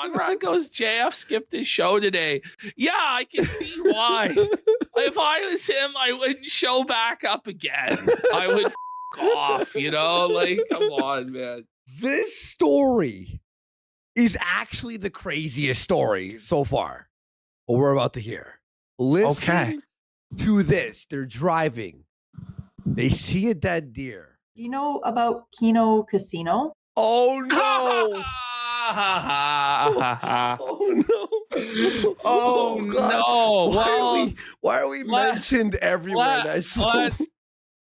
Conrad goes, JF skipped his show today. Yeah, I can see why. If I was him, I wouldn't show back up again. I would off, you know? Like, come on, man. This story is actually the craziest story so far. What we're about to hear. Listen to this. They're driving. They see a dead deer. Do you know about Kino Casino? Oh no! Oh no! Oh no! Why are we mentioned everywhere? Let's see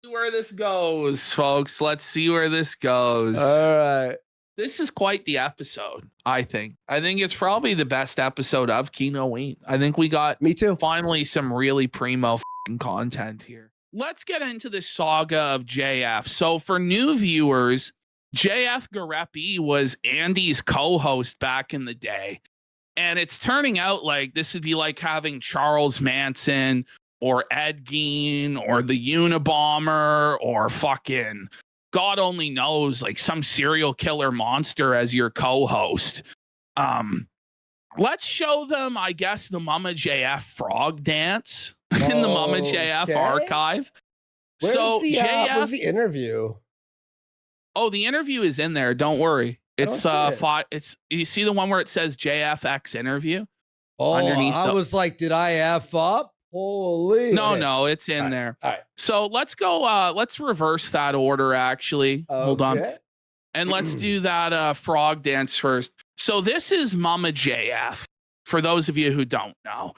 where this goes, folks. Let's see where this goes. All right. This is quite the episode, I think. I think it's probably the best episode of Kino Wheat. I think we got finally some really primo content here. Let's get into the saga of JF. So for new viewers, JF Gariepy was Andy's co-host back in the day. And it's turning out like this would be like having Charles Manson or Ed Gein or the Unabomber or fucking God only knows, like some serial killer monster as your co-host. Let's show them, I guess, the Mama JF frog dance in the Mama JF archive. Where's the interview? Oh, the interview is in there. Don't worry. It's it's you see the one where it says JFX interview? Oh, I was like, did I F up? Holy. No, it's in there. All right. So let's go. Let's reverse that order, actually. Hold on. And let's do that frog dance first. So this is Mama JF, for those of you who don't know.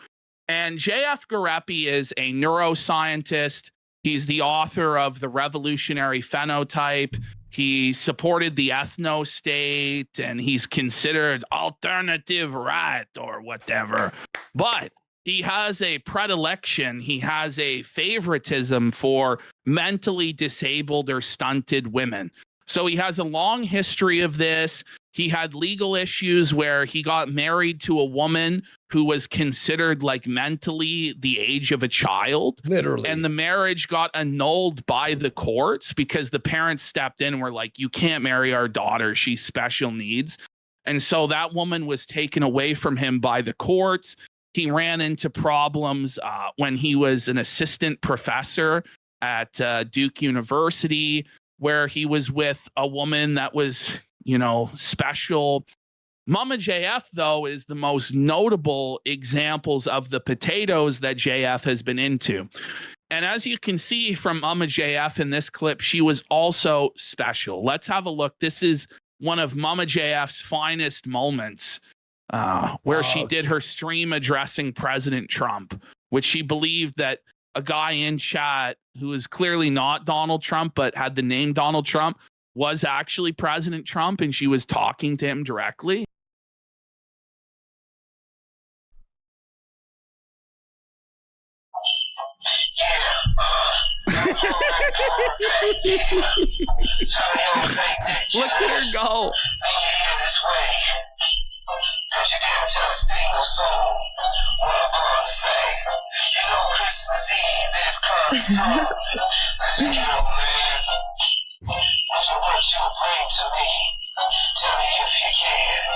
And JF Gariepy is a neuroscientist. He's the author of The Revolutionary Phenotype. He supported the ethno state, and he's considered alternative right or whatever. But he has a predilection. He has a favoritism for mentally disabled or stunted women. So he has a long history of this. He had legal issues where he got married to a woman who was considered like mentally the age of a child. Literally. And the marriage got annulled by the courts because the parents stepped in and were like, you can't marry our daughter. She's special needs. And so that woman was taken away from him by the courts. He ran into problems when he was an assistant professor at Duke University, where he was with a woman that was, you know, special. Mama JF, though, is the most notable examples of the potatoes that JF has been into. And as you can see from Mama JF in this clip, she was also special. Let's have a look. This is one of Mama JF's finest moments, where she did her stream addressing President Trump, which she believed that a guy in chat who is clearly not Donald Trump, but had the name Donald Trump, was actually President Trump, and she was talking to him directly. Look at her go.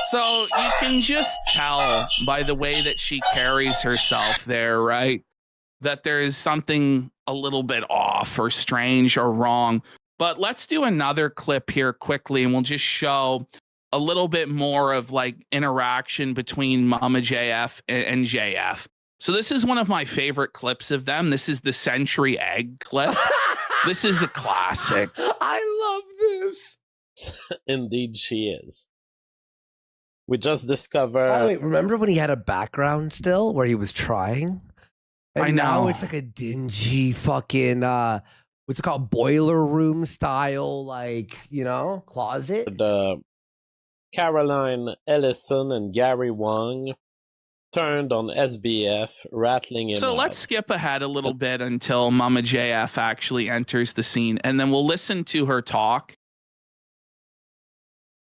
So you can just tell by the way that she carries herself there, right? That there is something a little bit off or strange or wrong. But let's do another clip here quickly, and we'll just show a little bit more of like interaction between Mama JF and JF. So this is one of my favorite clips of them. This is the Century Egg clip. This is a classic. I love this. Indeed, she is. We just discovered. Wait, remember when he had a background still where he was trying? And I know. Now it's like a dingy fucking what's it called, boiler room style, like, you know, closet. Caroline Ellison and Gary Wong turned on SBF, rattling him. So out. let's skip ahead a little bit until Mama JF actually enters the scene, and then we'll listen to her talk.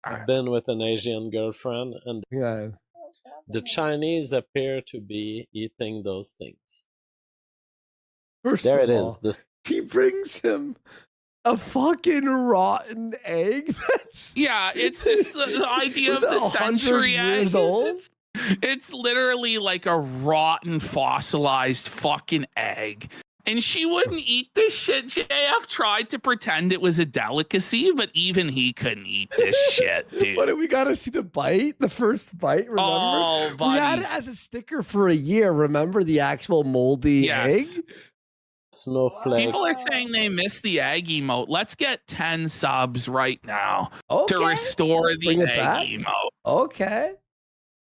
I've been with an Asian girlfriend, and the Chinese appear to be eating those things. First there of it all, is. He brings him A fucking rotten egg? Yeah, it's just the idea of the century egg. It's literally like a rotten, fossilized fucking egg. And she wouldn't eat this shit. JF tried to pretend it was a delicacy, but even he couldn't eat this shit, dude. But we got to see the bite, the first bite, remember? Oh, buddy. We had it as a sticker for a year, remember the actual moldy egg? Snowflake. People are saying they miss the egg emote. Let's get 10 subs right now to restore the egg emote. Okay.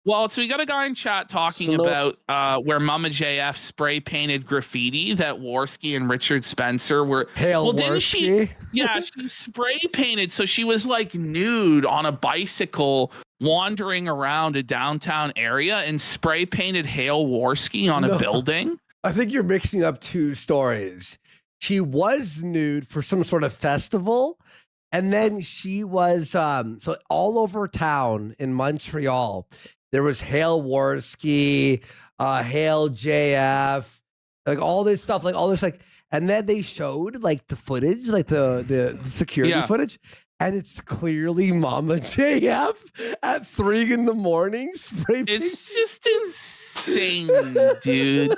Well, so we got a guy in chat talking about where Mama JF spray painted graffiti that Worski and Richard Spencer were. Didn't she? Yeah, she spray painted. So she was like nude on a bicycle wandering around a downtown area and spray painted Hale Worski on a building. I think you're mixing up two stories. She was nude for some sort of festival. And then she was so all over town in Montreal. There was Hale Worski, Hale JF, like all this stuff, like all this, like, and then they showed like the footage, like the security footage, and it's clearly Mama JF at 3 a.m. spray paint. It's just insane, dude.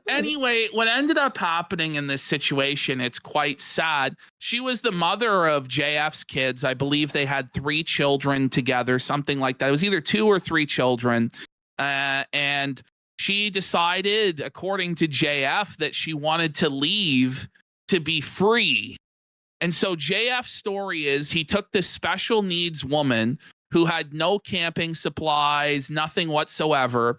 Anyway, what ended up happening in this situation, it's quite sad. She was the mother of JF's kids. I believe they had 3 children together, something like that. It was either 2 or 3 children. And she decided, according to JF, that she wanted to leave to be free. And so JF's story is he took this special needs woman who had no camping supplies, nothing whatsoever,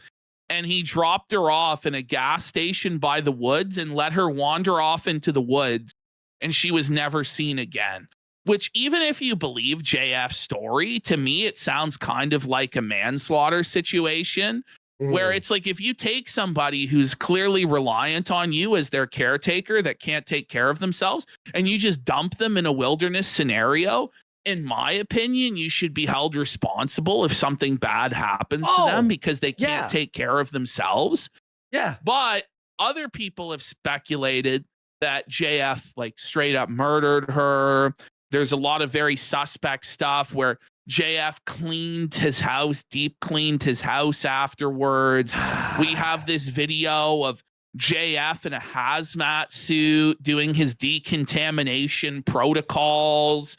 and he dropped her off in a gas station by the woods and let her wander off into the woods, and she was never seen again. Which, even if you believe JF's story, to me, it sounds kind of like a manslaughter situation. Where it's like, if you take somebody who's clearly reliant on you as their caretaker that can't take care of themselves and you just dump them in a wilderness scenario, in my opinion, you should be held responsible if something bad happens to them because they can't take care of themselves. Yeah. But other people have speculated that JF like straight up murdered her. There's a lot of very suspect stuff where JF cleaned his house, deep cleaned his house afterwards. We have this video of JF in a hazmat suit doing his decontamination protocols.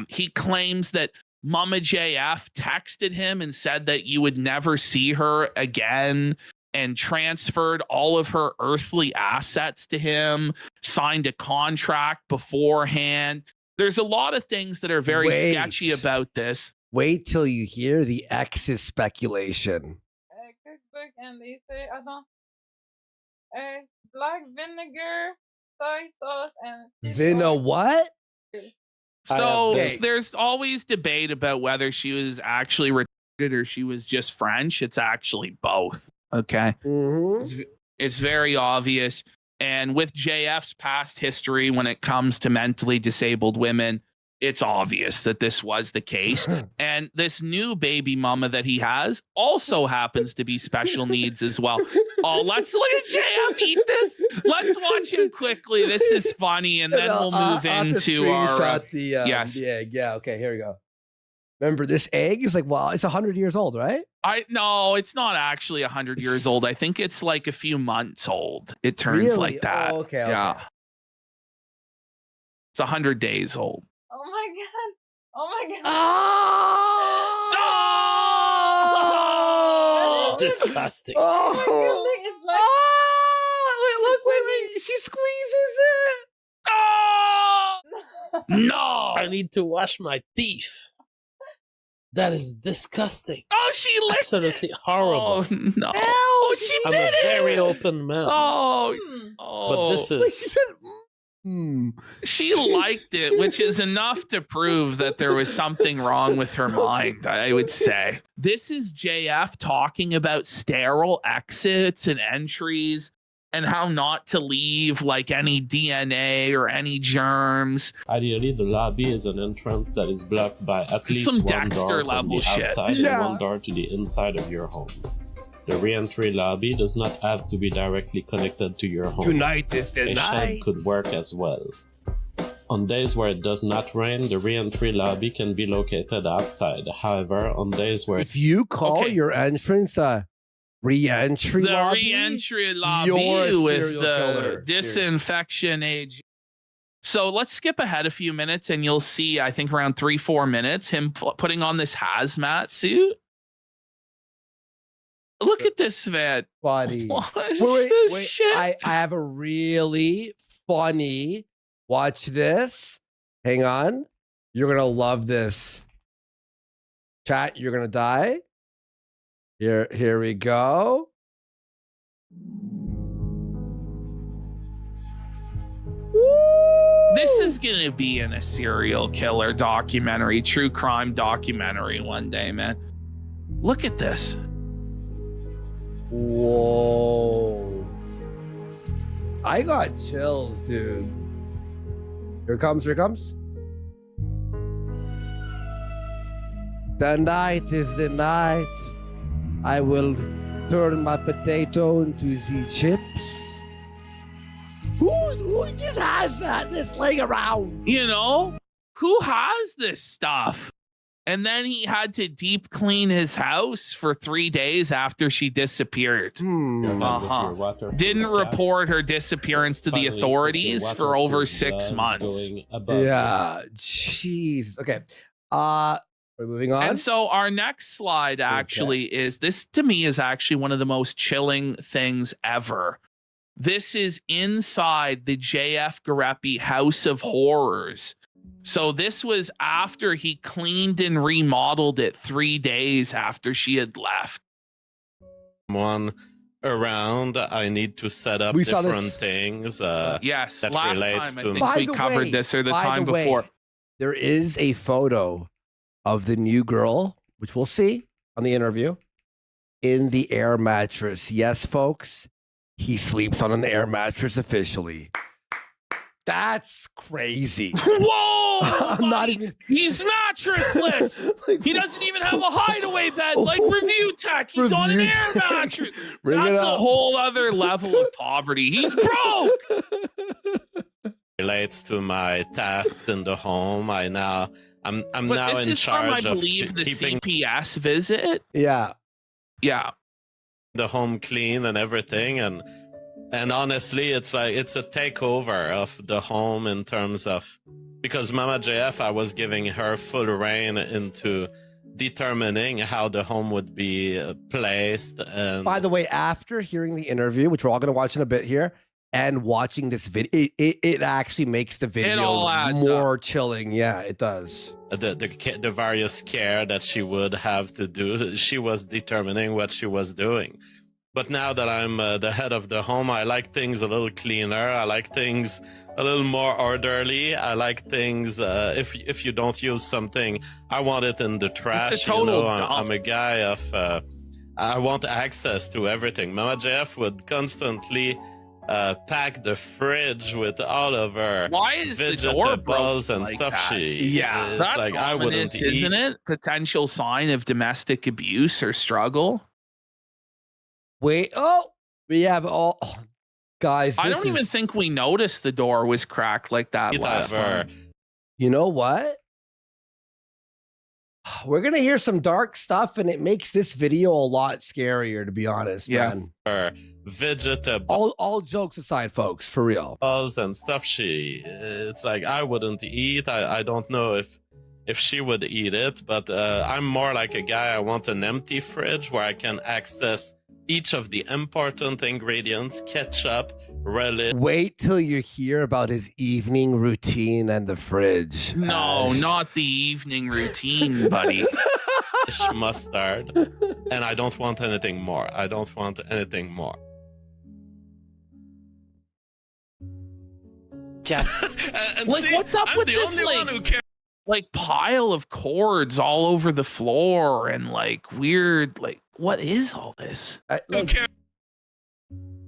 He claims that Mama JF texted him and said that you would never see her again and transferred all of her earthly assets to him, signed a contract beforehand. There's a lot of things that are very sketchy about this. Wait till you hear the ex's speculation. Cookbook, and they say, black vinegar, soy sauce, and what? So there's always debate about whether she was actually retarded or she was just French. It's actually both. Okay. It's very obvious. And with JF's past history, when it comes to mentally disabled women, it's obvious that this was the case. And this new baby mama that he has also happens to be special needs as well. Oh, let's look at JF eat this. Let's watch him quickly. This is funny. And then we'll move into our... the egg. Yeah, okay, here we go. Remember, this egg is like, well, it's 100 years old, right? No, it's not actually 100 years old. I think it's like a few months old. It turns like that. Oh, okay. Yeah. It's 100 days old. Oh my god. Oh my god. Oh! Disgusting. Oh my god, look, it's like... Wait, she squeezes it. Oh! No! I need to wash my teeth. That is disgusting. Oh, she licked absolutely horrible. Oh, no. Oh, she I'm did a very open man. Oh. But this is... She liked it, which is enough to prove that there was something wrong with her mind, I would say. This is JF talking about sterile exits and entries and how not to leave like any DNA or any germs. Ideally, the lobby is an entrance that is blocked by at least some one Dexter door level from the shit. outside and one door to the inside of your home. The re-entry lobby does not have to be directly connected to your home. Tonight is the A night. shed could work as well. On days where it does not rain, the re-entry lobby can be located outside. However, on days where if you call your entrance a re-entry lobby, re-entry lobby you're a with serial the killer. disinfection age. So let's skip ahead a few minutes and you'll see, I think around 3-4 minutes, him putting on this hazmat suit. Look at this, man. Buddy. What is this shit? I have a really funny, watch this. Hang on. You're going to love this. Chat, you're going to die. Here we go. This is going to be in a serial killer documentary, true crime documentary one day, man. Look at this. Whoa. I got chills, dude. Here it comes. The night is the night. I will turn my potato into the chips. Who just has this laying around? You know, who has this stuff? And then he had to deep clean his house for 3 days after she disappeared. Didn't report her disappearance to the authorities for over 6 months. Yeah, jeez. Okay. We're moving on. And so our next slide actually is, this to me is actually one of the most chilling things ever. This is inside the JF Gariepy House of Horrors. So this was after he cleaned and remodeled it 3 days after she had left. One around, I need to set up different things. Yes, that last relates time to I think we covered this, or the time before. There is a photo of the new girl, which we'll see on the interview, in the air mattress. Yes, folks, he sleeps on an air mattress officially. That's crazy. Whoa! I'm not even. He's mattressless. He doesn't even have a hideaway bed like Review Tech. He's on an air mattress. That's a whole other level of poverty. He's broke. Relates to my tasks in the home. I'm now But now this in is charge from, I of believe, the keeping CPS visit. Yeah. the home clean and everything, and honestly, it's like it's a takeover of the home in terms of, because Mama JF, I was giving her full reign into determining how the home would be placed. And by the way, after hearing the interview, which we're all going to watch in a bit here, and watching this video, it actually makes the video more chilling. Yeah, it does. The various care that she would have to do, she was determining what she was doing. But now that I'm the head of the home, I like things a little cleaner. I like things a little more orderly. I like things, if you don't use something, I want it in the trash. It's a total I'm a guy of, I want access to everything. Mama JF would constantly pack the fridge with all of her vegetables and like stuff. That? It's that's like I wouldn't eat. Isn't it? Potential sign of domestic abuse or struggle. Wait, we have all guys. I don't even think we noticed the door was cracked like that last time. You know what? We're gonna hear some dark stuff, and it makes this video a lot scarier, to be honest. Man. Vegetables. All jokes aside, folks, for real. And stuff. It's like I wouldn't eat. I don't know if she would eat it, but I'm more like a guy. I want an empty fridge where I can access each of the important ingredients: ketchup, relish. Wait till you hear about his evening routine and the fridge. No, not the evening routine, buddy. Mustard, and I don't want anything more. I don't want anything more. Like, what's up with this like pile of cords all over the floor and like weird, like, what is all this?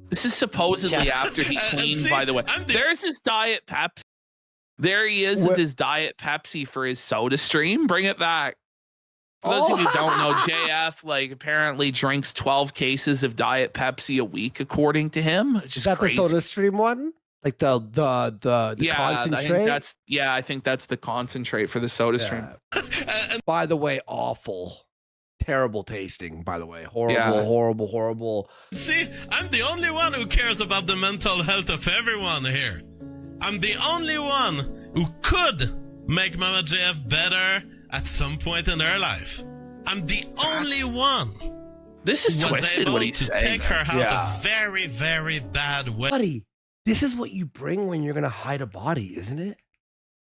This is supposedly after he cleaned, by the way. There's his Diet Pepsi. There he is with his Diet Pepsi for his soda stream. Bring it back. For those of you who don't know, JF like apparently drinks 12 cases of Diet Pepsi a week, according to him. Which is that crazy. the soda stream one? Like the Yeah, I concentrate. think that's the concentrate for the soda stream. By the way, awful. Terrible tasting, by the way. Horrible, Yeah. horrible. See, I'm the only one who cares about the mental health of everyone here. I'm the only one who could make Mama JF better at some point in her life. I'm the only one. This is who was twisted able what he's to saying. take her out Yeah. a very, very bad way. Buddy, this is what you bring when you're gonna hide a body, isn't it?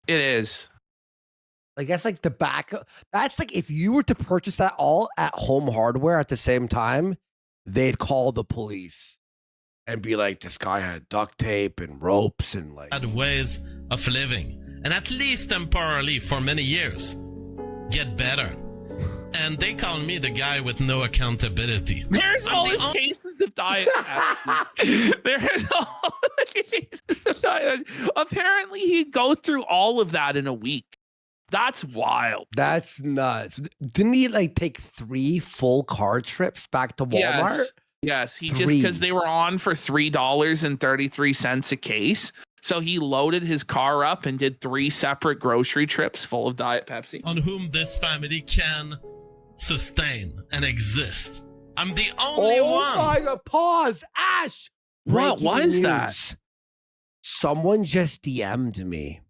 It is. Like that's like the back. That's like if you were to purchase that all at Home Hardware at the same time, they'd call the police and be like, "This guy had duct tape and ropes and like Bad ways of living, and at least temporarily for many years, get better." And they call me the guy with no accountability. There's I'm all the these cases of Diet Pepsi. There's all the cases of Diet Pepsi. Apparently, he'd go through all of that in a week. That's wild. that's nuts." Didn't he like take 3 full car trips back to Walmart? Yes. He just 3. because they were on for $3.33 a case. So he loaded his car up and did 3 separate grocery trips full of Diet Pepsi. On whom this family can sustain and exist. I'm the only Oh one. my God! Pause, Ash. What Breaking was that? news. Someone just DM'd me.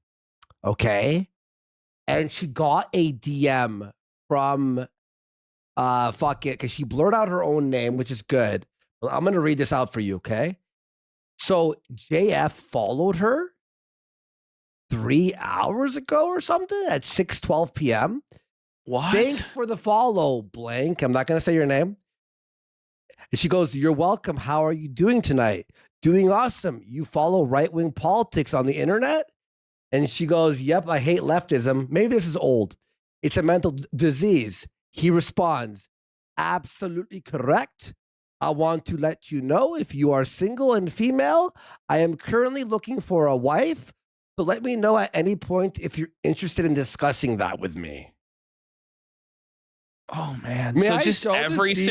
Okay. And she got a DM from fuck it, because she blurred out her own name, which is good. Well, I'm gonna read this out for you, okay? So JF followed her 3 hours ago or something at 6:12 p.m. What? Thanks for the follow, blank. I'm not gonna say your name. And she goes, "You're welcome. How are you doing tonight?" "Doing awesome. You follow right-wing politics on the internet?" And she goes, "Yep, I hate leftism. Maybe this is old. It's a mental disease." He responds, "Absolutely correct. I want to let you know if you are single and female, I am currently looking for a wife. So let me know at any point if you're interested in discussing that with me." Oh man. May So I just show this every DM?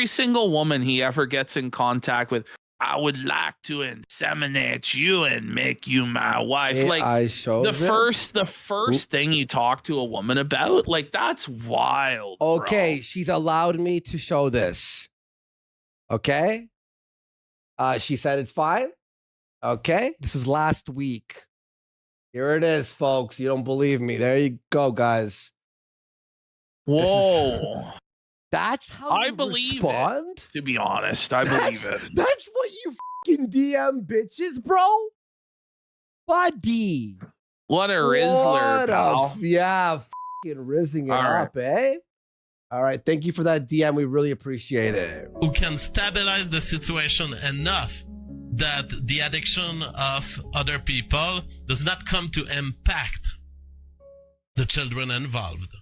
single woman he ever gets in contact with, "I would like to inseminate you and make you my wife." May Like I show the this? first thing you talk to a woman about, like that's wild. bro. Okay, she's allowed me to show this. Okay. She said it's fine. Okay. This is last week. Here it is, folks. You don't believe me. There you go, guys. Whoa. That's how I you believe it. respond? To be honest, I believe That's, it. that's what you fucking DM bitches, bro. Buddy. What a Rizzler, What a pal. yeah, fucking rizzing it All right. up, eh? All right. Thank you for that DM. We really appreciate it. Who can stabilize the situation enough that the addiction of other people does not come to impact the children involved.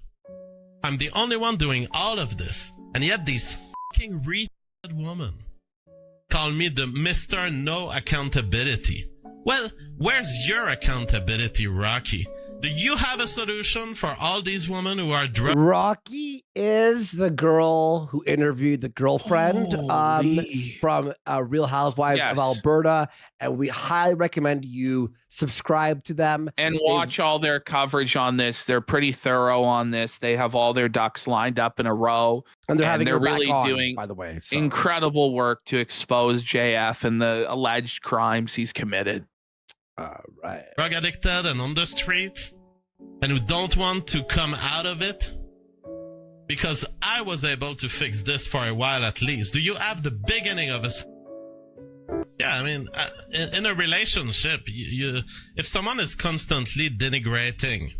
I'm the only one doing all of this, and yet these fucking retarded women call me the Mr. No Accountability. Well, where's your accountability, Rocky? Do you have a solution for all these women who are drug? Rocky is the girl who interviewed the girlfriend Holy. from Real Housewives of Yes. Alberta, and we highly recommend you subscribe to them. And watch all their coverage on this. They're pretty thorough on this. They have all their ducks lined up in a row. And they're having they're her back really on, doing by the way. So. Incredible work to expose JF and the alleged crimes he's committed. All right. Drug addicted and on the streets, and who don't want to come out of it, because I was able to fix this for a while at least. Do you have the beginning of a yeah, I mean, in a relationship, you if someone is constantly denigrating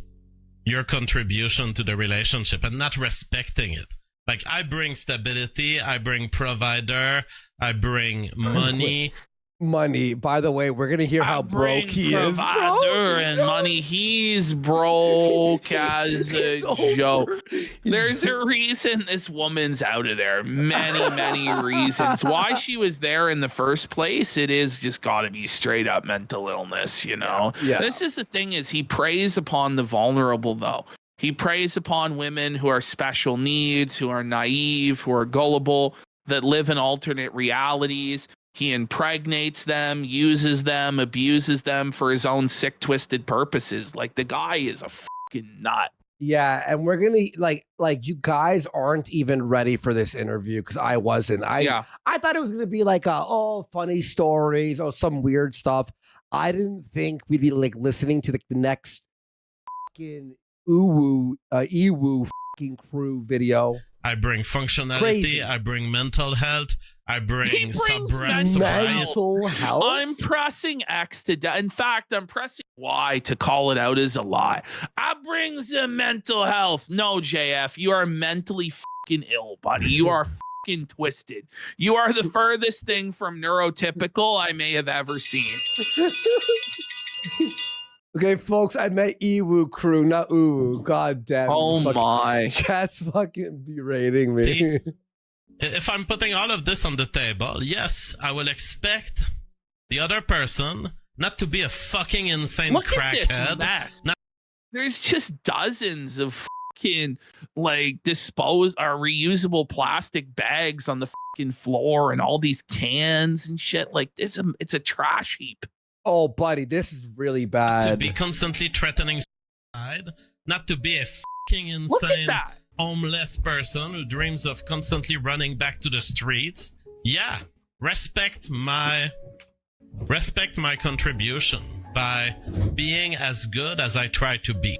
your contribution to the relationship and not respecting it, like I bring stability, I bring provider, I bring money. Money. By the way, we're gonna hear how broke he is, bro. Provider and money. He's broke as It's a joke. over. There's a reason this woman's out of there. Many reasons. Why she was there in the first place, it is just got to be straight up mental illness, you know? Yeah. This is the thing is he preys upon the vulnerable, though. He preys upon women who are special needs, who are naive, who are gullible, that live in alternate realities. He impregnates them, uses them, abuses them for his own sick, twisted purposes. Like, the guy is a fucking nut. Yeah, and we're gonna like you guys aren't even ready for this interview because I wasn't. I thought it was gonna be like funny stories or some weird stuff. I didn't think we'd be like listening to the next fucking Ewu fucking crew video. I bring functionality. Crazy. I bring mental health. I bring mental health. I'm pressing X to in fact, I'm pressing Y to call it out as a lie. I brings mental health. No, JF, you are mentally fucking ill, buddy. You are fucking twisted. You are the furthest thing from neurotypical I may have ever seen. Okay, folks, I met Ewu crew, not Uwu. God damn. Oh my. Chat's fucking berating me. If I'm putting all of this on the table, yes, I will expect the other person not to be a fucking insane crackhead. At this mess. There's just dozens of fucking like reusable plastic bags on the fucking floor and all these cans and shit. Like it's a trash heap. Oh, buddy, this is really bad. To be constantly threatening suicide, not to be a fucking insane homeless person who dreams of constantly running back to the streets. Yeah, respect my contribution by being as good as I try to be.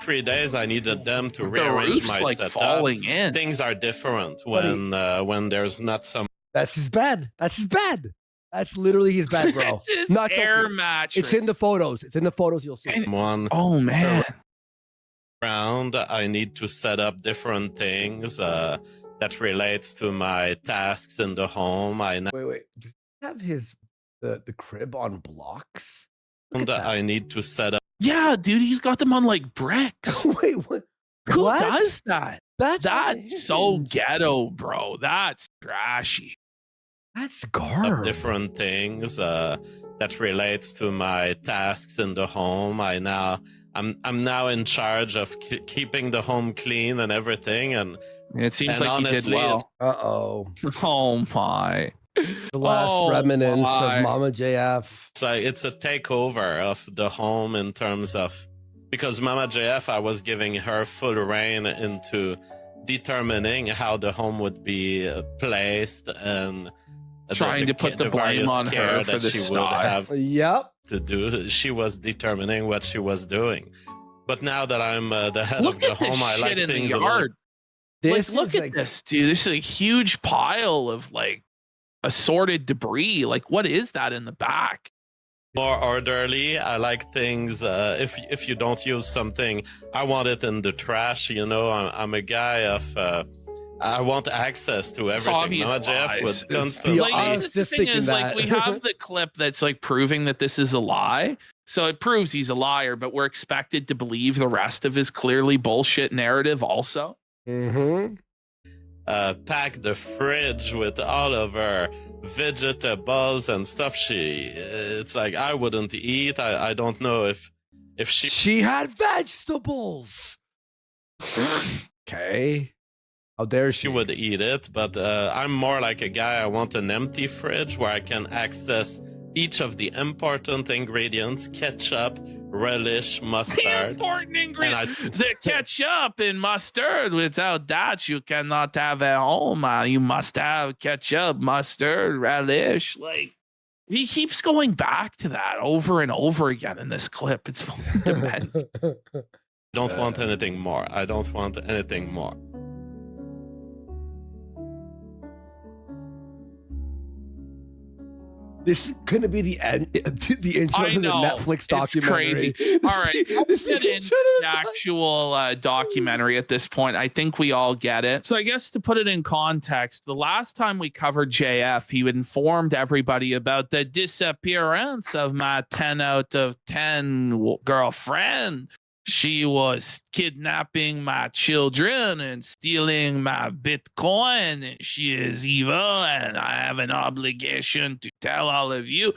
3 days I needed them to rearrange my setup. Falling in. Things are different when there's not some. That's his bed. That's his bed. That's literally his bed, bro. It's his not air mattress. It's in the photos. It's in the photos. You'll see. Oh man. Around, I need to set up different things that relates to my tasks in the home. Wait. Does he have the crib on blocks? I need to set up. Yeah, dude, he's got them on like bricks. Wait, what? Who does that? That's so ghetto, bro. That's trashy. That's garbage. Different things that relates to my tasks in the home. I'm now in charge of keeping the home clean and everything, and it seems like honestly, you did well. Oh my! The last remnants of Mama JF. It's a takeover of the home in terms of because Mama JF, I was giving her full reign into determining how the home would be placed and trying to put the blame on her for the stuff. Yep. To do, she was determining what she was doing. But now that I'm the head of the home, I like things. Look at this, dude. This is a huge pile of like assorted debris. Like, what is that in the back? More orderly. I like things. If you don't use something, I want it in the trash. You know, I'm a guy of. I want access to everything. Mama Jeff would constantly. The thing is, like, we have the clip that's like proving that this is a lie. So it proves he's a liar, but we're expected to believe the rest of his clearly bullshit narrative also. Mm-hmm. Pack the fridge with all of her vegetables and stuff. It's like I wouldn't eat. I don't know if she had vegetables. Okay. How dare she? She would eat it, but I'm more like a guy. I want an empty fridge where I can access each of the important ingredients: ketchup, relish, mustard. The important ingredients: the ketchup and mustard. Without that, you cannot have a home. You must have ketchup, mustard, relish. Like, he keeps going back to that over and over again in this clip. It's demented. I don't want anything more. I don't want anything more. This is going to be the end, the intro to the Netflix documentary. It's crazy. All right, let's get into the actual documentary at this point. I think we all get it. So I guess to put it in context, the last time we covered JF, he informed everybody about the disappearance of my 10 out of 10 girlfriend. She was kidnapping my children and stealing my Bitcoin, and she is evil, and I have an obligation to tell all of you.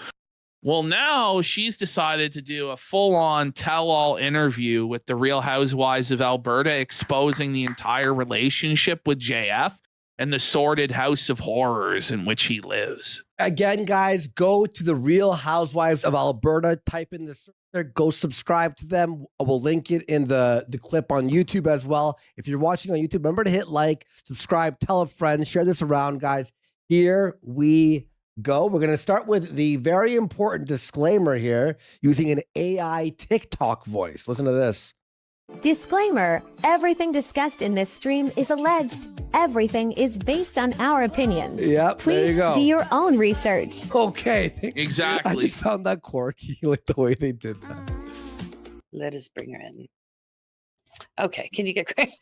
Well, now she's decided to do a full-on tell-all interview with the Real Housewives of Alberta, exposing the entire relationship with JF and the sordid house of horrors in which he lives. Again, guys, go to the Real Housewives of Alberta. Type in the search there. Go subscribe to them. We'll link it in the clip on YouTube as well. If you're watching on YouTube, remember to hit like, subscribe, tell a friend, share this around, guys. Here we go. We're going to start with the very important disclaimer here using an AI TikTok voice. Listen to this. Disclaimer, everything discussed in this stream is alleged. Everything is based on our opinions. Yep, Please there you go. do your own research. Okay. Exactly. I just found that quirky, like the way they did that. Let us bring her in. Okay, can you get great?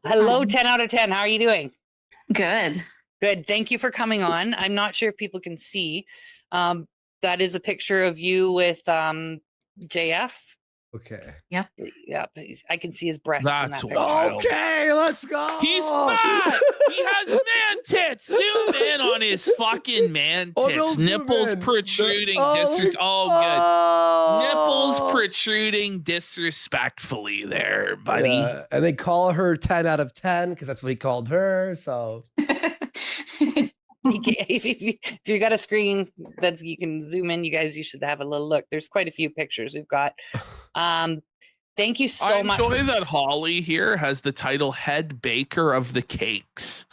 Hello, 10 out of 10. How are you doing? Good. Good. Thank you for coming on. I'm not sure if people can see. That is a picture of you with JF. Okay. Yeah, I can see his breasts in that That's picture. wild. Okay, let's go. He's fat. He has man tits. Zoom in on his fucking man tits. Oh, don't zoom Nipples in. protruding. Good. Nipples protruding disrespectfully there, buddy. Yeah, and they call her 10 out of 10 because that's what he called her. So If you got a screen that you can zoom in, you guys, you should have a little look. There's quite a few pictures we've got. Thank you so I much. enjoy that Holly here has the title head baker of the cakes.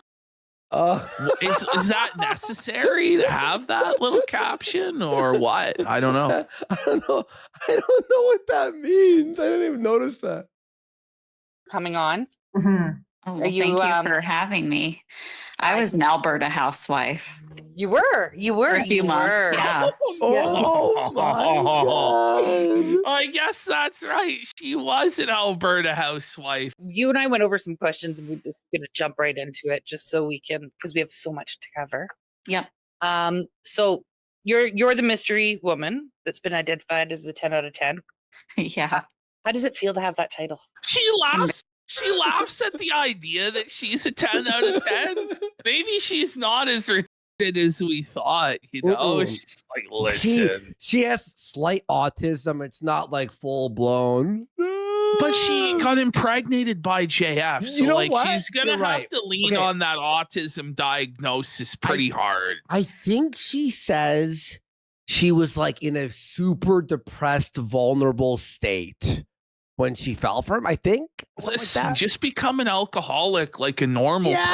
Is that necessary to have that little caption or what? I don't know. I don't know what that means. I didn't even notice that. Coming on. Mhm. Oh, Are well, you, thank you for having me. I was an Alberta housewife You were for a few months. Yeah. Oh my god. I guess that's right. She was an Alberta housewife. You and I went over some questions, and we're just going to jump right into it, just so we can, because we have so much to cover. Yep. So you're the mystery woman that's been identified as the 10 out of 10. Yeah. How does it feel to have that title? She laughs. She laughs at the idea that she's a 10 out of 10. Maybe she's not as retarded as we thought, you know? She's like, listen. She has slight autism. It's not like full blown. But she got impregnated by JF. So You know like what? she's gonna You're have right. to lean Okay. on that autism diagnosis pretty hard. I think she says she was like in a super depressed, vulnerable state when she fell for him, I think. Something like Listen, that. just become an alcoholic like a normal person.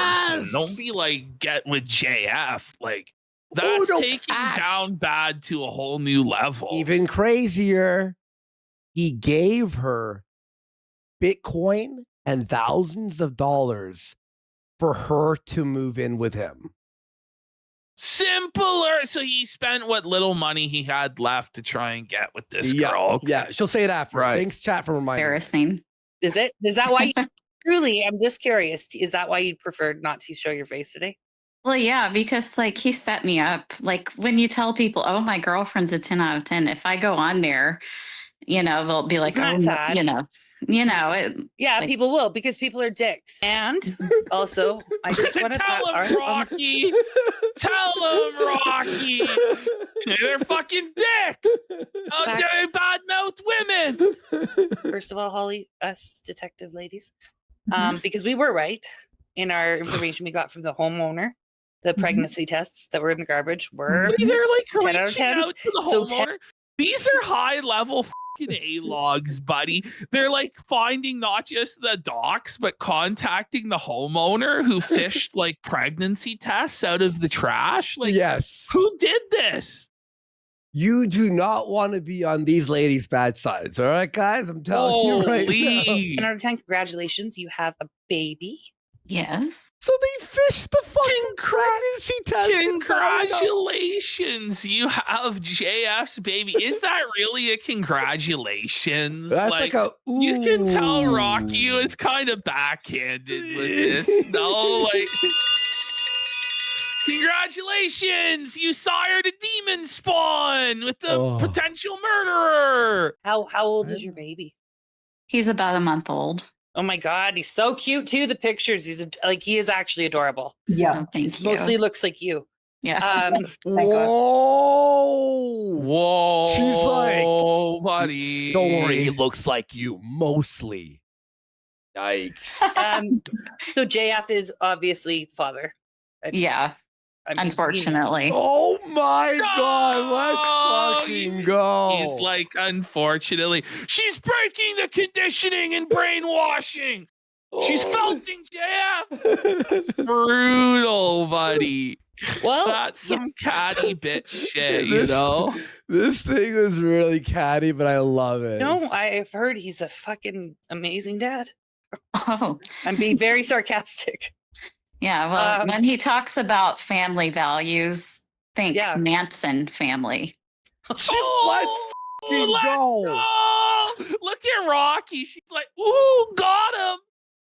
Yes! Don't be like get with JF. Like Oh, that's no, taking Ash. down bad to a whole new level. Even crazier, he gave her Bitcoin and thousands of dollars for her to move in with him. Simpler. So he spent what little money he had left to try and get with this girl. Okay. Yeah, she'll say it after. Right. Thanks, chat, for reminding me. Embarrassing. Is it? Is that why? Truly, I'm just curious. Is that why you preferred not to show your face today? Well, yeah, because like he set me up. Like when you tell people, "Oh, my girlfriend's a 10 out of 10," if I go on there, they'll be like, Isn't that "Oh, sad? Yeah, Like- people will, because people are dicks. And also, I just want to Tell him, Rocky. Tell him, Rocky. They're fucking dicks. How dare they badmouth women? First of all, Holly, us detective ladies, Mm-hmm. because we were right in our information we got from the homeowner. The Mm-hmm. pregnancy tests that were in the garbage were They're like 10 out of reaching 10s. out to the So 10 homeowner. These are high level fucking A-logs, buddy. They're like finding not just the docs, but contacting the homeowner who fished like pregnancy tests out of the trash. Like, Yes. who did this? You do not want to be on these ladies' bad sides. All right, guys? I'm telling you right now. Holy. 10 out of 10, congratulations, you have a baby. Yes. So they fished the fucking pregnancy test. and found out. Congratulations, you have JF's baby. Is that really a congratulations? That's like a you can tell ooh. Rocky was kind of backhanded with this. No, like congratulations, you sired a demon spawn with the Oh. potential murderer. How old is your baby? He's about a month old. Oh my god, he's so cute too. The pictures, he is actually adorable. Yeah. Oh, thank He you. mostly looks like you. Yeah. Um, Thank God. Whoa. Whoa, She's like, buddy. Don't worry, he looks like you mostly. Yikes. so JF is obviously the father. Yeah. I mean, Unfortunately. Oh my God, No, let's fucking go. He's like, unfortunately, she's breaking the conditioning and brainwashing. She's felting JF. Brutal, buddy. Well, That's some catty bitch shit, This- you know? This thing was really catty, but I love it. no, I've heard he's a fucking amazing dad. Oh, I'm being very sarcastic. yeah. Well, when he talks about family values, think Yeah. Manson family. Let's fucking go. go. Look at Rocky. She's like, ooh, got him.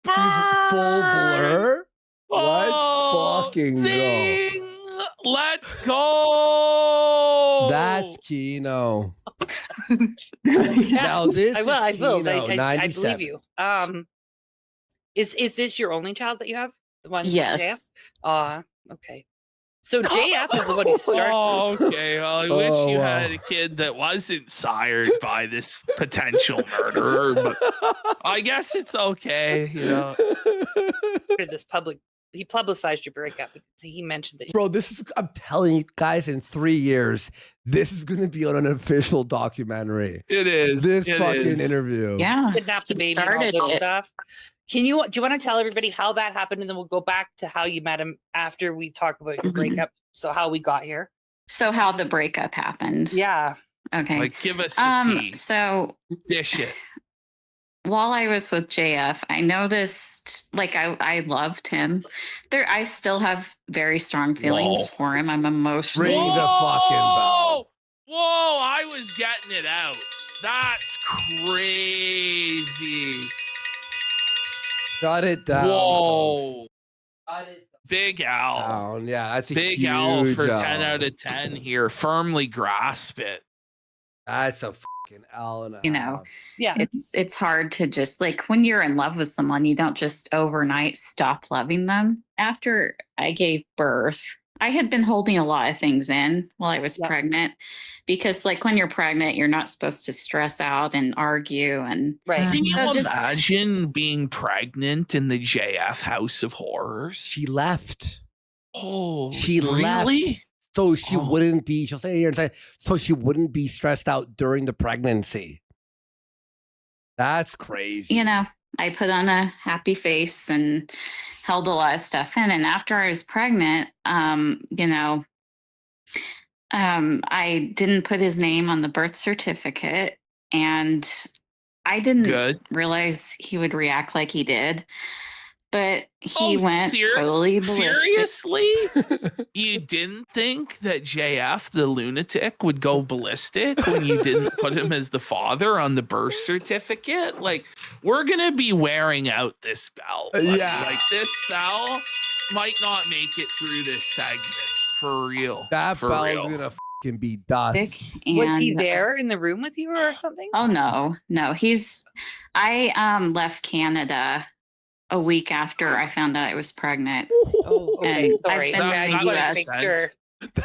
She's full Burn. blur. Oh, Let's fucking go. zing. Let's go. That's Kino. Yeah, Now this I is will. I will. Kino, I believe 97. you. Is this your only child that you have? The one? Yes. Okay. So JF is the one who started. Oh, okay. Well, I wish Oh, you wow. had a kid that wasn't sired by this potential murderer, but I guess it's okay, you know. This he publicized your breakup. He mentioned that. Bro, this is, I'm telling you guys, in 3 years, this is going to be on an official documentary. It is. This It fucking is. interview. Yeah. Kidnapped the he baby and all started this it. stuff. Do you want to tell everybody how that happened, and then we'll go back to how you met him after we talk about your breakup. So how we got here. So how the breakup happened. Yeah. Okay. Like, give us the tea. So Dish it. while I was with JF, I noticed like I loved him. I still have very strong feelings Whoa. for him. I'm emotional. Ring the fucking bell. Whoa, I was getting it out. That's crazy. Shut it down. Whoa. Shut it Big Al. down. Yeah, that's a Big huge Al for L. 10 out of 10 here. Firmly grasp it. That's a fucking L and a You know. half. Yeah. It's hard to just like when you're in love with someone, you don't just overnight stop loving them. After I gave birth, I had been holding a lot of things in while I was Yep. pregnant because like when you're pregnant, you're not supposed to stress out and argue and Right. Can you So just- imagine being pregnant in the JF House of Horrors? She left. Oh, She left. really? So she Oh. wouldn't be, she'll say here and say, so she wouldn't be stressed out during the pregnancy. That's crazy. you know, I put on a happy face and held a lot of stuff in. And after I was pregnant, I didn't put his name on the birth certificate, and I didn't Good. realize he would react like he did. But he Oh, went totally ballistic. Seriously? You didn't think that JF, the lunatic, would go ballistic when you didn't put him as the father on the birth certificate? Like, we're going to be wearing out this bell. buddy. Yeah. Like, this bell might not make it through this segment. For real. That For bell's real. gonna fucking be dust. Was he And- there in the room with you or something? Oh no. I left Canada a week after I found out I was pregnant. Oh, okay. And Sorry. I've been I in just the wanted to US. make sure.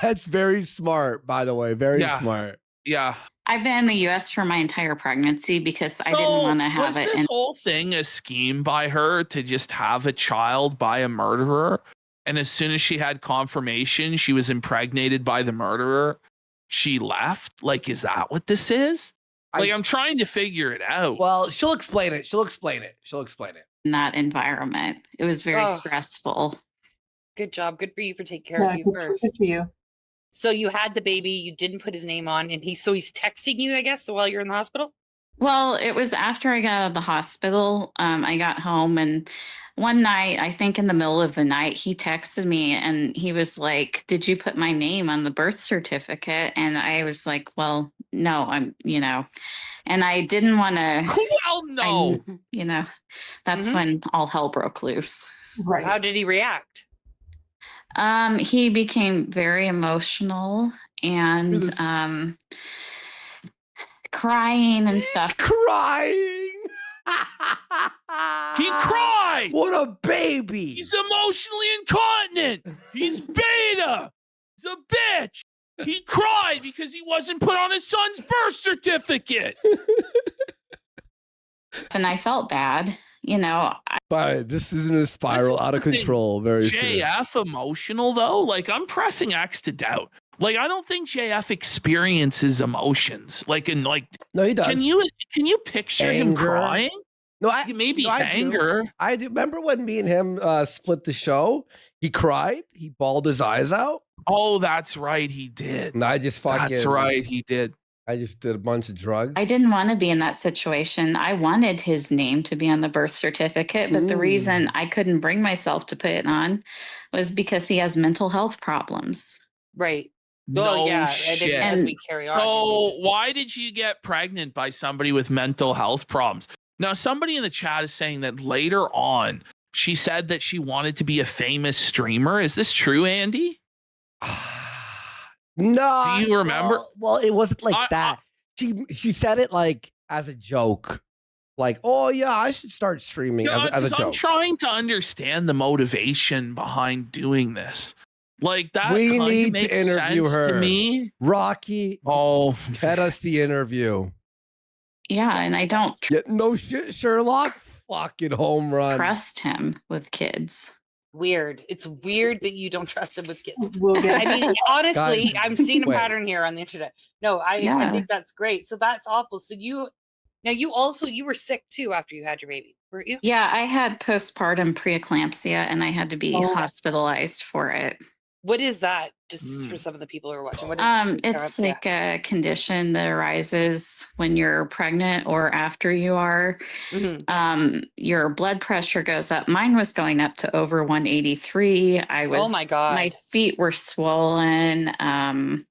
That's very smart, by the way. Very Yeah. smart. Yeah. I've been in the US for my entire pregnancy because I didn't want to have was it. this whole thing a scheme by her to just have a child by a murderer? And as soon as she had confirmation she was impregnated by the murderer, she left? Like, is that what this is? Like, I'm trying to figure it out. Well, she'll explain it. In that environment. It was very Oh. stressful. Good job. Good for you for taking care Yeah, of you good first. for you. So you had the baby. You didn't put his name on, and he's texting you, I guess, while you're in the hospital. Well, it was after I got out of the hospital. I got home, and one night, I think in the middle of the night, he texted me and he was like, "Did you put my name on the birth certificate?" And I was like, "Well, no, and I didn't want to, Well, no. that's Mhm. when all hell broke loose. Right. How did he react? He became very emotional and This- crying and He's stuff. crying. He cried. What a baby. He's emotionally incontinent. He's beta. He's a bitch. He cried because he wasn't put on his son's birth certificate. And I felt bad, you know, But this isn't a spiral out of control very soon. JF emotional though? Like I'm pressing X to doubt. Like I don't think JF experiences emotions. Like in like No, he does. Can you picture him Anger. crying? No, maybe I anger. I do. Remember when me and him split the show? He cried. He bawled his eyes out. Oh, that's right. He did. And I just fucking. That's right. He did. I just did a bunch of drugs. I didn't want to be in that situation. I wanted his name to be on the birth certificate, but the reason I couldn't bring myself to put it on was because he has mental health problems. Right. No yeah. shit. As we carry on. So why did you get pregnant by somebody with mental health problems? Now, somebody in the chat is saying that later on, she said that she wanted to be a famous streamer. Is this true, Andy? No. Do you remember? Well, it wasn't like that. She said it like as a joke. Like, oh yeah, I should start streaming as a joke. I'm trying to understand the motivation behind doing this. Like that. We need makes to interview sense her. To me. Rocky. Oh, get us the interview. Yeah, and I don't no shit, Sherlock. Fucking home run. trust him with kids. Weird. It's weird that you don't trust him with kids. We'll get I mean, honestly, Guys, I'm seeing a wait. pattern here on the internet. No, I think that's great. So that's awful. So you were sick too after you had your baby, weren't you? Yeah, I had postpartum preeclampsia and I had to be hospitalized for it. What is that? Just for some of the people who are watching. What is it's like a condition that arises when you're pregnant or after you are. Your blood pressure goes up. Mine was going up to over 183. Oh my God. My feet were swollen. Yeah,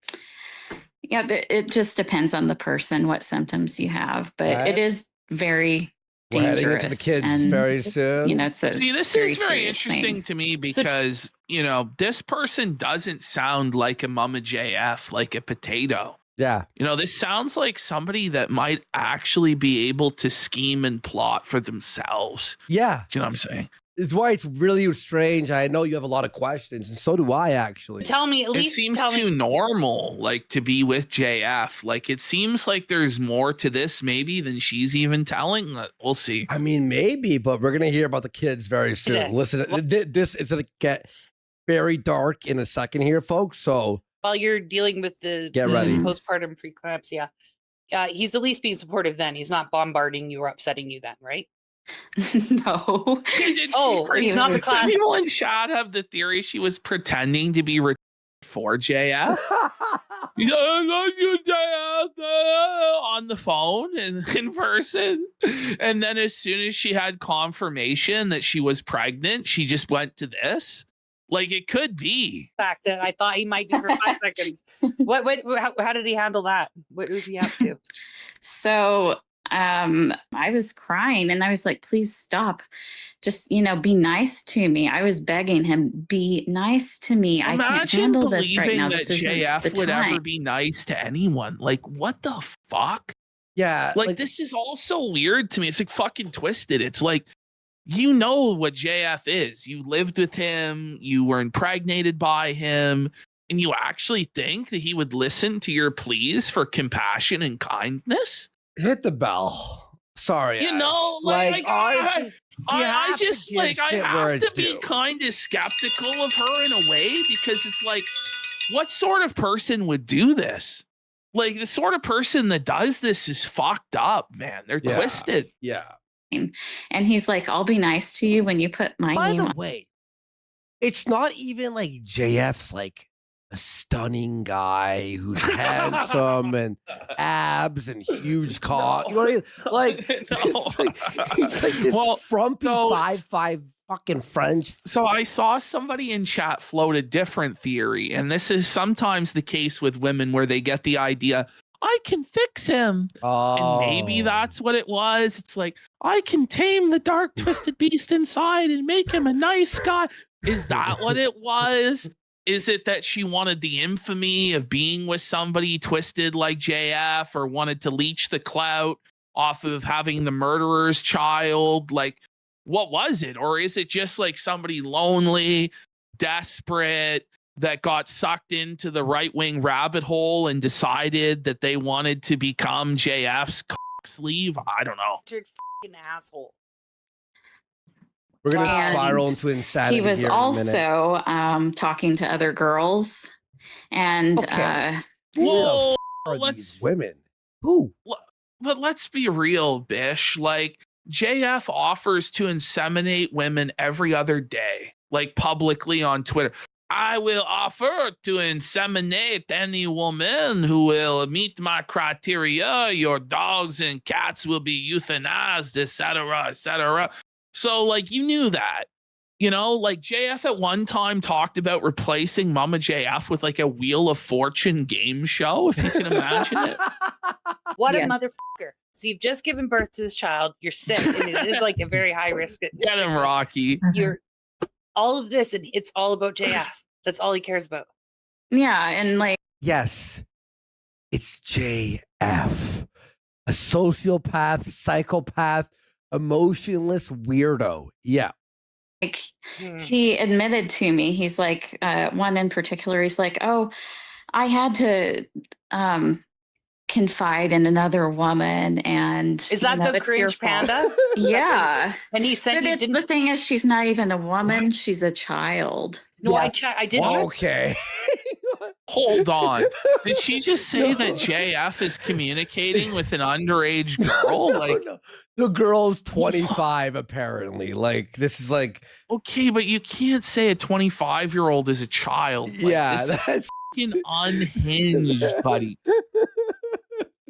it just depends on the person what symptoms you have, but it is very We're dangerous. heading into the kids and, very soon. You know, it's a See, this very is very serious interesting thing. to me because, you know, this person doesn't sound like a Mama JF, like a potato. Yeah. You know, this sounds like somebody that might actually be able to scheme and plot for themselves. Yeah. Do you know what I'm saying? It's why it's really strange. I know you have a lot of questions, and so do I actually. Tell me, at It least seems tell too me. normal, like to be with JF. Like it seems like there's more to this maybe than she's even telling. We'll see. I mean, maybe, but we're gonna hear about the kids very soon. is. Listen, this is gonna get very dark in a second here, folks. So While you're dealing with the ready. postpartum preeclampsia, he's at least being supportive then. He's not bombarding you or upsetting you then, right? No. He's not the Some class. people in chat have the theory she was pretending to be for JF. He's like, I love you, JF, on the phone and in person. And then as soon as she had confirmation that she was pregnant, she just went to this. Like it could be. Fact that I thought he might be for 5 seconds. How did he handle that? What was he up to? So I was crying and I was like, please stop. Just, you know, be nice to me. I was begging him, be nice to me. I can't handle this right now. That This isn't JF the would time. ever be nice to anyone. Like, what the fuck? Yeah. Like this is all so weird to me. It's like fucking twisted. It's like, you know what JF is. You lived with him. You were impregnated by him. And you actually think that he would listen to your pleas for compassion and kindness? Hit the bell. Sorry. You Ash. know, honestly, I just like I have to be due. kind of skeptical of her in a way because it's like, what sort of person would do this? Like the sort of person that does this is fucked up, man. They're twisted. Yeah. And he's like, I'll be nice to you when you put my By name the on. way, it's not even like JF's like a stunning guy who's handsome and abs and huge cock. You know what I mean? Like, it's like this frumpy 5'5" fucking French. So I saw somebody in chat float a different theory, and this is sometimes the case with women where they get the idea, I can fix him. Oh. And maybe that's what it was. It's like, I can tame the dark, twisted beast inside and make him a nice guy. Is that what it was? Is it that she wanted the infamy of being with somebody twisted like JF or wanted to leech the clout off of having the murderer's child? Like, what was it? Or is it just like somebody lonely, desperate, that got sucked into the right-wing rabbit hole and decided that they wanted to become JF's sleeve? I don't know. Fucking asshole. We're gonna And spiral into insanity. he was here in a minute. also talking to other girls, and Okay. Whoa, Are let's these women? Who? but let's be real, Bish. Like JF offers to inseminate women every other day, like publicly on Twitter. I will offer to inseminate any woman who will meet my criteria. Your dogs and cats will be euthanized, etc., etc. So, like, you knew that. You know, like JF at one time talked about replacing Mama JF with like a Wheel of Fortune game show, if you can imagine it. What Yes. a motherfucker. So you've just given birth to this child. You're sick, and it is like a very high risk. Get him, sickness. Rocky. You're all of this, and it's all about JF. That's all he cares about. yeah, and like Yes, it's JF, a sociopath, psychopath, emotionless weirdo. Yeah. he admitted to me, he's like, one in particular, he's like, oh, I had to confide in another woman, and Is that the it's your cringe fault. panda? Yeah, And he said but he it's didn't. the thing is, she's not even a woman; she's a child. No, Yeah. I checked. I did check. Okay. Hold on. Did she just say that JF is communicating with an underage girl? No. The girl's 25, apparently. Like, this is like, Okay, but you can't say a 25-year-old is a child. Like, yeah, this is that's fucking unhinged, buddy.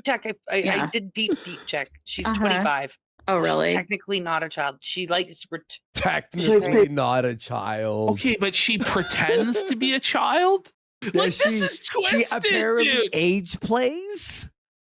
Check. I Yeah. did deep check. She's Uh-huh. 25. Oh, So really? She's technically not a child. She likes. technically not a child. Okay, but she pretends to be a child? Like, Yeah, this is she twisted, apparently dude. age plays.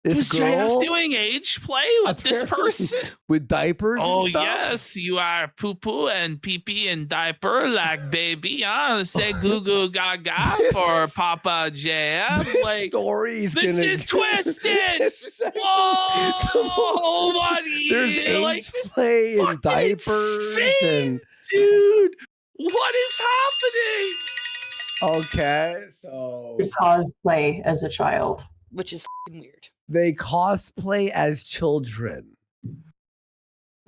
This Was girl JF doing age play with this apparently person? with diapers. Oh, and stuff? yes, you are poo-poo and pee-pee and diaper like baby, huh? Say goo-goo gaga for Papa JF. This Like, story is this gonna is twisted. This is actually Whoa, the buddy. There's age Like, play and fucking diapers insane. Dude, what is happening? and okay, so Cosplay as a child. Which is f***ing weird. they cosplay as children.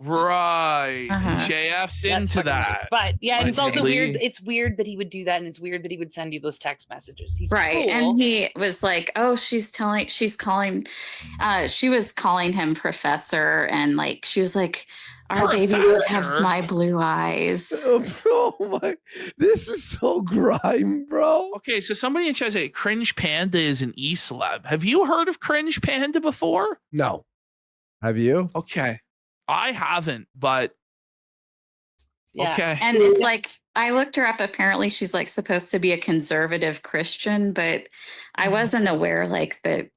Right. Uh-huh. JF's That's into fucking weird. that. But yeah, and it's also Really? weird. It's weird that he would do that, and it's weird that he would send you those text messages. He's Right. cool. And he was like, oh, she was calling him professor, and like she was like, our baby would have Professor? my blue eyes. Bro, this is so grime, bro. Okay, so somebody in chat said Cringe Panda is an e-celeb. Have you heard of Cringe Panda before? No, have you? Okay. I haven't, but Yeah. okay. And it's like I looked her up. Apparently, she's like supposed to be a conservative Christian, but I wasn't aware like that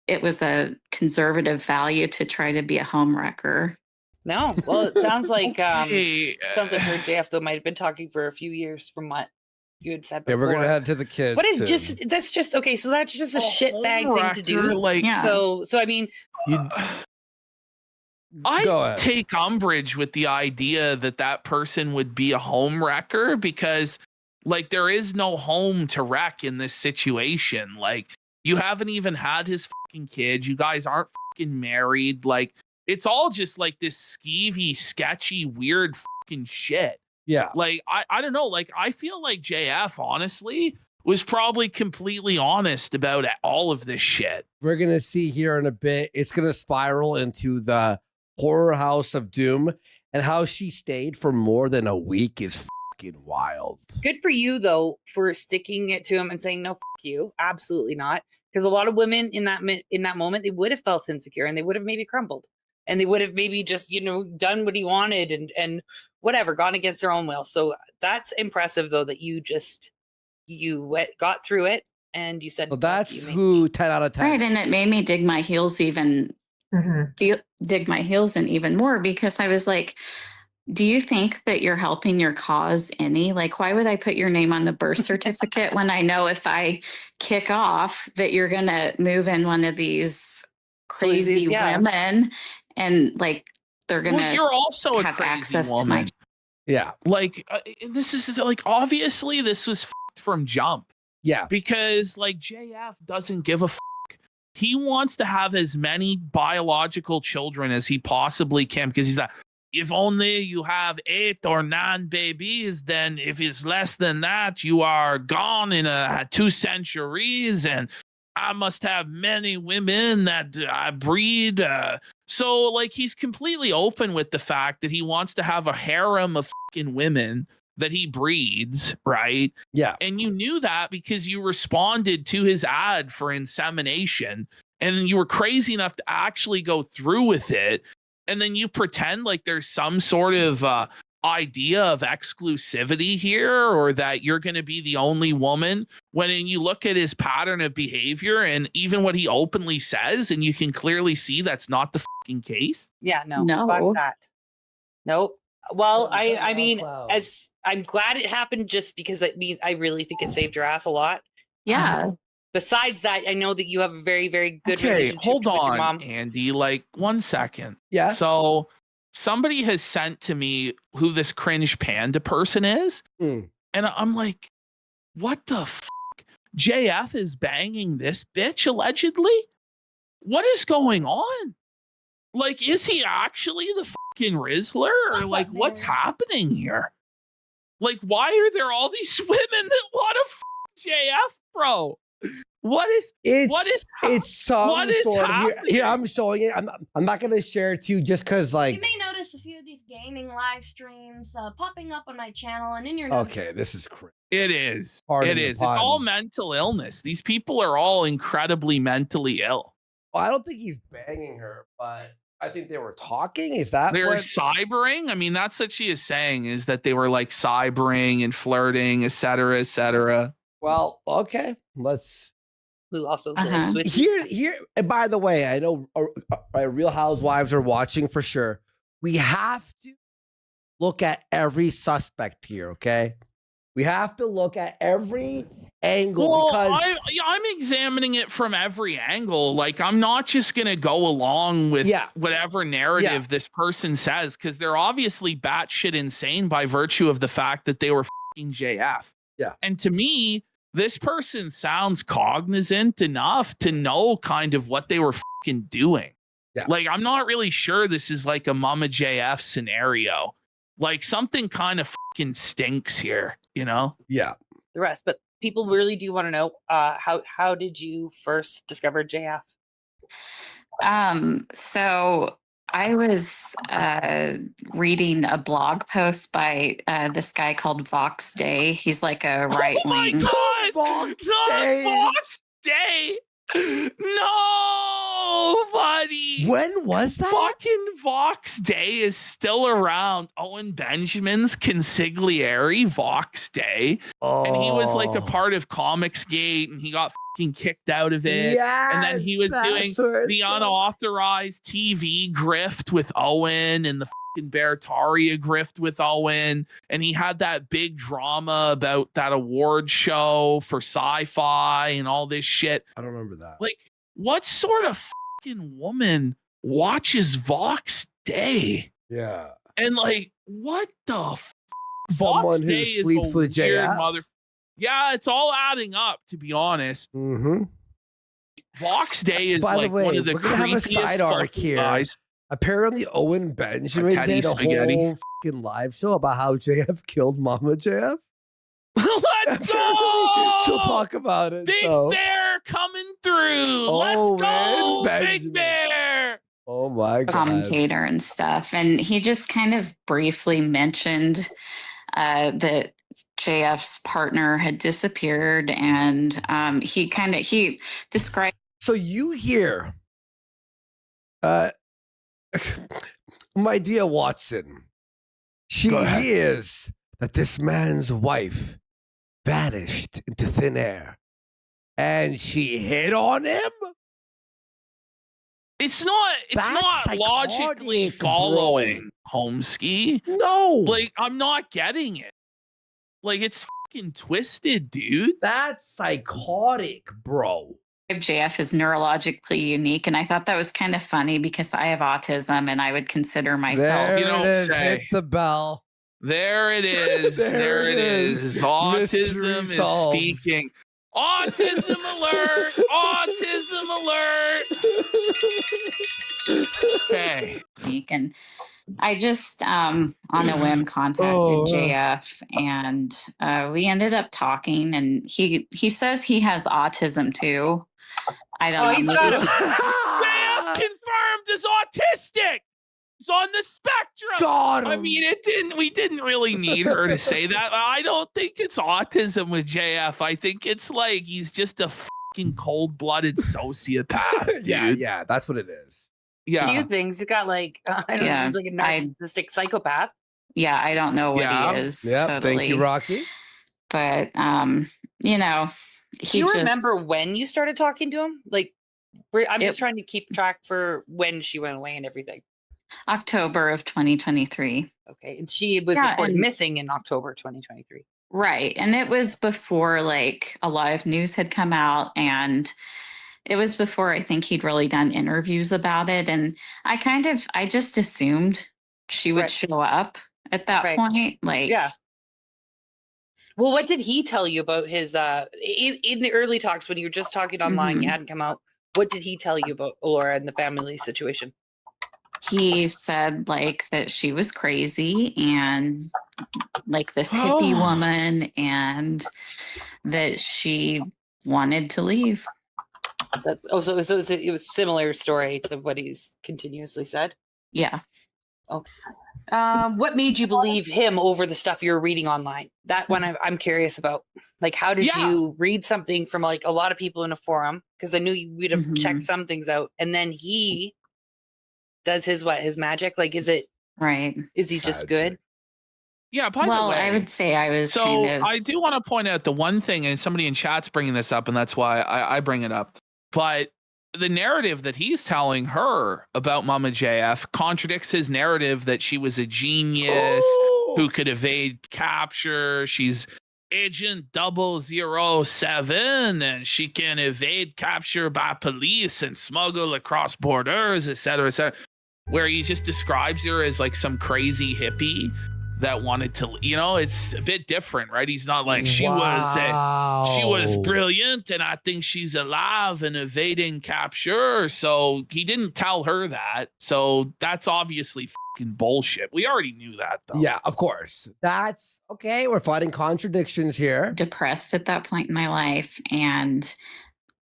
it was a conservative value to try to be a home wrecker. No. Well, it sounds like Okay, sounds like her and JF though might have been talking for a few years from what you had said Yeah, before. we're gonna head to the kids. What is soon. just that's just okay, so that's just a shitbag home thing to do. wrecker, like, Yeah. So I mean You, Go I ahead. take umbrage with the idea that that person would be a home wrecker because, like, there is no home to wreck in this situation. Like, you haven't even had his fucking kid. You guys aren't fucking married. Like, it's all just like this skeevy, sketchy, weird fucking shit. yeah. Like, I don't know. Like, I feel like JF, honestly, was probably completely honest about all of this shit. We're gonna see here in a bit. It's gonna spiral into the horror house of doom, and how she stayed for more than a week is fucking wild. good for you though for sticking it to him and saying no fuck you. Absolutely not. Because a lot of women in that moment they would have felt insecure and they would have maybe crumbled. And they would have maybe just, done what he wanted and whatever, gone against their own will. So that's impressive though that you got through it and you said So "Fuck that's you, who 10 out of 10. Right. And it made me dig my heels even dig my heels in even more because I was like, do you think that you're helping your cause any? Like, why would I put your name on the birth certificate when I know if I kick off that you're going to move in one of these crazy yeah. women and like they're going Well, you're also a have crazy access to woman. my Yeah. Like, this is like, obviously, this was from jump. Yeah. Because like JF doesn't give a fuck. He wants to have as many biological children as he possibly can because he's that if only you have 8 or 9 babies, then if it's less than that, you are gone in 2 centuries. And I must have many women that I breed. So, like, he's completely open with the fact that he wants to have a harem of fucking women that he breeds, right? Yeah. And you knew that because you responded to his ad for insemination, and you were crazy enough to actually go through with it. And then you pretend like there's some sort of idea of exclusivity here, or that you're going to be the only woman, when you look at his pattern of behavior and even what he openly says, and you can clearly see that's not the fucking case. Yeah, no. No. Fuck that. Nope. Well, So I mean, lolcow. as I'm glad it happened, just because it means I really think it saved your ass a lot. Yeah. Besides that, I know that you have a very, very good Okay, relationship hold with your on, mom. Andy. Like, 1 second. Yeah. So somebody has sent to me who this cringe panda person is. Mm. And I'm like, what the fuck? JF is banging this bitch allegedly? What is going on? Like, is he actually the fucking Rizzler? Or What's like, up, what's man? happening here? Like, why are there all these women that want to fuck JF, bro? What is It's some what is sort of here, happening? I'm showing it. I'm not gonna share it to you just because You like may notice a few of these gaming live streams popping up on my channel and in your okay, this is crazy. It is. Pardon It the is. It's all pun. mental illness. These people are all incredibly mentally ill. Well, I don't think he's banging her, but I think they were talking. Is that They're what? cybering. I mean, that's what she is saying, is that they were like cybering and flirting, et cetera, et cetera. Well, okay, let's Who also Uh-huh. lives with you. here. And by the way, I know Real Housewives are watching for sure. We have to look at every suspect here. Okay, we have to look at every angle Well, because I'm examining it from every angle. Like, I'm not just going to go along with Yeah. whatever narrative this person says, because they're obviously batshit insane by virtue of the fact that they were fucking JF. Yeah. And to me, this person sounds cognizant enough to know kind of what they were fucking doing. Yeah. Like, I'm not really sure this is like a Mama JF scenario. Like, something kind of fucking stinks here, you know? yeah. the rest. But people really do want to know how did you first discover JF? So I was reading a blog post by this guy called Vox Day. He's like a right Oh my wing. God! Vox Not Day. Vox Day! No, buddy! When was that? Fucking Vox Day is still around. Owen Benjamin's consigliere, Vox Day. And he was like a Oh. part of Comicsgate, and he got fucking kicked out of it. Yeah, And then he was doing the unauthorized TV grift with Owen, and the fucking Bertaria grift with Owen. And he had that big drama about that award show for sci-fi and all this shit. I don't remember that. Like, what sort of fucking woman watches Vox Day? Yeah. And like, what the Vox Someone who Day is sleeps a with weird JF? Yeah, it's all adding up, to be honest. Mm-hmm. Vox Day is By the like way, one of the we're gonna have a creepiest side arc fucking here. guys. Apparently, Owen Benjamin Teddy did a spaghetti. whole fucking live show about how JF killed Mama JF. Let's go! She'll talk about it. Big so. Bear coming through. Owen Let's go, Benjamin. Big Bear. Oh my god. Commentator and stuff. And he just kind of briefly mentioned that JF's partner had disappeared, and he described. So you hear, my dear Watson, she Go ahead. hears that this man's wife vanished into thin air, and she hit on him. It's not That's logically psychotic, bro. following Homesky. No, Like, I'm not getting it. Like, it's fucking twisted, dude. that's psychotic, bro. JF is neurologically unique, and I thought that was kind of funny because I have autism, and I would consider myself. There You don't it is. say. Hit the bell. There it is. There it is. Mystery Autism is solved. speaking. Autism alert! Autism alert! Okay. Unique. And I just on a whim contacted JF, and we ended up talking, and he says he has autism too. I don't know. he's Maybe got he- JF confirmed is autistic. He's on the spectrum. God. I mean, we didn't really need her to say that. I don't think it's autism with JF. I think it's like he's just a fucking cold-blooded sociopath. yeah, that's what it is. Yeah. few things. He's got like I don't know. He's like a narcissistic psychopath. Yeah, I don't know what he is. Yeah, totally. thank you, Rocky. But you know, Do you remember when you started talking to him? Like, I'm just trying to keep track for when she went away and everything. October of 2023. Okay, and she was reported missing in October 2023. Right, and it was before like a lot of news had come out, and it was before I think he'd really done interviews about it, and I just assumed she would show up at that point. Like, yeah. Well, what did he tell you about his in the early talks when you were just talking online, you hadn't come out? What did he tell you about Laura and the family situation? He said like that she was crazy and like this hippie woman, and that she wanted to leave. That's so it was a similar story to what he's continuously said. Yeah. Okay. What made you believe him over the stuff you're reading online? That one I'm curious about. Like, how did you read something from like a lot of people in a forum? Because I knew you would have checked some things out, and then he does his magic. Like, is it right? Is he just good? Yeah. By the way, I would say I was. So I do want to point out the one thing, and somebody in chat's bringing this up, and that's why I bring it up. But the narrative that he's telling her about Mama JF contradicts his narrative that she was a genius who could evade capture. She's Agent 007 and she can evade capture by police and smuggle across borders, etc., etc. Where he just describes her as like some crazy hippie that wanted to, it's a bit different, right? He's not like she was brilliant and I think she's alive and evading capture. So he didn't tell her that. So that's obviously fucking bullshit. We already knew that though. Yeah, of course. That's okay. We're fighting contradictions here. Depressed at that point in my life and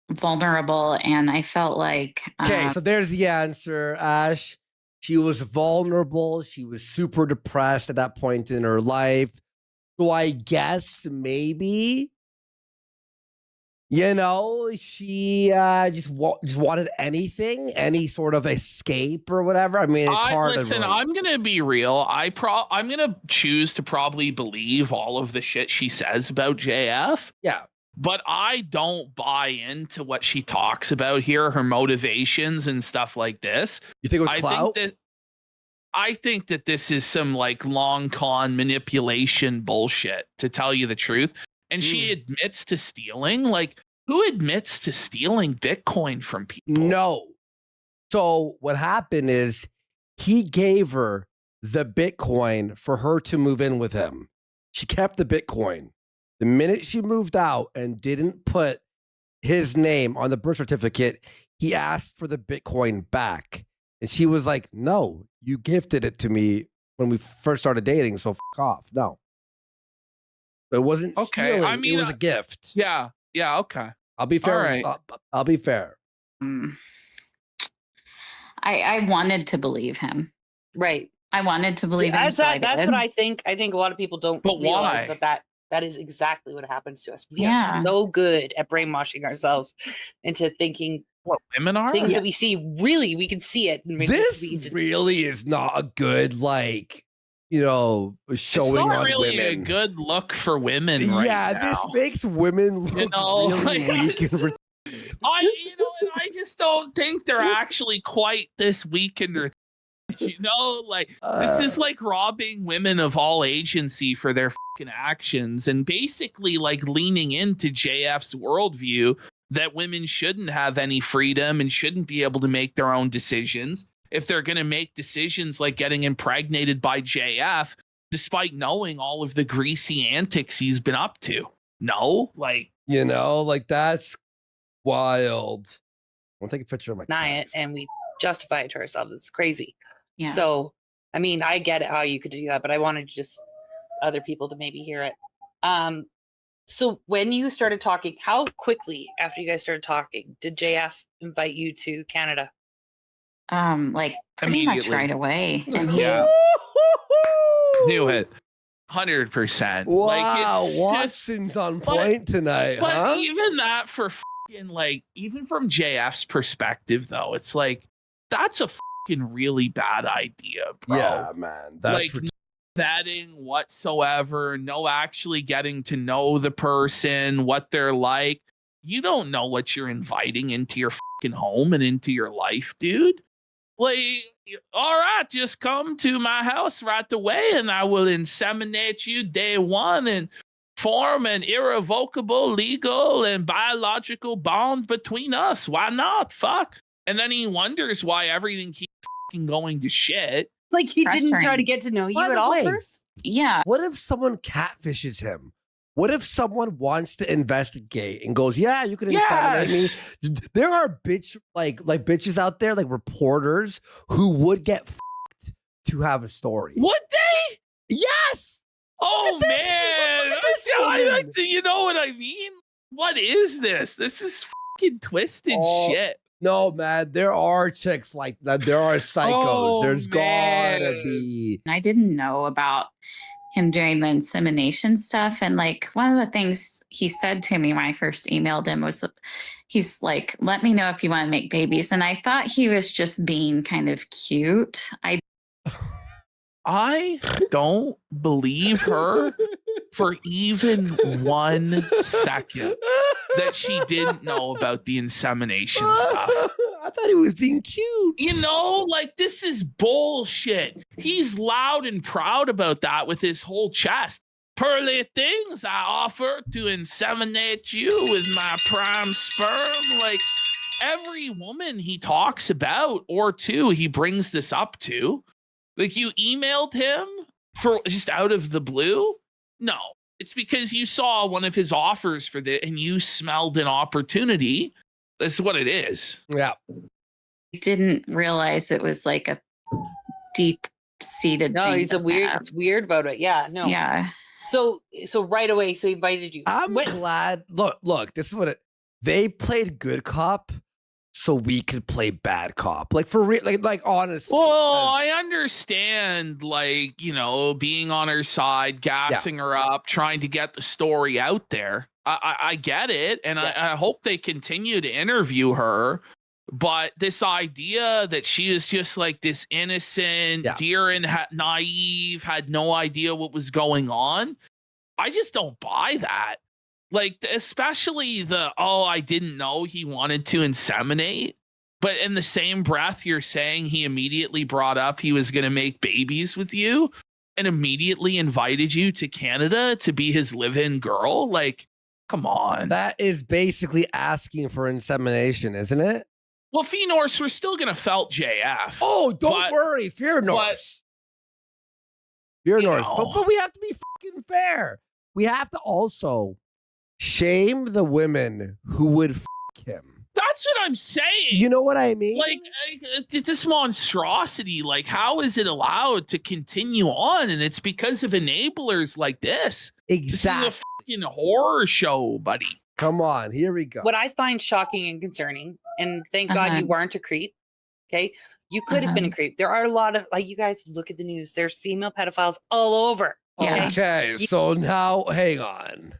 vulnerable. And I felt like. Okay, so there's the answer, Ash. She was vulnerable. She was super depressed at that point in her life. So I guess maybe, she just wanted anything, any sort of escape or whatever. I mean, it's hard. Listen, I'm going to be real. I'm going to choose to probably believe all of the shit she says about JF. Yeah. But I don't buy into what she talks about here, her motivations and stuff like this. You think it was clout? I think that this is some like long con manipulation bullshit, to tell you the truth. And she admits to stealing. Like, who admits to stealing Bitcoin from people? No. So what happened is he gave her the Bitcoin for her to move in with him. She kept the Bitcoin. The minute she moved out and didn't put his name on the birth certificate, he asked for the Bitcoin back. And she was like, no, you gifted it to me when we first started dating, so fuck off. No. It wasn't stealing. I mean, it was a gift. Yeah. Yeah, okay. I'll be fair. Right. I'll be fair. I wanted to believe him. Right. I wanted to believe him. That's what I think. I think a lot of people don't realize that is exactly what happens to us. We are so good at brainwashing ourselves into thinking what women are, things that we see. Really, we can see it. This really is not a good, showing on really women. A good look for women. Right now. This makes women look really weak. And I just don't think they're actually quite this weak in their. This is like robbing women of all agency for their fucking actions, and basically like leaning into JF's worldview that women shouldn't have any freedom and shouldn't be able to make their own decisions if they're going to make decisions like getting impregnated by JF, despite knowing all of the greasy antics he's been up to. No, that's wild. I'll take a picture of my deny it, and we justify it to ourselves. It's crazy. Yeah. So I mean, I get it how you could do that, but I wanted just other people to maybe hear it. So when you started talking, how quickly after you guys started talking did JF invite you to Canada? Like pretty much Immediately. right away. And he Yeah. Knew it. 100%. Wow, Like, it's Watson's on point tonight, but huh? even that for fucking, like, even from JF's perspective, though, it's like, that's a fucking really bad idea, bro. Yeah, man. That's like, no vetting whatsoever, no actually getting to know the person, what they're like. You don't know what you're inviting into your fucking home and into your life, dude. Like, all right, just come to my house right away and I will inseminate you day one and form an irrevocable, legal, and biological bond between us. Why not? Fuck. And then he wonders why everything keeps fucking going to shit. Like he didn't try to Pressuring. get to know you By at the all way, first? yeah. What if someone catfishes him? What if someone wants to investigate and goes, "Yeah, you can inseminate me"? There are bitches out there, like reporters, who would get fucked to have a story. Would they? Yes. Oh, Look at this- man. look at this woman. You know what I mean? What is this? This is fucking twisted shit. No, man. There are chicks like that. There are psychos. Oh, There's man. gotta be. I didn't know about him doing the insemination stuff. And like one of the things he said to me when I first emailed him was, he's like, let me know if you want to make babies. And I thought he was just being kind of cute. I don't believe her for even 1 second that she didn't know about the insemination stuff. I thought he was being cute. You know, like, this is bullshit. He's loud and proud about that with his whole chest. Pearly things I offer to inseminate you with my prime sperm. Like, every woman he talks about, or two, he brings this up to. Like, you emailed him for just out of the blue? No, it's because you saw one of his offers for this and you smelled an opportunity. That's what it is. Yeah. I didn't realize it was like a deep-seated No, thing. he's a to weird. have. It's weird about it. Yeah, no. Yeah. So right away, so he invited you. I'm glad. Look. This is what they played good cop, so we could play bad cop. Like for real. Like honestly. Well, I understand, like, you know, being on her side, gassing her up, trying to get the story out there. I get it, and I hope they continue to interview her. But this idea that she is just like this innocent, dear and naive, had no idea what was going on, I just don't buy that. Like, especially I didn't know he wanted to inseminate. But in the same breath, you're saying he immediately brought up he was going to make babies with you and immediately invited you to Canada to be his live-in girl. Like, come on. That is basically asking for insemination, isn't it? Well, Fee Norse, we're still going to felt JF. Oh, don't worry. Fear Norse. Fear Norse. But we have to be fucking fair. We have to also shame the women who would fuck him. That's what I'm saying. You know what I mean? Like, it's this monstrosity. Like, how is it allowed to continue on? And it's because of enablers like this. Exactly. This is a fucking horror show, buddy. Come on, here we go. What I find shocking and concerning, and thank God you weren't a creep. Okay, you could have been a creep. There are a lot of, like, you guys look at the news. There's female pedophiles all over. Yeah. Okay, so now hang on.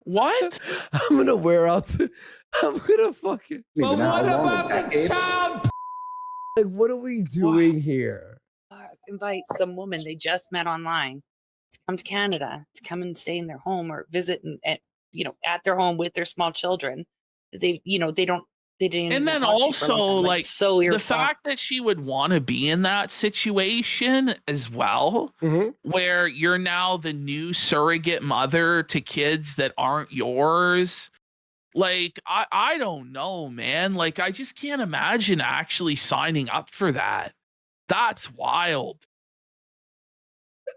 What? I'm gonna wear out. I'm gonna fucking. But what about the child? Like, what are we doing here? Invite some woman they just met online to come to Canada to come and stay in their home or visit and at their home with their small children. They didn't. And then also, like, so the fact that she would want to be in that situation as well, where you're now the new surrogate mother to kids that aren't yours. Like, I don't know, man. Like, I just can't imagine actually signing up for that. That's wild.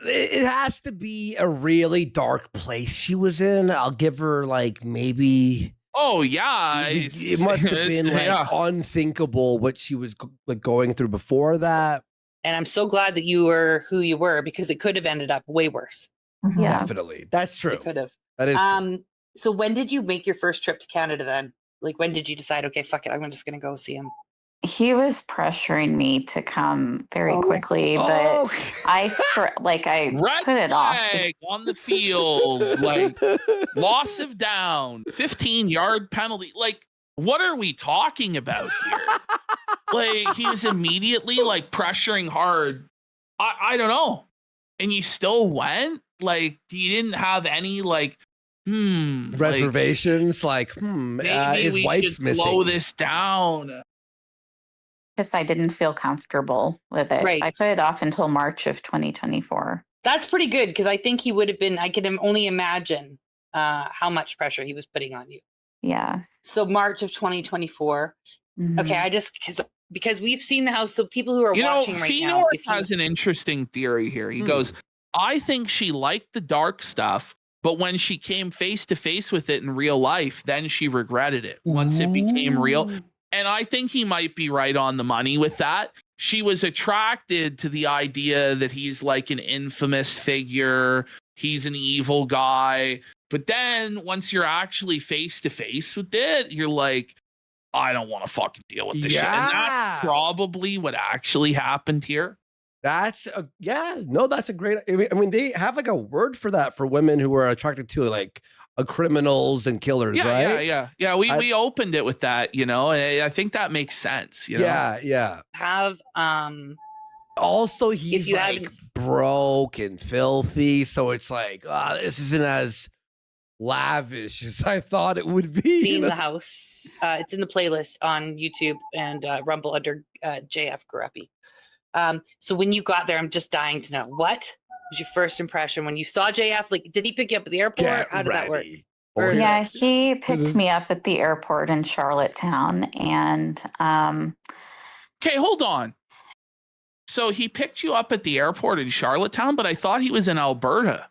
It has to be a really dark place she was in. I'll give her like maybe. Oh yeah, it must have been like unthinkable what she was like going through before that. And I'm so glad that you were who you were, because it could have ended up way worse. Mhm. Yeah. Definitely. That's true. It could have. That is true. So when did you make your first trip to Canada then? Like, when did you decide, okay, fuck it, I'm just going to go see him? He was pressuring me to come very Oh. quickly, but Oh, I Red put it off. flag on the field, like loss of down, 15-yard penalty. Like, what are we talking about here? Like, he was immediately like pressuring hard. I don't know. And you still went? Like, you didn't have any like, reservations, maybe his we wife's should missing. slow this down. Because I didn't feel comfortable with it. Right. I put it off until March of 2024. That's pretty good, because I think he would have been, I can only imagine how much pressure he was putting on you. Yeah. So March of 2024. Mhm. Okay, I just, because we've seen the house, so people who are watching right now. Fenor if you- has an interesting theory here. He goes, I think she liked the dark stuff, but when she came face to face with it in real life, then she regretted it once it became real. And I think he might be right on the money with that. She was attracted to the idea that he's like an infamous figure. He's an evil guy. But then once you're actually face to face with it, you're like, I don't want to fucking deal with this shit. And that's probably what actually happened here. That's a great. I mean, they have like a word for that for women who are attracted to like criminals and killers, right? Yeah. We opened it with that, and I think that makes sense. You know? Yeah. Have Also, he's you like haven't- broke and filthy, so it's like, this isn't as lavish as I thought it would be. seen the house. It's in the playlist on YouTube and Rumble under JF Gariepy. So when you got there, I'm just dying to know, what was your first impression when you saw JF? Like, did he pick you up at the airport? Get How did that work? ready. Or- Yeah, he picked me up at the airport in Charlottetown, and Okay, hold on. So he picked you up at the airport in Charlottetown, but I thought he was in Alberta.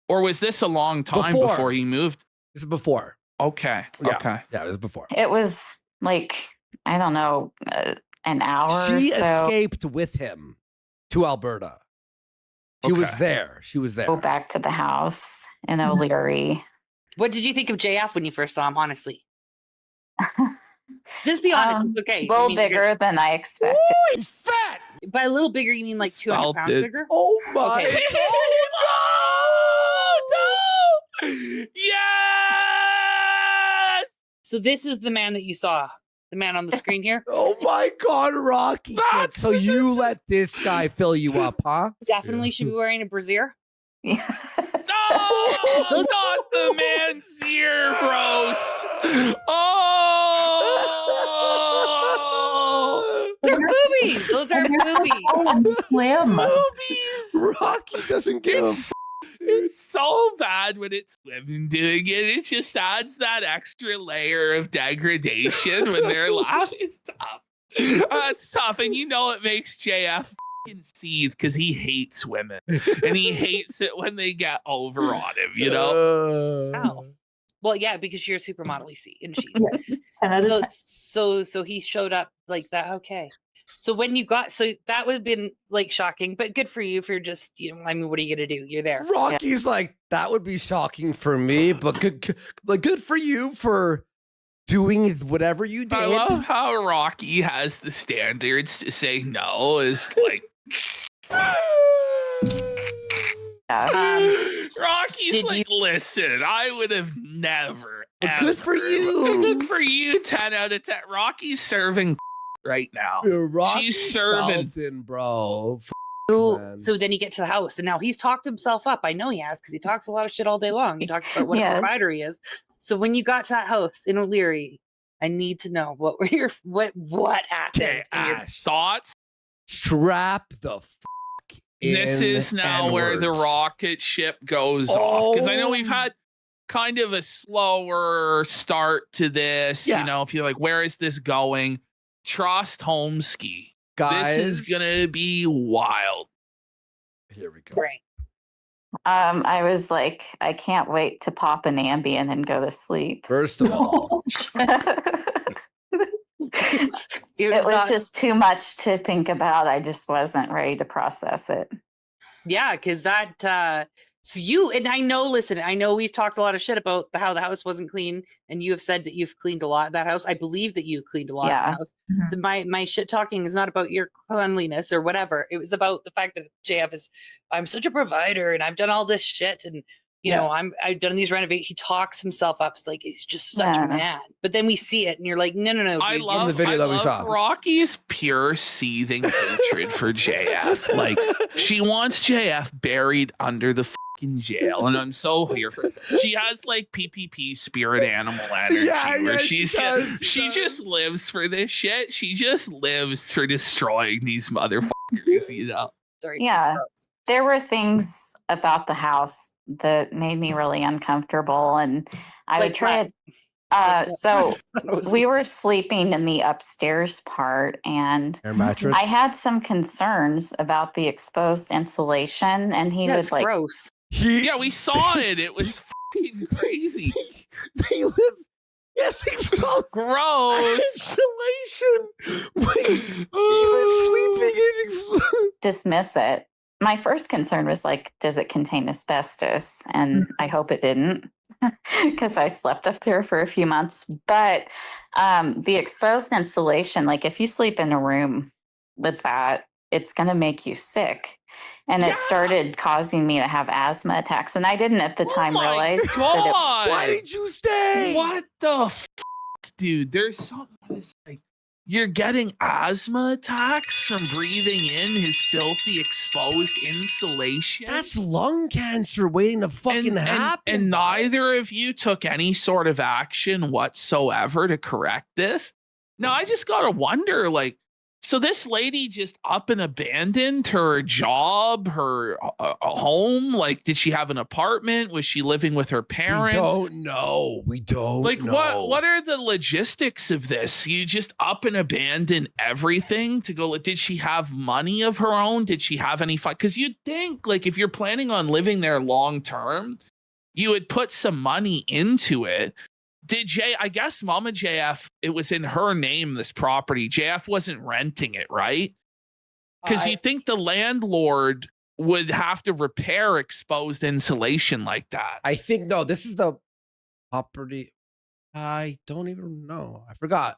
Or was this a long time before he moved? This is before. Okay. Yeah. Okay. Yeah, it was before. it was like, I don't know, an hour She or so. escaped with him to Alberta. She was Okay. there. She was there. Go back to the house in O'Leary. What did you think of JF when you first saw him, honestly? Just be honest. It's okay. A I little mean, you're- bigger than I expected. Ooh, he's fat. By a little bigger, you mean like 200 Felt pounds it. bigger? Oh my Okay. No! Yes! So this is the man that you saw, the man on the screen here. Oh my God, Rocky. That's- So you let this guy fill you up, huh? Definitely should be wearing a brassiere. No! Not the man's ear roast! Oh! Those are boobies. Those are boobies. Oh, slim. Boobies! Rocky doesn't give a It's so bad when it's women doing it. It just adds that extra layer of degradation when they're laughing. It's tough. It's tough. And it makes JF fucking seethe because he hates women. And he hates it when they get over on him, Ow. Well, yeah, because you're a supermodel, and she's. Canada. So he showed up like that. Okay. So when you got, so that would have been like shocking, but good for you for just, I mean, what are you going to do? You're there. Rocky's like, that would be shocking for me, but good for you for doing whatever you did. I love how Rocky has the standards to say no is like. Rocky's did like, listen, I would have never. Well, good for ever- you. Good for you. 10 out of 10. Rocky's serving right now. Rocky's She's serving. Salton, bro. So then you get to the house, and now he's talked himself up. I know he has, because he talks a lot of shit all day long. He talks about what a Yes. provider he is. So when you got to that house in O'Leary, I need to know what were your what happened. Okay, in your- Ash. Thoughts? Strap the fuck in. This is now where the N-words. rocket ship goes off. Because I know we've had kind of a slower start to this. Yeah. If you're like, where is this going? Trust Homesky. Guys, This is gonna be wild. Here we go. Right. I was like, I can't wait to pop an Ambien and go to sleep. First of all, It was just too much to think about. I just wasn't ready to process it. Yeah, because that. So you and I know. Listen, I know we've talked a lot of shit about how the house wasn't clean, and you have said that you've cleaned a lot of that house. I believe that you cleaned a lot of the house. My shit talking is not about your cleanliness or whatever. It was about the fact that JF is. I'm such a provider, and I've done all this shit, and you know I've done these renovations. He talks himself up. It's like he's just such a man. But then we see it, and you're like, no, dude, I love Rocky's pure seething hatred for JF. Like she wants JF buried under the fucking jail, and I'm so here for. She has like PPP spirit animal energy, where she just lives for this shit. She just lives for destroying these motherfuckers, you know. Sorry. Yeah, there were things about the house that made me really uncomfortable, and I would try it. So we were sleeping in the upstairs part, and I had some concerns about the exposed insulation, and he was like, gross. Yeah, we saw it. It was fucking crazy. They live. Yes, exposed. Gross. Insulation. Even sleeping in dismiss it. My first concern was like, does it contain asbestos? And I hope it didn't, because I slept up there for a few months. But the exposed insulation, like if you sleep in a room with that, it's going to make you sick. And it started causing me to have asthma attacks. And I didn't at the time realize that it. Why did you stay? What the dude? There's something that's like, you're getting asthma attacks from breathing in his filthy exposed insulation. That's lung cancer waiting to fucking happen. And neither of you took any sort of action whatsoever to correct this. Now, I just got to wonder, like, so this lady just up and abandoned her job, her home? Like, did she have an apartment? Was she living with her parents? We don't know. Like, what are the logistics of this? You just up and abandon everything to go. Did she have money of her own? Did she have any fun? Because you'd think, like, if you're planning on living there long term, you would put some money into it. I guess Mama JF, it was in her name, this property. JF wasn't renting it, right? Because you think the landlord would have to repair exposed insulation like that. I think, no, this is the property. I don't even know. I forgot.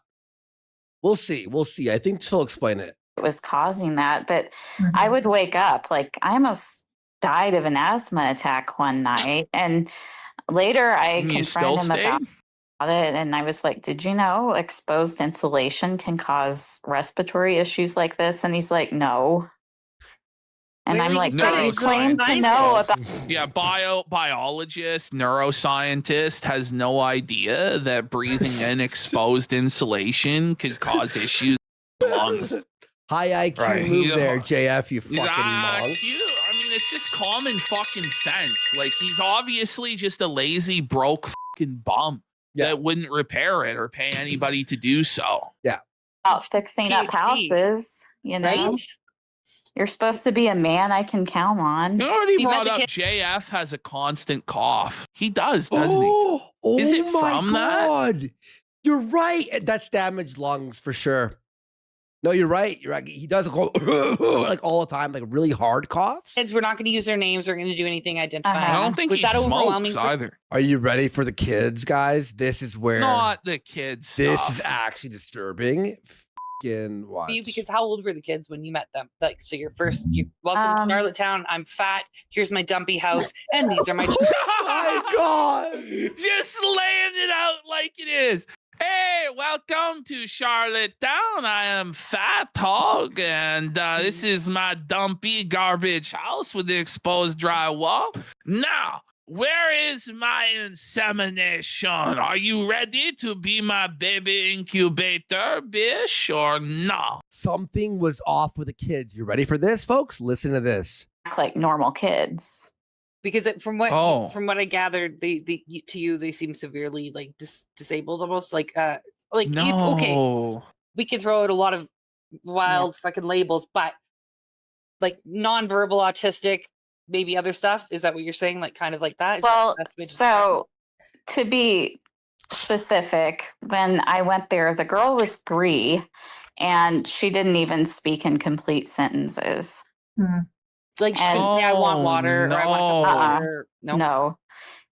We'll see. I think she'll explain it. It was causing that, but I would wake up, like I almost died of an asthma attack one night. And later I confronted him about it, and I was like, did you know exposed insulation can cause respiratory issues like this? And he's like, no. And I'm like, but you claim to know about. Yeah, biologist, neuroscientist has no idea that breathing in exposed insulation could cause issues in the lungs. High IQ move there, JF, you fucking monk. I mean, it's just common fucking sense. Like, he's obviously just a lazy, broke fucking bum. That wouldn't repair it or pay anybody to do so. Yeah. About fixing up houses, you know. Right? You're supposed to be a man I can count on. You already brought up JF has a constant cough. He does, doesn't he? Is it from that? You're right. That's damaged lungs for sure. No, you're right. He does go like all the time, like really hard coughs. Kids, we're not going to use their names. We're going to do anything identifying. I don't think he smokes either. Are you ready for the kids, guys? This is where not the kids. This is actually disturbing. Watch. Because how old were the kids when you met them? Like, so welcome to Charlottetown. I'm fat. Here's my dumpy house, and these are my. Oh my God! Just laying it out like it is. Hey, welcome to Charlottetown. I am Fat Hog, and this is my dumpy garbage house with the exposed drywall. Now, where is my insemination? Are you ready to be my baby incubator, bish, or no? Something was off with the kids. You ready for this, folks? Listen to this. Act like normal kids. Because from what I gathered, they seem severely like disabled, almost like no. Okay, we can throw out a lot of wild fucking labels, but like nonverbal autistic, maybe other stuff. Is that what you're saying? Like kind of like that? So to be specific, when I went there, the girl was 3. and she didn't even speak in complete sentences. Like she didn't say, I want water or I want water. No,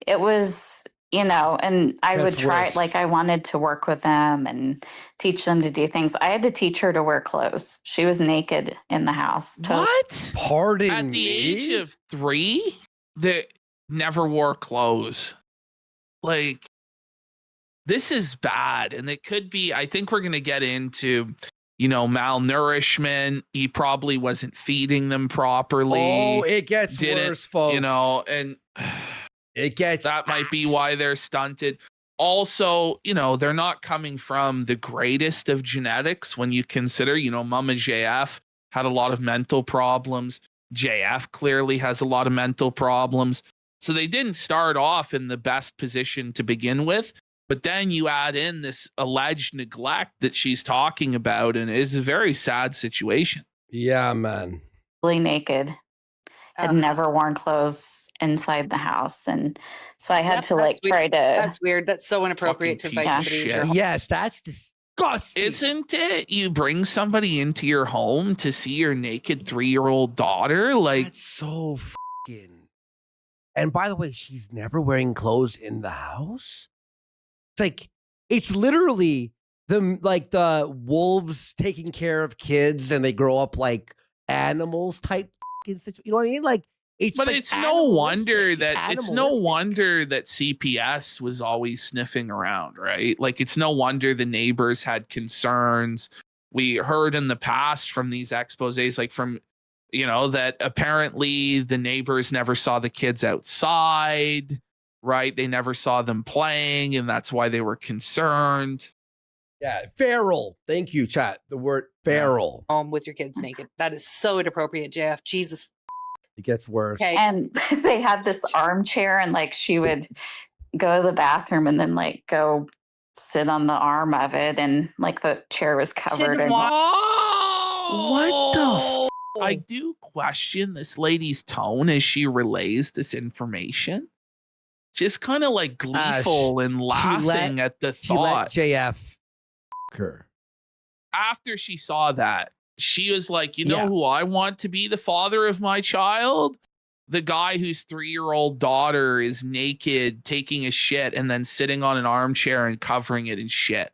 it was, and I That's would try, worse. like I wanted to work with them and teach them to do things. I had to teach her to wear clothes. She was naked in the house. What? Pardon At me? the age of 3, they never wore clothes. Like, this is bad. And it could be, I think we're going to get into, malnourishment. He probably wasn't feeding them properly. Oh, it gets worse, folks. And it gets that might be why they're stunted. Also, they're not coming from the greatest of genetics when you consider, Mama JF had a lot of mental problems. JF clearly has a lot of mental problems. So they didn't start off in the best position to begin with. But then you add in this alleged neglect that she's talking about, and it is a very sad situation. Yeah, man. Fully naked. Had never worn clothes inside the house. And so I had to try to. That's weird. That's so inappropriate to invite somebody into your home. Yes, that's disgusting. Isn't it? You bring somebody into your home to see your naked 3-year-old daughter? Like, that's so fucking. And by the way, she's never wearing clothes in the house. It's like, it's literally the wolves taking care of kids and they grow up like animals type situation. You know what I mean? Like, but like it's no wonder that CPS was always sniffing around, right? Like, it's no wonder the neighbors had concerns. We heard in the past from these exposés, like from, that apparently the neighbors never saw the kids outside, right? They never saw them playing, and that's why they were concerned. Yeah, feral. Thank you, chat. The word feral. With your kids naked. That is so inappropriate, JF. Jesus. It gets worse. Okay. And they had this armchair, and like she would go to the bathroom and then like go sit on the arm of it, and like the chair was covered. And What the? I do question this lady's tone as she relays this information. Just kind of like gleeful and laughing at the She let thought. JF her. After she saw that, she was like, who I want to be the father of my child? The guy whose 3-year-old daughter is naked, taking a shit, and then sitting on an armchair and covering it in shit.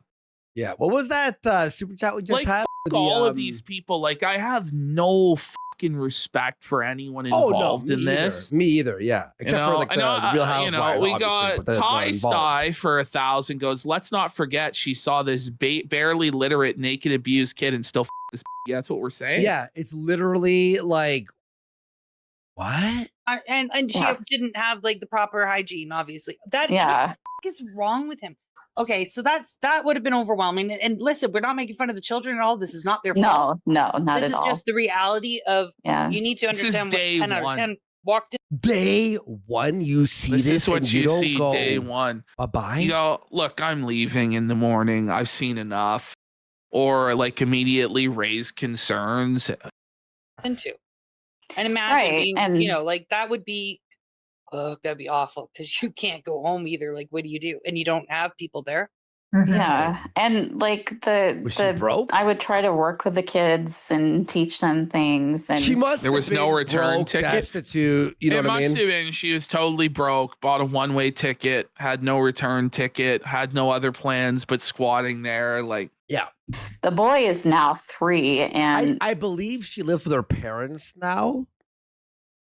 Yeah. What was that super chat we just had? All of these people, like, I have no fucking respect for anyone involved in this. Me either. Yeah. Except for like the Real Housewives. We got Ty Sty for 1,000 goes, let's not forget she saw this barely literate, naked, abused kid and still this. Yeah, that's what we're saying. Yeah. It's literally like, what? And she didn't have like the proper hygiene, obviously. What the is wrong with him? Okay, so that would have been overwhelming. And listen, we're not making fun of the children at all. This is not their fault. No, not this at all. This is just the reality of you need to understand what 10 out of 10 walked in. Day one, you see this is what and you don't see go, day one. Bye-bye. You go, look, I'm leaving in the morning. I've seen enough. Or like immediately raise concerns. And imagine being, like that would be that'd be awful because you can't go home either. Like, what do you do? And you don't have people there. Yeah. And like Was she broke? I would try to work with the kids and teach them things. And there was no return ticket. Destitute, you know what I mean? It must have been. She was totally broke, bought a one-way ticket, had no return ticket, had no other plans but squatting there. Like, yeah. The boy is now 3, and I believe she lives with her parents now.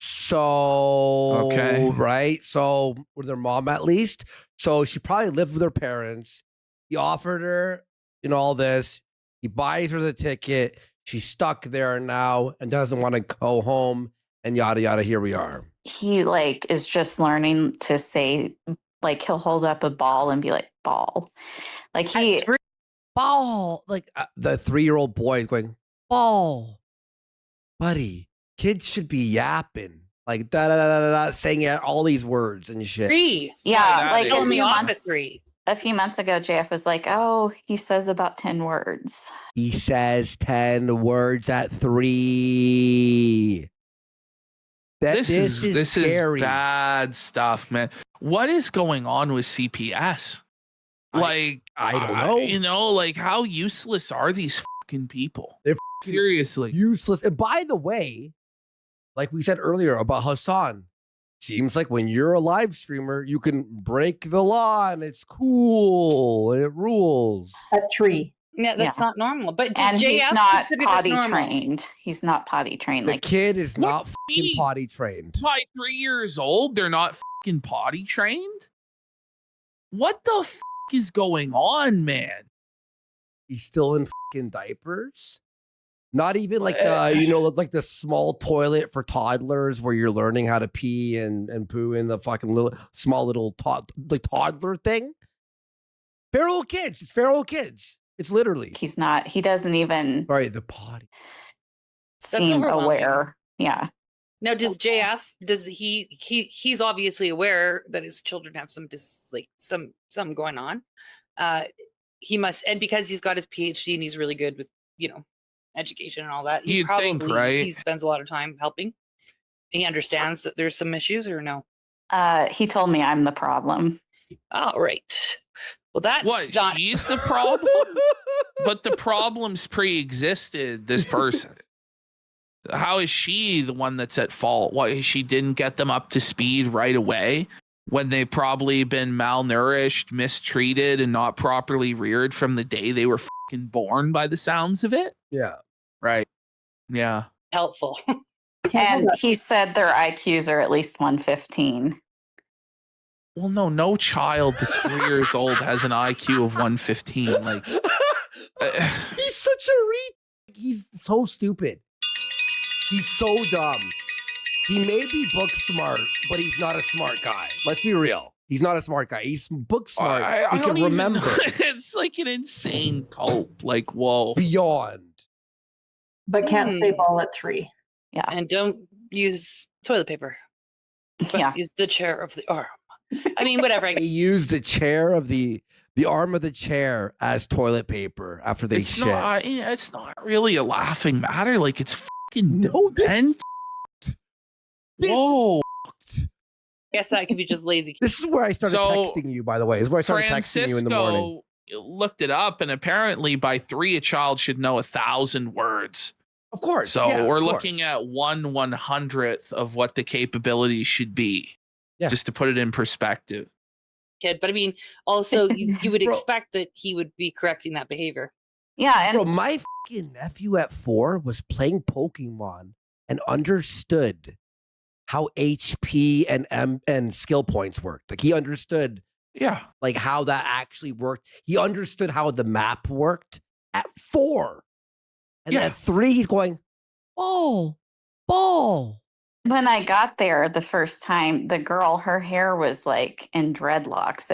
So right. So with her mom at least. So she probably lived with her parents. He offered her, all this. He buys her the ticket. She's stuck there now and doesn't want to go home and yada yada. Here we are. He like is just learning to say, like, he'll hold up a ball and be like, ball. Like ball. Like the 3-year-old boy is going, ball. Buddy, kids should be yapping. Like da da da da da, saying all these words and shit. 3. Yeah, like told me off at 3. A few months ago, JF was like, "Oh, he says about 10 words." He says 10 words at 3. This is scary. Bad stuff, man. What is going on with CPS? Like, I don't know. Like, how useless are these fucking people. They're Seriously. useless. And by the way, like we said earlier about Hassan, seems like when you're a live streamer, you can break the law and it's cool and it rules. At 3. Yeah, that's not normal. But does And he's JF not consider this potty normal? trained. He's not potty trained. The Like kid is What not do you fucking mean? potty trained. By 3 years old, they're not fucking potty trained? What the fuck is going on, man? He's still in fucking diapers. Not even like like the small toilet for toddlers where you're learning how to pee and poo in the fucking small little toddler thing. Feral kids. It's feral kids. It's literally. he's not. He doesn't even Right, the potty. That's seem overwhelming. aware. Yeah. Now, does JF? Does he's obviously aware that his children have something going on. He must, and because he's got his PhD and he's really good with education and all that. You'd think, right? He spends a lot of time helping. He understands that there's some issues, or no? He told me I'm the problem. All right. Well, that's What? not. She's the problem? But the problems pre-existed this person. How is she the one that's at fault? Why she didn't get them up to speed right away when they've probably been malnourished, mistreated, and not properly reared from the day they were fucking born by the sounds of it? Yeah. Right. Yeah. helpful. And he said their IQs are at least 115. Well, no child that's 3 years old has an IQ of 115. Like, he's such a he's so stupid. He's so dumb. He may be book smart, but he's not a smart guy. Let's be real. He's not a smart guy. He's book smart. I He don't can even remember. know. It's like an insane cope. Like, whoa. Beyond. But can't stay ball at 3. Yeah. And don't use toilet paper. But Yeah. use the chair of the arm. I mean, whatever. He used the chair of the arm of the chair as toilet paper after they It's shit. not, it's not really a laughing matter. Like, it's fucking No, this- bent. Whoa. Guess that could be just lazy. This is where I started So, texting you, by the way. This is where I started texting you in the morning. Francisco looked it up, and apparently by 3, a child should know 1,000 words. Of course. So yeah, we're of looking course. at 1/100th of what the capability should be. Yeah. Just to put it in perspective. Kid, but I mean, also you would Bro. expect that he would be correcting that behavior. Yeah. And Bro, my fucking nephew at 4 was playing Pokemon and understood how HP and skill points worked. Like he understood Yeah. like how that actually worked. He understood how the map worked at 4. And then Yeah. at 3, he's going, ball. when I got there the first time, the girl, her hair was like in dreadlocks.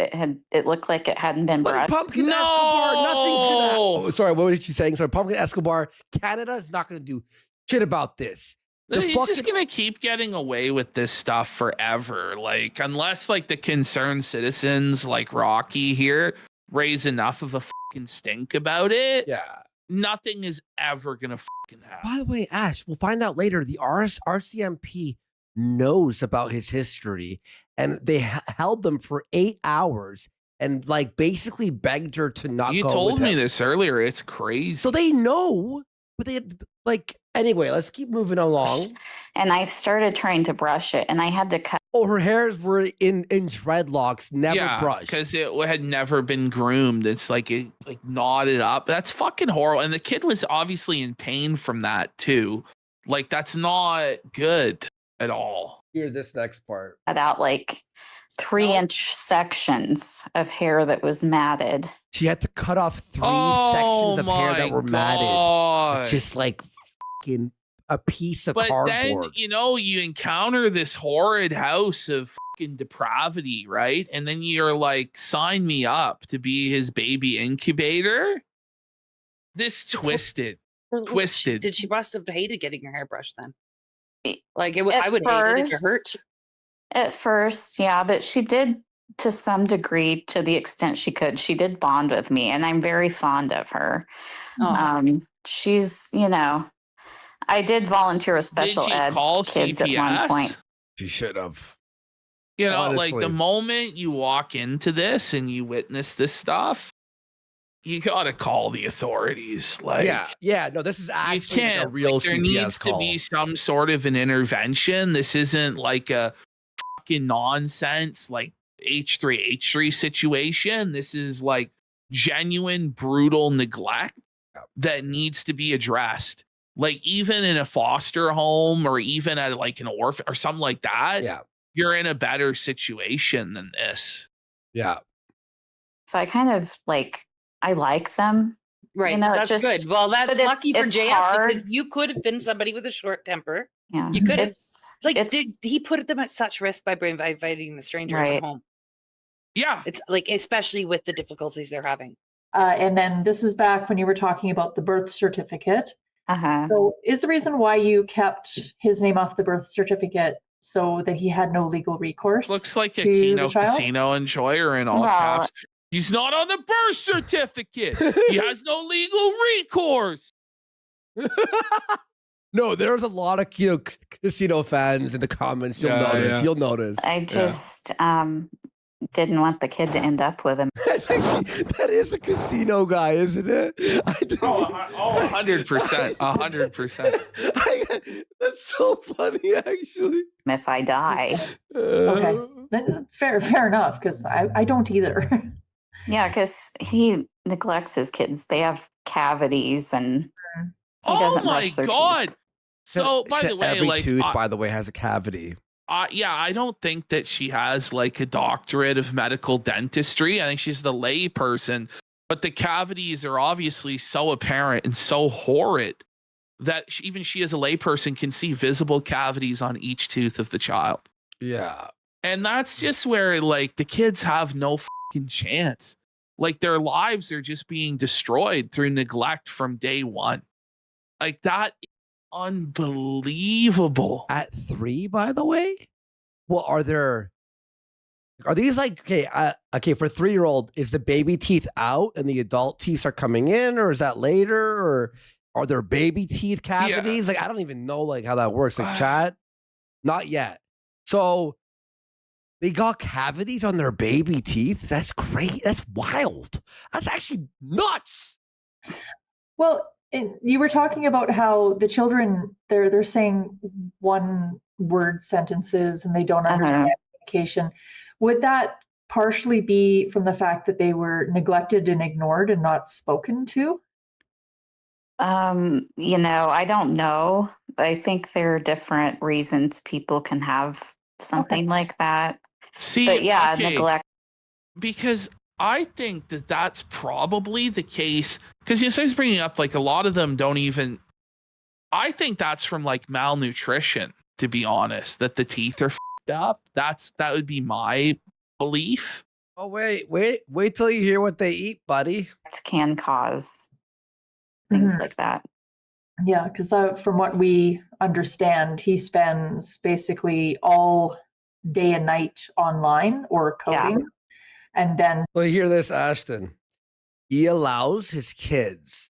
It looked like it hadn't been But brushed. Pumpkin Escobar, nothing's gonna. Oh, sorry, what was she saying? Sorry, Pumpkin Escobar, Canada is not gonna do shit about this. The He's fucking- just gonna keep getting away with this stuff forever. Like, unless like the concerned citizens like Rocky here raise enough of a fucking stink about it, Yeah. nothing is ever gonna fucking happen. By the way, Ash, we'll find out later. The RCMP knows about his history, and they held them for 8 hours and like basically begged her to not. You go told with me him. this earlier. It's crazy. So they know, but they like anyway. Let's keep moving along. And I started trying to brush it, and I had to cut. Oh, her hairs were in dreadlocks, never brushed. because it had never been groomed. It's like it like knotted up. That's fucking horrible. And the kid was obviously in pain from that too. Like that's not good at all. Hear this next part. Cut out like 3-inch sections of hair that was matted. She had to cut off 3 Oh sections of hair that my were matted. God. Just like fucking a piece of But cardboard. then you encounter this horrid house of fucking depravity, right? And then you're like, sign me up to be his baby incubator. This twisted. Twisted. Did she must have hated getting her hair brushed then? At Like I would hate it if it hurt. At first, yeah, but she did to some degree, to the extent she could. She did bond with me, and I'm very fond of her. Oh. She's, I did volunteer with special Did you ed call kids at one CPS? point. She should have. Like Honestly. the moment you walk into this and you witness this stuff, you gotta call the authorities. Like, yeah. No, this is you actually like a can't. real Like, there CPS needs call. to be some sort of an intervention. This isn't like a fucking nonsense like H3H3 situation. This is like genuine brutal neglect that needs to be addressed. Like, even in a foster home or even at like an orphan or something like that, you're in a better situation than this. Yeah. So I kind of I like them. Right. You know, That's just, good. Well, that's lucky for it's JF hard. because you could have been somebody with a short temper. Yeah. You could have, he put them at such risk by inviting the stranger in the home. Yeah. It's like, especially with the difficulties they're having. And then this is back when you were talking about the birth certificate. So is the reason why you kept his name off the birth certificate so that he had no legal recourse? Looks like a to Kino the child? Casino enjoyer in all caps. He's not on the birth certificate. He has no legal recourse. No, there's a lot of Kino Casino fans in the comments. You'll notice. Yeah. You'll notice. I just didn't want the kid to end up with him. That is a casino guy, isn't it? 100%. 100%. That's so funny, actually. If I die. Okay. Then fair enough, because I don't either. Yeah, because he neglects his kids. They have cavities and he doesn't brush their teeth. So, by the way, every like, tooth, by the way, has a cavity. Yeah, I don't think that she has like a doctorate of medical dentistry. I think she's the lay person, but the cavities are obviously so apparent and so horrid that even she as a lay person can see visible cavities on each tooth of the child. Yeah. And that's just where like the kids have no fucking chance. Like, their lives are just being destroyed through neglect from day one. Like, that is unbelievable. At 3, by the way? Well, are these like, okay, for 3-year-old, is the baby teeth out and the adult teeth are coming in, or is that later? Or are there baby teeth cavities? Like, I don't even know like how that works. Like, chat? Not yet. So they got cavities on their baby teeth? That's great. That's wild. That's actually nuts. Well, you were talking about how the children, they're saying one word sentences and they don't understand communication. Would that partially be from the fact that they were neglected and ignored and not spoken to? You know, I don't know. I think there are different reasons people can have something like that. See, but yeah, okay, neglect. Because I think that that's probably the case. Because you know, so I was bringing up like a lot of them don't even. I think that's from like malnutrition, to be honest. That the teeth are f***ed up. That would be my belief. Oh wait till you hear what they eat, buddy. It can cause things like that. Yeah, because from what we understand, he spends basically all day and night online or coding. And then So hear this, Ashton. He allows his kids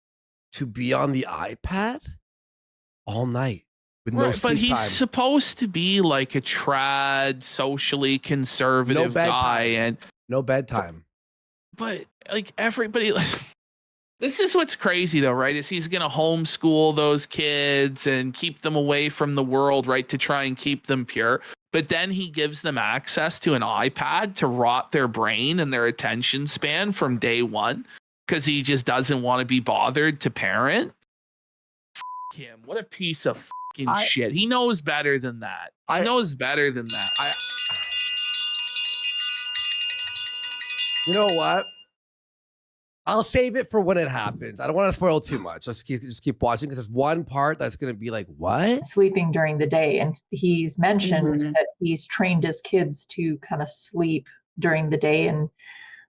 to be on the iPad all night with no sleep but he's time. supposed to be like a trad, socially conservative guy, and no bedtime. But like everybody, this is what's crazy though, right? Is he's gonna homeschool those kids and keep them away from the world, right? To try and keep them pure. But then he gives them access to an iPad to rot their brain and their attention span from day one because he just doesn't want to be bothered to parent. F him. What a piece of fucking shit. He knows better than that. He knows better than that. You know what? I'll save it for when it happens. I don't want to spoil too much. Let's just keep watching because there's one part that's going to be like, what? Sleeping during the day. And he's mentioned that he's trained his kids to kind of sleep during the day and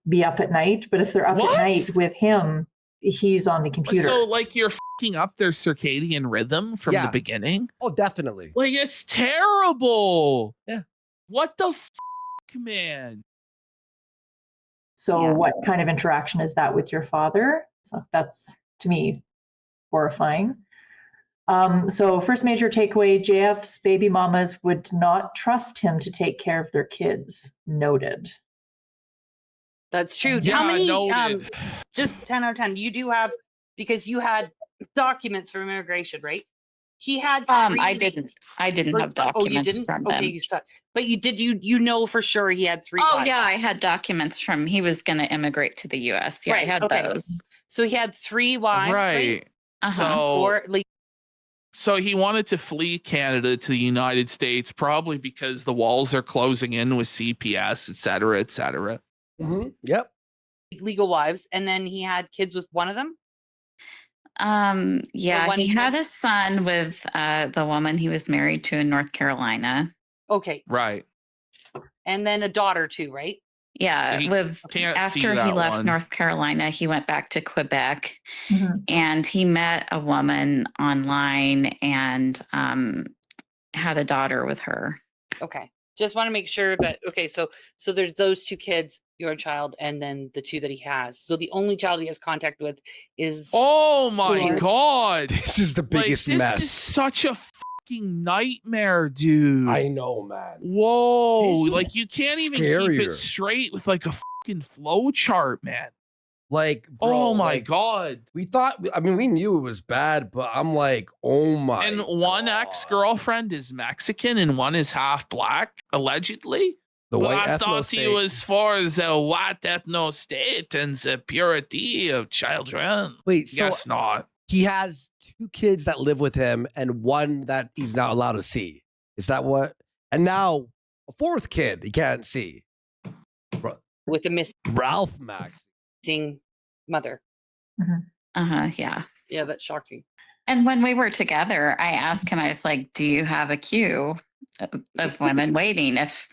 be up at night. But if they're up at night with him, he's on the computer. So like you're fucking up their circadian rhythm from the beginning? Oh, definitely. Like it's terrible. Yeah. What the fuck, man? So what kind of interaction is that with your father? So that's, to me, horrifying. So first major takeaway, JF's baby mamas would not trust him to take care of their kids. Noted. That's true. Yeah, How many? noted. Just 10 out of 10. You do have, because you had documents from immigration, right? He had. I didn't have documents Oh, you didn't? from Okay, them. you suck. But you did. You know for sure he had 3 Oh wives. yeah, I had documents from he was going to immigrate to the U.S. Yeah, Right, I had okay. those. So he had 3 wives, right? Right. Uh-huh. Or like, So he wanted to flee Canada to the United States, probably because the walls are closing in with CPS, et cetera, et cetera. Yep. legal wives, and then he had kids with one of them. Yeah, one he kid? had a son with the woman he was married to in North Carolina. Okay, Right. and then a daughter too, right? Yeah, He with can't see after he that left one. North Carolina, he went back to Quebec Mhm. and he met a woman online and had a daughter with her. Okay, just want to make sure that so there's those 2 kids, your child, and then the 2 that he has. So the only child he has contact with is Oh my Lord. God. This is the biggest this mess. is such a fucking nightmare, dude. I know, man. Whoa. This is Like you can't even keep scarier. it straight with like a fucking flow chart, man. Like, bro, Oh my like, God. we thought, I mean, we knew it was bad, but I'm like, oh my. And one God. ex-girlfriend is Mexican and one is half black, allegedly. The But white I thought ethno he was for the white ethno state and the purity of children. Wait, so Guess not. he has 2 kids that live with him and one that he's not allowed to see. Is that what? And now a 4th kid he can't see. with a Ralph Max. missing mother. Yeah. Yeah, that's shocking. And when we were together, I asked him, I was like, do you have a queue of women waiting if,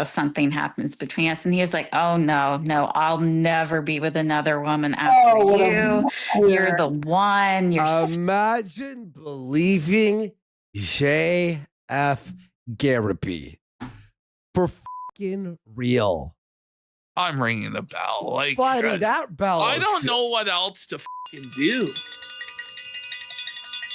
something happens between us? And he was like, oh, no, I'll never be with another woman after you. You're the one. You're Imagine believing J.F. Gariepy for fucking real. I'm ringing the bell. Like, Buddy, that bell. I is don't good. know what else to fucking do.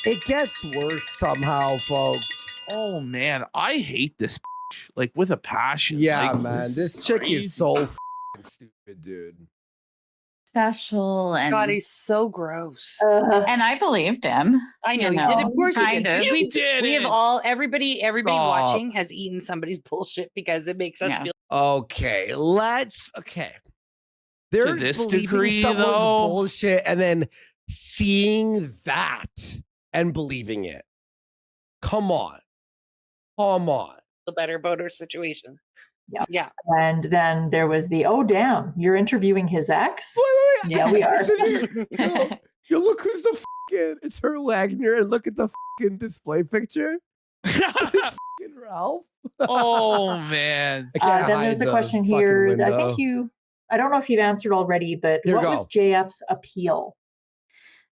It gets worse somehow, folks. Oh man, I hate this bitch, like with a passion. Yeah, Like, man. is This chick crazy. is so fucking stupid, dude. special. And God, he's so gross. and I believed him. I know you did. Of course you kind did. of. You did We have it. everybody Stop. watching has eaten somebody's bullshit because it makes us Yeah. feel. Okay, There's this believing degree, someone's though? bullshit and then seeing that and believing it. Come on. better about our situation. Yeah. Yeah. And then there was the, oh, damn, you're interviewing his ex? Wait. Yeah, we are. Listen here. You look who's the fucking, it's her Wagner, and look at the fucking display picture. It's fucking Ralph. Oh man. I can't Then hide there's a the question fucking here. I window. think I don't know if you've answered already, but Here, what go. was JF's appeal?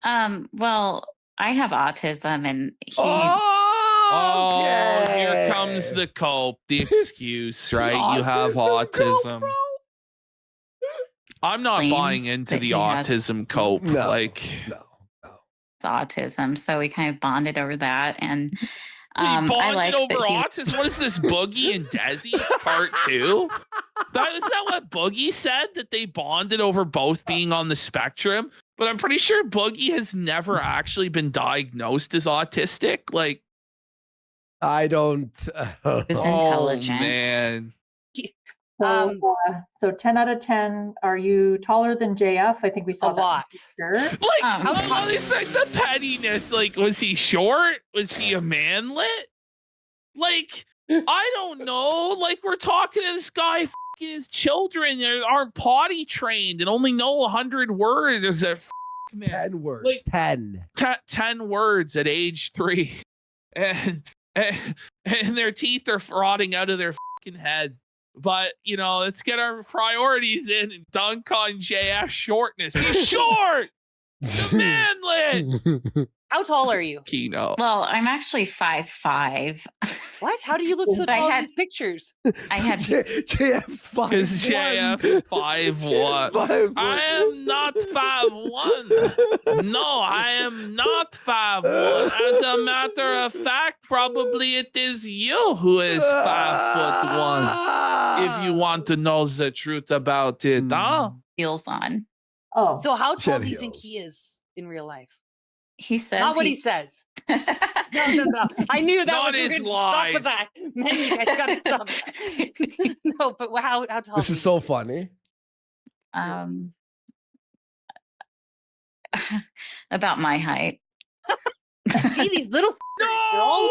Well, I have autism and he Oh, Okay. here comes the cope, the excuse, right? You have Autism, autism. bro. I'm not Claims buying into that the he has- autism cope. No. Like, No. autism. So we kind of bonded over that. And we I bonded like over that he autism. What is this, Boogie and Desi part 2? Isn't that what Boogie said? That they bonded over both being on the spectrum? But I'm pretty sure Boogie has never actually been diagnosed as autistic. Like, I don't. was intelligent. Oh, man. So 10 out of 10. Are you taller than JF? I think we saw A that. lot. Sure. Like, it's like the pettiness. Like, was he short? Was he a manlet? Like, I don't know. Like, we're talking to this guy. His children aren't potty trained and only know 100 words. There's a 10 words. Like, 10. 10 words at age 3, and their teeth are rotting out of their fucking head. But let's get our priorities in and dunk on JF shortness. He's short. The manlet. How tall are you? Kino. Well, I'm actually 5'5". What? How do you look so I tall in had- these pictures? I had JF's 5'1". Because JF 5'1". 5'1". I am not 5'1". No, I am not 5'1". As a matter of fact, probably it is you who is 5'1". If you want to know the truth about it, huh? heels on. Oh, So how tall Shed do you think heels. he is in real life? He says Not what he he's- says. No. I knew that Not was his weird. Stop with lies. that. Man, you guys gotta stop. No, but how tall? This do is you so think? funny. About my height. See these little No! they're all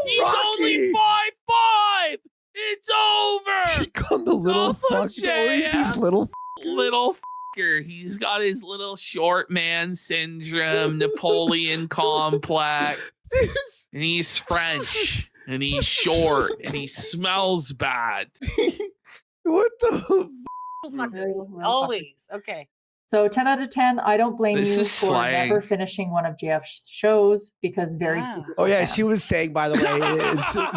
He's Rocky! only 5'5". It's over. She called the little Stop it, fuck toys. JF. These little. Little fucker. He's got his little short man syndrome, Napoleon complex, and he's French, and he's short, and he smells bad. What the? fuckers. Always. Okay. so 10 out of 10. I don't blame This you is for slang. never finishing one of JF's shows because very Yeah. few people Oh yeah, can. she was saying, by the way,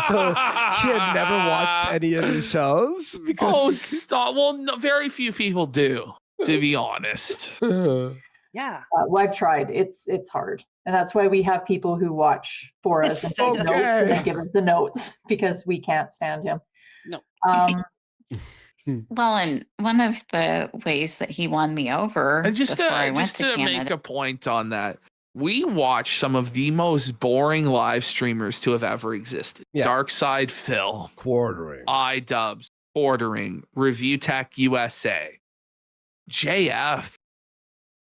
so she had never watched any of the shows Oh, because. stop. Well, no, very few people do, to be honest. Yeah. Well, I've tried. It's hard, and that's why we have people who watch for us and take notes and then give us the notes because we can't stand him. No. Well, and one of the ways that he won me over And just before I went just to to make Canada. a point on that, we watch some of the most boring live streamers to have ever existed. Yeah. Dark Side Phil, Quartering. iDubbbz, Ordering, Review Tech USA, JF.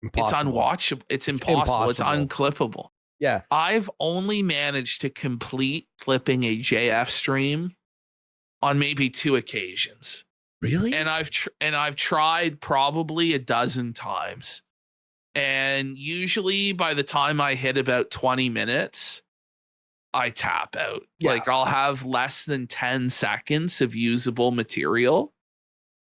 It's Impossible. unwatchable. It's impossible. It's impossible. unclippable. Yeah. I've only managed to complete clipping a JF stream on maybe 2 occasions. Really? And I've tried probably a dozen times. And usually by the time I hit about 20 minutes, I tap out. Yeah. Like I'll have less than 10 seconds of usable material.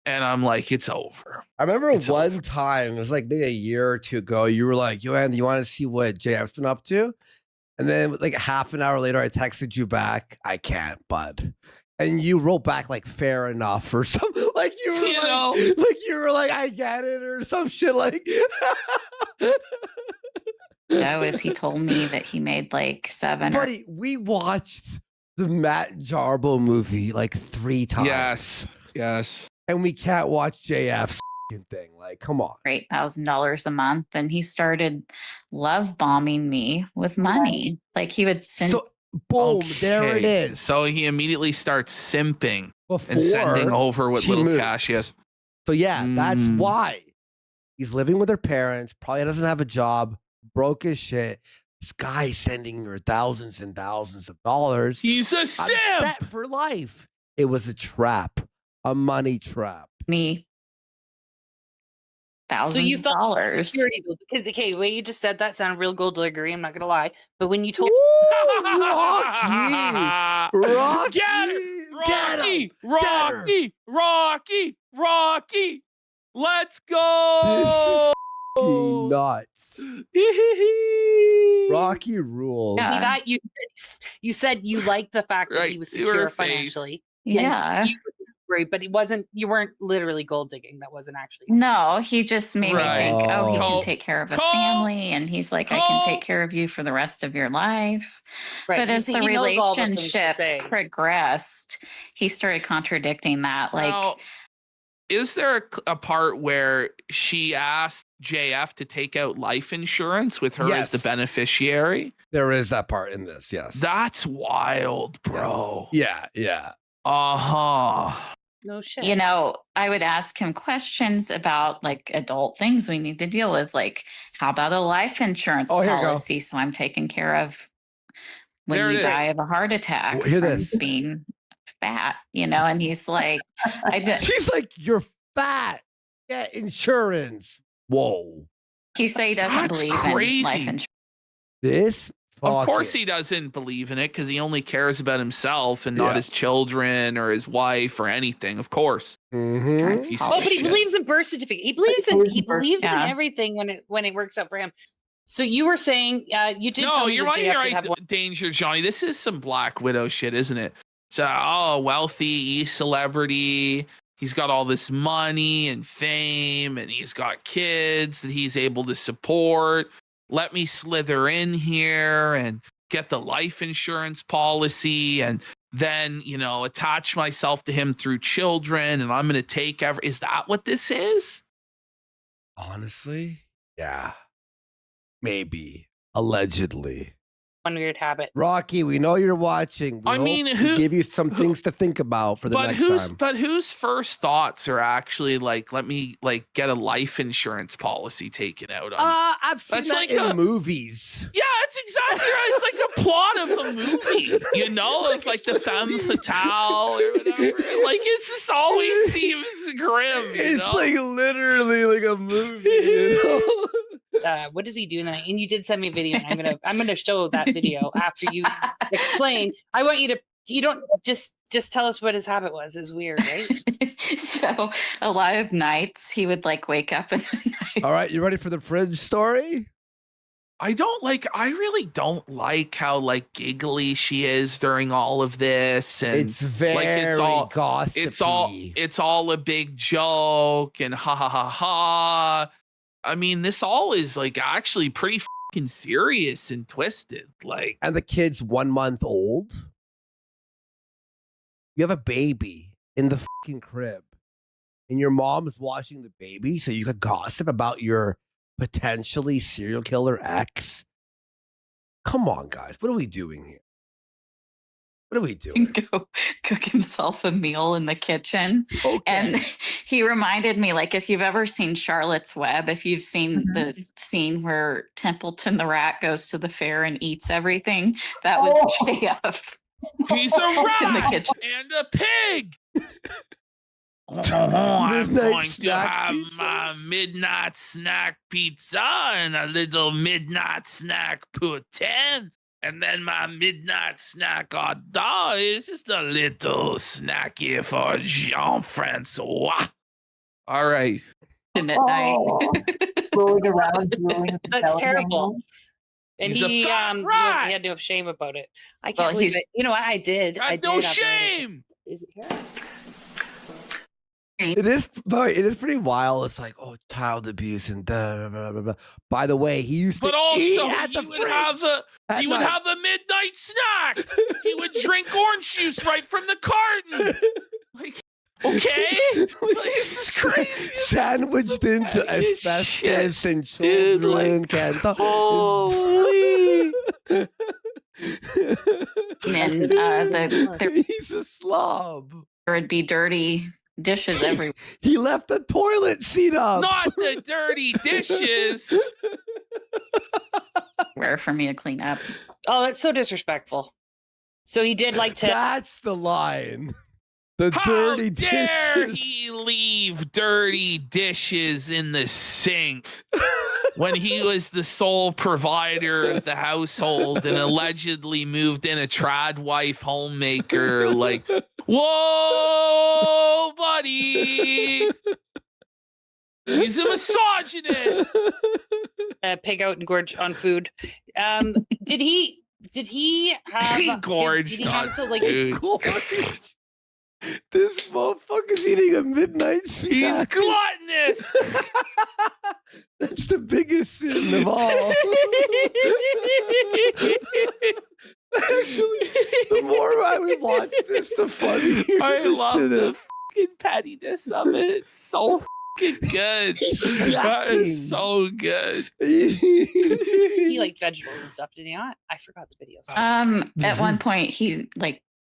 And I'm like, it's over. I remember It's one over. time, it was like maybe a year or two ago, you were like, yo, Andy, you want to see what JF's been up to? And then like half an hour later, I texted you back, I can't, bud. And you wrote back like fair enough or something. Like you were You like, know. I get it or some shit like That was he told me that he made like 7 or Buddy, we watched the Matt Jarbo movie like 3 times. Yes. And we can't watch JF's thing. Like, come on. $8,000 a month, and he started love bombing me with money. Like he would send. So boom, there it Okay. is. So he immediately starts simping Before and sending over what she little moved. cash he has. So yeah, that's Mm. why he's living with her parents. Probably doesn't have a job, broke as shit. This guy's sending her thousands and thousands of dollars. He's a I'm simp. set for life. It was a trap, a money trap. me So thousands you of felt dollars. security though, because okay, the way you just said that sounded real gold diggery. I'm not gonna lie, but when you told Rocky, Get it! Rocky! Let's go! fucking nuts. Rocky rules. Yeah. that you said you liked the fact that he Right was to her secure face. financially. Yeah. You were great, but you weren't literally gold digging. That wasn't actually. No, he just made Right. me think, oh, he Oh. can take care of a Cole. family. And he's like, I can Cole. take care of you for the rest of your life. Right. But You as see, the he knows all the things to relationship say. progressed, he started contradicting that. Like, Now, is there a part where she asked JF to take out life insurance with her as the Yes. beneficiary? There is that part in this, yes. That's wild, bro. yeah. Uh-huh. No shit. you know, I would ask him questions about like adult things we need to deal with. Like, how about a life insurance Oh, here you go. policy? So I'm taken care of when There it you is. die of a heart attack Well, hear from this. being fat, and he's like, I did. She's like, you're fat. Get insurance. Whoa. He say he doesn't That's believe in crazy. life insurance. This Of course fucking- he doesn't believe in it because he only cares about himself and not Yeah. his children or his wife or anything. Of course. Mhm. He's Oh, but he shit. believes in birth certificate. He believes in Yeah. everything when it works out for him. So you were saying you did tell me you're that right. JF You're did right. have one. Danger, Johnny. This is some Black Widow shit, isn't it? So, wealthy celebrity. He's got all this money and fame, and he's got kids that he's able to support. Let me slither in here and get the life insurance policy, and then attach myself to him through children, and I'm going to take every. Is that what this is? Honestly, yeah, maybe. Allegedly. One weird habit. Rocky, we know you're watching. We give you some things to think about for the next time. But whose first thoughts are actually like, let me get a life insurance policy taken out on? I've seen that in movies. Yeah, that's exactly right. It's like a plot of a movie, of like the femme fatale or whatever. Like it just always seems grim. It's like literally like a movie. What does he do tonight? And you did send me a video, and I'm gonna show that video after you explain. I want you to. You don't just tell us what his habit was. It's weird, right? So a lot of nights he would wake up in the night. All right, you ready for the fridge story? I really don't like how giggly she is during all of this, and it's very gossipy. It's all a big joke and ha ha ha ha. I mean, this all is actually pretty fucking serious and twisted. And the kid's 1 month old. You have a baby in the fucking crib, and your mom's watching the baby, so you could gossip about your potentially serial killer ex. Come on, guys, what are we doing here? What are we doing? Go cook himself a meal in the kitchen. Okay. And he reminded me, if you've ever seen Charlotte's Web, if you've seen the scene where Templeton the rat goes to the fair and eats everything, that was JF. He's a rat in the kitchen. and a pig. I'm going to have my midnight snack pizza and a little midnight snack poutine. And then my midnight snack hot dog is just a little snacky for Jean-Francois. All right. Midnight. Rolling around, That's terrible. And He's he a fat he rat. had no shame about it. I can't believe it. You know what? I did. I did. No shame. Is it here? It is pretty wild. It's like, child abuse and da, blah, blah, blah. By the way, he used to eat at the fridge. He would have a midnight snack. He would drink orange juice right from the carton. Okay? This is crazy. Sandwiched into asbestos and children can't talk. Holy. And then he's a slob. There would be dirty dishes everywhere. He left the toilet seat up. Not the dirty dishes. Where for me to clean up. Oh, that's so disrespectful. So he did like to. That's the line. The How dirty dare dishes. he leave dirty dishes in the sink when he was the sole provider of the household and allegedly moved in a trad wife homemaker? Whoa, buddy. He's a misogynist. Pig out and gorge on food. Did he have? He gorged did he have to Gorge. This motherfucker's eating a midnight snack. He's gluttonous. That's the biggest sin of all. Actually, the more I watch this, the funnier. I this love shit the is. fucking pettiness of it. It's so fucking good. He's That snacking. is so good. he liked vegetables and stuff? Did he not? I forgot the videos. At one point he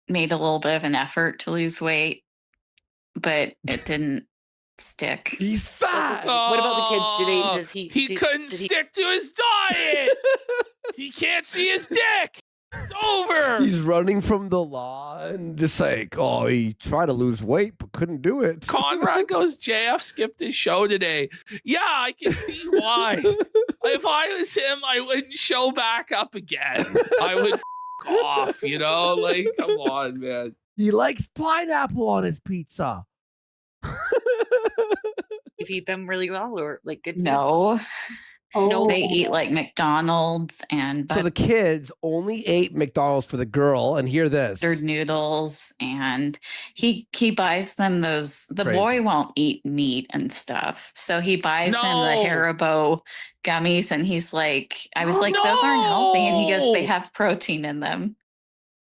made a little bit of an effort to lose weight, but it didn't stick. He's fat. What about the kids? Does he? He couldn't stick to his diet. He can't see his dick. It's over. He's running from the law and just he tried to lose weight but couldn't do it. Conrad goes, JF skipped his show today. Yeah, I can see why. If I was him, I wouldn't show back up again. I would off, come on, man. He likes pineapple on his pizza. You feed them really well, or good? Food? No, Oh, They eat like McDonald's and So the kids only ate McDonald's for the girl, and hear this. buttered noodles, and he buys them those. The Crazy. boy won't eat meat and stuff, so he buys them the No. Haribo gummies, and he's like, I was like, those aren't healthy, and he goes, they No. have protein in them.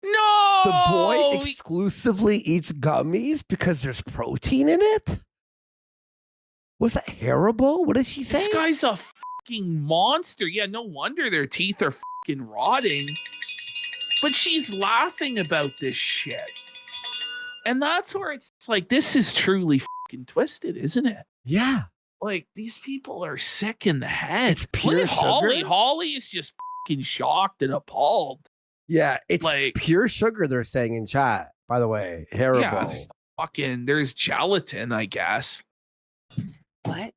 No. The boy exclusively eats gummies because there's protein in it? Was that Haribo? What did she say? This guy's a fucking monster. Yeah, no wonder their teeth are fucking rotting. But she's laughing about this shit. And that's where it's like, this is truly fucking twisted, isn't it? Yeah. Like, these people are sick in the head. It's pure Look at Holly. sugar? Holly is just fucking shocked and appalled. Yeah, it's Like- pure sugar, they're saying in chat, by the way. Haribo. Yeah, there's gelatin, I guess. What?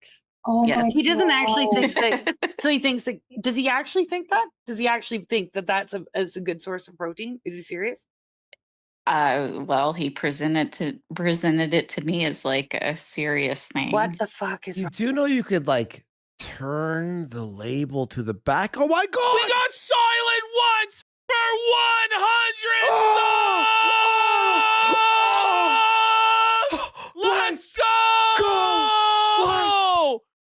oh Yes. my He doesn't actually God. think that. So he thinks that. Does he actually think that? Does he actually think that that's a good source of protein? Is he serious? Well, he presented it to me as like a serious thing. What the fuck is You wrong? do know you could like turn the label to the back? Oh my god! We got silent once for 100 subs! Let's go!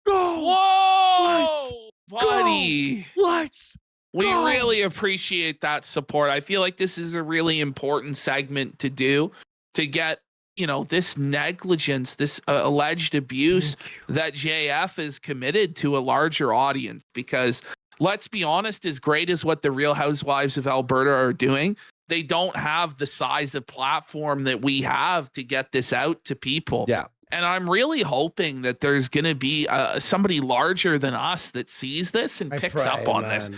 Go! Whoa! Buddy. Let's We go! really appreciate that support. I feel like this is a really important segment to do to get, this negligence, this alleged abuse that JF is committed to a larger audience. Because let's be honest, as great as what the Real Housewives of Alberta are doing, they don't have the size of platform that we have to get this out to people. Yeah. And I'm really hoping that there's going to be somebody larger than us that sees this and picks up on this.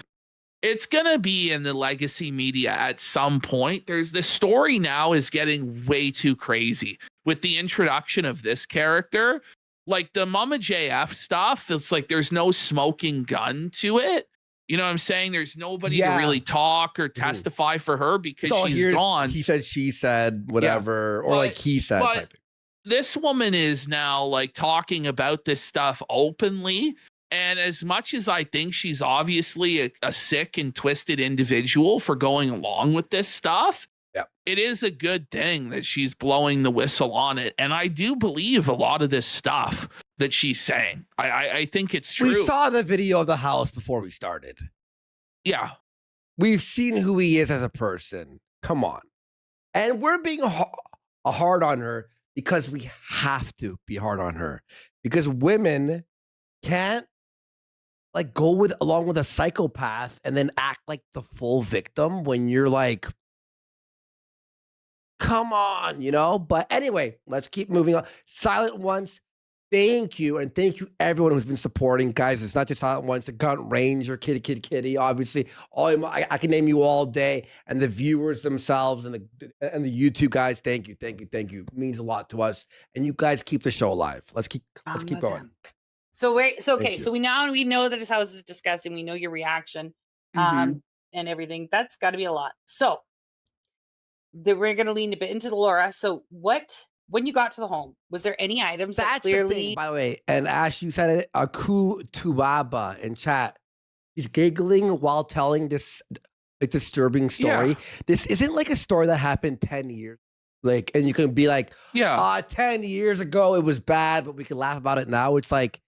It's going to be in the legacy media at some point. The story now is getting way too crazy with the introduction of this character. Like the Mama JF stuff, it's like there's no smoking gun to it. You know what I'm saying? There's nobody to really talk or testify for her because she's gone. He said, she said, whatever, or like he said. Type thing. This woman is now like talking about this stuff openly. And as much as I think she's obviously a sick and twisted individual for going along with this stuff, it is a good thing that she's blowing the whistle on it. And I do believe a lot of this stuff that she's saying. I think it's true. We saw the video of the house before we started. Yeah. We've seen who he is as a person. Come on. And we're being hard on her because we have to be hard on her. Because women can't like go along with a psychopath and then act like the full victim when you're like, come on, But anyway, let's keep moving on. Silent Ones, thank you. And thank you everyone who's been supporting. Guys, it's not just Silent Ones, the Gun Ranger, Kitty, obviously. I can name you all day. And the viewers themselves and the YouTube guys, thank you. It means a lot to us. And you guys keep the show alive. Let's keep going. So we know that his house is disgusting. We know your reaction, and everything. That's got to be a lot. So we're going to lean a bit into the Laura. So when you got to the home, was there any items that clearly? The thing, by the way, and Ash, you said it. Aku Tubaba in chat. He's giggling while telling this like disturbing story. Yeah. This isn't like a story that happened 10 years. Like, and you can be like, 10 years ago it was bad, but we can laugh about it now. It's like,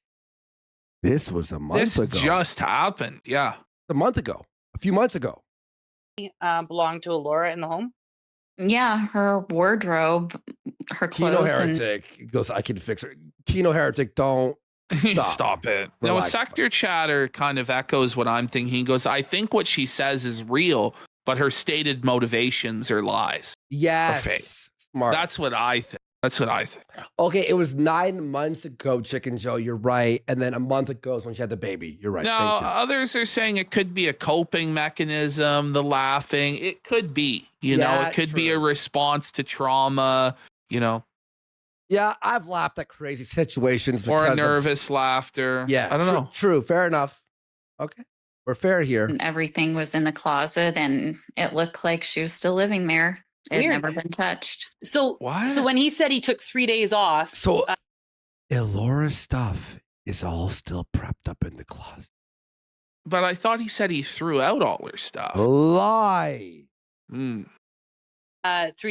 this was a month ago. This just happened. Yeah. A month ago. A few months ago. Belonged to a Laura in the home? Yeah, her wardrobe, her clothes. Kino Heretic goes, I can fix her. Kino Heretic, don't stop it. Relax, Sector Chatter kind of echoes what I'm thinking. He goes, I think what she says is real, but her stated motivations are lies. Yes. Smart. That's what I think. Okay, it was 9 months ago, Chicken Joe. You're right. And then a month ago is when she had the baby. You're right. Now, Thank you. others are saying it could be a coping mechanism, the laughing. It could be, it could be a response to trauma, Yeah, I've laughed at crazy situations. Or a because nervous laughter. Yeah, I don't know. True. Fair enough. Okay. We're fair here. And everything was in the closet, and it looked like she was still living there. It had never been touched. So when he said he took 3 days off. So Elora's stuff is all still prepped up in the closet. But I thought he said he threw out all her stuff. Lie. 3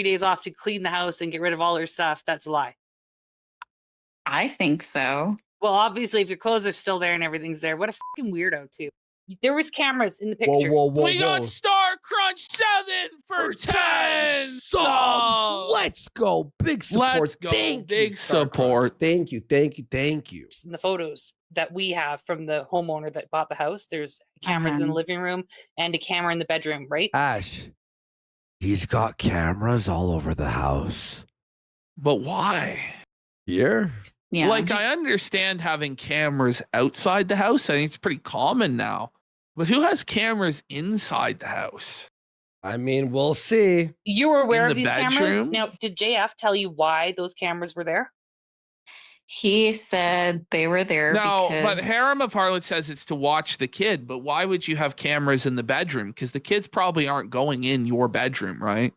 days off to clean the house and get rid of all her stuff. That's a lie. I think so. Well, obviously, if your clothes are still there and everything's there, what a fucking weirdo, too. There was cameras in the picture. We got Star Crunch 7 for 10 subs. Let's go. Big support. Let's go. Thank Big you, Star support. Crunch. Thank you. Thank you. Thank you. In the photos that we have from the homeowner that bought the house, there's cameras in the living room and a camera in the bedroom, right? Ash, he's got cameras all over the house. But why? Here? Yeah. Like, I understand having cameras outside the house. I think it's pretty common now. But who has cameras inside the house? I mean, we'll see. You were aware In of the these cameras? bedroom? Now, did JF tell you why those cameras were there? He said they were there No, because... but Harem of Harlot says it's to watch the kid. But why would you have cameras in the bedroom? Because the kids probably aren't going in your bedroom, right?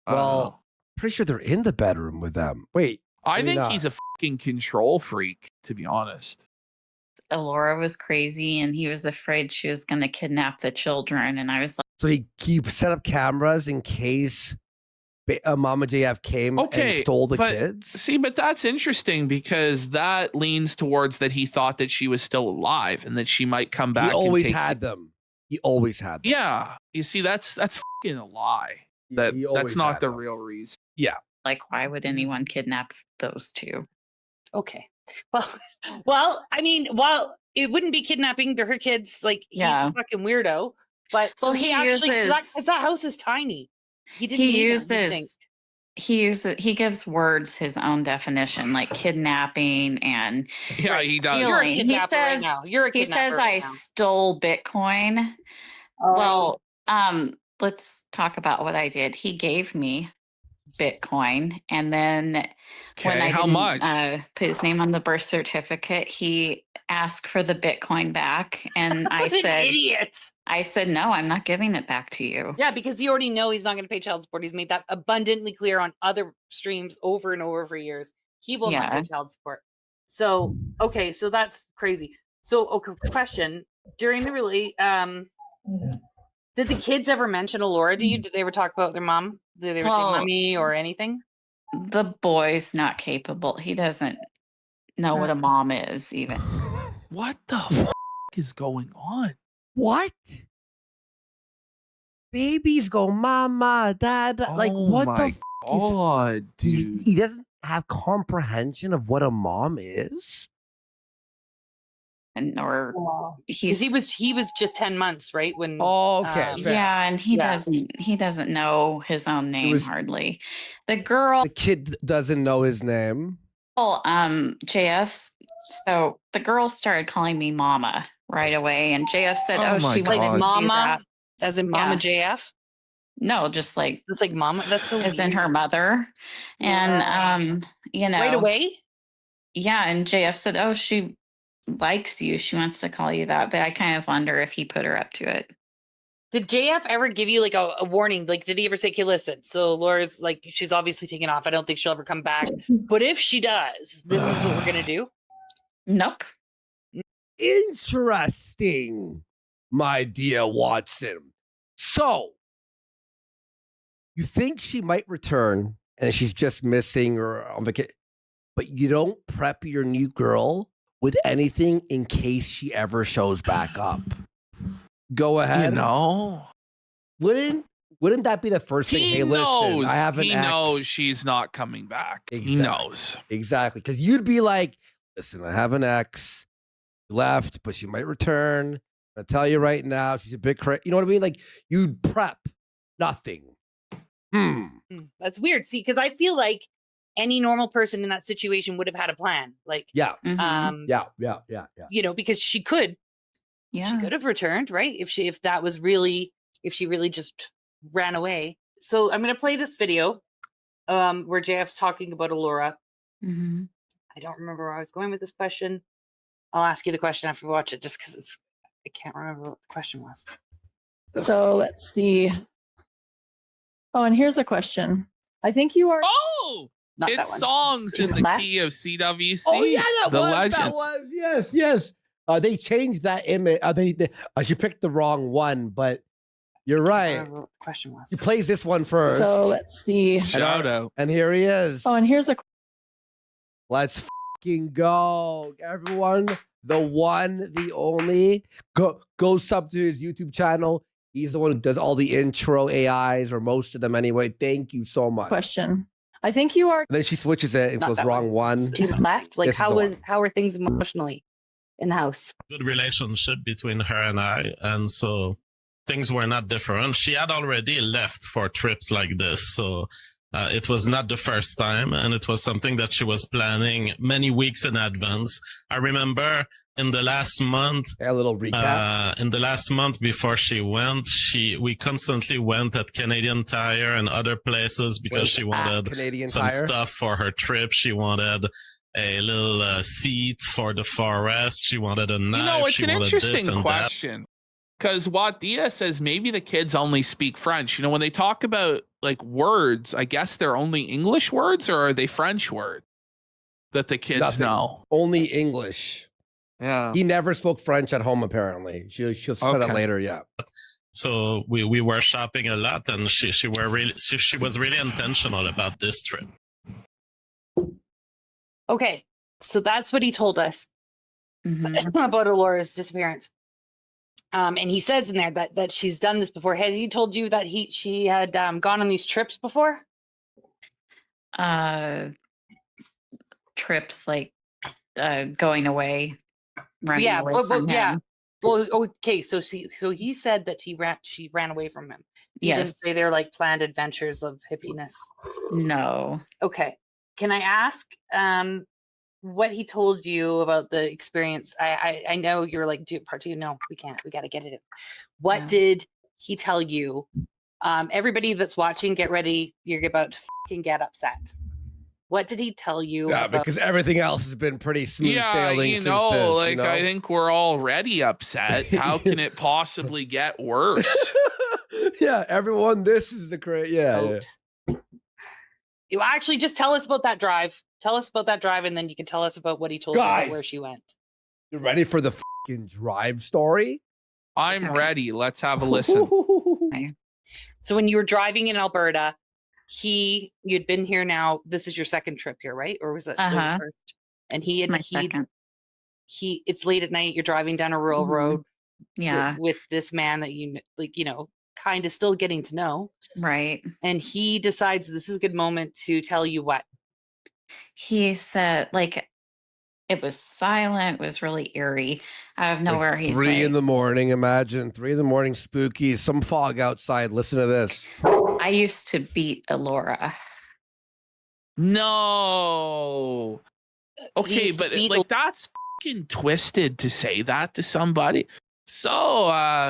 Well, pretty sure they're in the bedroom with them. Wait. I maybe think not. he's a fucking control freak, to be honest. Alora was crazy and he was afraid she was going to kidnap the children. And I was like, So he set up cameras in case Mama JF came and stole the kids? See, but that's interesting because that leans towards that he thought that she was still alive and that she might come back. He always had them. He always had them. Yeah. You see, that's fucking a lie. That's not the real reason. Yeah. Like, why would anyone kidnap those two? Okay. Well, I mean, while it wouldn't be kidnapping, they're her kids. Like, he's a fucking weirdo. But well, he actually, because that house is tiny. He gives words his own definition, like kidnapping and yeah, he does. You're a kidnapper right now. You're a he kidnapper says right I now. stole Bitcoin. Well, let's talk about what I did. He gave me Bitcoin, and then when I didn't put his name on the birth certificate, he asked for the Bitcoin back, and I said, "Idiot!" I said, "No, I'm not giving it back to you." Yeah, because you already know he's not going to pay child support. He's made that abundantly clear on other streams over and over for years. He will not pay child support. So, okay, so that's crazy. So, okay, question: during the did the kids ever mention Alora to you? Did they ever talk about their mom? Did they ever say mommy or anything? The boy's not capable. He doesn't know what a mom is, even. What the f is going on? What? Babies go, mama, dad. Like, what the f God, dude. He doesn't have comprehension of what a mom is? And or he was just 10 months, right? When yeah, and he doesn't know his own name hardly. The kid doesn't know his name. Well, JF. So the girl started calling me mama right away, and JF said, "Oh, she wanted to do mama, that." as in mama JF. No, just like mama. That's so as in her mother, and you know, right away. Yeah, and JF said, "Oh, she likes you. She wants to call you that." But I kind of wonder if he put her up to it. Did JF ever give you like a warning? Like, did he ever say, "Okay, listen, so Laura's like, she's obviously taken off. I don't think she'll ever come back. But if she does, this is what we're gonna do." Nope. Interesting, my dear Watson. So, you think she might return and she's just missing or on vacation, but you don't prep your new girl with anything in case she ever shows back up. Go ahead. You know, wouldn't that be the first thing? Hey, listen, I have an ex. He knows she's not coming back. Exactly. He knows. Exactly. Because you'd be like, listen, I have an ex. Left, but she might return. I tell you right now, she's a bit crazy. You know what I mean? Like, you'd prep nothing. That's weird. See, because I feel like any normal person in that situation would have had a plan. Like, yeah, yeah. You know, because she could have returned, right? If she really just ran away. So I'm gonna play this video, where JF's talking about Alora. Mm-hmm. I don't remember where I was going with this question. I'll ask you the question after we watch it, just because I can't remember what the question was. So let's see. Oh, and here's a question. I think you are. Oh, Not it's that one. songs in the key of CWC. Oh yeah, the legend. That was yes. They changed that image. She picked the wrong one, but you're right. What the question was. He plays this one first. So let's see. Shout out. And here he is. Oh, and here's a Let's fucking go. Everyone, the one, the only. Go sub to his YouTube channel. He's the one who does all the intro AIs, or most of them anyway. Thank you so much. question. I think you are. And then she switches it and Not goes that wrong one. Left. Like This is the one. how are things emotionally in the house? Good relationship between her and I, and so things were not different. She had already left for trips like this, so it was not the first time, and it was something that she was planning many weeks in advance. I remember in the last month, a little recap. In the last month before she went, we constantly went at Canadian Tire and other places because she wanted some stuff for her trip. She wanted a little seat for the forest. She wanted a knife. It's an interesting question. Because Wadia says maybe the kids only speak French. When they talk about like words, I guess they're only English words, or are they French words that the kids know? Only English. Yeah. He never spoke French at home, apparently. She'll say that later, yeah. So we were shopping a lot, and she was really intentional about this trip. Okay, so that's what he told us about Alora's disappearance. And he says in there that she's done this before. Has he told you that she had gone on these trips before? Trips like going away, running away from him. Yeah. Well, okay. So he said that she ran away from him. He didn't say they're like planned adventures of hippiness. No. Okay. Can I ask what he told you about the experience? I know you're like, part two. No, we can't. We got to get it. What did he tell you? Everybody that's watching, get ready. You're about to fucking get upset. What did he tell you? Yeah, because everything else has been pretty smooth sailing since this. I think we're already upset. How can it possibly get worse? Yeah, everyone, this is the great. Yeah. You actually just tell us about that drive. Tell us about that drive, and then you can tell us about what he told you about where she went. You ready for the fucking drive story? I'm ready. Let's have a listen. Okay. So when you were driving in Alberta, you'd been here now. This is your second trip here, right? Or was that still the first? And second. It's late at night. You're driving down a rural road. Yeah. With this man that kind of still getting to know. Right. And he decides this is a good moment to tell you what? He said, it was silent, it was really eerie. Out of nowhere, he's 3 in the morning, imagine. 3 in the morning, spooky, some fog outside. Listen to this. I used to beat Alora. No. Okay, but that's fucking twisted to say that to somebody. So,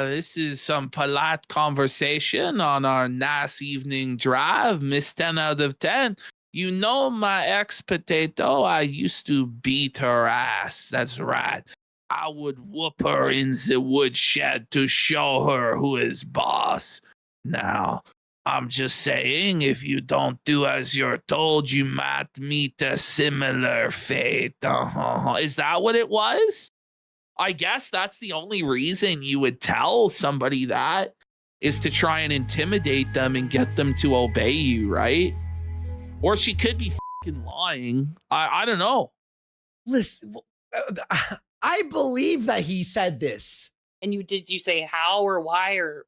this is some polite conversation on our nice evening drive. Miss 10 out of 10. My ex-potato, I used to beat her ass. That's right. I would whoop her in the woodshed to show her who is boss. Now, I'm just saying, if you don't do as you're told, you might meet a similar fate. Is that what it was? I guess that's the only reason you would tell somebody that, is to try and intimidate them and get them to obey you, right? Or she could be fucking lying. I don't know. Listen, I believe that he said this. And did you say how or why or?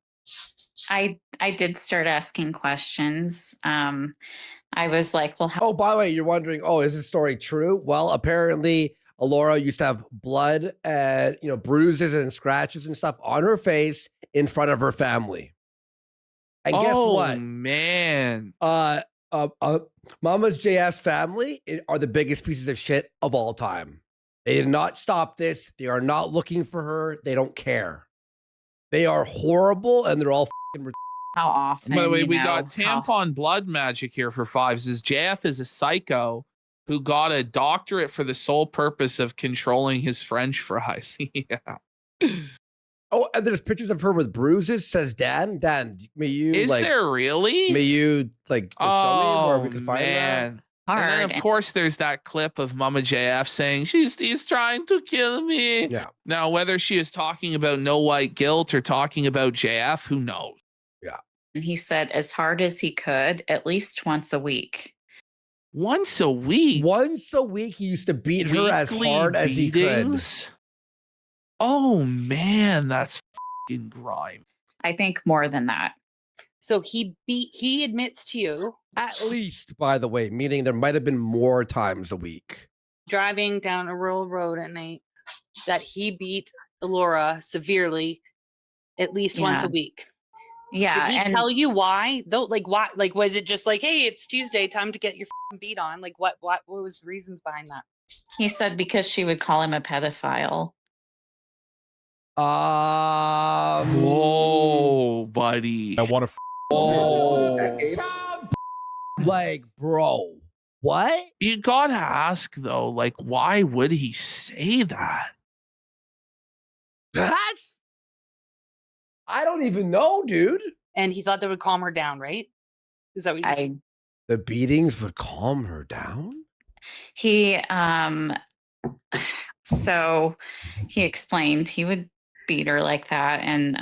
I did start asking questions. I was like, well, how? Oh, by the way, you're wondering, is this story true? Well, apparently Alora used to have blood and, bruises and scratches and stuff on her face in front of her family. And guess what? Oh, man. Mama's JS family are the biggest pieces of shit of all time. They did not stop this. They are not looking for her. They don't care. They are horrible, and they're all fucking how often. By the way, we got tampon blood magic here for 5. Says JF is a psycho who got a doctorate for the sole purpose of controlling his French fries. Yeah. Oh, and there's pictures of her with bruises, says Dan. Dan, may you there really? May you show me where we can find that? hard. And then, of course, there's that clip of Mama JF saying he's trying to kill me. Yeah. Now, whether she is talking about no white guilt or talking about JF, who knows? Yeah. And he said as hard as he could, at least once a week. Once a week? Once a week, he used to beat her as Weekly hard as he could. beatings? Oh, man, that's fucking grime. I think more than that. So he admits to you At least, by the way, meaning there might have been more times a week. driving down a rural road at night that he beat Laura severely at least once Yeah. a week. Yeah. Did he and tell you why? Though, like why? Like was it just like, hey, it's Tuesday, time to get your beat on? Like what was the reasons behind that? he said because she would call him a pedophile. Whoa, buddy. I want to. Like, bro, what? You gotta ask, though, like, why would he say that? That's. I don't even know, dude. And he thought that would calm her down, right? Is that what you said? The beatings would calm her down. He so he explained he would beat her like that, and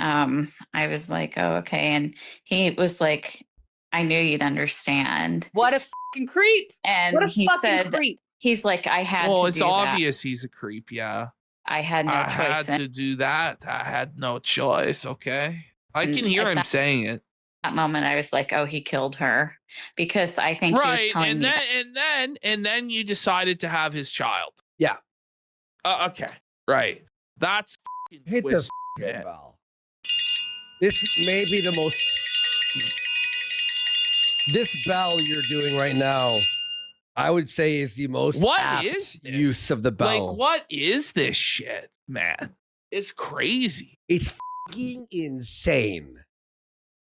I was like, oh, okay. And he was like, I knew you'd understand. What a fucking creep. And What a he fucking said creep. he's like, I had Well, to it's do obvious he's a creep, yeah. that. I had no I choice. had to do that. I had no choice, okay? I And can hear at him that- saying it. That moment I was like, oh, he killed her. Because I think he was Right, telling and me then you decided to have his child. Yeah. Okay, right. That's fucking Hit the twisted, f***ing man. bell. This may be the most. This bell you're doing right now, I would say, is the most What apt is this? use of the bell. Like, what is this shit, man? It's crazy. It's fucking insane.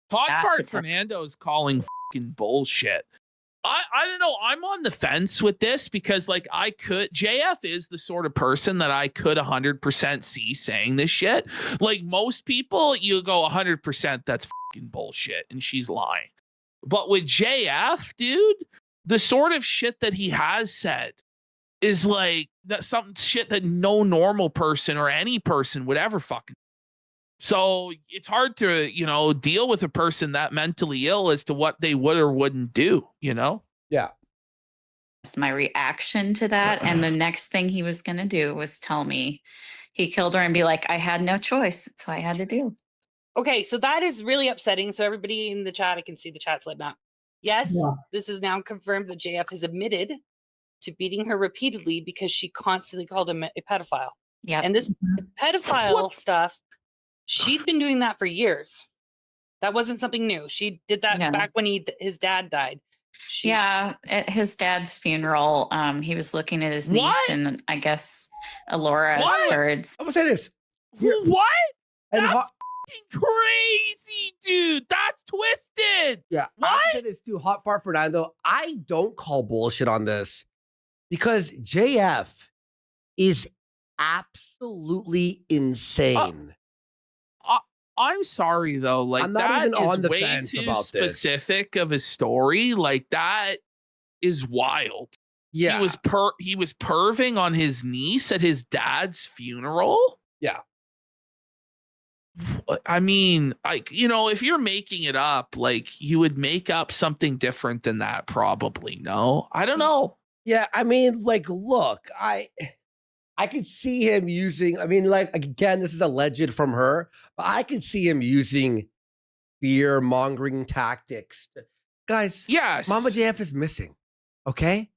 Todd That's Fart a tough- Fernando's calling fucking bullshit. I don't know. I'm on the fence with this because, like, JF is the sort of person that I could 100% see saying this shit. Like, most people, you go 100%, that's fucking bullshit, and she's lying. But with JF, dude, the sort of shit that he has said is like that some shit that no normal person or any person would ever fucking. So it's hard to, deal with a person that mentally ill as to what they would or wouldn't do, Yeah. That's my reaction to that. And the next thing he was going to do was tell me he killed her and be like, I had no choice. That's what I had to do. Okay, so that is really upsetting. So everybody in the chat, I can see the chat's lighting up. Yes, this is now confirmed that JF has admitted to beating her repeatedly because she constantly called him a pedophile. Yeah. And this pedophile stuff, she'd been doing that for years. That wasn't something new. She did that back when his dad died. At his dad's funeral, he was looking at his niece and I guess Alora afterwards. I'm gonna say this. What? And That's fucking crazy, dude. That's twisted. Yeah, What? I say this too. Hot Fart Fernando. I don't call bullshit on this because JF is absolutely insane. I'm sorry though. Like, I'm not that even is on the way fence too about this. specific of a story. Like, that is wild. Yeah. He was perving on his niece at his dad's funeral. Yeah. I mean, like, if you're making it up, like, you would make up something different than that, probably. No, I don't know. Yeah, I mean, like, look, I could see him using, I mean, like, again, this is alleged from her, but I could see him using fear mongering tactics. Guys, yes, Mama JF is missing. Okay.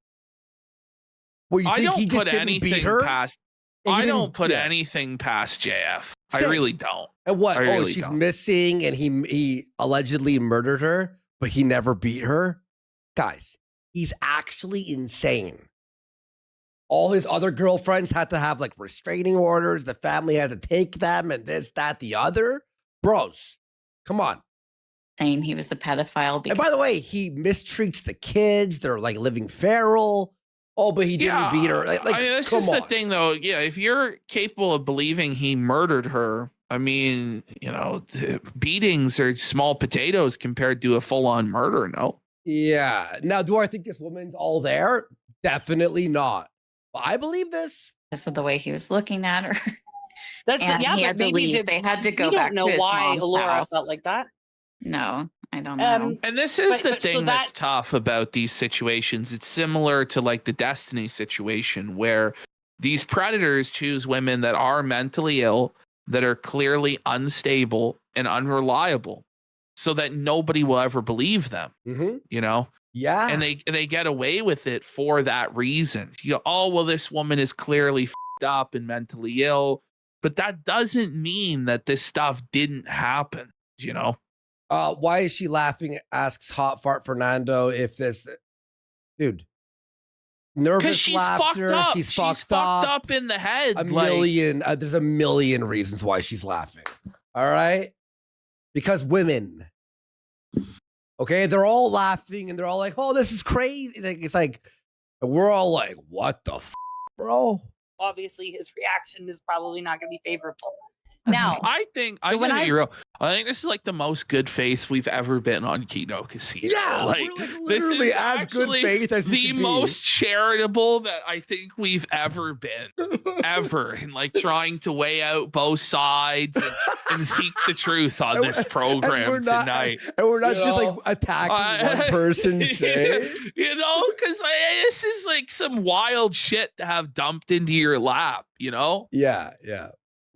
Well, you I think don't he just put didn't anything beat her? past. And he I don't didn't- put yeah. anything past JF. I Same. really don't. And what? I Oh, really she's don't. missing, and he allegedly murdered her, but he never beat her. Guys, he's actually insane. All his other girlfriends had to have like restraining orders. The family had to take them, and this, that, the other. Bros, come on. Saying he was a pedophile. And by the way, he mistreats the kids. They're like living feral. Oh, but he didn't beat her. Like, I mean, this come is on. the thing, though. Yeah, if you're capable of believing he murdered her, I mean, the beatings are small potatoes compared to a full-on murder. No. Yeah. Now, do I think this woman's all there? Definitely not. But I believe this. Because of the way he was looking at her. That's And yeah, he but had to maybe leave. They had to go we back don't know to his why mom's Alora house. felt like that. No, I don't know. And this is the but so thing that's that- tough about these situations. It's similar to like the Destiny situation where these predators choose women that are mentally ill, that are clearly unstable and unreliable, so that nobody will ever believe them. You know? Yeah. And they get away with it for that reason. You go, oh, well, this woman is clearly f***ed up and mentally ill. But that doesn't mean that this stuff didn't happen, you know? Why is she laughing? Asks Hot Fart Fernando if this dude. Nervous Because she's laughter. fucked up. She's fucked up. In the head. A million. There's a million reasons why she's laughing. All right, because women. Okay, they're all laughing and they're all like, "Oh, this is crazy." It's like we're all like, "What the bro?" Obviously, his reaction is probably not going to be favorable. Now, I think so I'm when gonna I- be real. I think this is like the most good faith we've ever been on Kino Casino. Yeah, like we're like this literally is as good actually faith as you the can be. most charitable that I think we've ever been, ever, and like trying to weigh out both sides and seek the truth on this program tonight. And we're not You just like know? attacking one person straight. You know, because this is like some wild shit to have dumped into your lap. You know? Yeah.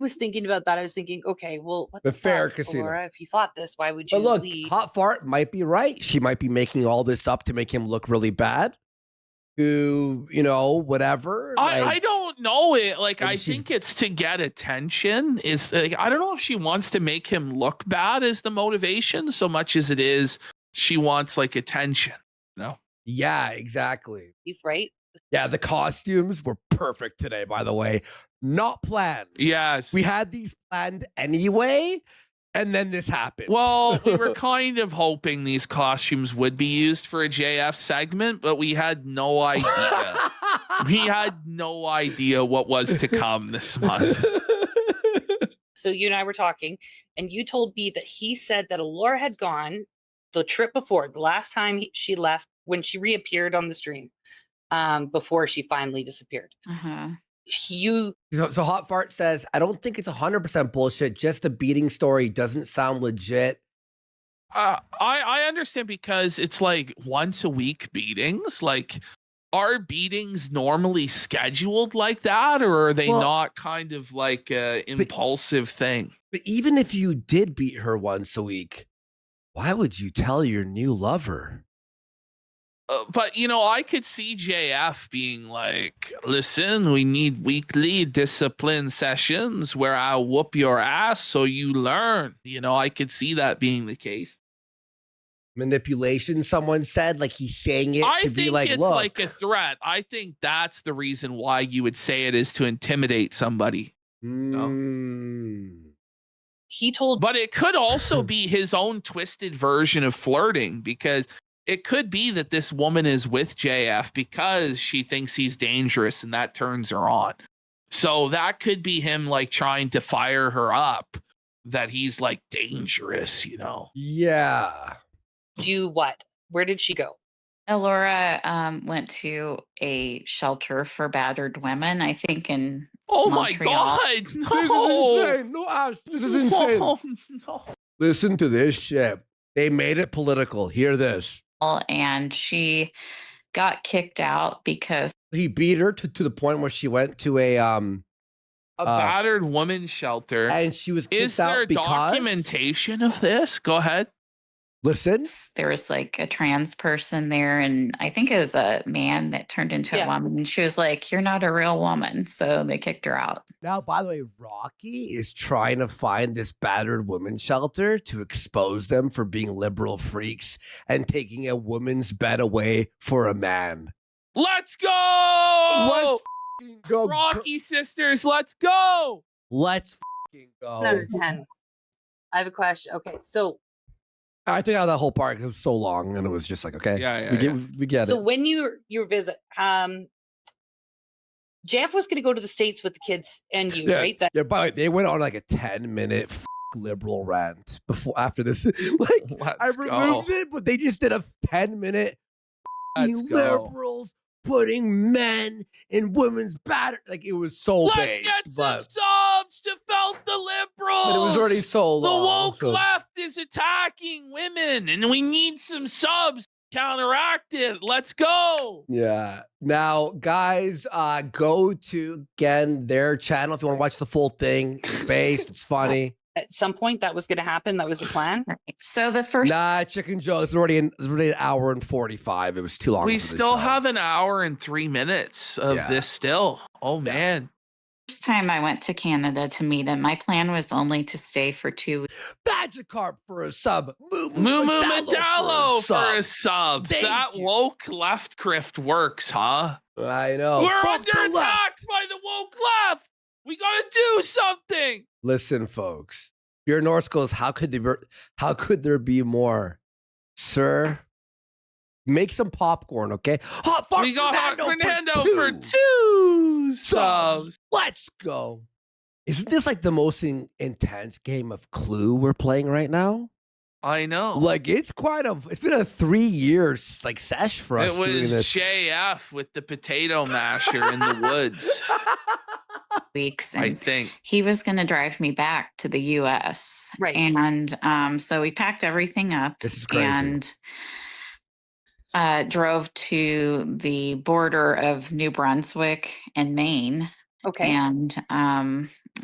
was thinking about that. I was thinking, okay, well, what The the fair fuck, casino. Laura, if you thought this, why would you But look, leave? Hot Fart might be right. She might be making all this up to make him look really bad. To, whatever. I don't know it. Like, maybe I she's- think it's to get attention. Is like, I don't know if she wants to make him look bad as the motivation so much as it is she wants like attention. Yeah, exactly. You've right. Yeah, the costumes were perfect today, by the way. Not planned. Yes. We had these planned anyway, and then this happened. Well, we were kind of hoping these costumes would be used for a JF segment, but we had no idea. We had no idea what was to come this month. So you and I were talking, and you told me that he said that Laura had gone the trip before, the last time she left, when she reappeared on the stream, before she finally disappeared. Uh-huh. So Hot Fart says, I don't think it's 100% bullshit. Just the beating story doesn't sound legit. I understand because it's like once a week beatings. Like, are beatings normally scheduled like that, or are they not kind of like a impulsive thing? But even if you did beat her once a week, why would you tell your new lover? But I could see JF being like, listen, we need weekly discipline sessions where I'll whoop your ass so you learn. I could see that being the case. Manipulation, someone said, like he's saying it to be like, it's look. like a threat. I think that's the reason why you would say it, is to intimidate somebody. He told, but it could also be his own twisted version of flirting, because it could be that this woman is with JF because she thinks he's dangerous and that turns her on. So that could be him like trying to fire her up that he's like dangerous, Yeah. Where did she go? Laura went to a shelter for battered women, I think in Oh Montreal. my God. No. This is insane. No, Ash, this is insane. No. Listen to this shit. They made it political. Hear this. And she got kicked out because he beat her to the point where she went to a battered woman shelter, and she was kicked Is there out because documentation of this? Go ahead. Listen. there was like a trans person there, and I think it was a man that turned into a woman, and she was like, "You're not a real woman," so they kicked her out. Now, by the way, Rocky is trying to find this battered woman shelter to expose them for being liberal freaks and taking a woman's bed away for a man. Let's go! Let's go. Rocky sisters, let's go! Let's go. 10 out of 10. I have a question. Okay, so I took out that whole part because it was so long, and it was just like, okay, we get so it. when you visit, Jeff was going to go to the States with the kids and you, right? Yeah, by the way, they went on like a 10-minute woke liberal rant after this. Like I removed it, but they just did a 10-minute liberals putting men in women's battery. Like it was so Let's based. get some subs to felt the liberals. But it was already so long. The woke left is attacking women, and we need some subs to counteract it. Let's go. Yeah. Now, guys, go to again their channel if you want to watch the full thing. It's based. It's funny. At some point, that was going to happen. That was the plan. So the first Chicken Joe. It's already an hour and 45. It was too long. We still have an hour and 3 minutes of this still. Oh man. time I went to Canada to meet him, my plan was only to stay for 2 weeks. Magikarp for a sub. Moo Medallo for a sub. That woke left grift works, huh? I know. We're under attack by the woke left. We gotta do something. Listen, folks. Your North goes, how could there be more? Sir, make some popcorn, okay? Hot we got Hot Fernando for two subs. Let's go. Isn't this like the most intense game of Clue we're playing right now? I know. Like it's been a 3 years like sesh for us. It was doing this. JF with the potato masher in the woods. Weeks, I think he was going to drive me back to the U.S. Right, and so we packed everything up. This is crazy. And drove to the border of New Brunswick and Maine. Okay, and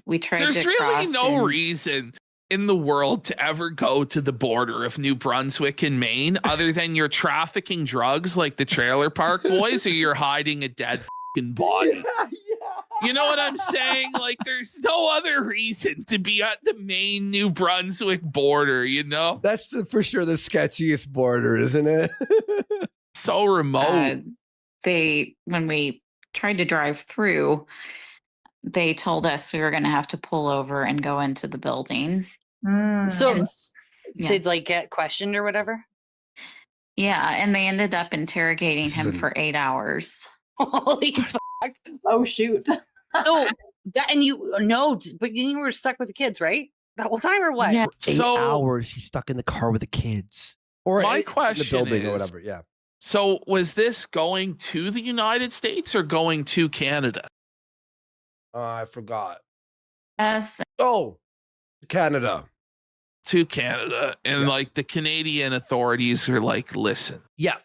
we tried. There's to really cross no reason in the world to ever go to the border of New Brunswick and Maine other than you're trafficking drugs like the Trailer Park Boys, or you're hiding a dead fucking body. You know what I'm saying? Like, there's no other reason to be at the Maine New Brunswick border, you know? That's for sure the sketchiest border, isn't it? So remote. When we tried to drive through, they told us we were going to have to pull over and go into the building. So to like get questioned or whatever? Yeah, and they ended up interrogating him for 8 hours. Holy fuck. Oh, shoot. So and but you were stuck with the kids, right? The whole time or what? Yeah. 8 hours she's stuck in the car with the kids. Or my in question the building is, or whatever. Yeah. So was this going to the United States or going to Canada? I forgot. Yes. Oh, Canada. To Canada. And like the Canadian authorities are like, listen. Yeah.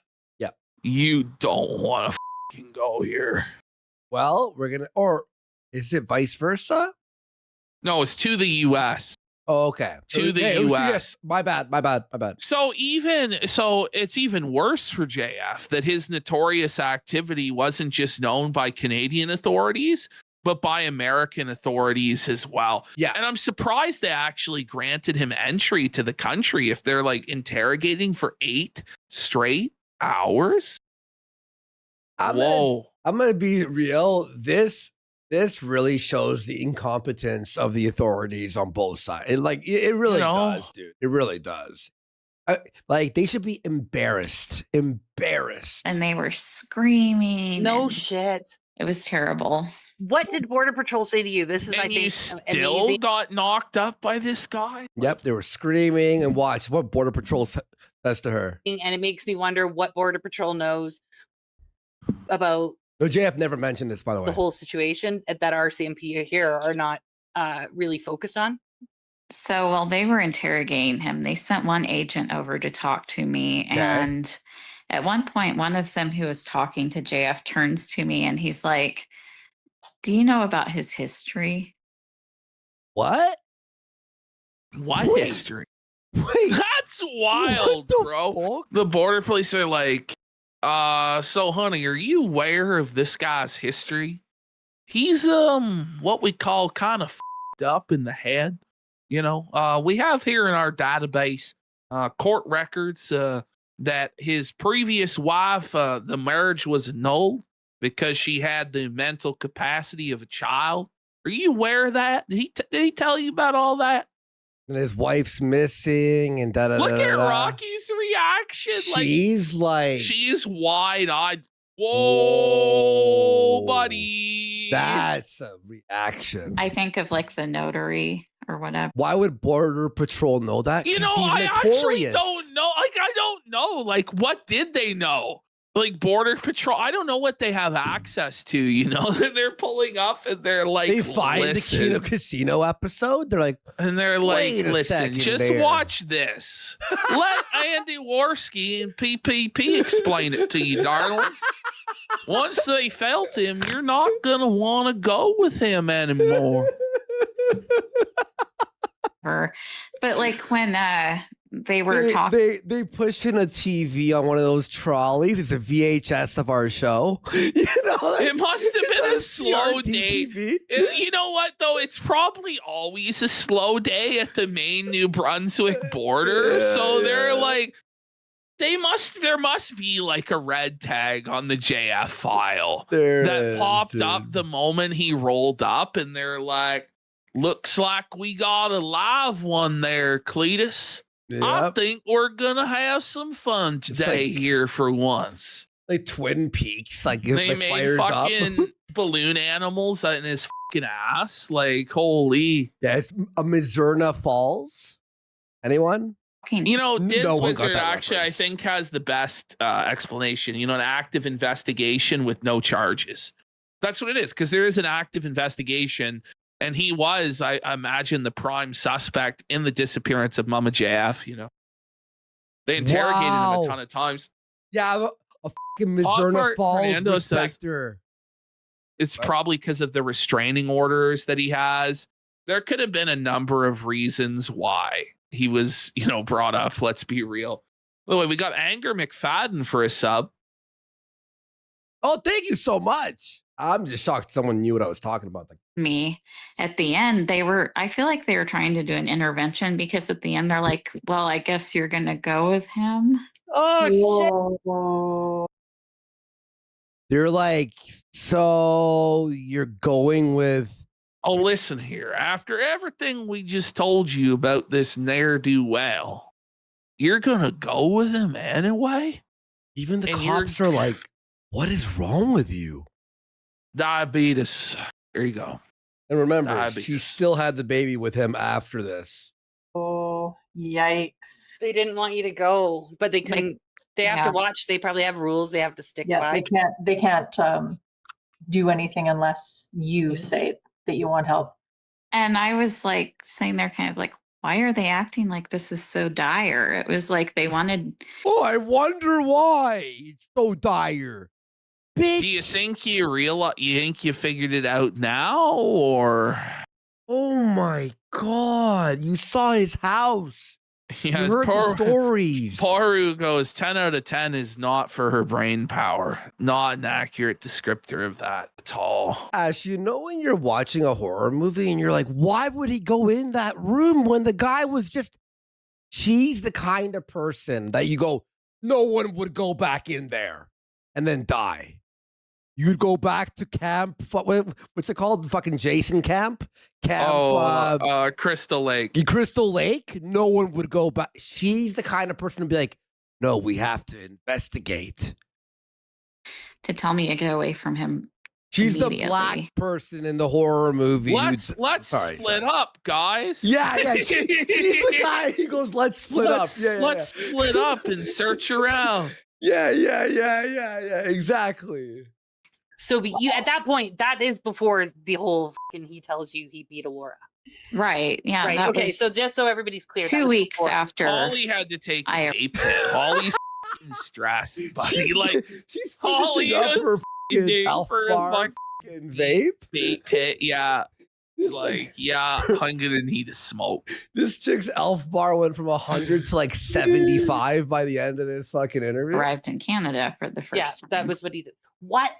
You don't want to fucking go here. Well, or is it vice versa? No, it's to the U.S. Oh, okay. To the it was U.S. My bad. So it's even worse for JF that his notorious activity wasn't just known by Canadian authorities, but by American authorities as well. Yeah. And I'm surprised they actually granted him entry to the country if they're like interrogating for 8 straight hours. Whoa. I'm gonna be real. This really shows the incompetence of the authorities on both sides. It really does, dude. It really does. Like they should be embarrassed. And they were screaming. No shit. It was terrible. What did Border Patrol say to you? This is, And I think, you still amazing. got knocked up by this guy? Yep, they were screaming and watch what Border Patrol says to her. And it makes me wonder what Border Patrol knows about No, JF never mentioned this, by the way. the whole situation that our CMP here are not really focused on. So while they were interrogating him, they sent one agent over to talk to me. Okay. And at one point, one of them who was talking to JF turns to me and he's like, "Do you know about his history?" What? What Wait. history? Wait. That's wild, bro. Fuck? The border police are like, so honey, are you aware of this guy's history? He's what we call kind of up in the head. You know, we have here in our database court records that his previous wife, the marriage was annulled because she had the mental capacity of a child. Are you aware of that? Did he tell you about all that? And his wife's missing and da da da. Look at Rocky's reaction. She's like she's wide-eyed. Whoa, buddy. That's a reaction. I think of like the notary or whatever. Why would Border Patrol know that? You 'Cause know, he's I actually notorious. don't know. Like, I don't know. Like, what did they know? Like, Border Patrol, I don't know what they have access to, you know? They're pulling up and they're like, They find listen. the Kino Casino episode. They're like, And they're like, wait a listen, second just there." watch this. Let Andy Worski and PPP explain it to you, darling. Once they felt him, you're not going to want to go with him anymore. But like when they were talking, they push in a TV on one of those trolleys. It's a VHS of our show. You know, like, It must have it's been on a slow CRT day. TV. You know what, though? It's probably always a slow day at the Maine New Brunswick border. So they're like, there must be like a red tag on the JF file that popped up the moment he rolled up, and they're like, looks like we got a live one there, Cletus. I think we're gonna have some fun today here for once. Like Twin Peaks, like They it made fires up. fucking balloon animals in his fucking ass. Like, holy. Yeah, it's a Mizurna Falls. Anyone? You know, Diz No one got Wizard that actually, reference. I think, has the best explanation. You know, an active investigation with no charges. That's what it is, because there is an active investigation. And he was, I imagine, the prime suspect in the disappearance of Mama JF. You know, they interrogated him a ton of times. Yeah, a fucking Mizurna Falls Fernando says respecter. it's probably because of the restraining orders that he has. There could have been a number of reasons why he was, you know, brought up. Let's be real. By the way, we got Anger McFadden for a sub. Oh, thank you so much. I'm just shocked someone knew what I was talking about. me at the end, I feel like they were trying to do an intervention, because at the end they're like, well, I guess you're gonna go with him. Oh, They're like, so you're going with. Oh, listen here. After everything we just told you about this ne'er-do-well, you're going to go with him anyway? Even the And cops are like, what is wrong with you? Diabetes. There you go. And remember, she Diabetes. still had the baby with him after this. Oh, yikes. They didn't want you to go, but they couldn't. They have to watch. They probably have rules they have to stick Yeah, by. they can't do anything unless you say that you want help. And I was like sitting there kind of like, why are they acting like this is so dire? It was like they wanted. Oh, I wonder why it's so dire. Bitch. Do you think you think you figured it out now, or? Oh my God. You saw his house. Yeah, you heard the stories. Poru goes 10 out of 10 is not for her brain power. Not an accurate descriptor of that at all. Ash, you know when you're watching a horror movie and you're like, why would he go in that room when the guy was just... She's the kind of person that you go, no one would go back in there and then die. You'd go back to camp. What's it called? Fucking Jason camp? Crystal Lake. Crystal Lake? No one would go back. She's the kind of person to be like, no, we have to investigate. To tell me to get away from him. She's the black person in the horror movie. Let's split up, guys. Yeah. She's the guy who goes, let's split up. Let's split up and search around. Yeah. Exactly. So you at that point, that is before the whole fucking he tells you he beat Aurora. Right. Yeah. Right. Okay. So just so everybody's clear, 2 weeks after. Holly had to take a vape hit. Holly's stressed, buddy. She's Holly finishing up her fucking Elf for Bar fucking vape. Vape hit. Yeah. It's like, yeah, I'm gonna need a smoke. This chick's Elf Bar went from 100 to like 75 by the end of this fucking interview. Arrived in Canada for the first time. That was what he did. What?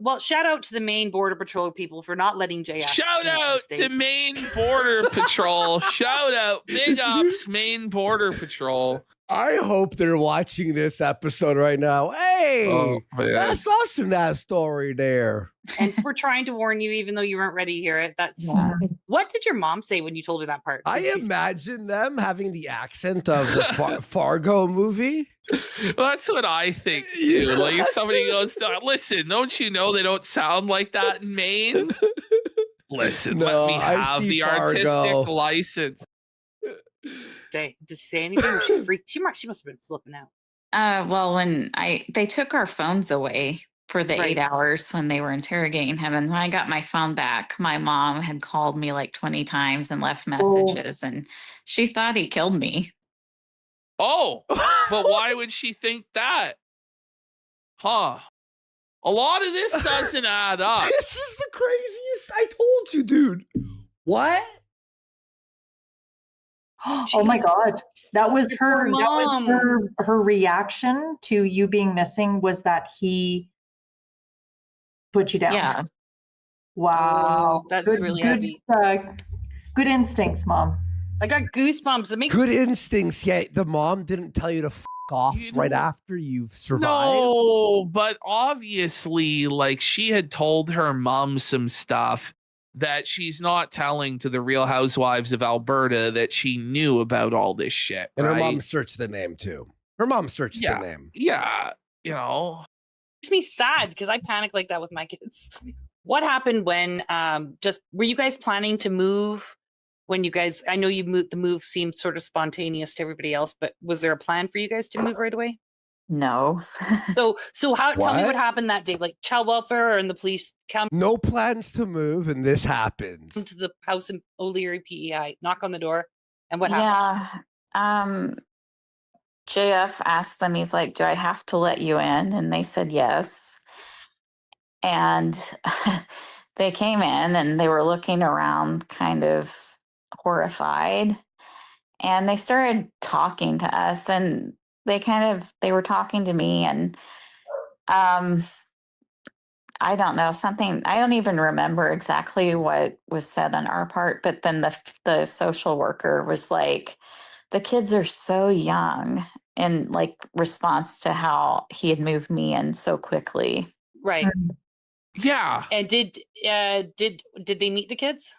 Well, shout out to the Maine Border Patrol people for not letting JF. Shout out to Maine Border Patrol. Shout out. Big ups, Maine Border Patrol. I hope they're watching this episode right now. Hey, that's us in that story there. And we're trying to warn you, even though you weren't ready to hear it. What did your mom say when you told her that part? I imagine them having the accent of the Fargo movie. Well, that's what I think too. Like if somebody goes, listen, don't you know they don't sound like that in Maine? Listen, No, let me I have see the Fargo. artistic license. Did she say anything? Was she freaked? She must have been flipping out. Well, when they took our phones away for the Right. 8 hours when they were interrogating him, and when I got my phone back, my mom had called me like 20 times and left messages, and she thought he killed me. Oh, but why would she think that? Huh? A lot of this doesn't add up. This is the craziest. I told you, dude. What? Oh my God. That was her, Poor that was mom. her reaction to you being missing was that he put you down. Yeah. Wow. Oh, that's really heavy. Good instincts, Mom. I got goosebumps. It makes Good instincts. Yeah, the mom didn't tell you to f off You right know- after you've survived. No, but obviously, like she had told her mom some stuff that she's not telling to the Real Housewives of Alberta that she knew about all this shit. And right? her mom searched the name too. Her mom searched the name. Yeah, you know. makes me sad because I panic like that with my kids. What happened when were you guys planning to move when you guys, I know you moved, the move seemed sort of spontaneous to everybody else, but was there a plan for you guys to move right away? No. So how, tell me what happened that day, like child welfare and the police come No plans to move, and this happens. to the house in O'Leary PEI, knock on the door, and what happened? Yeah. JF asked them, he's like, do I have to let you in? And they said yes. And they came in and they were looking around kind of horrified. And they started talking to us, and they were talking to me, and I don't know, something, I don't even remember exactly what was said on our part, but then the social worker was like, the kids are so young, in like response to how he had moved me in so quickly. Right. Yeah. And did they meet the kids?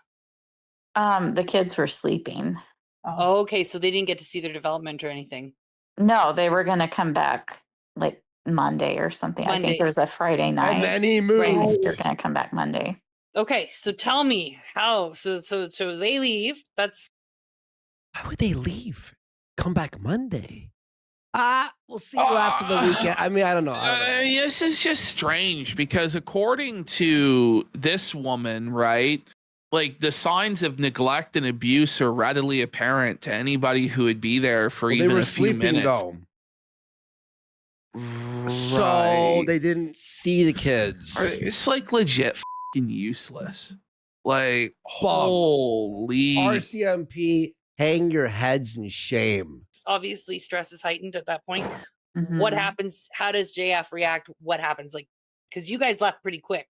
The kids were sleeping. Oh, okay, so they didn't get to see their development or anything. No, they were going to come back like Monday or something. I think Monday. it was a Friday night. And then he moved. Right. I think they're going to come back Monday. Okay, so tell me how. So they leave. That's Why would they leave? Come back Monday. We'll see you after the weekend. I mean, I don't know. This is just strange because according to this woman, right, like the signs of neglect and abuse are readily apparent to anybody who would be there for even they were a few sleeping minutes. Though. So they didn't see the kids. It's like legit fucking useless. Like, Bums. holy. RCMP, hang your heads in shame. obviously stress is heightened at that point. Mhm. What happens? How does JF react? What happens? Like, because you guys left pretty quick.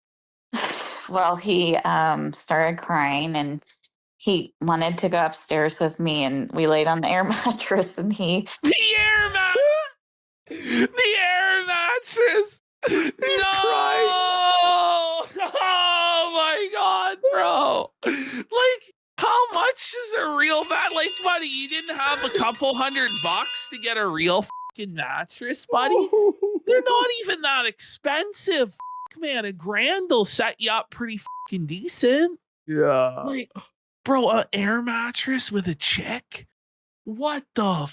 Well, he started crying, and he wanted to go upstairs with me, and we laid on the air mattress, and he The air mattress. The air mattress. No. Oh my god, bro. Like, how much is a real mat? Like, buddy, you didn't have a couple $100 to get a real fucking mattress, buddy? They're not even that expensive. Man, $1,000 will set you up pretty fucking decent. Yeah. Like, bro, an air mattress with a chick? What the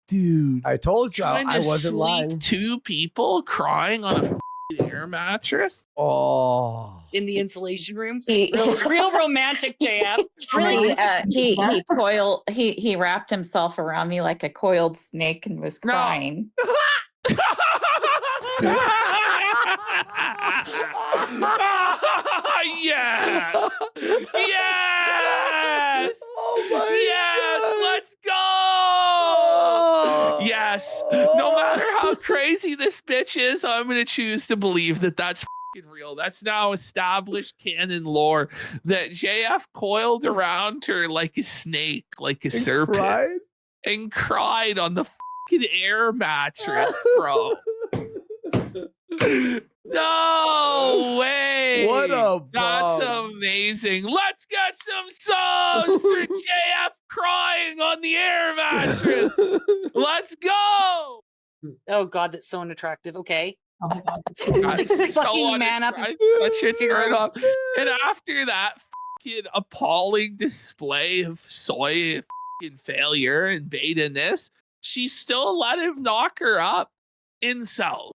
dude? I told you Trying I to wasn't sleep lying. 2 people crying on a fucking air mattress? Oh. In the insulation room. He- Real romantic, JF. Really? he wrapped himself around me like a coiled snake and was No. crying. Yes! Yes! Oh my Yes! God. Let's go! Oh. Yes. No matter how crazy this bitch is, I'm going to choose to believe that that's fucking real. That's now established canon lore that JF coiled around her like a snake, like a serpent, Cried? and cried on the fucking air mattress, bro. No way. What a That's bum. amazing. Let's get some songs for JF crying on the air mattress. Let's go. Oh God, that's so unattractive. Okay. Oh my God. That's Fucking so man up. that shit turned off. And after that, fucking appalling display of soy fucking failure and beta-ness, she still let him knock her up. Incels.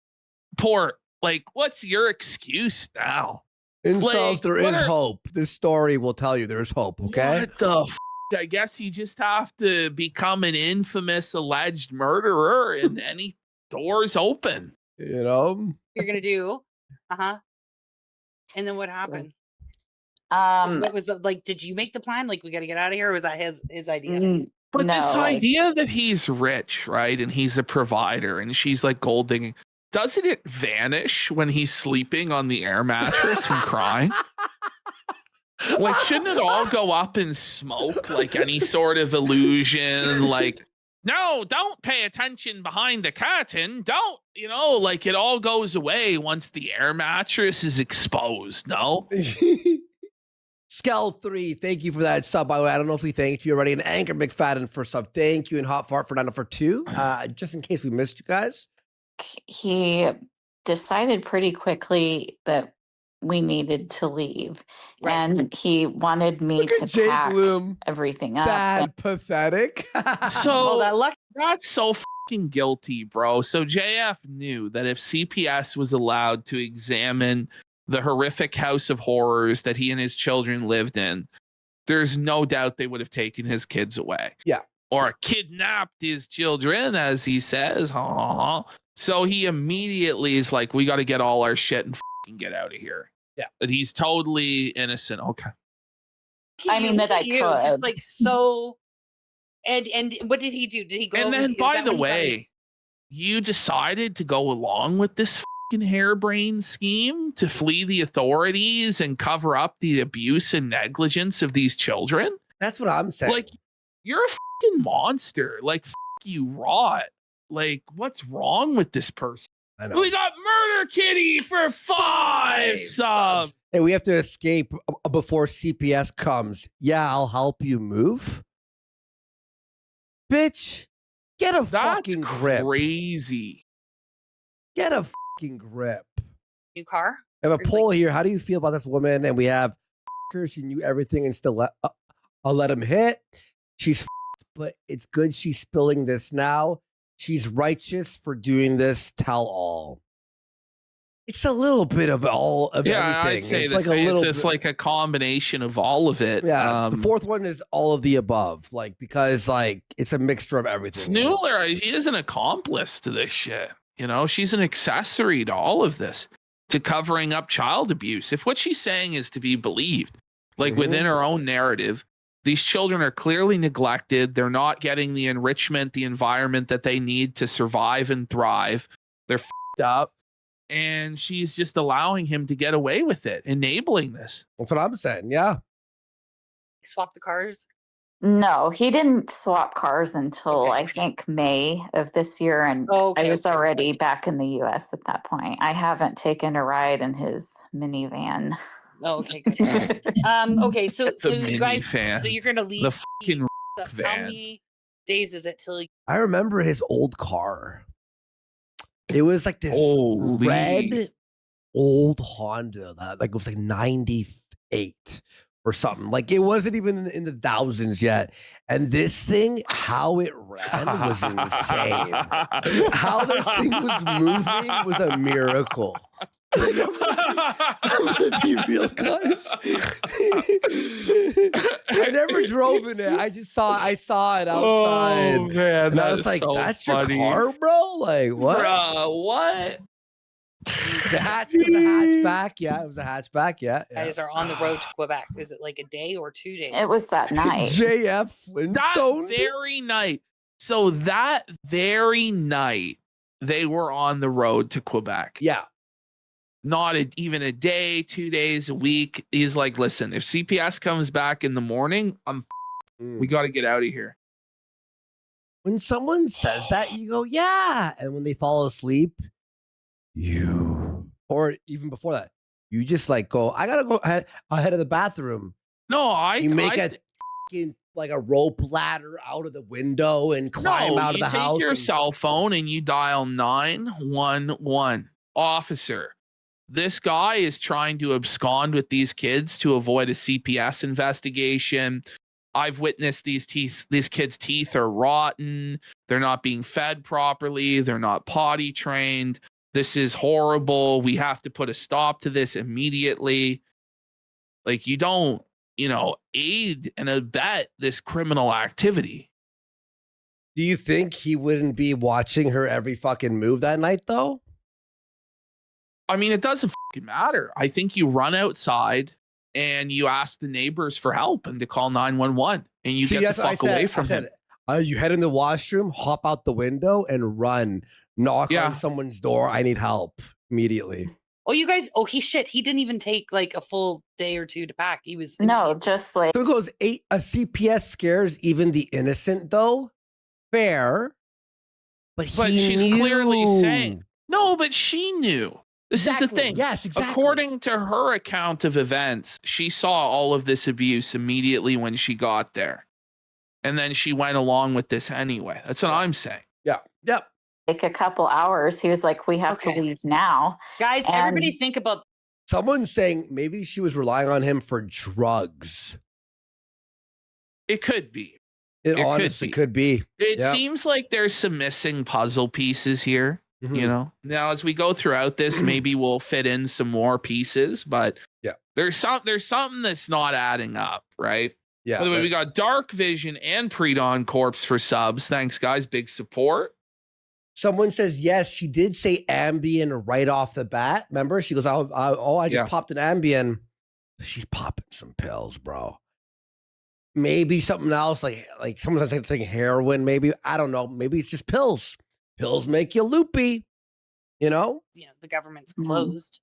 Poor. Like, what's your excuse now? Incels, Like, there is hope. This story will tell you there's hope, okay? What the I guess you just have to become an infamous alleged murderer and any doors open. You know? You're going to do. Uh-huh. And then what happened? What was the, like, did you make the plan? Like, we got to get out of here? Or was that his idea? But this idea that he's rich, right? And he's a provider and she's like gold digging. Doesn't it vanish when he's sleeping on the air mattress and crying? Like, shouldn't it all go up in smoke like any sort of illusion? Like, no, don't pay attention behind the curtain. Don't, like it all goes away once the air mattress is exposed. No? Skell3, thank you for that sub. By the way, I don't know if we thanked you already. And Anchor McFadden for sub. Thank you. And Hot Fart for 942. Just in case we missed you guys. He decided pretty quickly that we needed to leave. Right. And he wanted me to pack everything up. Sad, pathetic. So that's so fucking guilty, bro. So JF knew that if CPS was allowed to examine the horrific house of horrors that he and his children lived in, there's no doubt they would have taken his kids away. Yeah. Or kidnapped his children, as he says. So he immediately is like, we got to get all our shit and fucking get out of here. Yeah. But he's totally innocent. Okay. I mean, that I could. Just like so. And what did he do? Did he go? And then, by the way, you decided to go along with this fucking harebrained scheme to flee the authorities and cover up the abuse and negligence of these children? That's what I'm saying. Like, you're a fucking monster. Like, you rot. Like, what's wrong with this person? I know. We got Murder Kitty for 5 subs. Hey, we have to escape before CPS comes. Yeah, I'll help you move. Bitch, get a fucking grip. Crazy. Get a fucking grip. New car? I have a poll here. How do you feel about this woman? And we have her. She knew everything and still let him hit. She's but it's good she's spilling this now. She's righteous for doing this. Tell all. It's a little bit of all of everything. I'd say it's like a little. It's like a combination of all of it. Yeah, the fourth one is all of the above. Like because like it's a mixture of everything. Snooler, she is an accomplice to this shit. She's an accessory to all of this, to covering up child abuse. If what she's saying is to be believed, like within her own narrative. These children are clearly neglected. They're not getting the enrichment, the environment that they need to survive and thrive. They're fucked up. And she's just allowing him to get away with it, enabling this. That's what I'm saying. Yeah. Swap the cars? No, he didn't swap cars until I think May of this year. And I was already back in the US at that point. I haven't taken a ride in his minivan. Oh, okay, good. Okay, so you guys, so you're gonna leave the fucking van. How many days is it till? I remember his old car. It was like this red old Honda that like was like 98 or something. Like it wasn't even in the thousands yet. And this thing, how it ran was insane. How this thing was moving was a miracle. I'm gonna be real, guys. I never drove in it. I saw it outside. Oh man, and I was like, "That's funny. Your car, bro? Like what? Bro, what?" The hatchback. Yeah, it was a hatchback. Yeah. Guys are on the road to Quebec. Is it like a day or 2 days? It was that night. JF Flintstone. That very night. So that very night, they were on the road to Quebec. Yeah. Not even a day, 2 days, a week. He's like, listen, if CPS comes back in the morning, we got to get out of here. When someone says that, you go, yeah. And when they fall asleep, or even before that, you just like go, I got to go ahead of the bathroom. No, you make like a rope ladder out of the window and climb out of the house. You take your cell phone and you dial 911. Officer. this guy is trying to abscond with these kids to avoid a CPS investigation. I've witnessed these kids' teeth are rotten. They're not being fed properly. They're not potty trained. This is horrible. We have to put a stop to this immediately. Like, you don't, aid and abet this criminal activity. Do you think he wouldn't be watching her every fucking move that night, though? I mean, it doesn't fucking matter. I think you run outside and you ask the neighbors for help and to call 911 and you get the fuck away from him. You head in the washroom, hop out the window and run. Knock on someone's door. I need help immediately. Oh, you guys. Oh, he didn't even take like a full day or two to pack. He was just like. So it goes a CPS scares even the innocent, though. Fair. But she's clearly saying, no, but she knew. This is the thing. Yes, exactly. According to her account of events, she saw all of this abuse immediately when she got there. And then she went along with this anyway. That's what I'm saying. Yeah. Yep. Like a couple hours. He was like, we have to leave now. Guys, everybody think about. Someone's saying maybe she was relying on him for drugs. It could be. It honestly could be. It seems like there's some missing puzzle pieces here. Now as we go throughout this, maybe we'll fit in some more pieces, but there's something that's not adding up, right? By the way, we got Dark Vision and Pre-Dawn Corpse for subs. Thanks, guys. Big support. Someone says, yes, she did say Ambien right off the bat. Remember? She goes, I just popped an Ambien. She's popping some pills, bro. Maybe something else, like someone's saying heroin, maybe. I don't know. Maybe it's just pills. Pills make you loopy, The government's closed.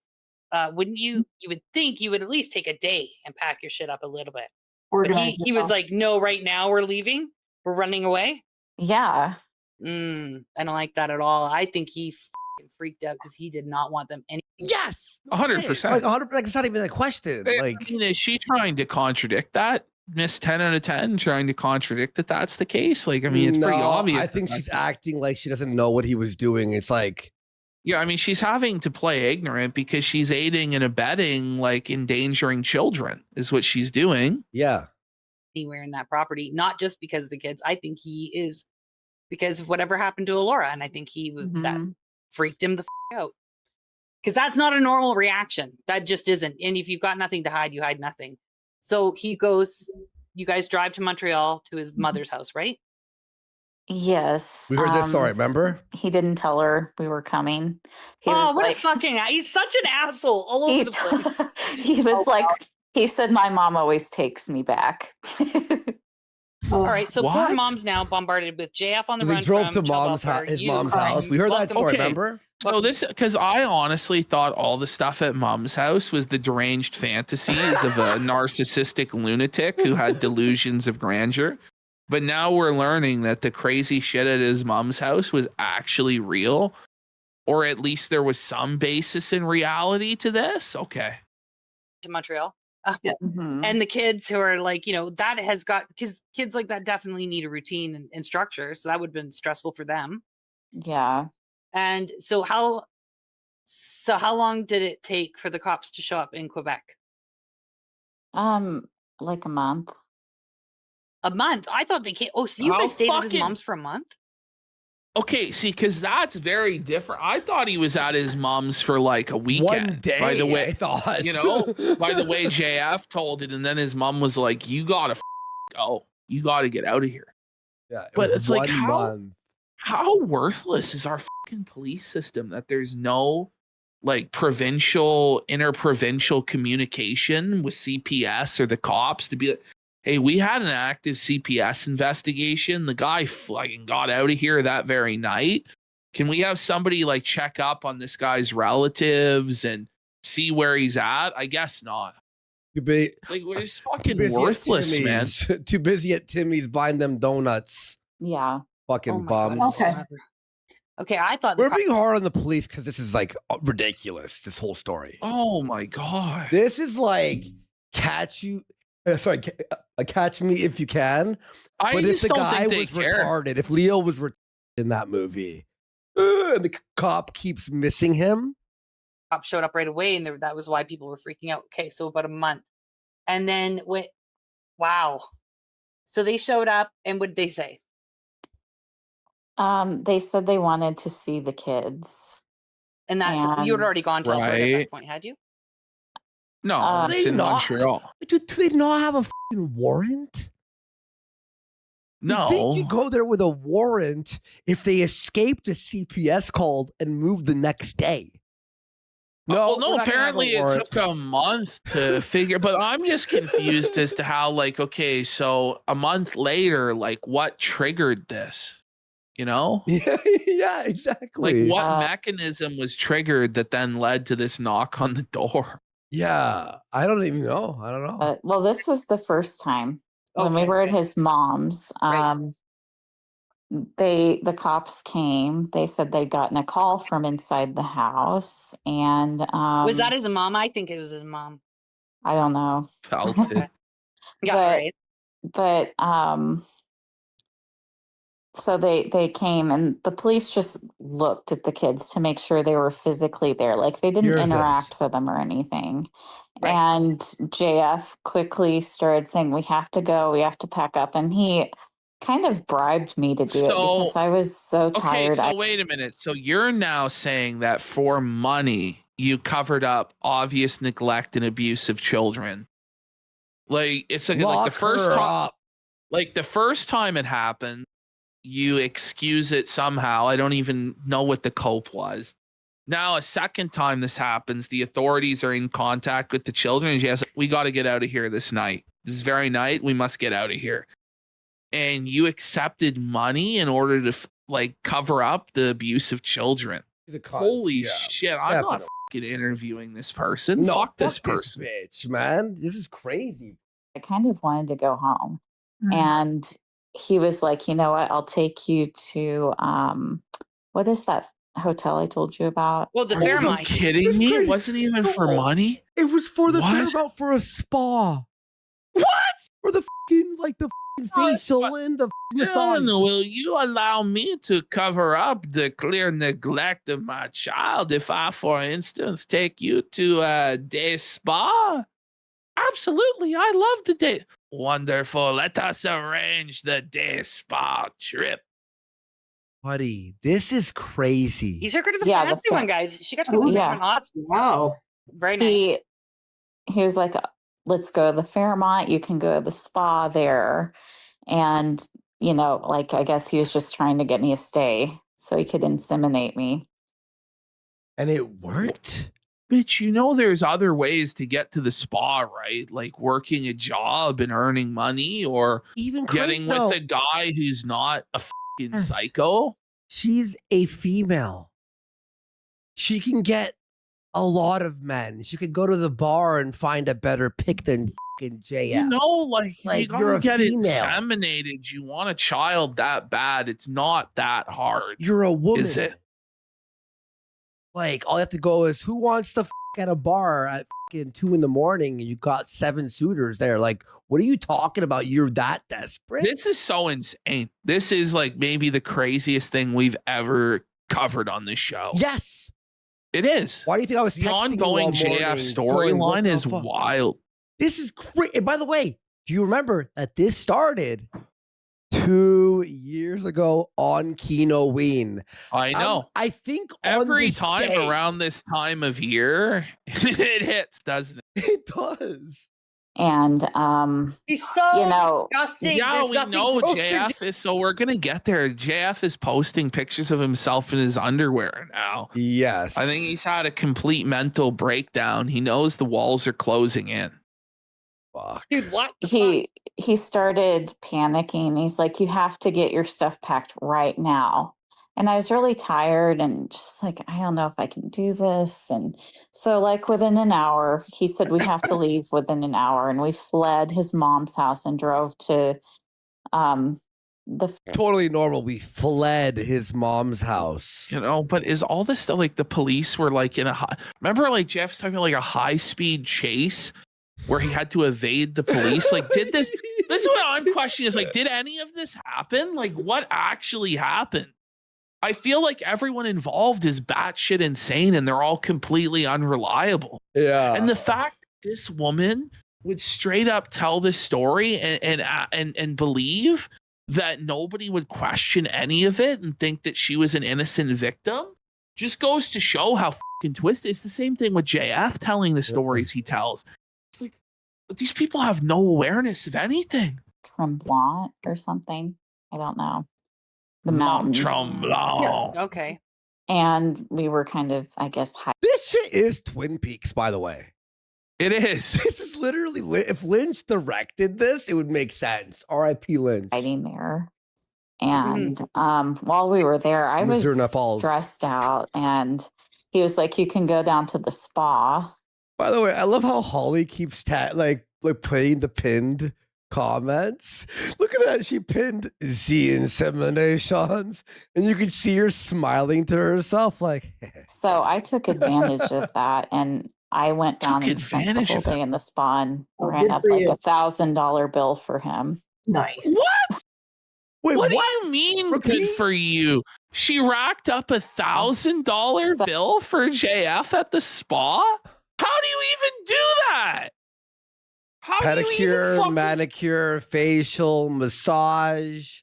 Wouldn't you would think you would at least take a day and pack your shit up a little bit. But he was like, no, right now we're leaving. We're running away. Yeah. I don't like that at all. I think he freaked out because he did not want them any. Yes. 100%. Like 100%. Like, it's not even a question. Like, I mean, is she trying to contradict that? Miss 10 out of 10 trying to contradict that that's the case? Like, I mean, it's pretty obvious. I think she's acting like she doesn't know what he was doing. It's like, yeah, I mean, she's having to play ignorant because she's aiding and abetting, like endangering children is what she's doing. Yeah. Anywhere in that property, not just because of the kids. I think he is because of whatever happened to Alora. And I think that freaked him the out. Because that's not a normal reaction. That just isn't. And if you've got nothing to hide, you hide nothing. So you guys drive to Montreal to his mother's house, right? Yes. We heard this story, remember? He didn't tell her we were coming. He's such an asshole all over the place. He was he said, my mom always takes me back. All right, so poor mom's now bombarded with JF on the run. They drove to his mom's house. We heard that story, remember? So because I honestly thought all the stuff at mom's house was the deranged fantasies of a narcissistic lunatic who had delusions of grandeur. But now we're learning that the crazy shit at his mom's house was actually real, or at least there was some basis in reality to this. Okay. To Montreal. And the kids who are like, that has got, because kids like that definitely need a routine and structure. So that would have been stressful for them. Yeah. And so how long did it take for the cops to show up in Quebec? Like a month. A month? I thought they came. Oh, so you guys stayed at his mom's for a month? Okay, see, because that's very different. I thought he was at his mom's for like a weekend. One day, by the way, I thought. By the way, JF told it, and then his mom was like, "You gotta go. You gotta get out of here." Yeah, but it's like how worthless is our fucking police system that there's no like interprovincial communication with CPS or the cops to be like, hey, we had an active CPS investigation. The guy fucking got out of here that very night. Can we have somebody like check up on this guy's relatives and see where he's at? I guess not. It's like we're just fucking worthless, man. Too busy at Timmy's buying them donuts. Yeah. Fucking bums. Okay, I thought we're being hard on the police because this is like ridiculous. This whole story. Oh my god. This is like catch me if you can. But if the guy was retarded, if Leo was retarded in that movie, and the cop keeps missing him, cops showed up right away, and that was why people were freaking out. Okay, so about a month, and then wow. So they showed up, and what did they say? They said they wanted to see the kids. And that's you had already gone to Alberta at that point, had you? No, it's in Montreal. Do they not have a fucking warrant? No. You think you go there with a warrant if they escape the CPS call and move the next day? No, apparently it took a month to figure, but I'm just confused as to how, like, okay, so a month later, like, what triggered this? You know? Yeah, exactly. Like, what mechanism was triggered that then led to this knock on the door? Yeah, I don't even know. I don't know. Well, this was the first time when we were at his mom's. The cops came. They said they'd gotten a call from inside the house, and was that his mom? I think it was his mom. I don't know. Felt it. Yeah, but so they came, and the police just looked at the kids to make sure they were physically there. Like, they didn't interact with them or anything. Right. And JF quickly started saying, we have to go, we have to pack up. And he kind of bribed me to do it because I was so tired. Okay, so wait a minute. So you're now saying that for money, you covered up obvious neglect and abuse of children. Like, it's like the first time, like the first time it happened, you excuse it somehow. I don't even know what the cope was. Now, a second time this happens, the authorities are in contact with the children. And yes, we got to get out of here this night. This very night, we must get out of here. And you accepted money in order to like cover up the abuse of children. Holy shit! I'm not fucking interviewing this person. No, fuck this person, bitch, man. This is crazy. I kind of wanted to go home, and he was like, you know what? I'll take you to what is that hotel I told you about? Well, the Fairmont. Are you kidding me? It wasn't even for money. It was for the Fairmont for a spa. What? For the fucking the facial and the massage. Will you allow me to cover up the clear neglect of my child if I, for instance, take you to a day spa? Absolutely. I love the day. Wonderful. Let us arrange the day spa trip. Buddy, this is crazy. He took her to the fancy one, guys. She got to go to different hots. Wow. Very nice. He was like, let's go to the Fairmont. You can go to the spa there. And, you know, like, I guess he was just trying to get me to stay so he could inseminate me. And it worked? Bitch, you know there's other ways to get to the spa, right? Like working a job and earning money, or even getting with a guy who's not a fucking psycho. She's a female. She can get a lot of men. She could go to the bar and find a better pick than fucking JF. You know, like you you're gotta a get female. inseminated. You want a child that bad. It's not that hard. You're a woman. Is it? Like, all you have to go is, who wants to at a bar at fucking 2 a.m. and you got 7 suitors there? Like, what are you talking about? You're that desperate? This is so insane. This is like maybe the craziest thing we've ever covered on this show. Yes. It is. Why do you think I was the ongoing JF storyline is wild. This is crazy. And by the way, do you remember that this started 2 years ago on Kinoween? I know. I think every time around this time of year, it hits, doesn't it? It does. And he's so disgusting. Yeah, we know JF is. So we're gonna get there. JF is posting pictures of himself in his underwear now. Yes, I think he's had a complete mental breakdown. He knows the walls are closing in. Fuck. Dude, what? He started panicking. He's like, you have to get your stuff packed right now. And I was really tired and just like, I don't know if I can do this. And so like within an hour, he said we have to leave within an hour. And we fled his mom's house and drove to totally normal. We fled his mom's house. You know, but is all this stuff like the police were like in a remember like Jeff's talking about like a high-speed chase where he had to evade the police? Like, did this is what I'm questioning, is like, did any of this happen? Like, what actually happened? I feel like everyone involved is batshit insane and they're all completely unreliable. Yeah. And the fact this woman would straight up tell this story and believe that nobody would question any of it and think that she was an innocent victim just goes to show how fucking twisted. It's the same thing with JF telling the stories he tells. It's like these people have no awareness of anything. Tremblant or something. I don't know. The Mount mountains. Tremblant. Yeah. Okay. And we were kind of, I guess, This shit is Twin Peaks, by the way. It is. This is literally, if Lynch directed this, it would make sense. R.I.P. Lynch. hiding there. And while we were there, I was Missouri Falls. stressed out. And he was like, you can go down to the spa. By the way, I love how Holly keeps like playing the pinned comments. Look at that. She pinned Z inseminations. And you can see her smiling to herself like. So I took advantage of that. And I went down and spent the whole day in the spa and ran up like $1,000 bill for him. Nice. What? Wait, what do you mean good for you? She racked up $1,000 bill for JF at the spa? How do you even do that? How do you even Pedicure, manicure, facial, massage.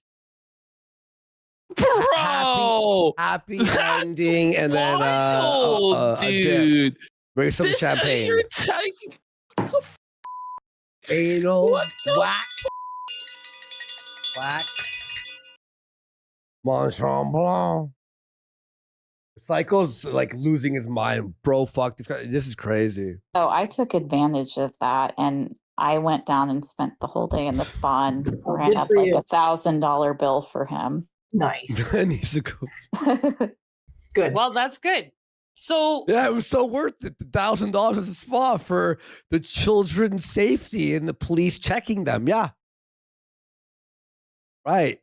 Bro, happy ending, and then wild, a dip. dude. Bring some champagne. You're taking Anal wax. Mont Tremblant. Psycho's like losing his mind, bro. Fuck this guy. This is crazy. So I took advantage of that, and I went down and spent the whole day in the spa and ran up like $1,000 bill for him. Nice. Needs to go. Good. Well, that's good. So yeah, it was so worth it. $1,000 at the spa for the children's safety and the police checking them. Yeah. Right.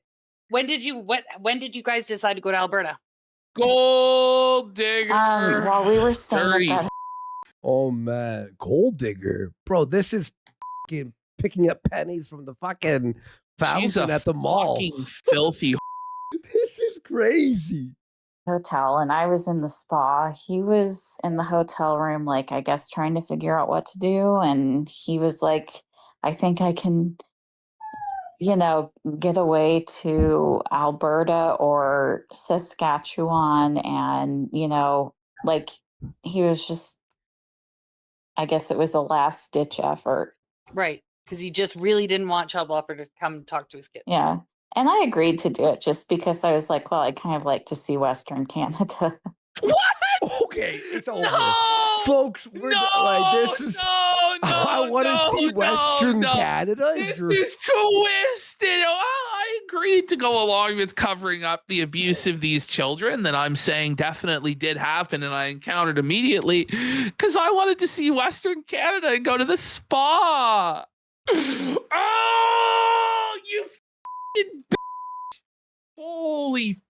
when did you guys decide to go to Alberta? Gold digger. While we were staying at that. Oh man, gold digger, bro. This is picking up pennies from the fucking fountain at the mall. Fucking filthy. This is crazy. Hotel, and I was in the spa. He was in the hotel room, like, I guess trying to figure out what to do. And he was like, I think I can, get away to Alberta or Saskatchewan. And, like, he was just, I guess it was a last ditch effort. Right. Because he just really didn't want Child Welfare to come talk to his kids. Yeah. And I agreed to do it just because I was like, well, I kind of like to see Western Canada. What? Okay, it's over. Folks, we're this is I want to see Western Canada. This is twisted. I agreed to go along with covering up the abuse of these children that I'm saying definitely did happen and I encountered immediately because I wanted to see Western Canada and go to the spa. Oh, you f***ing bitch. Holy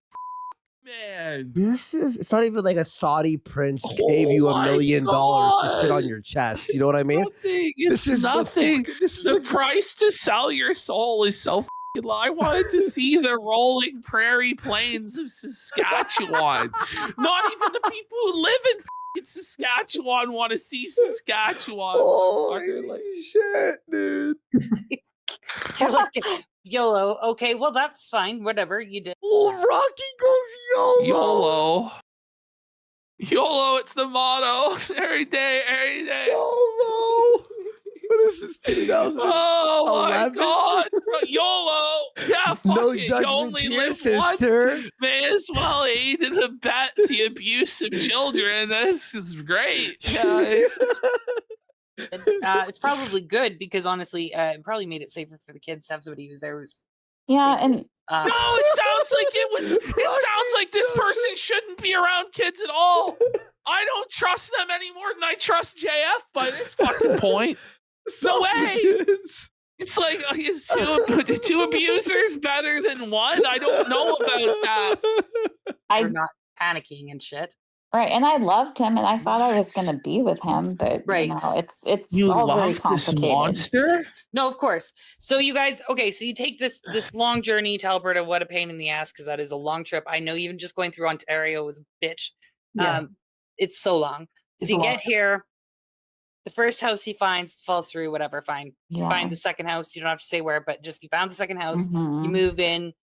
man. It's not even like a Saudi prince gave you $1 million to sit on your chest. You know what I mean? This is nothing. The price to sell your soul is so f***ing low. I wanted to see the rolling prairie plains of Saskatchewan. Not even the people who live in Saskatchewan want to see Saskatchewan. Holy shit, dude. You're like, YOLO. Okay, well, that's fine. Whatever you did. Oh, Rocky goes YOLO. YOLO, it's the motto. Every day. YOLO. This is 2011. Oh my God. YOLO. Yeah, fuck no it. You only live sister. once. May as well aid and abet the abuse of children. This is great, guys. It's probably good because honestly, it probably made it safer for the kids to have somebody who's there who's yeah, and no, it sounds like this person shouldn't be around kids at all. I don't trust them any more than I trust JF by this fucking point. No way. It's like, is two abusers better than one? I don't know about that. They're not panicking and shit. Right. And I loved him and I thought I was going to be with him, but Right. you know, it's You all very love this complicated. monster? No, of course. So you guys, okay, so you take this long journey to Alberta. What a pain in the ass, because that is a long trip. I know even just going through Ontario was a bitch. Yes. It's so long. So It's you a get lot. here, the first house he finds falls through, whatever, fine. You Yeah. find the second house, you don't have to say where, but just you found the second house, you Mhm. move in,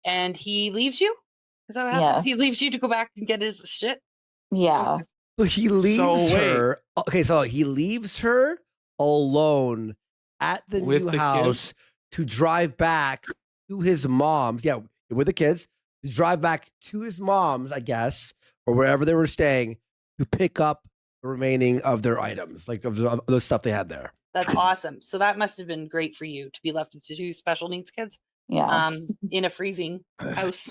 and he leaves you? Is that what happens? He Yes. leaves you to go back and get his shit? Yeah. So he leaves wait. her. Okay, so he leaves her alone at the With new the house to drive back to his mom's. Yeah, with the kids to drive back to his mom's, I guess, or wherever they were staying to pick up the remaining of their items, like of the stuff they had there. That's awesome. So that must have been great for you to be left with two special needs kids Yeah. in a freezing house,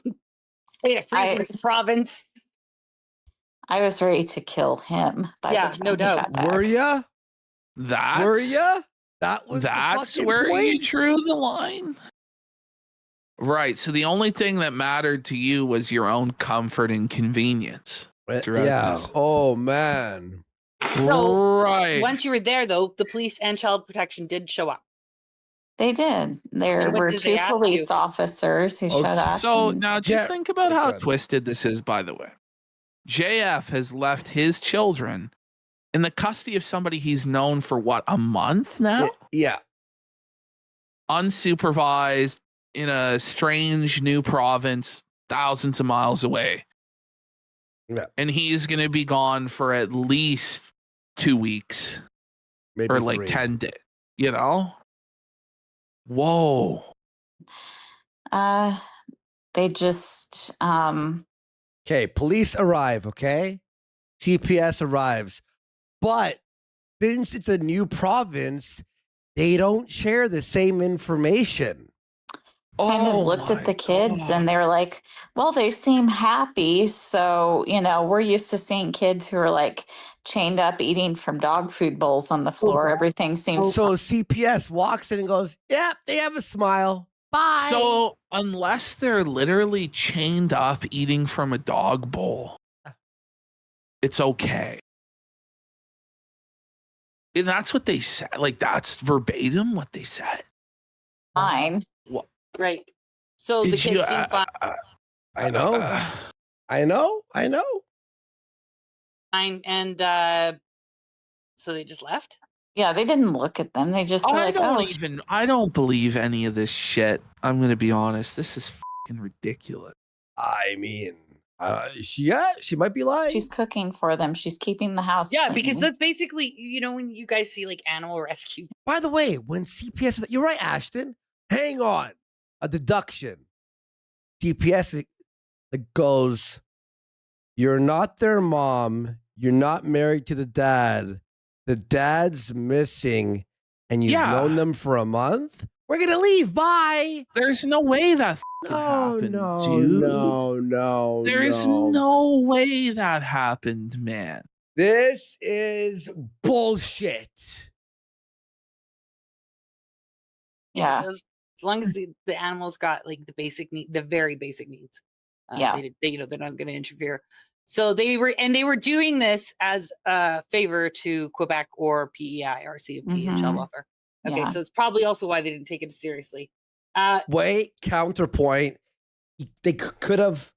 in a freezing province. I was ready to kill him. Yeah, no doubt. Were ya? Were That's ya? That was that's the fucking where point? you drew the line. Right. So the only thing that mattered to you was your own comfort and convenience. throughout Yeah. this. Oh man. So right. once you were there, though, the police and child protection did show up. They did. There And what were did they two ask police you? officers who showed up. So and- now just Yeah, think about go how ahead. twisted this is, by the way. JF has left his children in the custody of somebody he's known for what, a month now? Yeah. Unsupervised in a strange new province, thousands of miles away. Yeah. And he's going to be gone for at least 2 weeks Maybe or like 3. 10 days, you know? Whoa. They just Okay, police arrive, okay? CPS arrives. But since it's a new province, they don't share the same information. kind of looked at the kids and they were like, well, they seem happy. So, you know, we're used to seeing kids who are like chained up eating from dog food bowls on the floor. Everything seems So CPS walks in and goes, yep, they have a smile. Bye. So unless they're literally chained up eating from a dog bowl, it's okay. And that's what they said. Like that's verbatim what they said. fine. What? Right. So the Did kids you? seem fine. I know. I know. And so they just left? Yeah, they didn't look at them. They just were I like, don't oh, even. I don't believe any of this shit. I'm gonna be honest. This is fucking ridiculous. I mean, she might be lying. she's cooking for them. She's keeping the house. Yeah, because clean. that's basically, you know, when you guys see like animal rescue. By the way, when CPS, you're right, Ashton. Hang on, a deduction. CPS goes, you're not their mom. You're not married to the dad. The dad's missing, and you've Yeah. known them for a month. We're gonna leave. Bye. There's no way that fucking happened, dude. no. There is no way that happened, man. This is bullshit. Yeah. As long as the animals got like the basic need, the very basic needs. Yeah. They, you know, they're not going to interfere. So they were doing this as a favor to Quebec or PEI, RCMP and child Mhm. welfare. Okay, Yeah. so it's probably also why they didn't take it seriously. Wait, counterpoint. They could have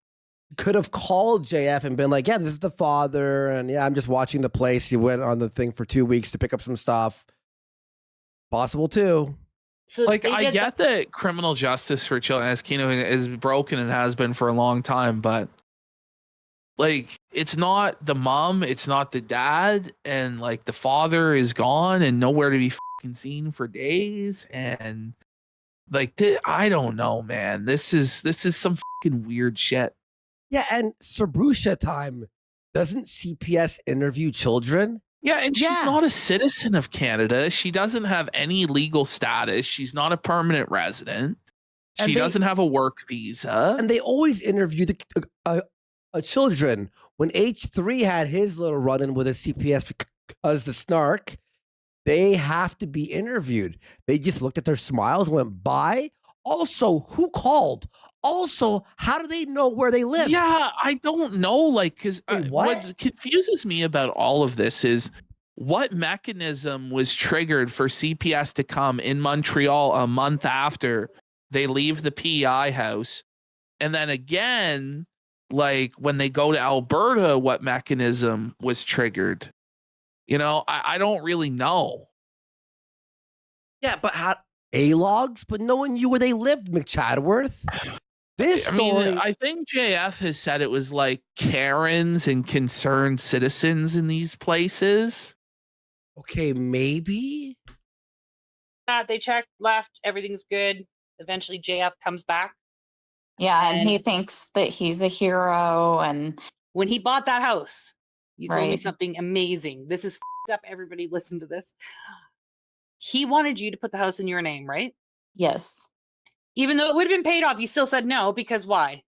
called JF and been like, yeah, this is the father, and yeah, I'm just watching the place. He went on the thing for 2 weeks to pick up some stuff. Possible too. So Like they I did get that criminal justice for children, as Kino, is broken and has been for a long time, but like it's not the mom, it's not the dad, and like the father is gone and nowhere to be fucking seen for days, and like I don't know, man. This is some fucking weird shit. Yeah, and Sabrusha time. Doesn't CPS interview children? Yeah, and she's Yeah. not a citizen of Canada. She doesn't have any legal status. She's not a permanent resident. And She they- doesn't have a work visa. And they always interview the children. When H3 had his little run-in with a CPS because the snark, they have to be interviewed. They just looked at their smiles, went by. Also, who called? Also, how do they know where they live? Yeah, I don't know. Like, because what confuses me about all of this is what mechanism was triggered for CPS to come in Montreal a month after they leave the PEI house. And then again, like when they go to Alberta, what mechanism was triggered? You know, I don't really know. Yeah, but how A-logs? But no one knew where they lived, McChadworth. This story. I think JF has said it was like Karens and concerned citizens in these places. Okay, maybe. They checked, left, everything's good. Eventually, JF comes back. Yeah, and he thinks that he's a hero. And when he bought that house, you told me Right. something amazing. This is f***ed up. Everybody listen to this. He wanted you to put the house in your name, right? Yes. Even though it would have been paid off, you still said no. Because why?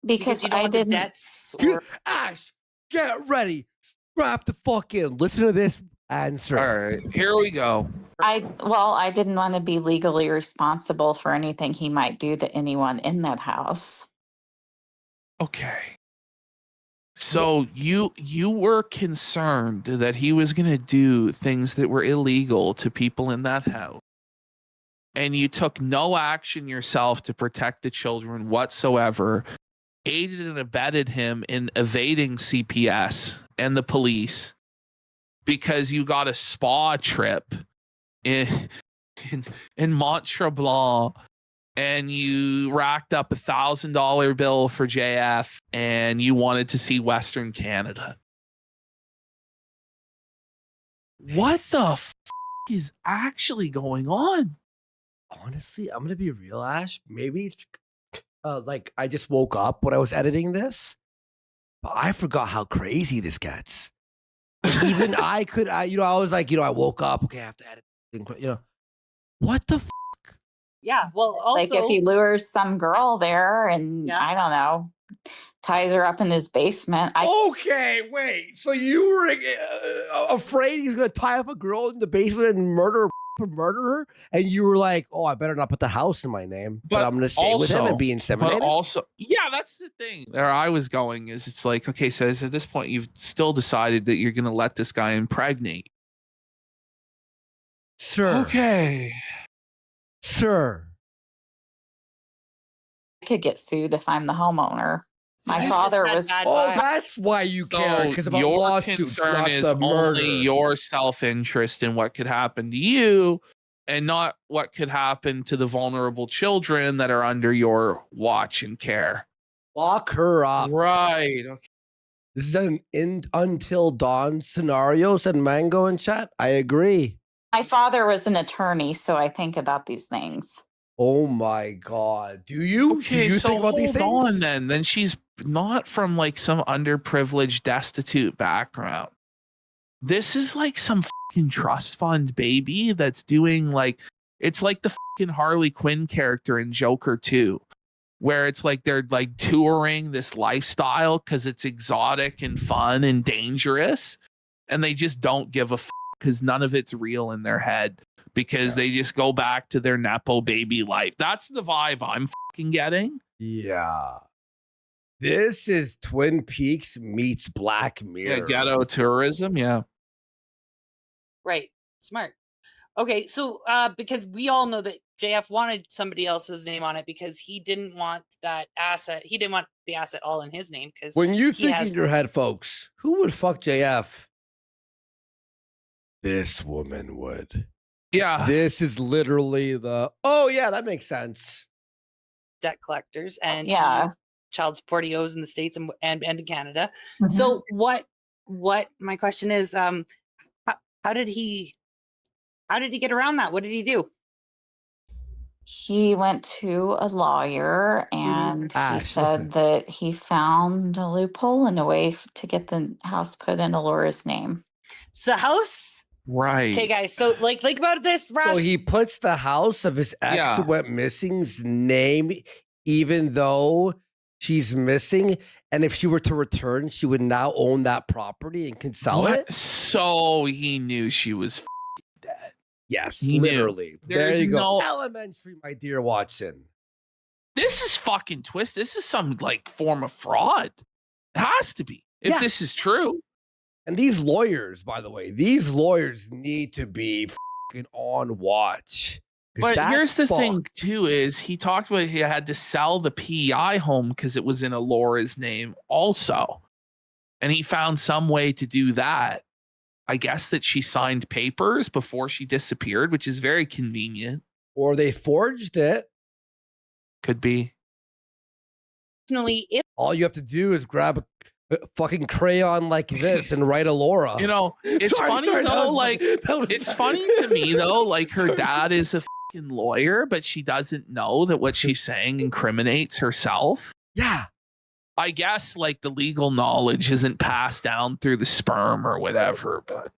Because you don't I want the didn't. debts. Or... Ash, get ready. Strap the fuck in. Listen to this answer. All right, here we go. I didn't want to be legally responsible for anything he might do to anyone in that house. Okay. So you were concerned that he was going to do things that were illegal to people in that house. And you took no action yourself to protect the children whatsoever, aided and abetted him in evading CPS and the police because you got a spa trip in Mont Tremblant and you racked up $1,000 bill for JF and you wanted to see Western Canada. What the is actually going on? Honestly, I'm gonna be real, Ash. Maybe it's like I just woke up when I was editing this, but I forgot how crazy this gets. Even I was like, I woke up. Okay, I have to edit. What the? Yeah. Well, also, like if he lures some girl there and I don't know, ties her up in his basement. Okay, wait. So you were afraid he's gonna tie up a girl in the basement and murder her, and you were like, "Oh, I better not put the house in my name, but I'm gonna stay with him and be inseminated." But also, yeah, that's the thing. Where I was going is, it's like, okay, so at this point, you've still decided that you're gonna let this guy impregnate. Sure. Okay. Sure. I could get sued if I'm the homeowner. My father was. Oh, that's why you care, because about your lawsuits, concern not is the murder. only your self-interest in what could happen to you, and not what could happen to the vulnerable children that are under your watch and care. Lock her up. Right. Okay. This is an until dawn scenario, said Mango in chat. I agree. My father was an attorney, so I think about these things. Oh my God. Do you? Okay, Do you so think about these things? hold on then. Then she's not from like some underprivileged, destitute background. This is like some fucking trust fund baby that's doing like, it's like the fucking Harley Quinn character in Joker 2, where it's like they're like touring this lifestyle because it's exotic and fun and dangerous. And they just don't give a fuck because none of it's real in their head. Because they just go back to their Nepo baby life. That's the vibe I'm fucking getting. Yeah. This is Twin Peaks meets Black Mirror. Yeah, ghetto tourism. Yeah. Right. Smart. Okay. So, because we all know that JF wanted somebody else's name on it because he didn't want that asset. He didn't want the asset all in his name. Because when you think in your head, folks, who would fuck JF? This woman would. Yeah. This is literally oh yeah, that makes sense. Debt collectors and child support he owes in the States and in Canada. Mm-hmm. So what my question is, how did he get around that? What did he do? He went to a lawyer and he said that he found a loophole and a way to get the house put in Alora's name. So the house. Right. Okay, guys. So, like, think about this. So he puts the house of his ex who went missing's name, even though she's missing. And if she were to return, she would now own that property and can sell it. So he knew she was dead. Yes, He literally. knew. There There's you go. no- Elementary, my dear Watson. This is fucking twist. This is some like form of fraud. It has to be if this is true. And these lawyers, by the way, these lawyers need to be fucking on watch. But here's the thing, too, is he talked about he had to sell the PEI home because it was in Alora's name also. And he found some way to do that. I guess that she signed papers before she disappeared, which is very convenient. Or they forged it. Could be. All you have to do is grab a fucking crayon like this and write Alora. You know, it's funny though, like it's funny to me though, like her dad is a fucking lawyer, but she doesn't know that what she's saying incriminates herself. Yeah. I guess like the legal knowledge isn't passed down through the sperm or whatever, but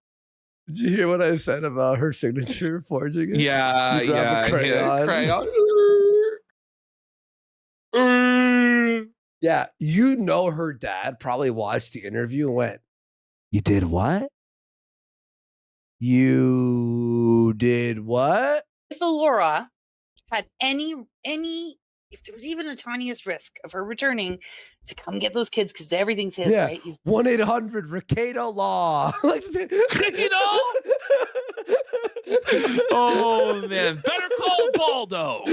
did you hear what I said about her signature forging it? Yeah, you grab a crayon. Yeah, you know her dad probably watched the interview and went, "You did what? You did what?" If Alora had any, if there was even the tiniest risk of her returning to come get those kids, because everyth's his, right? He's 1-800-Ricado Law. You know? Oh man, better call Baldo.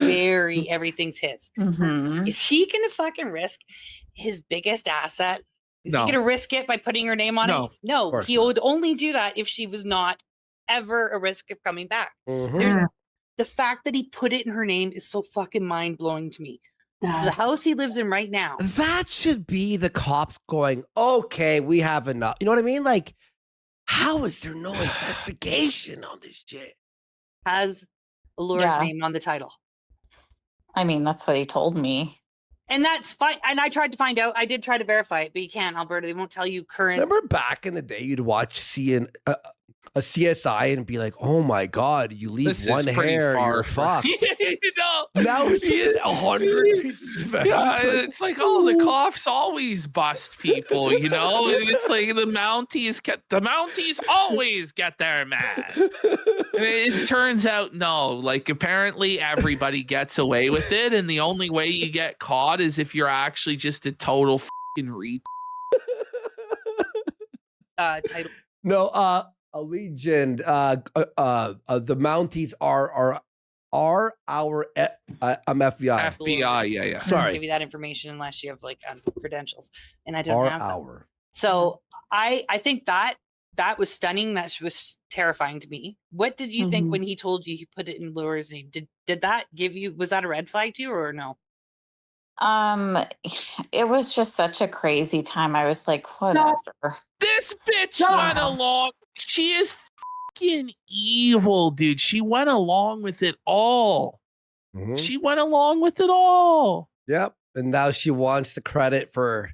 Everything's his. Is he gonna fucking risk his biggest asset? Is he gonna risk it by putting her name on it? No, he would only do that if she was not ever a risk of coming back. The fact that he put it in her name is so fucking mind-blowing to me. So the house he lives in right now. That should be the cops going, okay, we have enough. You know what I mean? Like, how is there no investigation on this shit? Has Alora's name on the title. I mean, that's what he told me. And that's fine. And I tried to find out. I did try to verify it, but you can't, Alberta. They won't tell you current. Remember back in the day, you'd watch a CSI and be like, "Oh my god, you leave one hair, you're fucked." Now it's 100 pieces of evidence. It's like, oh, the cops always bust people, you know. And it's like the Mounties always get their man. And it turns out no, like apparently everybody gets away with it, and the only way you get caught is if you're actually just a total fucking title. No, a legend. The Mounties are our FBI. FBI, yeah. Sorry, give you that information unless you have like credentials, and I don't have them. So I think that was stunning. That was terrifying to me. What did you think when he told you he put it in Laura's name? Did that give you? Was that a red flag to you or no? It was just such a crazy time. I was like, whatever. This bitch went along. She is fucking evil, dude. She went along with it all. She went along with it all. Yep. And now she wants the credit for,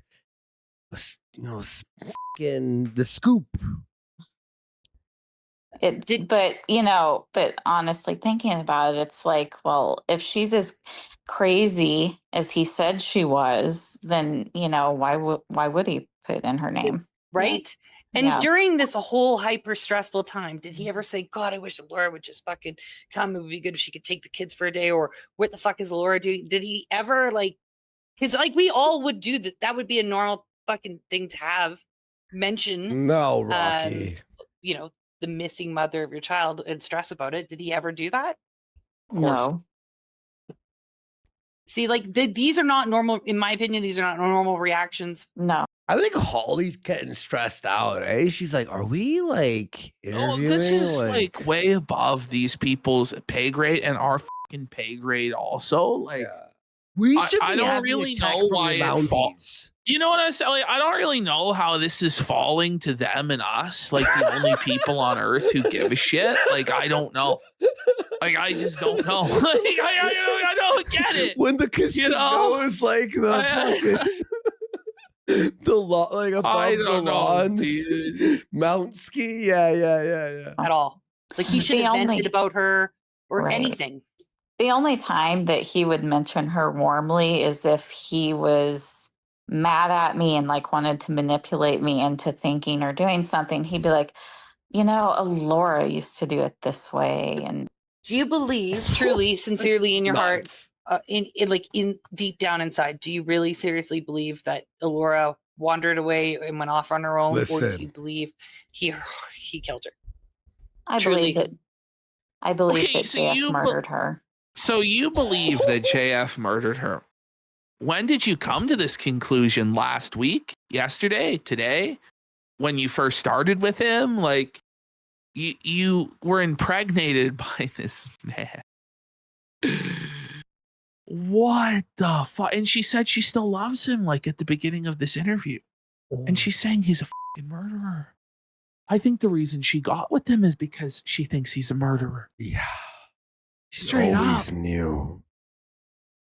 fucking the scoop. It did, but honestly, thinking about it, it's like, well, if she's as crazy as he said she was, then why would he put in her name, right? And during this whole hyper stressful time, did he ever say, "God, I wish Laura would just fucking come. It would be good if she could take the kids for a day," or "What the fuck is Laura doing?" Did he ever because we all would do that. That would be a normal fucking thing to have mention. No, Rocky. The missing mother of your child and stress about it. Did he ever do that? No. See, these are not normal. In my opinion, these are not normal reactions. No. I think Holly's getting stressed out, eh? She's like, are we interviewing? Oh, this is way above these people's pay grade and our fucking pay grade also. We should I don't really know why it falls. You know what I say? I don't really know how this is falling to them and us, the only people on earth who give a shit. I don't know. I just don't know. I don't get it. When the casino is the above the lawn, dude. Mount Ski, yeah. At all. He should have vented about her or anything. The only time that he would mention her warmly is if he was mad at me and wanted to manipulate me into thinking or doing something. He'd be like, Laura used to do it this way. And Do you believe truly, sincerely in your heart, Nuts. in deep down inside, do you really seriously believe that Elora wandered away and went off on her own, or do Listen. you believe he killed her? I Truly. believe that. I believe Okay, that so JF murdered her. So you believe that JF murdered her. When did you come to this conclusion? Last week? Yesterday? Today? When you first started with him? Like, you were impregnated by this man. What the fuck? And she said she still loves him, like at the beginning of this interview. And she's saying he's a fucking murderer. I think the reason she got with him is because she thinks he's a murderer. Yeah. Straight always up. knew.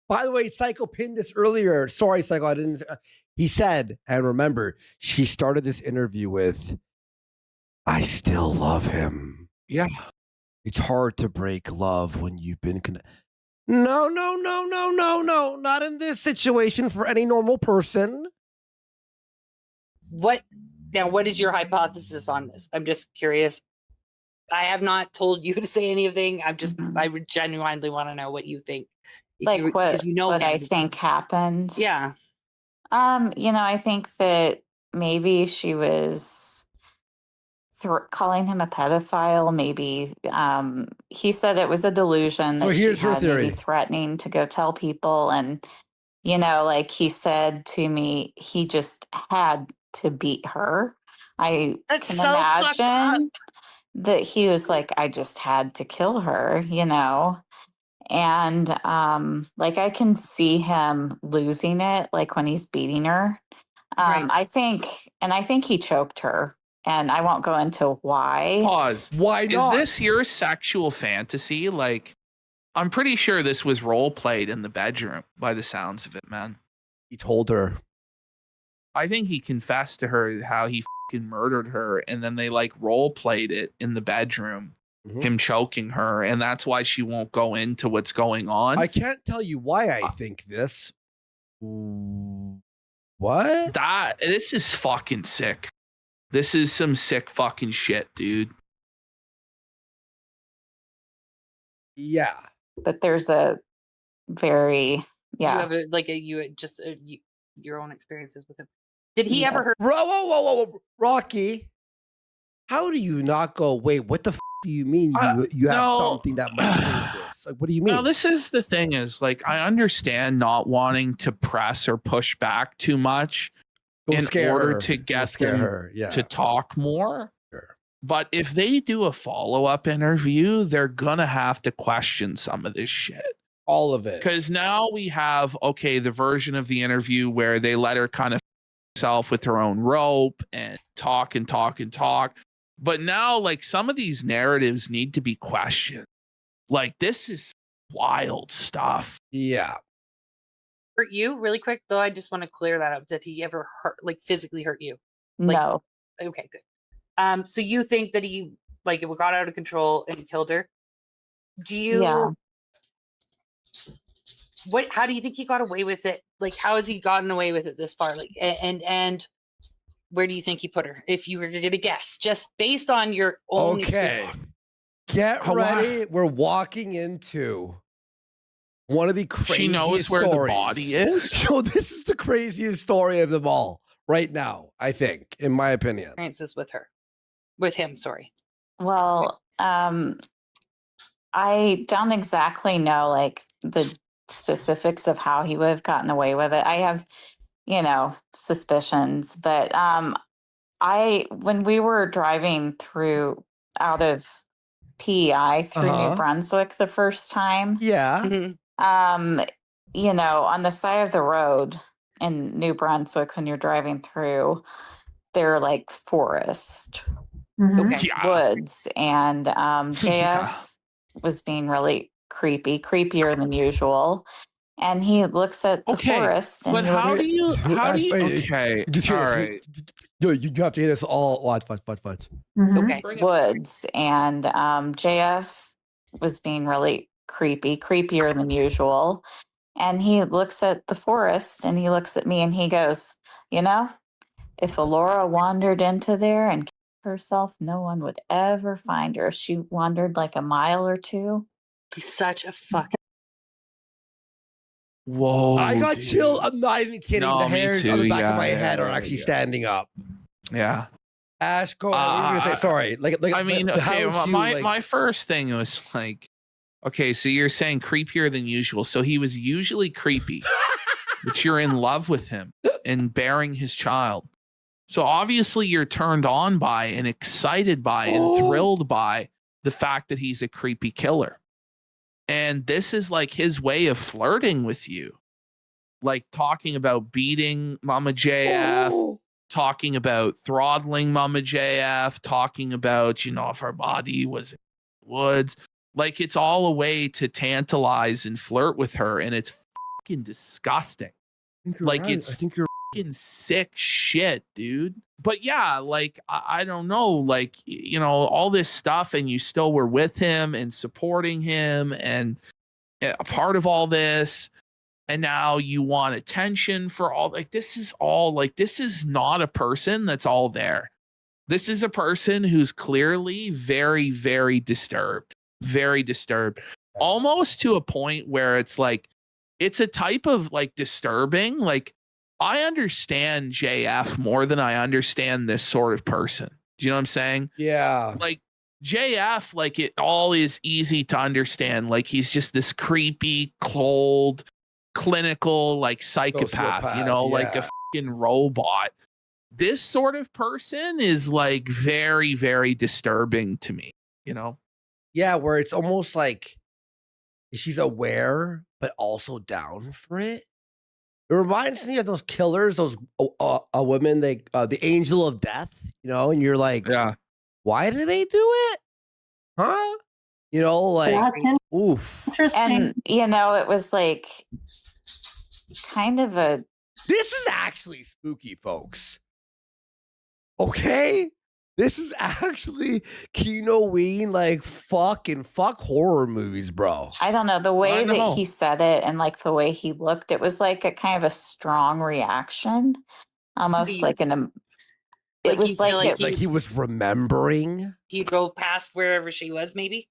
By the way, Psycho pinned this earlier. Sorry, Psycho, I didn't. He said, and remember, she started this interview with, "I still love him." Yeah. It's hard to break love when you've been No, not in this situation for any normal person. What is your hypothesis on this? I'm just curious. I have not told you to say anything. I genuinely want to know what you think. Like what I think happened. Yeah. I think that maybe she was calling him a pedophile. Maybe he said it was a delusion. So that here's she her had, theory. maybe threatening to go tell people, and like he said to me, he just had to beat her. I That's can so fucked up. imagine that he was like, I just had to kill her, and like I can see him losing it, like when he's beating her. Right. I think he choked her, and I won't go into why. Pause. Why not? Is this your sexual fantasy? Like, I'm pretty sure this was role played in the bedroom by the sounds of it, man. He told her. I think he confessed to her how he fucking murdered her, and then they like role played it in the bedroom, him choking her, and that's why she won't go into what's going on. I can't tell you why I think this. What? This is fucking sick. This is some sick fucking shit, dude. Yeah. But there's a very You have your own experiences with him. Did he ever hurt? Whoa, Rocky. How do you not go? Wait, what the do you mean? You have something that might change this? Like, what do you mean? No, this is the thing. Is like I understand not wanting to press or push back too much in order to get them to talk more. Sure. But if they do a follow-up interview, they're gonna have to question some of this shit. All of it. Because now we have, the version of the interview where they let her kind of herself with her own rope and talk. But now, like, some of these narratives need to be questioned. Like, this is wild stuff. Yeah. Hurt you really quick though? I just want to clear that up. Did he ever physically hurt you? No. Okay, good. So you think that he it got out of control and he killed her? Do you? Yeah. How do you think he got away with it? Like, how has he gotten away with it this far? Like, and where do you think he put her? If you were to guess, just based on your own experience. Get ready. We're walking into one of the craziest She knows where stories. the body is. So this is the craziest story of them all right now, I think, in my opinion. Experiences with him, sorry. Well, I don't exactly know like the specifics of how he would have gotten away with it. I have, suspicions, but when we were driving out of PEI through New Brunswick the first time, on the side of the road in New Brunswick, when you're driving through, they're like forest, woods, and JF was being really creepier than usual. And he looks at the forest. And but how do you? Okay. All right. You have to hear this all. What? Okay. Woods, and JF was being really creepier than usual. And he looks at the forest, and he looks at me, and he goes, if Elora wandered into there and killed herself, no one would ever find her. If she wandered like a mile or two, He's such a fucking. Whoa. I got dude. chilled. I'm not even kidding. No, the me hairs too. on the back of my Yeah, head are yeah, actually yeah. standing up. Yeah. Ash, go ahead. What were you gonna say? Sorry. I mean, how okay, would you, my first thing was like, okay, so you're saying creepier than usual. So he was usually creepy, but you're in love with him and bearing his child. So obviously you're turned on by and excited by and thrilled by the fact that he's a creepy killer. And this is like his way of flirting with you. Like talking about beating Mama JF, talking about throttling Mama JF, talking about, you know, if our body was in the woods. Like it's all a way to tantalize and flirt with her. And it's fucking disgusting. Like right. it's I think you're fucking sick shit, dude. But yeah, like I don't know, like, you know, all this stuff, and you still were with him and supporting him and a part of all this. And now you want attention for all, like, this is all like, this is not a person that's all there. This is a person who's clearly very, very disturbed, almost to a point where it's like, it's a type of like disturbing. Like, I understand JF more than I understand this sort of person. Do you know what I'm saying? Yeah. Like JF, like it all is easy to understand. Like he's just this creepy, cold, clinical, like psychopath, you know, like a fucking robot. This sort of person is like very, very disturbing to me, you know? Yeah, where it's almost like she's aware, but also down for it. It reminds me of those killers, those women, they the angel of death, you know, and you're like, yeah, why do they do it? Huh? You know, like, oof. Interesting. And, you know, it was like kind of a. This is actually spooky, folks. Okay? This is actually Kino-ween, like fuck horror movies, bro. I don't know. The way that he said it and like the way he looked, it was like a kind of a strong reaction. Almost like an. It was like he was remembering. He drove past wherever she was, maybe.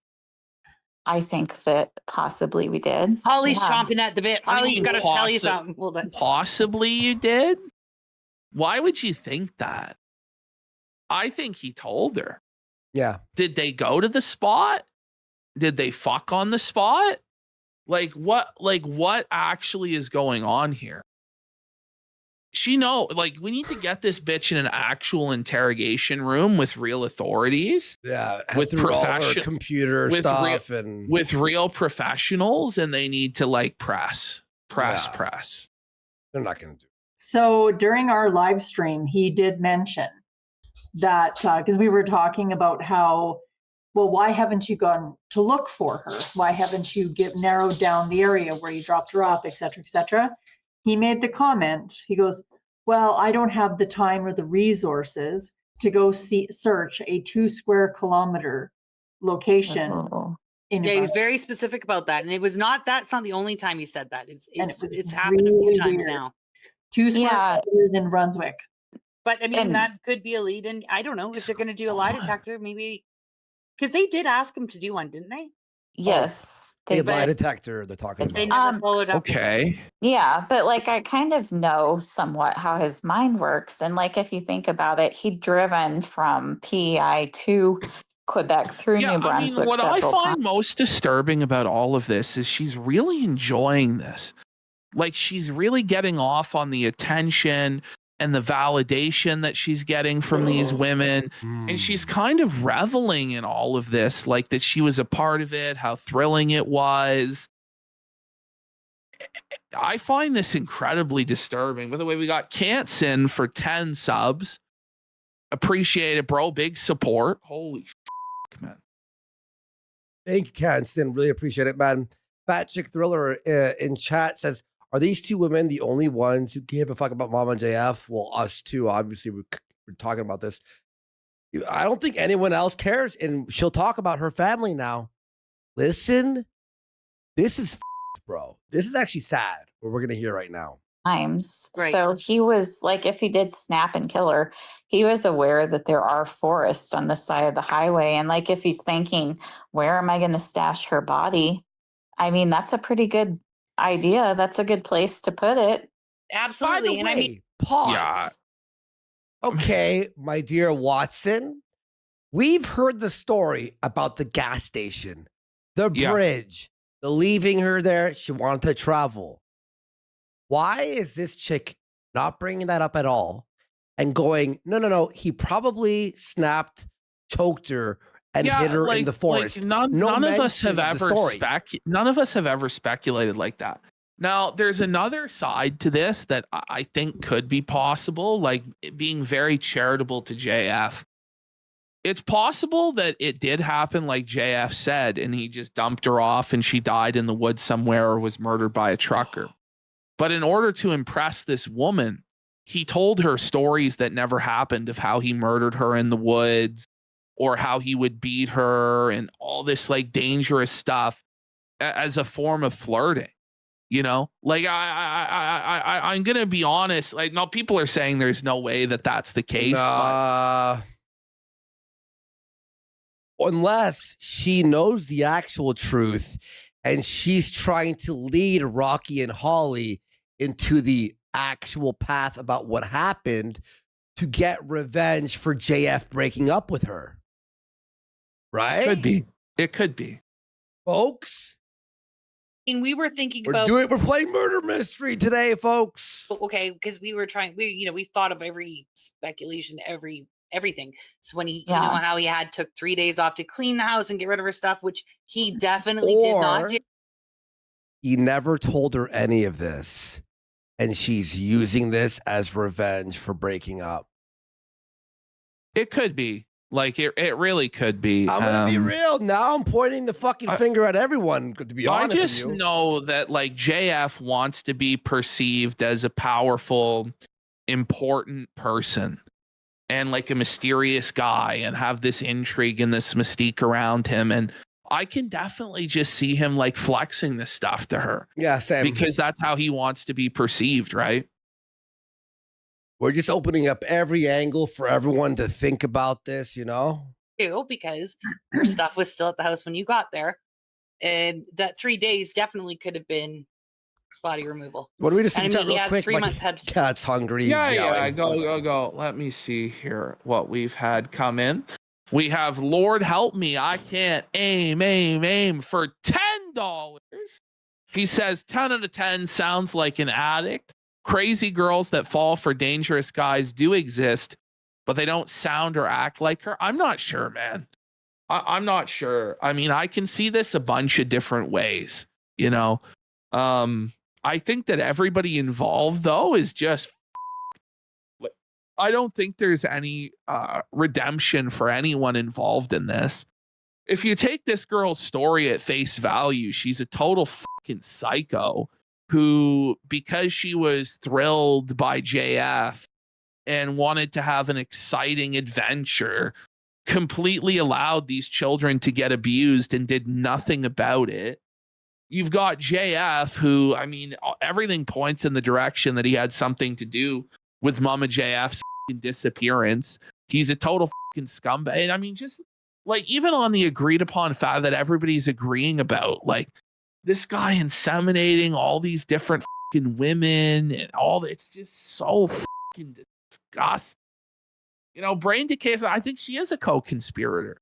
I think that possibly we did. Holly's chomping at the bit. Holly's got to tell you something. Well, possibly you did. Why would you think that? I think he told her. Yeah. Did they go to the spot? Did they fuck on the spot? Like what actually is going on here? She know, like, we need to get this bitch in an actual interrogation room with real authorities. Yeah, with professional computer stuff and with real professionals, and they need to like press. They're not going to do. So during our live stream, he did mention that because we were talking about how, well, why haven't you gone to look for her? Why haven't you narrowed down the area where you dropped her off, et cetera, et cetera? He made the comment, he goes, well, I don't have the time or the resources to go search a 2 square kilometer location. Yeah, he was very specific about that. And it was not, that's not the only time he said that. It's happened a few times now. 2 square kilometers in Brunswick. But I mean, that could be a lead. And I don't know if they're going to do a lie detector, maybe. Because they did ask him to do one, didn't they? Yes. The lie detector they're talking about. They never followed up. Okay. Yeah, but like I kind of know somewhat how his mind works. And like if you think about it, he'd driven from PEI to Quebec through New Brunswick. What I find most disturbing about all of this is she's really enjoying this. Like she's really getting off on the attention and the validation that she's getting from these women. And she's kind of reveling in all of this, like that she was a part of it, how thrilling it was. I find this incredibly disturbing. By the way, we got Canson for 10 subs. Appreciate it, bro. Big support. Holy man. Thank you, Canson. Really appreciate it, man. Fat Chick Thriller in chat says, are these two women the only ones who give a fuck about Mama JF? Well, us too. Obviously, we're talking about this. I don't think anyone else cares. And she'll talk about her family now. Listen, this is bro. This is actually sad, what we're going to hear right now. Times. Right. So he was like, if he did snap and kill her, he was aware that there are forests on the side of the highway. And like, if he's thinking, where am I going to stash her body? I mean, that's a pretty good idea. That's a good place to put it. Absolutely. By the And way, I mean, pause. Yeah. Okay, my dear Watson, we've heard the story about the gas station, the Yeah. bridge, the leaving her there. She wanted to travel. Why is this chick not bringing that up at all and going, no, he probably snapped, choked her, and hit her in the forest? None of us have mention of the story. none of us have ever speculated like that. Now, there's another side to this that I think could be possible, like being very charitable to JF. It's possible that it did happen, like JF said, and he just dumped her off and she died in the woods somewhere or was murdered by a trucker. But in order to impress this woman, he told her stories that never happened of how he murdered her in the woods or how he would beat her and all this like dangerous stuff as a form of flirting. You know, like I'm gonna be honest. Like, now people are saying there's no way that that's the case. Unless she knows the actual truth and she's trying to lead Rocky and Holly into the actual path about what happened to get revenge for JF breaking up with her. Right? Could be. It could be. Folks. And we were thinking We're playing murder mystery today, folks. Okay, because we thought of every speculation, everything. So when he, you know, how he took 3 days off to clean the house and get rid of her stuff, which he definitely did not do. He never told her any of this, and she's using this as revenge for breaking up. It could be. Like, it really could be. I'm gonna be real. Now I'm pointing the fucking finger at everyone, to be honest. I just know that, like, JF wants to be perceived as a powerful, important person and like a mysterious guy and have this intrigue and this mystique around him. And I can definitely just see him like flexing this stuff to her. Yeah, same. Because that's how he wants to be perceived, right? We're just opening up every angle for everyone to think about this, you know? Because her stuff was still at the house when you got there. And that 3 days definitely could have been body removal. What do we just and I mean, he had quick? 3 months cat's hungry. Yeah. Go. Let me see here what we've had come in. We have Lord help me. I can't aim for $10. He says 10 out of 10 sounds like an addict. Crazy girls that fall for dangerous guys do exist, but they don't sound or act like her. I'm not sure, man. I'm not sure. I mean, I can see this a bunch of different ways, you know. I think that everybody involved, though, is just... I don't think there's any redemption for anyone involved in this. If you take this girl's story at face value, she's a total fucking psycho who, because she was thrilled by JF and wanted to have an exciting adventure, completely allowed these children to get abused and did nothing about it. You've got JF who, I mean, everything points in the direction that he had something to do with Mama JF's disappearance. He's a total fucking scumbag. And I mean, just like, even on the agreed upon fact that everybody's agreeing about, like, this guy inseminating all these different fucking women and all that, it's just so fucking disgusting. You know, brain decay, I think she is a co-conspirator.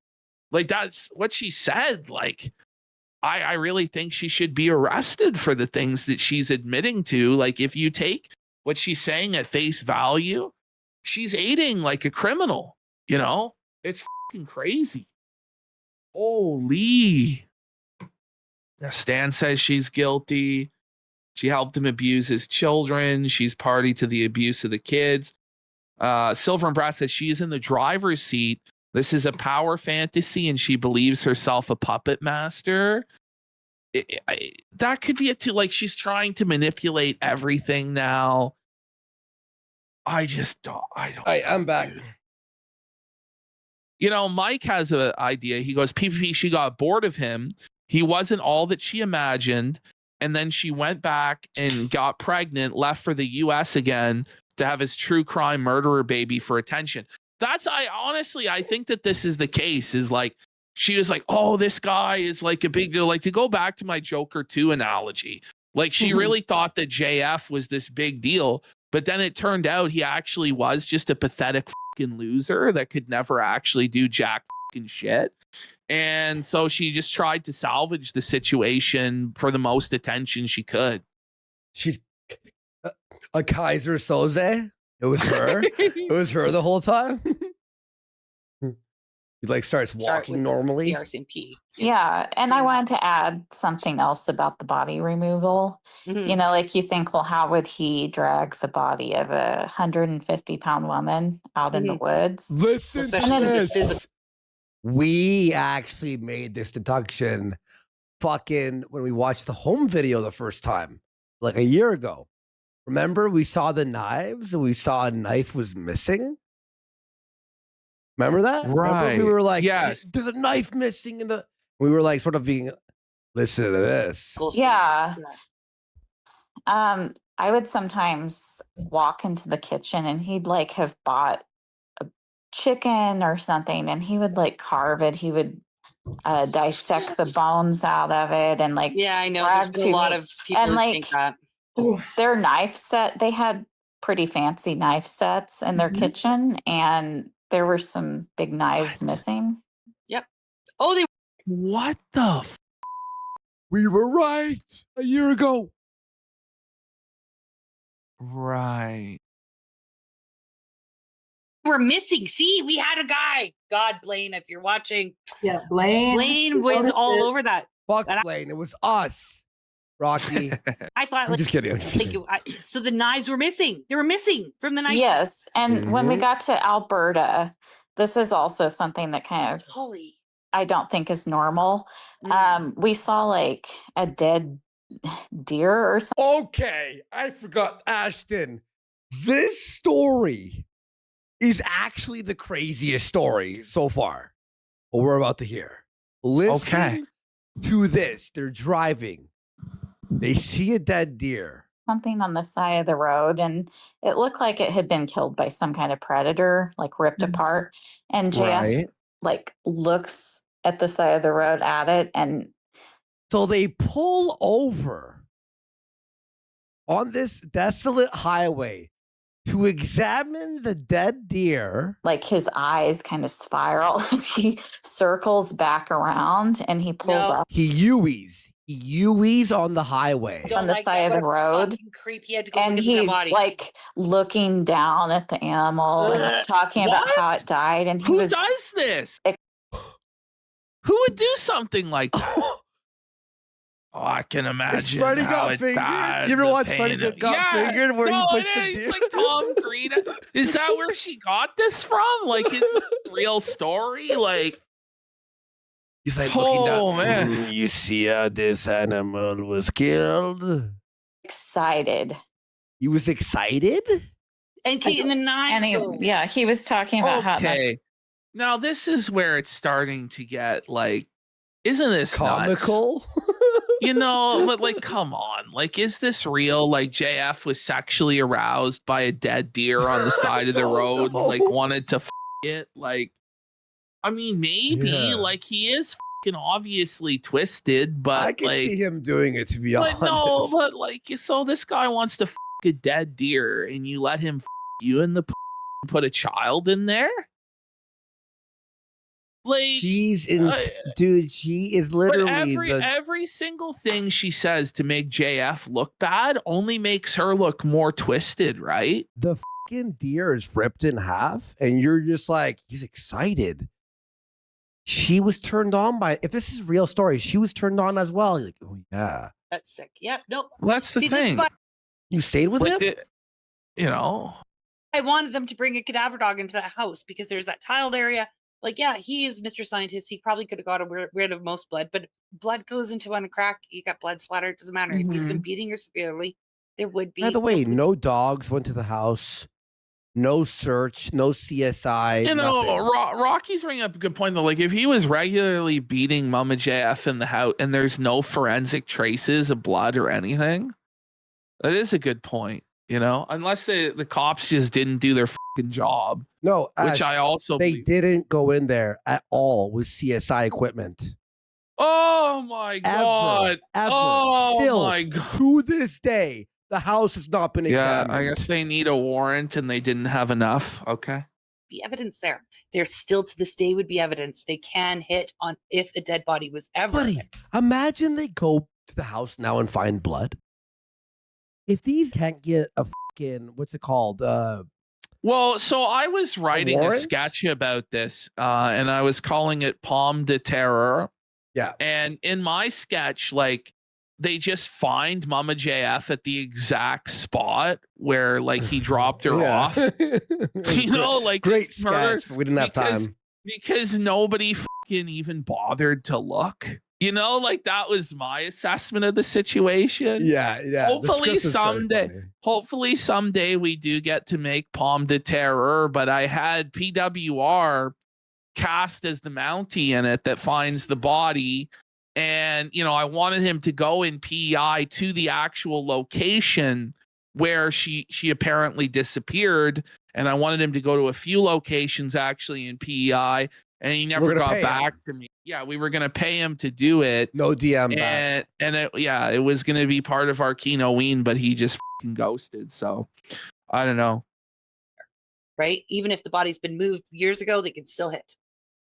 Like, that's what she said. Like, I really think she should be arrested for the things that she's admitting to. Like, if you take what she's saying at face value, she's aiding like a criminal, you know? It's fucking crazy. Holy. Stan says she's guilty. She helped him abuse his children. She's party to the abuse of the kids. Silver and Brat says she's in the driver's seat. This is a power fantasy and she believes herself a puppet master. That could be it too. Like, she's trying to manipulate everything now. I'm back. You know, Mike has an idea. He goes, PPP, she got bored of him. He wasn't all that she imagined. And then she went back and got pregnant, left for the US again to have his true crime murderer baby for attention. I honestly think that this is the case, is like, she was like, oh, this guy is like a big deal. Like, to go back to my Joker 2 analogy, like she really thought that JF was this big deal, but then it turned out he actually was just a pathetic fucking loser that could never actually do jack fucking shit. And so she just tried to salvage the situation for the most attention she could. She's a Kaiser Soze. It was her. It was her the whole time. He like starts walking normally. RCMP. Yeah, and I wanted to add something else about the body removal. You know, like you think, well, how would he drag the body of a 150-pound woman out in the woods? Listen, Especially with his physical. We actually made this deduction fucking when we watched the home video the first time, like a year ago. Remember, we saw the knives and we saw a knife was missing. Remember that? Right. Remember we were like, yes, there's a knife missing in the. We were like, sort of being, listen to this. Yeah. I would sometimes walk into the kitchen and he'd like have bought a chicken or something and he would like carve it. He would dissect the bones out of it and like, yeah, I know drag there's a lot of people and who like think that. their knife set, they had pretty fancy knife sets in their kitchen and there were some big knives missing. Yep. Oh, they. What the? We were right a year ago. Right. Were missing. See, we had a guy. God, Blaine, if you're watching. Yeah, Blaine. Blaine was all over that. Fuck Blaine. It was us, Rocky. I thought, I'm like, just kidding. I'm just kidding. so the knives were missing. They were missing from the knife. Yes. And when we got to Alberta, this is also something that kind of Holy. I don't think is normal. We saw like a dead deer or something. Okay, I forgot, Ashton. This story is actually the craziest story so far. What we're about to hear. Listen to this. They're driving. They see a dead deer. Something on the side of the road, and it looked like it had been killed by some kind of predator, like ripped apart. And JF like looks at the side of the road at it, and so they pull over on this desolate highway to examine the dead deer. Like his eyes kind of spiral. He circles back around and he pulls up. He Uwees on the highway. On the side of the road. Creep. He had to go and he's like looking down at the animal and talking about how it died. And who does this? Who would do something like that? Oh, I can imagine. Freddy got fingered. You ever watch Freddy got fingered where he puts the deer? Like Tom Green. Is that where she got this from? Like, is this a real story? Like, he's like, looking down. Man, you see how this animal was killed? Excited. He was excited? And in the knife. And he was talking about how. Now this is where it's starting to get like, isn't this comical? You know, but like, come on. Like, is this real? Like, JF was sexually aroused by a dead deer on the side of the road, and, like, wanted to it. Like, I mean, maybe. Like, he is obviously twisted, but I can see him doing it, to be honest. No, but like, so this guy wants to a dead deer, and you let him you in the put a child in there. Like, she's in, dude. She is literally every single thing she says to make JF look bad only makes her look more twisted, right? The fucking deer is ripped in half, and you're just like, he's excited. She was turned on by. If this is a real story, she was turned on as well. You're like, oh yeah, that's sick. Yeah, no, that's the thing. You stayed with him. You know, I wanted them to bring a cadaver dog into that house because there's that tiled area. Like, yeah, he is Mr. Scientist. He probably could have got rid of most blood, but blood goes into a crack. You got blood splatter. It doesn't matter. If he's been beating her severely, there would be. By the way, no dogs went to the house. No search. No CSI. You know, Rocky's bringing up a good point though. Like, if he was regularly beating Mama JF in the house and there's no forensic traces of blood or anything, that is a good point. You know, unless the cops just didn't do their fucking job. No, which Ash, I also they believe. didn't go in there at all with CSI equipment. Oh my god! Ever. Oh Still, my god! to this day, the house has not been Yeah, examined. I guess they need a warrant and they didn't have enough. Okay. Be evidence there. There still to this day would be evidence. They can hit on if a dead body was ever. Buddy, imagine they go to the house now and find blood. If these can't get a fucking, what's it called? Well, so I was writing a warrant? sketch about this, and I was calling it Pomme de Terror. Yeah. And in my sketch, like, they just find Mama JF at the exact spot where, like, he dropped her off. You know, like, great just murder- sketch, but we didn't have time. because nobody fucking even bothered to look. You know, like, that was my assessment of the situation. Yeah. The Hopefully script is very funny. someday we do get to make Pomme de Terror, but I had PWR cast as the Mountie in it that finds the body. And, you know, I wanted him to go in PEI to the actual location where she apparently disappeared. And I wanted him to go to a few locations actually in PEI. And he never got back to me. Yeah, we were gonna pay him to do it. No DM back. And it was gonna be part of our Kino-ween, but he just fucking ghosted. So I don't know. Right? Even if the body's been moved years ago, they can still hit.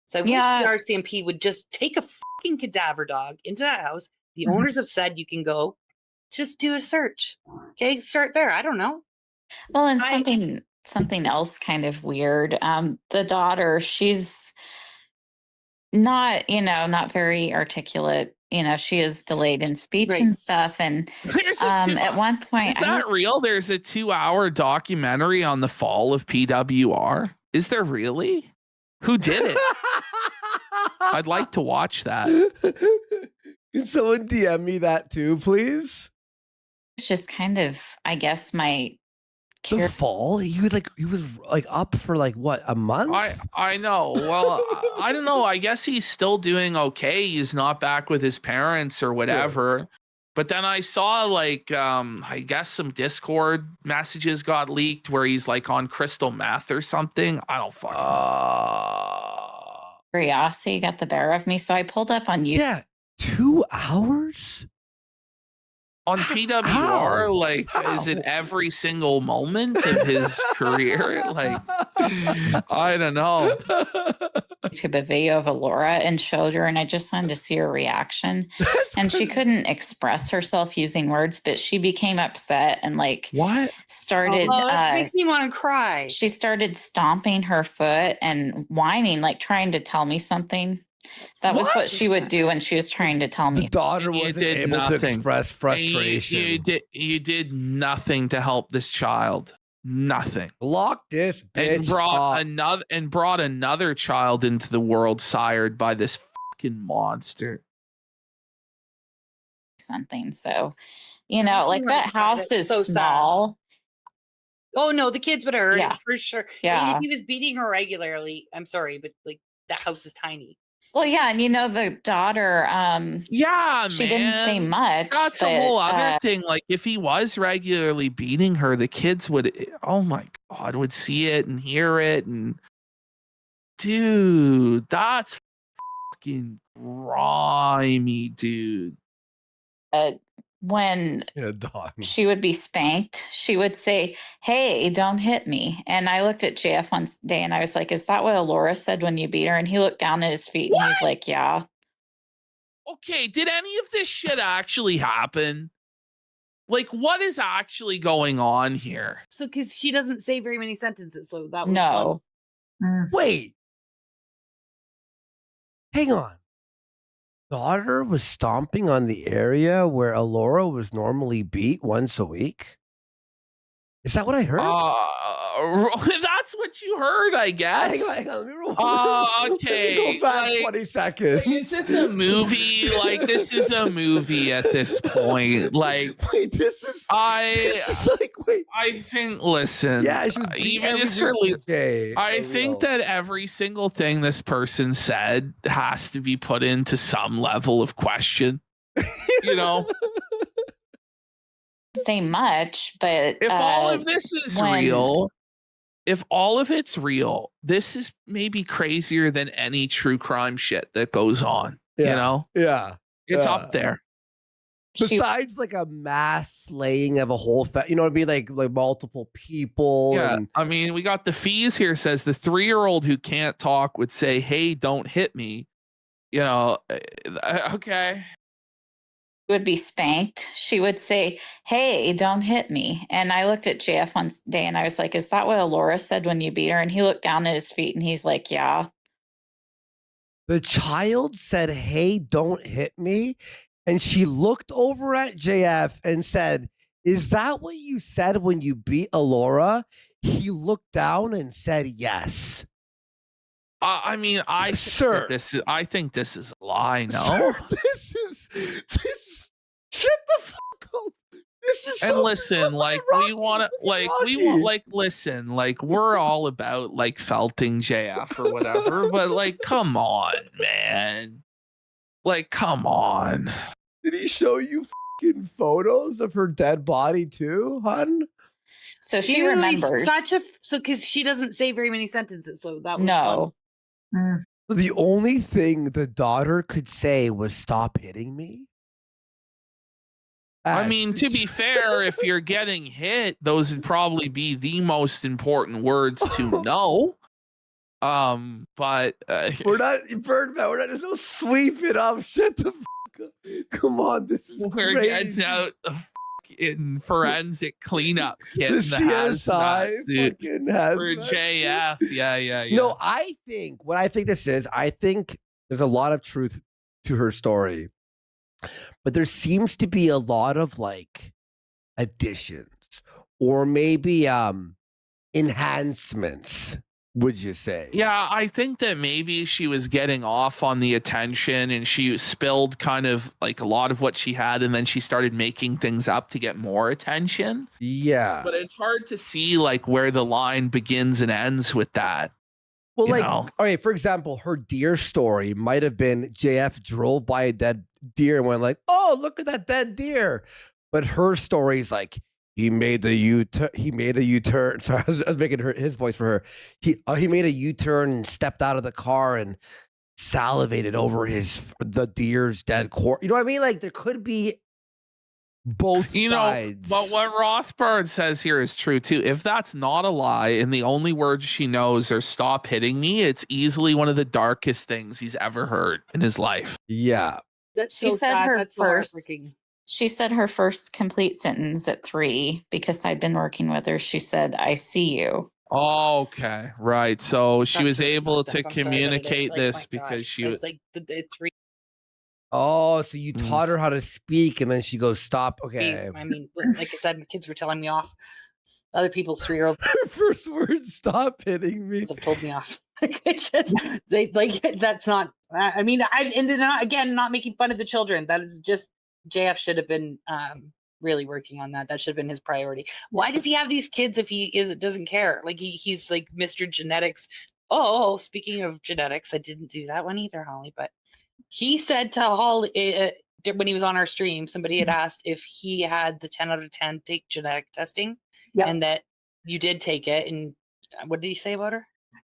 So I wish Yeah. the RCMP would just take a fucking cadaver dog into that house. The owners have said you can go, just do a search. Okay, start there. I don't know. Well, and something else kind of weird. The daughter, she's not very articulate. You know, she is delayed in speech and stuff. And at one point, Is that real? There's a 2-hour documentary on the fall of PWR. Is there really? Who did it? I'd like to watch that. Can someone DM me that too, please? It's just kind of, I guess, my The fall? He was like up for like what, a month? I know. Well, I don't know. I guess he's still doing okay. He's not back with his parents or whatever. But then I saw like I guess some Discord messages got leaked where he's like on crystal meth or something. I don't fucking curiosity got the better of me. So I pulled up on YouTube. Yeah, 2 hours? on PWR, like, is it every single moment of his career? Like, I don't know. YouTube a video of Alora and showed her, and I just wanted to see her reaction. And she couldn't express herself using words, but she became upset and like started. That makes me want to cry. She started stomping her foot and whining, like trying to tell me something. That was what she would do when she was trying to tell me. The daughter wasn't able to express frustration. You did nothing to help this child. Nothing. Lock this bitch and brought another child into the world sired by this fucking monster. Something. So, you know, like that house is so small. Oh no, the kids would have heard it for sure. Yeah. If he was beating her regularly, I'm sorry, but like that house is tiny. Well, yeah, and you know the daughter. She didn't say much. That's a whole other thing. Like if he was regularly beating her, the kids would. Oh my god, would see it and hear it, and dude, that's fucking grimy, dude. When she would be spanked, she would say, "Hey, don't hit me." And I looked at JF one day and I was like, "Is that what Alora said when you beat her?" And he looked down at his feet and he's like, "Yeah." Okay, did any of this shit actually happen? Like, what is actually going on here? So, because she doesn't say very many sentences, so that was no. Wait, hang on. Daughter was stomping on the area where Alora was normally beat once a week. Is that what I heard? That's what you heard, I guess. Hang on, let me roll. Okay. Let me go back 20 seconds. Is this a movie? Like, this is a movie at this point. Like, wait, this is like, wait. I think, listen. Yeah, she was even just I think that every single thing this person said has to be put into some level of question. You know? say much, but if all of this is when- real, if all of it's real, this is maybe crazier than any true crime shit that goes on. Yeah. You know, Yeah. it's Yeah. up there. Besides like a mass slaying of a whole you know what I mean, like multiple people. Yeah, And I mean, we got the fees here. Says the 3-year-old who can't talk would say, "Hey, don't hit me." You know, okay. would be spanked. She would say, "Hey, don't hit me." And I looked at JF one day and I was like, "Is that what Alora said when you beat her?" And he looked down at his feet and he's like, "Yeah." the child said, "Hey, don't hit me." And she looked over at JF and said, "Is that what you said when you beat Alora?" He looked down and said, "Yes." I mean, I Sir. think this is a lie. No, Sir, this shut the fuck up. This is and so listen, like Rocky, we want to, like we Rocky. want, like listen, like we're all about like felting JF or whatever, but like, come on, man, like, come on. Did he show you fucking photos of her dead body too, hun? So she Dude, remembers. so because she doesn't say very many sentences, so that was No. The only thing the daughter could say was "Stop hitting me." I mean, to be fair, if you're getting hit, those would probably be the most important words to know. But we're not Birdman. We're not. There's no sweep it up. Shut the fuck up. Come on, this is we're crazy. getting out the fucking forensic cleanup kit The in the hazmat CSI suit fucking for hazmat suit. JF. Yeah. No, I think what I think this is. I think there's a lot of truth to her story, but there seems to be a lot of like additions or maybe enhancements. Would you say? Yeah, I think that maybe she was getting off on the attention and she spilled kind of like a lot of what she had, and then she started making things up to get more attention. Yeah. But it's hard to see like where the line begins and ends with that. Well, you like, know? all right, for example, her deer story might have been JF drove by a dead deer and went like, "Oh, look at that dead deer." But her story is like, he made a U-turn. Sorry, I was making his voice for her. He made a U-turn and stepped out of the car and salivated over the deer's dead corpse. You know what I mean? Like there could be both sides. But what Rothbard says here is true too. If that's not a lie and the only words she knows are "stop hitting me," it's easily one of the darkest things he's ever heard in his life. Yeah. That's She so said sad. her That's so first- heartbreaking. She said her first complete sentence at 3 because I'd been working with her. She said, "I see you." Okay, right. So she That's was really able fucked to up. I'm sorry, but it is, communicate like, this my God. because she was It's like the 3. Oh, so you taught her how to speak and then she goes, "Stop." Okay. I mean, like I said, my kids were telling me off. Other people's 3-year-olds Her first word, "Stop hitting me." have told me off. It's just, they like that's not. I mean, not making fun of the children. That is just JF should have been really working on that. That should have been his priority. Why does he have these kids if he doesn't care? Like he's like Mr. Genetics. Oh, speaking of genetics, I didn't do that one either, Holly. But he said to Holly when he was on our stream, somebody had asked if he had the 10 out of 10 take genetic testing, and that you did take it. And what did he say about her?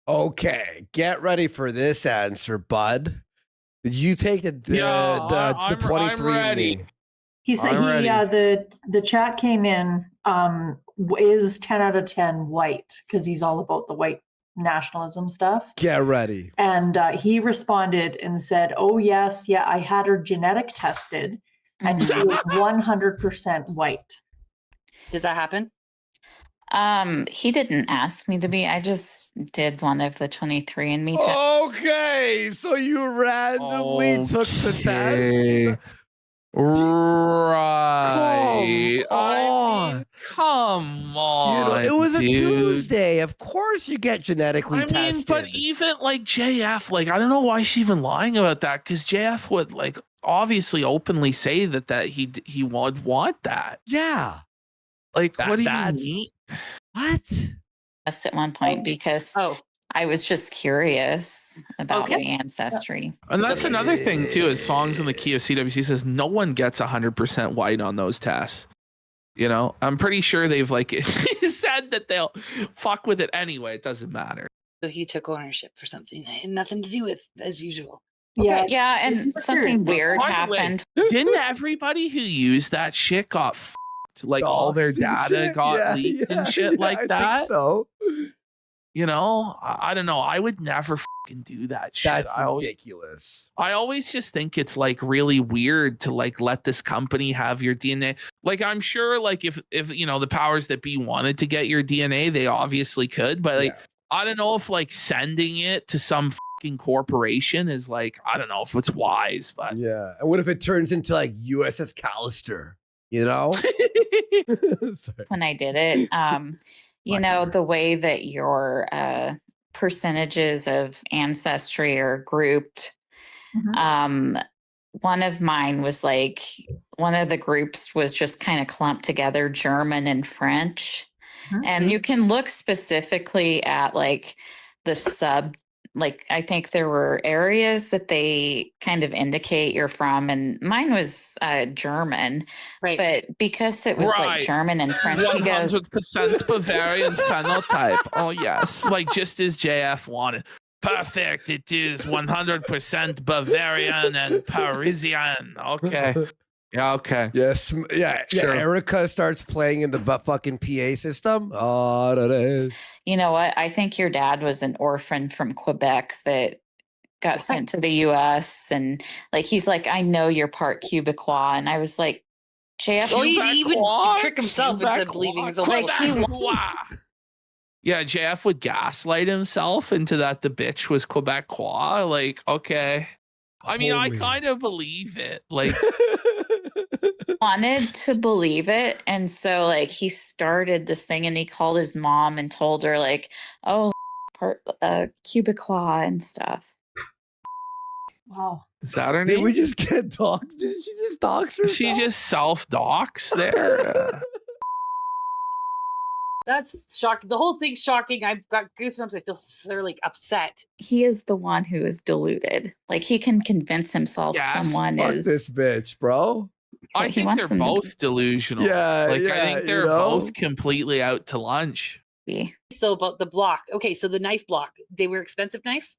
Okay, get ready for this answer, bud. Did you take the 23andMe? He said the chat came in is 10 out of 10 white because he's all about the white nationalism stuff. Get ready. And he responded and said, "Oh yes, yeah, I had her genetic tested and she was 100% white." Did that happen? He didn't ask me to be. I just did one of the 23andMe tests. Okay, so you randomly took the test. Right. Come on. You know, it was a dude. Tuesday. Of course you get genetically tested. But even like JF, like I don't know why she's even lying about that, because JF would like obviously openly say that he would want that. Yeah. Like what do you mean? What? At one point because I was just curious about my ancestry. And that's another thing too, is Songs in the Key of CWC says no one gets 100% white on those tests. You know, I'm pretty sure they've like said that they'll fuck with it anyway. It doesn't matter. So he took ownership for something that had nothing to do with, as usual. Yeah. Yeah, and something weird By the way, happened. didn't everybody who used that shit got fucked? Like all their Doxed and data shit? got Yeah, leaked yeah, and shit yeah, like I that. think so. You know, I don't know. I would never fucking do that shit. That's ridiculous. I always just think it's like really weird to like let this company have your DNA. Like I'm sure like if you know the powers that be wanted to get your DNA, they obviously could, but like I don't know if like sending it to some fucking corporation is like I don't know if it's wise, but yeah. And what if it turns into like USS Callister? You know? When I did it, you know, the way that your percentages of ancestry are grouped. One of mine was like, one of the groups was just kind of clumped together, German and French. And you can look specifically at like the sub, like I think there were areas that they kind of indicate you're from, and mine was German, right? But because it was like German and French, he goes 100% Bavarian phenotype. Oh yes, like just as JF wanted. Perfect. It is 100% Bavarian and Parisian. Okay. Yeah. Okay. Yes. Yeah. Sure. Erica starts playing in the fucking PA system. Oh, that is. You know what? I think your dad was an orphan from Quebec that got sent to the US. And like, he's like, I know you're part Quebecois. And I was like, JF, well, he would trick himself into believing he's like yeah, JF would gaslight himself into that the bitch was Quebecois. Like, okay. I mean, I kind of believe it. Like, wanted to believe it. And so, like, he started this thing and he called his mom and told her, like, oh, part Quebecois and stuff. Wow. Is that her name? Did we just get doxxed? Did she just dox herself? She just self-docs there. That's shocking. The whole thing's shocking. I've got goosebumps. I feel so like upset. He is the one who is deluded. Like he can convince himself someone Fuck is this bitch, bro. I think they're both delusional. Yeah, like yeah, I think they're both completely out to lunch. So about the block. Okay, so the knife block. They were expensive knives?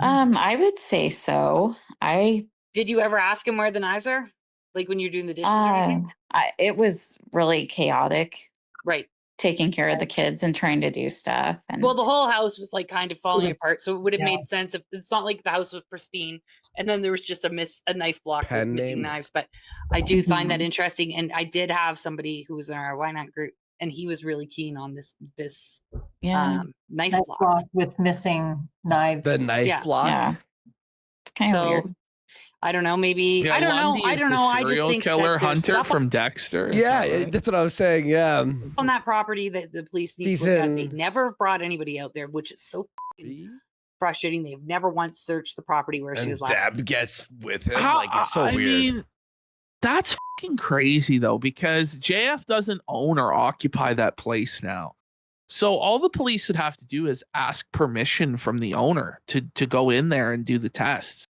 I would say so. Did you ever ask him where the knives are? Like when you're doing the dishes or anything? It was really chaotic. Right. Taking care of the kids and trying to do stuff. And well, the whole house was like kind of falling apart. So it would have made sense if it's not like the house was pristine and then there was just a knife block with missing knives. But I do find that interesting. And I did have somebody who was in our Why Not group and he was really keen on this knife block with missing knives. The knife block. Yeah. It's kind of weird. I don't know. Maybe Yeah, I don't Lundy know. I is don't the know. I just serial think killer that there's Hunter stuff from Dexter. Yeah, that's what I was saying. Yeah. on that property that the police need to look at. They never brought anybody out there, which is so frustrating. They've never once searched the property where she was last. Deb gets with him. Like it's so weird. Mean, that's fucking crazy though, because JF doesn't own or occupy that place now. So all the police would have to do is ask permission from the owner to go in there and do the tests.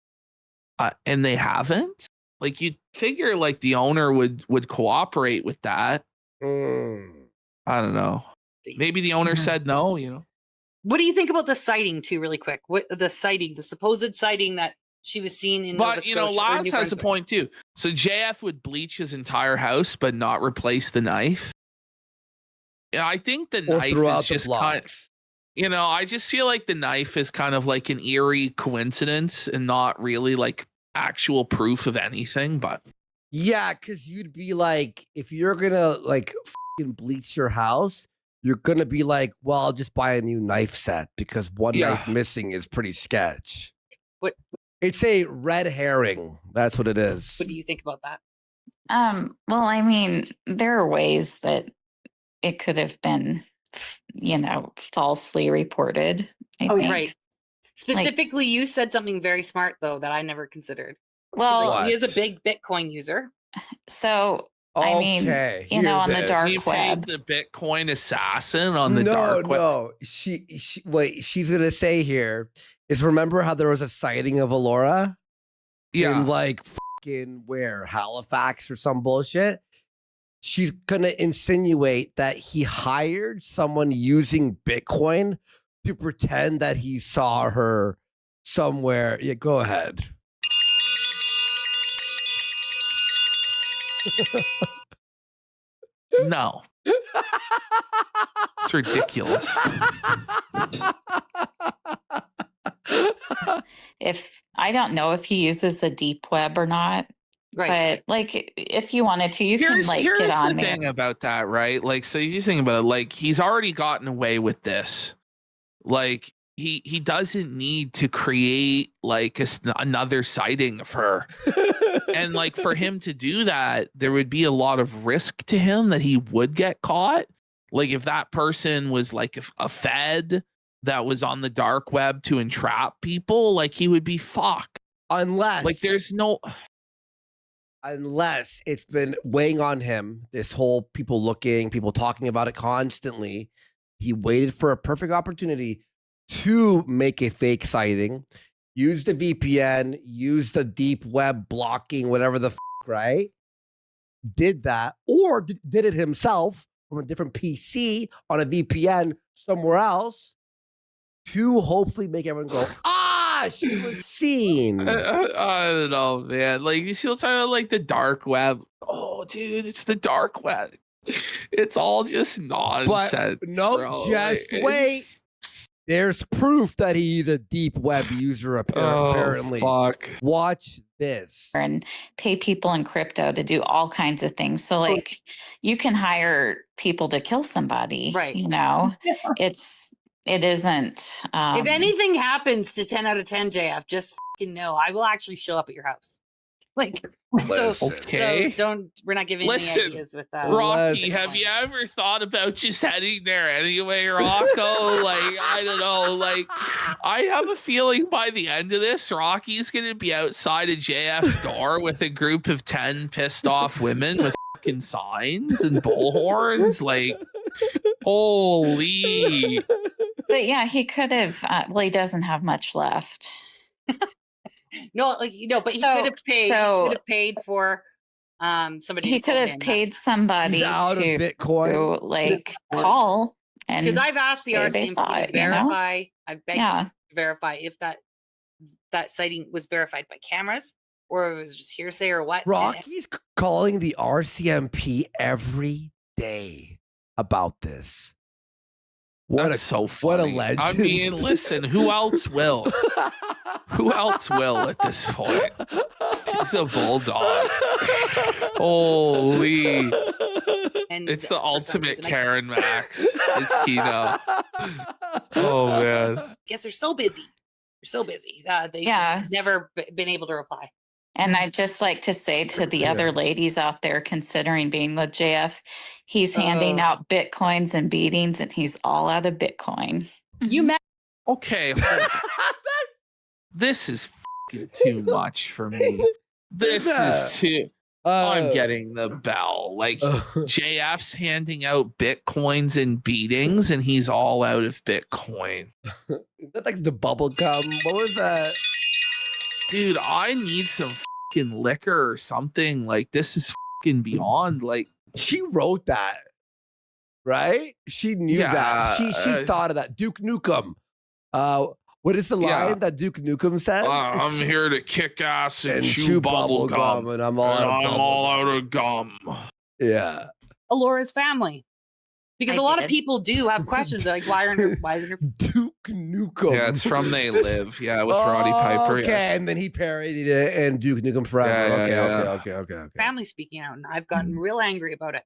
And they haven't. Like you'd figure like the owner would cooperate with that. I don't know. Maybe the owner said no, you know. What do you think about the sighting too, really quick? What the supposed sighting that she was seen in Nova But you know, Scotia Laz has a point too. So JF would bleach his entire house but not replace the knife. Yeah, I think the knife is just kind of, you know, I just feel like the knife is kind of like an eerie coincidence and not really like actual proof of anything. But yeah, because you'd be like, if you're gonna like fucking bleach your house, you're gonna be like, well, I'll just buy a new knife set because one knife missing is pretty sketch. What? It's a red herring. That's what it is. What do you think about that? Well, I mean, there are ways that it could have been, you know, falsely reported. I think. Right. Specifically, you said something very smart though that I never considered. Well, he is a big Bitcoin user. So I mean, you know, on the dark web, the Bitcoin assassin on the dark web. No, she's gonna say here is remember how there was a sighting of Alora? Yeah. In like fucking where Halifax or some bullshit. she's gonna insinuate that he hired someone using Bitcoin to pretend that he saw her somewhere. Yeah, go ahead. No. It's ridiculous. If I don't know if he uses a deep web or not, Right. but like if you wanted to, you can like Here's get on the there. thing about that, right? Like, so you think about it, like he's already gotten away with this. Like he doesn't need to create like another sighting of her. And like for him to do that, there would be a lot of risk to him that he would get caught. Like if that person was like a fed that was on the dark web to entrap people, like he would be fucked. Unless Like there's no unless it's been weighing on him, this whole people looking, people talking about it constantly. He waited for a perfect opportunity to make a fake sighting, use the VPN, use the deep web blocking, whatever the right? Did that, or did it himself from a different PC on a VPN somewhere else to hopefully make everyone go, she was seen. I don't know, man. Like you see what I'm talking about, like the dark web. Oh, dude, it's the dark web. It's all just nonsense. But no, bro. just wait. There's proof that he's a deep web user, apparently. Fuck. Watch this. And pay people in crypto to do all kinds of things. So like you can hire people to kill somebody, Right. You know, it isn't. If anything happens to 10 out of 10, JF, just fucking know I will actually show up at your house. Like, so we're not giving any ideas with that. Rocky, have you ever thought about just heading there anyway, Rocco? Like, I don't know. Like, I have a feeling by the end of this, Rocky's going to be outside of JF's door with a group of 10 pissed off women with fucking signs and bullhorns. Like, holy. But yeah, he could have. Well, he doesn't have much left. No, like but he could have paid. He could have paid for somebody. He could have paid somebody He's out of to Bitcoin. like call and because I've asked the say they RCMP saw to it, you know? verify. I've begged them to verify if that sighting was verified by cameras or it was just hearsay or what. Rocky's calling the RCMP every day about this. That's so funny. What a legend. I mean, listen, who else will? Who else will at this point? He's a bulldog. Holy. And it's the ultimate Karen Max. It's Kino. Oh, man. I guess they're so busy. They're so busy. They just never been able to reply. And I'd just like to say to the other ladies out there considering being with JF, he's handing out Bitcoins and beatings and he's all out of Bitcoin. You met. Okay. This is fucking too much for me. This is too. I'm getting the bell. Like JF's handing out Bitcoins and beatings and he's all out of Bitcoin. Is that like the bubble gum? What was that? Dude, I need some fucking liquor or something. Like, this is fucking beyond. Like, she wrote that, right? She knew that. She thought of that. Duke Nukem. What is the line that Duke Nukem says? I'm here to kick ass and chew bubble gum, and I'm all out of gum. Yeah. Alora's family. Because a lot of people do have questions like, why isn't her Duke Nukem? Yeah, it's from They Live. Yeah, with Roddy Piper. Okay, and then he parodied it and Duke Nukem Forever. Okay. Family speaking out, and I've gotten real angry about it.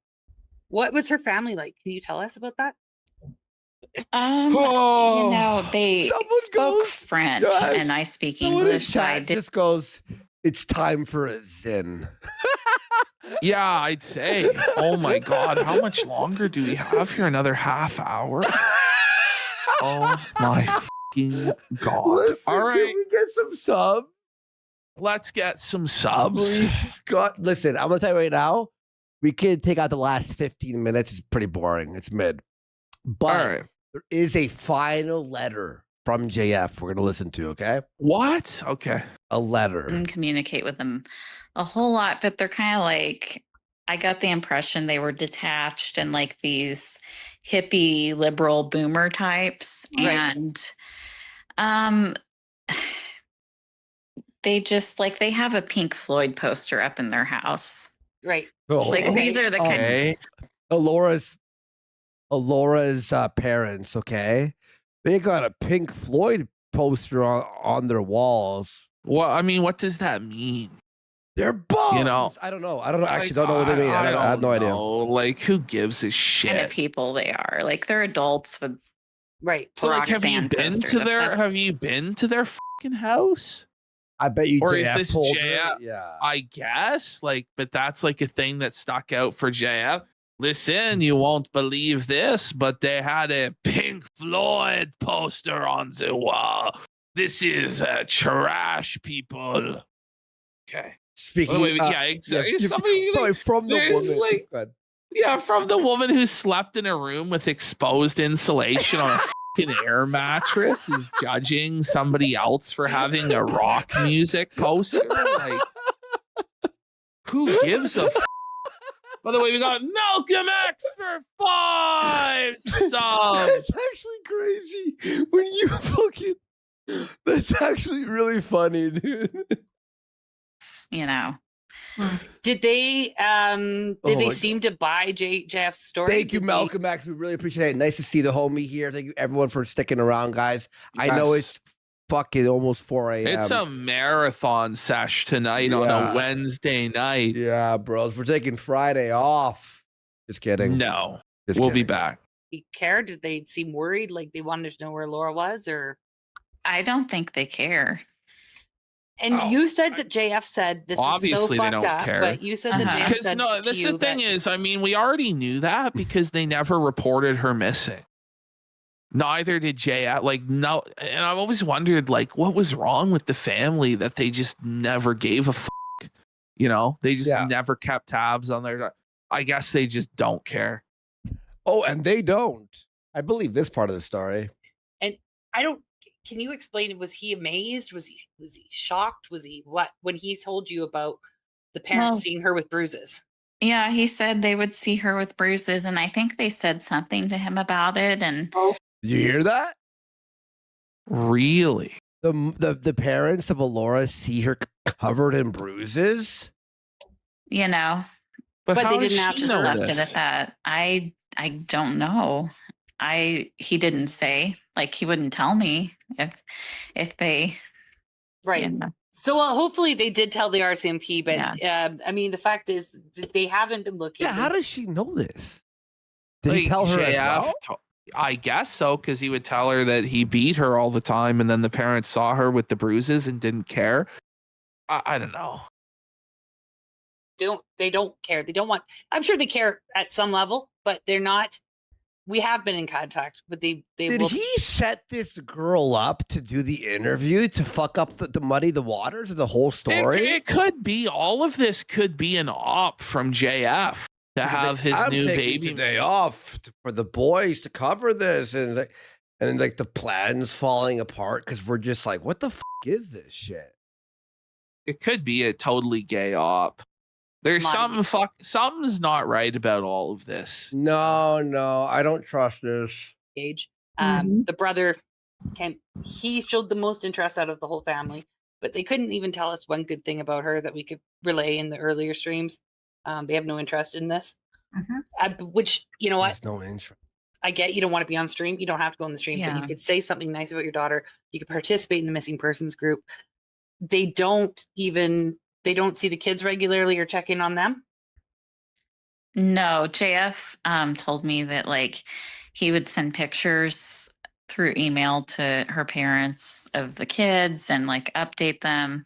What was her family like? Can you tell us about that? You know, they spoke French and I speak English. So I just goes, it's time for a zen. Yeah, I'd say. Oh my God, how much longer do we have here? Another half hour? Oh my fucking God. Listen, all right. Can we get some subs? Let's get some subs. Please, God. Listen, I'm going to tell you right now, we could take out the last 15 minutes. It's pretty boring. It's mid. But there is a final letter from JF we're going to listen to, okay? What? Okay. A letter. And communicate with them a whole lot, but they're kind of like I got the impression they were detached and like these hippie liberal boomer types. Right. And they just like they have a Pink Floyd poster up in their house. Right. Oh, Like these are the kind Okay. Alora's parents, okay? They got a Pink Floyd poster on their walls. Well, I mean, what does that mean? They're bums. You know, I don't know. Actually, Like, don't know what they mean. I have no idea. Like, who gives a of shit? people they are. Like they're adults with Right. So, like, rock have you band been posters to up. their? That's- Have you been to their fucking house? I bet you. Or JF is this told her. JF? Yeah. I guess, like, but that's like a thing that stuck out for JF. Listen, you won't believe this, but they had a Pink Floyd poster on the wall. This is trash, people. Okay. Speaking. Wait, yeah, exactly. Somebody probably from the there's, woman. like- Go ahead. Yeah, from the woman who slept in a room with exposed insulation on a fucking air mattress is judging somebody else for having a rock music poster. Like, who gives a f-? By the way, we got Malcolm X for 5 subs. That's actually crazy. When you fucking. That's actually really funny, dude. You know. Did they Oh my seem to buy JF's story? Thank you, Did they- Malcolm X. We really appreciate it. Nice to see the homie here. Thank you, everyone, for sticking around, guys. I know Yes. it's fucking almost 4 a.m. It's a marathon sesh tonight on Yeah. a Wednesday night. Yeah, bros. We're taking Friday off. Just kidding. No, Just we'll be kidding. back. They cared? Did they seem worried? Like they wanted to know where Laura was, or? I don't think they care. And Oh, you said that JF said this is so Obviously they fucked don't up, care. but you said that Uh-huh. JF Because said no, to that's you the thing that- is, I mean, we already knew that because they never reported her missing. Neither did JF. Like, no, and I've always wondered, like, what was wrong with the family that they just never gave a fuck? You know, they just Yeah. never kept tabs on their. I guess they just don't care. Oh, and they don't. I believe this part of the story. I don't. Can you explain? Was he amazed? Was he shocked? Was he what when he told you about the parents Well- seeing her with bruises? Yeah, he said they would see her with bruises, and I think they said something to him about it. And Did you hear that? Really? The parents of Alora see her covered in bruises. you know, But how they did didn't she ask just know left this? it at that. I don't know. He didn't say, like, he wouldn't tell me if they, Right. you know. So well, hopefully they did tell the RCMP, but I mean, the fact is that they haven't been looking. Yeah, how does she know this? Did he Like, tell her as JF well? I guess so, because he would tell her that he beat her all the time, and then the parents saw her with the bruises and didn't care. I don't know. They don't care. They don't want. I'm sure they care at some level, but they're not. We have been in contact, but they Did will. he set this girl up to do the interview to fuck up the muddy the waters of the whole story? It could be all of this could be an op from JF to He's have like, his I'm new taking baby. today off for the boys to cover this, and like the plans falling apart because we're just like, what the fuck is this shit? It could be a totally gay op. There's Might be. something's not right about all of this. No, I don't trust this. Age. Mhm. The brother he showed the most interest out of the whole family, but they couldn't even tell us one good thing about her that we could relay in the earlier streams. They have no interest in this. Which, you know what? There's no interest. I get you don't want to be on stream. You don't have to go on the stream, but Yeah. you could say something nice about your daughter. You could participate in the missing persons group. They don't see the kids regularly or check in on them. No, JF told me that like he would send pictures through email to her parents of the kids and like update them.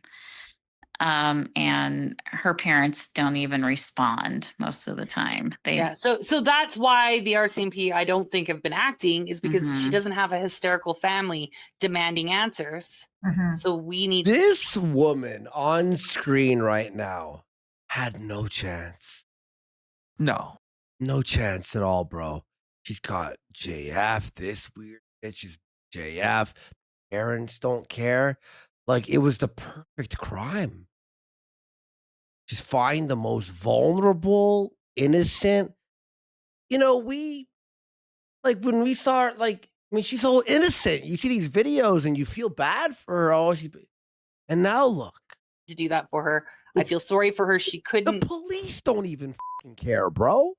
And her parents don't even respond most of the time. Yeah. So that's why the RCMP I don't think have been acting is because she Mhm. doesn't have a hysterical family demanding answers. So we need This woman on screen right now had no chance. No. No chance at all, bro. She's got JF, this weird bitch is JF. Parents don't care. Like, it was the perfect crime. just find the most vulnerable, innocent. You know, we like when we saw like I mean, she's so innocent. You see these videos and you feel bad for her. Oh, and now look. To do that for her. I feel sorry for her. She couldn't. The police don't even fucking care, bro.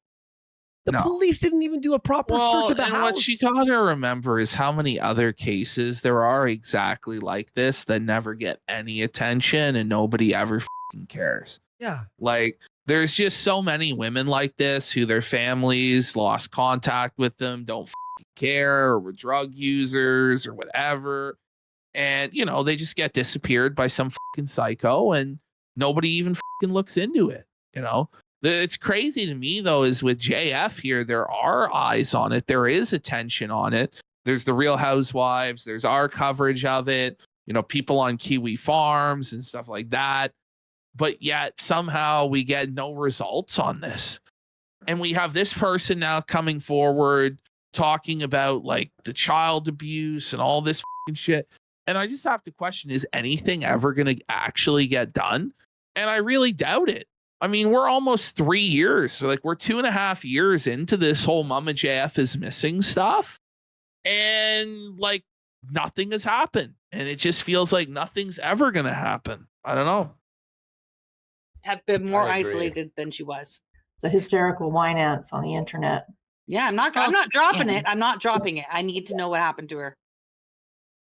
The police didn't even do a proper search of the house. What you gotta remember is how many other cases there are exactly like this that never get any attention and nobody ever fucking cares. Yeah. Like, there's just so many women like this who their families lost contact with them, don't fucking care, or were drug users or whatever. And, you know, they just get disappeared by some fucking psycho and nobody even fucking looks into it, you know? It's crazy to me, though, is with JF here, there are eyes on it. There is attention on it. There's the Real Housewives. There's our coverage of it. You know, people on Kiwi Farms and stuff like that. But yet somehow we get no results on this. And we have this person now coming forward talking about like the child abuse and all this fucking shit. And I just have to question, is anything ever going to actually get done? And I really doubt it. I mean, we're almost 3 years. So like we're 2.5 years into this whole Mama JF is missing stuff. And like nothing has happened. And it just feels like nothing's ever going to happen. I don't know. Have been more isolated than she was. It's a hysterical whine ants on the internet. Yeah, I'm not dropping it. I'm not dropping it. I need to know what happened to her.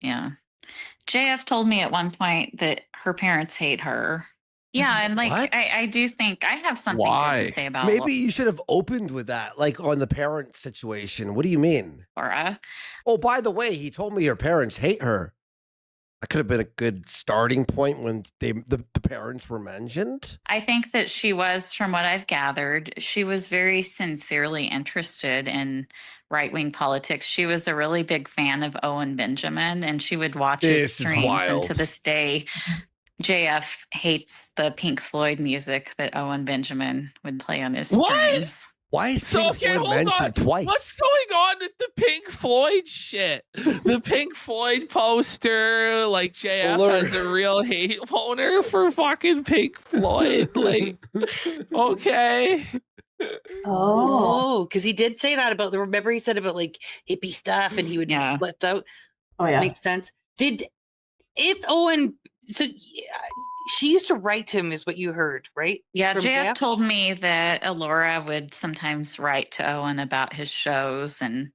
Yeah. JF told me at one point that her parents hate her. Yeah, and like I do think I have something good to say about Maybe you should have opened with that, like on the parent situation. What do you mean? Laura. Oh, by the way, he told me her parents hate her. That could have been a good starting point when the parents were mentioned. I think that she was, from what I've gathered, she was very sincerely interested in right-wing politics. She was a really big fan of Owen Benjamin, and she would watch his streams. And to this day, JF hates the Pink Floyd music that Owen Benjamin would play on his streams. Why is Pink Floyd mentioned twice? What's going on with the Pink Floyd shit? The Pink Floyd poster, like JF has a real hate boner for fucking Pink Floyd. Like, okay. Oh, because he did say that about remember he said about like hippie stuff and he would flip out. Oh yeah. Makes sense. If Owen, so she used to write to him, is what you heard, right? Yeah, From JF told me that Alora would sometimes write to Owen about his shows and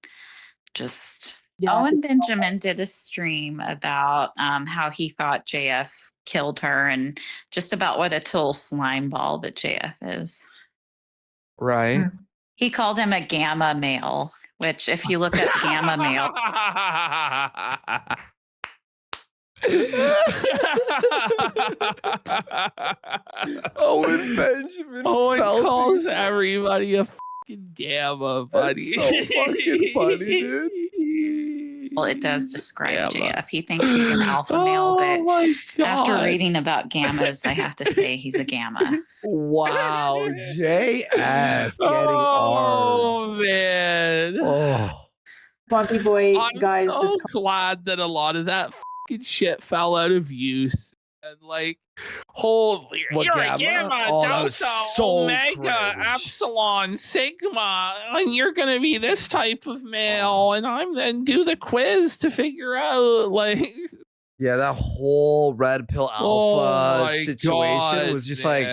just. Yeah. Owen Benjamin did a stream about how he thought JF killed her and just about what a total slime ball that JF is. Right. He called him a gamma male, which if you look at gamma male. Owen Benjamin. Owen calls everybody a fucking gamma, buddy. That's so fucking funny, dude. Well, it does describe JF. He thinks he's an alpha male, but after reading about gammas, I have to say he's a gamma. Wow, JF getting oh man. Oh, Swampy Boy, I'm guys. so glad that a lot of that fucking shit fell out of use. And like, holy, what, you're gamma? a gamma, Oh, that delta, was so omega, cringe. epsilon, sigma, and you're gonna be this type of male, and I'm then do the quiz to figure out like. Yeah, that whole red pill alpha situation was just like.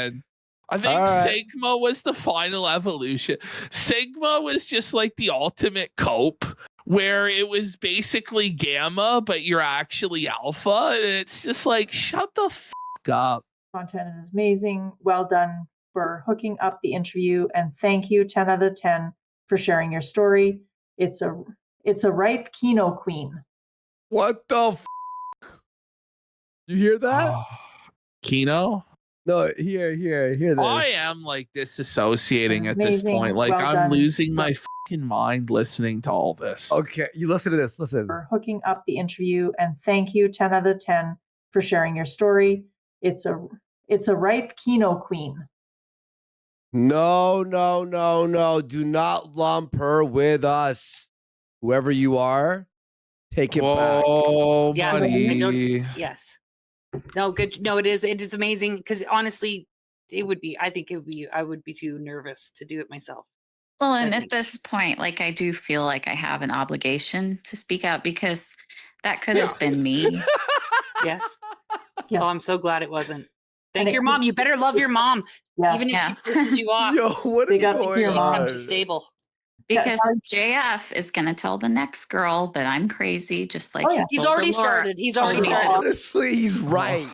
I think Sigma was the final evolution. Sigma was just like the ultimate cope, where it was basically gamma, but you're actually alpha. And it's just like, shut the fuck up. Content is amazing. Well done for hooking up the interview. And thank you, 10 out of 10, for sharing your story. It's a ripe Kino queen. What the f? You hear that? Kino? No, hear this. I am like disassociating at this point. Like I'm losing my fucking mind listening to all this. Okay, you listen to this. Listen. For hooking up the interview, and thank you, 10 out of 10, for sharing your story. It's a ripe Kino queen. No. Do not lump her with us. Whoever you are, take it back. Oh, yes, buddy. yes. No, good. No, it is amazing because honestly, it would be. I think it would be. I would be too nervous to do it myself. Well, and I at think. this point, like I do feel like I have an obligation to speak out because that could have been me. Yes. Yes. Oh, I'm so glad it wasn't. And Thank it your could- mom. You better love your mom, Yeah. even if Yes. she pisses you off. Yo, what They is got to going hear Keep mom. them on? stable. Because JF is going to tell the next girl that I'm crazy, just like Oh, yeah. he He's told already Laura. started. He's already Oh, started. Honestly, he's right.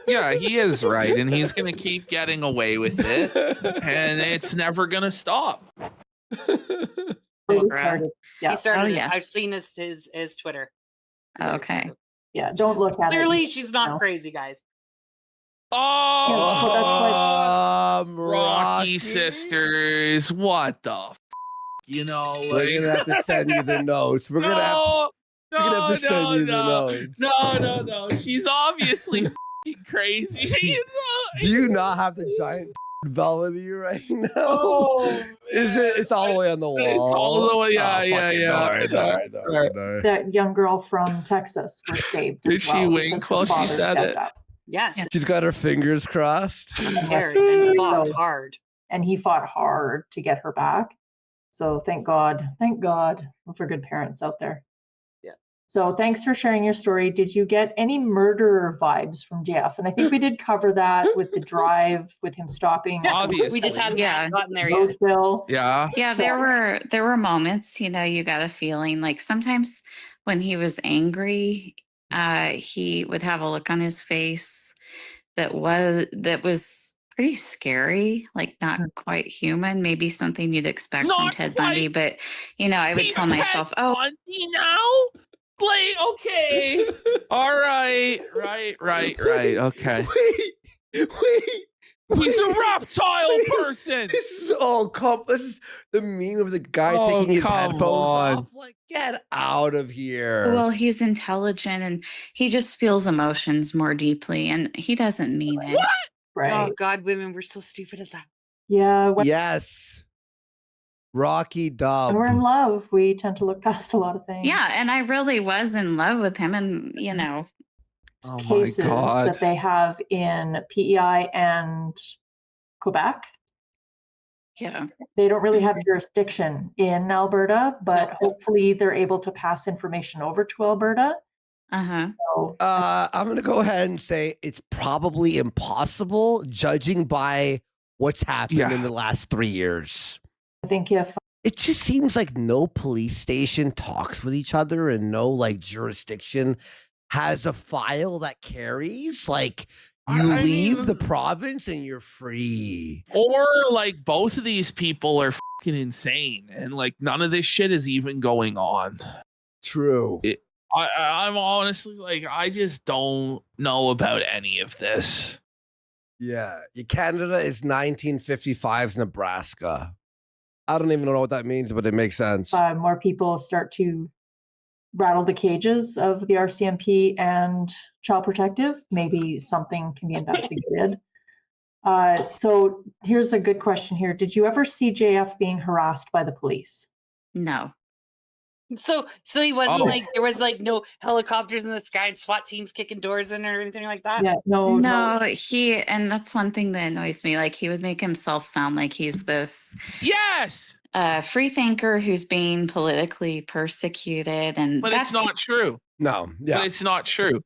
Yeah, he is right, and he's gonna keep getting away with it, and it's never gonna stop. Really Laura. started. Yeah. He started. Oh, it. yes. I've seen his Twitter. He's already Okay. started. Yeah. Don't look at Clearly, it. she's not No. crazy, guys. Oh, Yes, Rocky sisters, what the? You know, like We're gonna have to send you the notes. We're gonna have to send you the notes. No. She's obviously f***ing crazy. You know? Do you not have the giant bell with you right now? Oh, Is it? It's all the way on the wall. It's all the way. Yeah, Oh, yeah, fucking yeah. darn. that young girl from Texas was saved. Did as she well wink because her while she father said stepped it? up. Yes. She's got her fingers crossed. Yes. And fought So- hard. And he fought hard to get her back. So thank God for good parents out there. Yeah. So thanks for sharing your story. Did you get any murder vibes from Jeff? And I think we did cover that with the drive, with him stopping. Obviously. We just hadn't Yeah. gotten there yet. Roseville. Yeah. Yeah, there were moments, you got a feeling like sometimes when he was angry, he would have a look on his face that was pretty scary, like not quite human, maybe something you'd expect from Not Ted Bundy, but I would He's tell myself, Ted Bundy now? Like, okay. All right. Right. Okay. Wait. He's a reptile person. This is the meme of the guy Oh, taking his come headphones on. off. Like, get out of here. well, he's intelligent and he just feels emotions more deeply and he doesn't mean it. Right. Oh God, women, we're so stupid at that. Yeah. Yes. Rocky Dub. When we're in love, we tend to look past a lot of things. Yeah, and I really was in love with him and Oh my Cases God. that they have in PEI and Quebec. yeah. They don't really have jurisdiction in Alberta, but hopefully they're able to pass information over to Alberta. Uh-huh. So I'm going to go ahead and say it's probably impossible, judging by what's happened in the last 3 years. I think if It just seems like no police station talks with each other and no jurisdiction has a file that carries. Like, you I leave mean- the province and you're free. Or like both of these people are fucking insane and like none of this shit is even going on. True. I'm honestly like, I just don't know about any of this. Yeah. Canada is 1955's Nebraska. I don't even know what that means, but it makes sense. more people start to rattle the cages of the RCMP and Child Protective, maybe something can be investigated. So here's a good question here. Did you ever see JF being harassed by the police? No. So he wasn't Oh. like there was like no helicopters in the sky and SWAT teams kicking doors in or anything like that. Yeah, no. And that's one thing that annoys me. Like he would make himself sound like he's this Yes, free thinker who's being politically persecuted, and but that's it's not true. No. Yeah. But it's not true.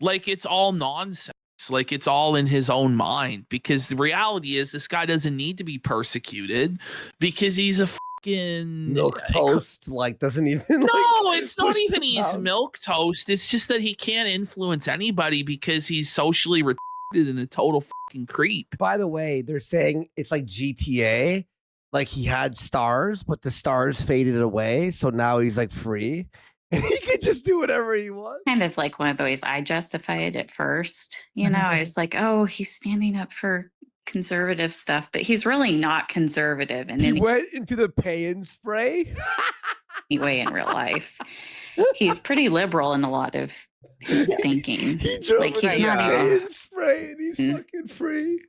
Like it's all nonsense. Like it's all in his own mind because the reality is this guy doesn't need to be persecuted because he's a fucking Milk toast, doesn't even. No, it's not push even them he's down. milk toast. It's just that he can't influence anybody because he's socially retarded and a total fucking creep. By the way, they're saying it's like GTA. Like he had stars, but the stars faded away. So now he's like free. And he can just do whatever he wants. kind of like one of the ways I justified it at first. I was like, oh, he's standing up for conservative stuff, but he's really not conservative in He any went into the pay and spray. way in real life. He's pretty liberal in a lot of his thinking. He drove Like, into he's the not pay even- and spray and he's Mm. fucking free.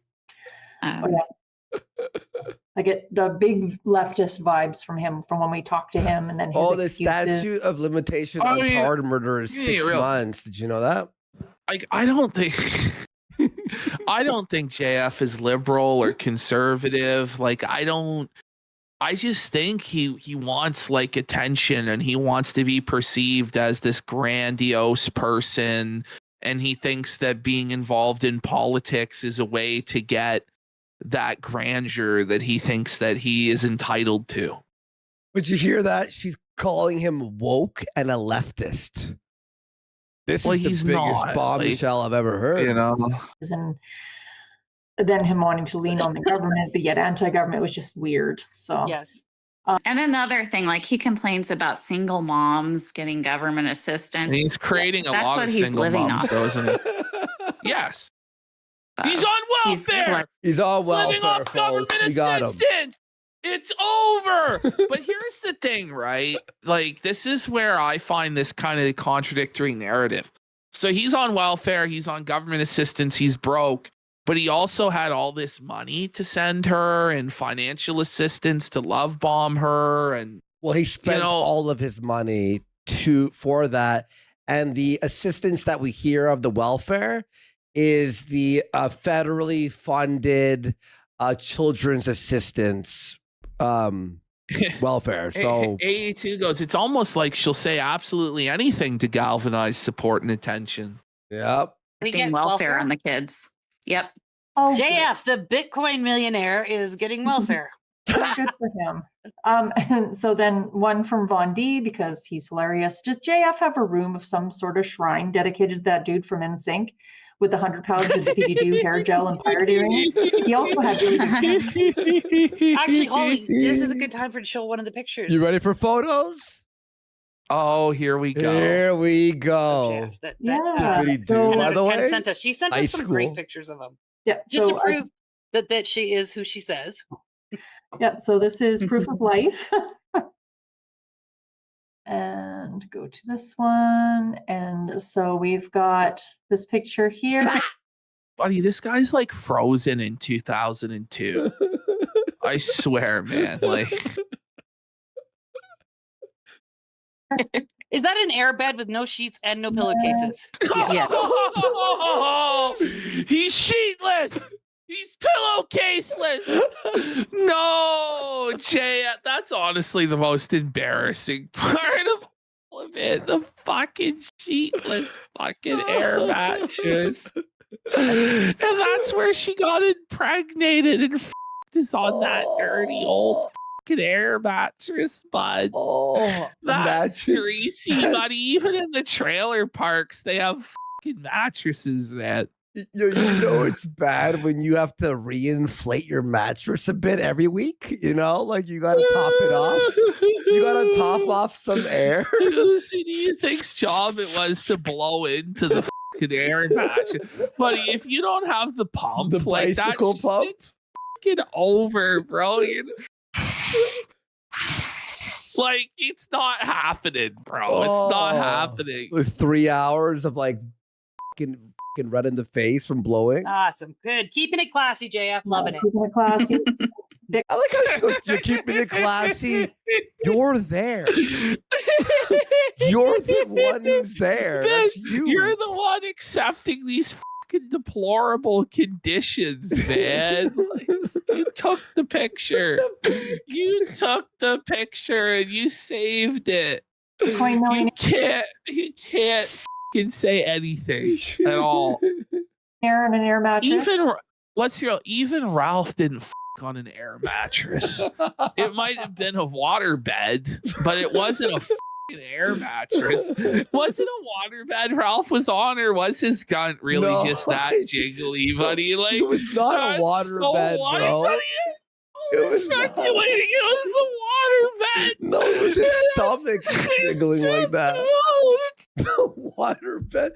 I get the big leftist vibes from him from when we talked to him, and then his Oh, the excuses. statute of limitation I on mean, hard murder is yeah, 6 real- months. Did you know that? I don't think I don't think JF is liberal or conservative. Like, I just think he wants like attention, and he wants to be perceived as this grandiose person, and he thinks that being involved in politics is a way to get that grandeur that he thinks that he is entitled to. But you hear that? She's calling him woke and a leftist. This is the biggest bombshell I've ever heard. You know, And then him wanting to lean on the government, but yet anti-government was just weird. So Yes. And another thing, like he complains about single moms getting government assistance. and he's creating a That's lot what of he's single living moms, off. though, isn't he? Yes, he's on He's welfare. like- He's on Living welfare, off government folks. We got him. assistance. It's over. But here's the thing, right? Like, this is where I find this kind of contradictory narrative. So he's on welfare, he's on government assistance, he's broke, but he also had all this money to send her and financial assistance to love bomb her. And Well, he spent all of his money for that, and the assistance that we hear of the welfare is the federally funded children's assistance welfare. So AE2 goes, it's almost like she'll say absolutely anything to galvanize support and attention. Yep. He Getting gets welfare on the kids. Yep. Oh, JF, the Bitcoin millionaire, is getting welfare. good for him. And so then one from Von D, because he's hilarious. Does JF have a room of some sort of shrine dedicated to that dude from NSYNC with 100 pounds of dippity-doo hair gel and pirate earrings? He also had really good Actually, Holly, this is a good time for to show one of the pictures. You ready for photos? Oh, here we go. Here we go. Yeah. Dippity-doo. So- By the way, sent us. She sent us high some great school. pictures of him. Yeah. Just so to prove that she is who she says. Yeah, so this is proof of life. And go to this one. And so we've got this picture here. Buddy, this guy's like frozen in 2002. I swear, man. Like, Is that an airbed with no sheets and no pillowcases? Yeah. He's sheetless. He's pillowcaseless. No, Jay, that's honestly the most embarrassing part of all of it. The fucking sheetless fucking air mattress. And that's where she got impregnated and is on that dirty old fucking air mattress, bud. Oh, That's imagine- greasy, buddy. Even in the trailer parks, they have fucking mattresses, man. You know it's bad when you have to reinflate your mattress a bit every week. You know, like you got to top it off. You got to top off some air. Whose do you think's job it was to blow into the fucking air mattress, buddy? If you don't have the pump, The like bicycle that pump? shit's fucking over, bro. Like, it's not happening, bro. It's not Oh. happening. It was 3 hours of like fucking red in the face from blowing. Awesome. Good. Keeping it classy, JF. Loving it. Keeping it classy. I like how she goes, you're keeping it classy. You're there. You're the one who's there. That's you. You're the one accepting these fucking deplorable conditions, man. Like, you took the picture. You took the picture and you saved it. Coin You can't fucking say anything at all. air and an air mattress. Even Ralph didn't on an air mattress. It might have been a water bed, but it wasn't a fucking air mattress. Was it a water bed Ralph was on, or was his gun really No, just that jiggly, buddy? Like, It was not a that's water so bed, white, bro. buddy. It We're was not. speculating it was a water bed. No, it was his stomach It's jiggling like just that. a The water bed?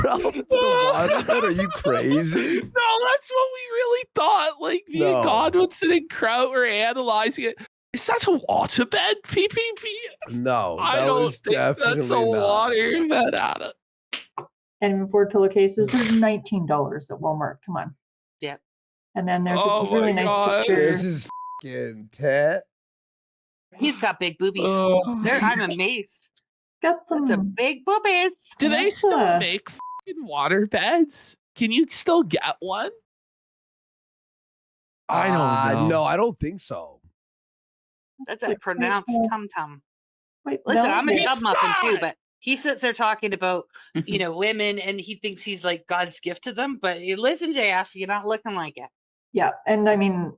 Ralph, the water bed? Are you crazy? No, that's what we really thought. Like, me No. and Godwinson and Kraut were analyzing it. Is that a water bed? PPP? No, I that don't was think definitely that's a not. water bed, Adam. And Ford pillowcases, they're $19 at Walmart. Come on. Yeah. And then there's Oh a really my nice God. picture. This is fucking tet. He's got big boobies. Oh. I'm amazed. Got That's some. a big boobies. Do they still Yeah. make fucking water beds? Can you still get one? I don't know. No, I don't think so. That's a pronounced tum tum. Wait, Listen, no, I'm a he's tub muffin too, fine. but he sits there talking about, women, and he thinks he's like God's gift to them. But listen, JF, you're not looking like it. Yeah, and I mean,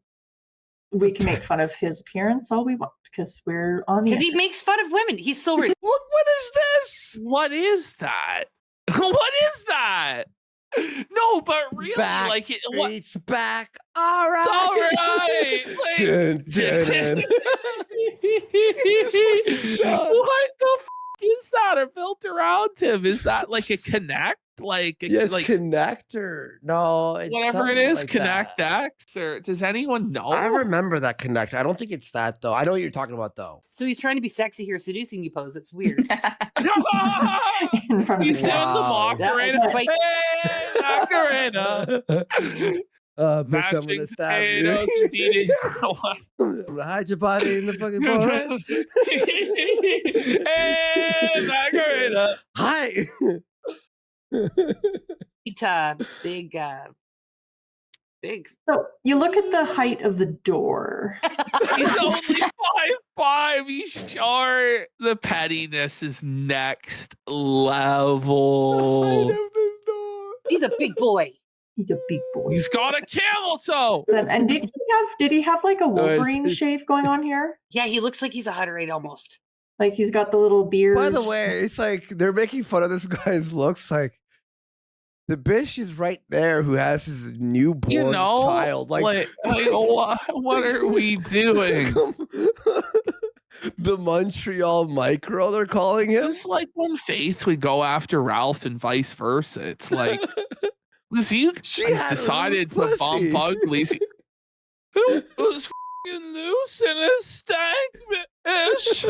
we can make fun of his appearance all we want because we're on the Because he internet. makes fun of women. He's so ridiculous. Look, what is this? What is that? What is that? No, but really, Back like, what? streets back. All right. All right. Like, Dun, dun, dun. what the is that? Or built around him? Is that like a connect? Like, Yes, like connector. No, it's whatever it something is, like Connect that. X, or does anyone know? I remember that connector. I don't think it's that though. I know what you're talking about though. So he's trying to be sexy here, seducing you pose. It's weird. In front of He's the doing camera. the Wow. Macarena. That's quite- Hey, Macarena. Bitch, I'm Mashing gonna stab you. potatoes and eating. I'm gonna hide your body in the fucking forest. Hey, Macarena. Hi. Big. So you look at the height of the door. He's only 5'5". He's short. The pettiness is next level. He's a big boy. He's a big boy. He's got a camel toe. And did he have like a Wolverine shave going on here? Yeah, he looks like he's 108 almost. Like he's got the little beard. By the way, it's like they're making fun of this guy's looks. Like the bitch is right there who has his newborn child. Like what are we doing? The Montreal micro, they're calling him. It's like when Faith would go after Ralph and vice versa. It's like, she has decided to bump Ugly. Who was f***ing loose in a stank-ish?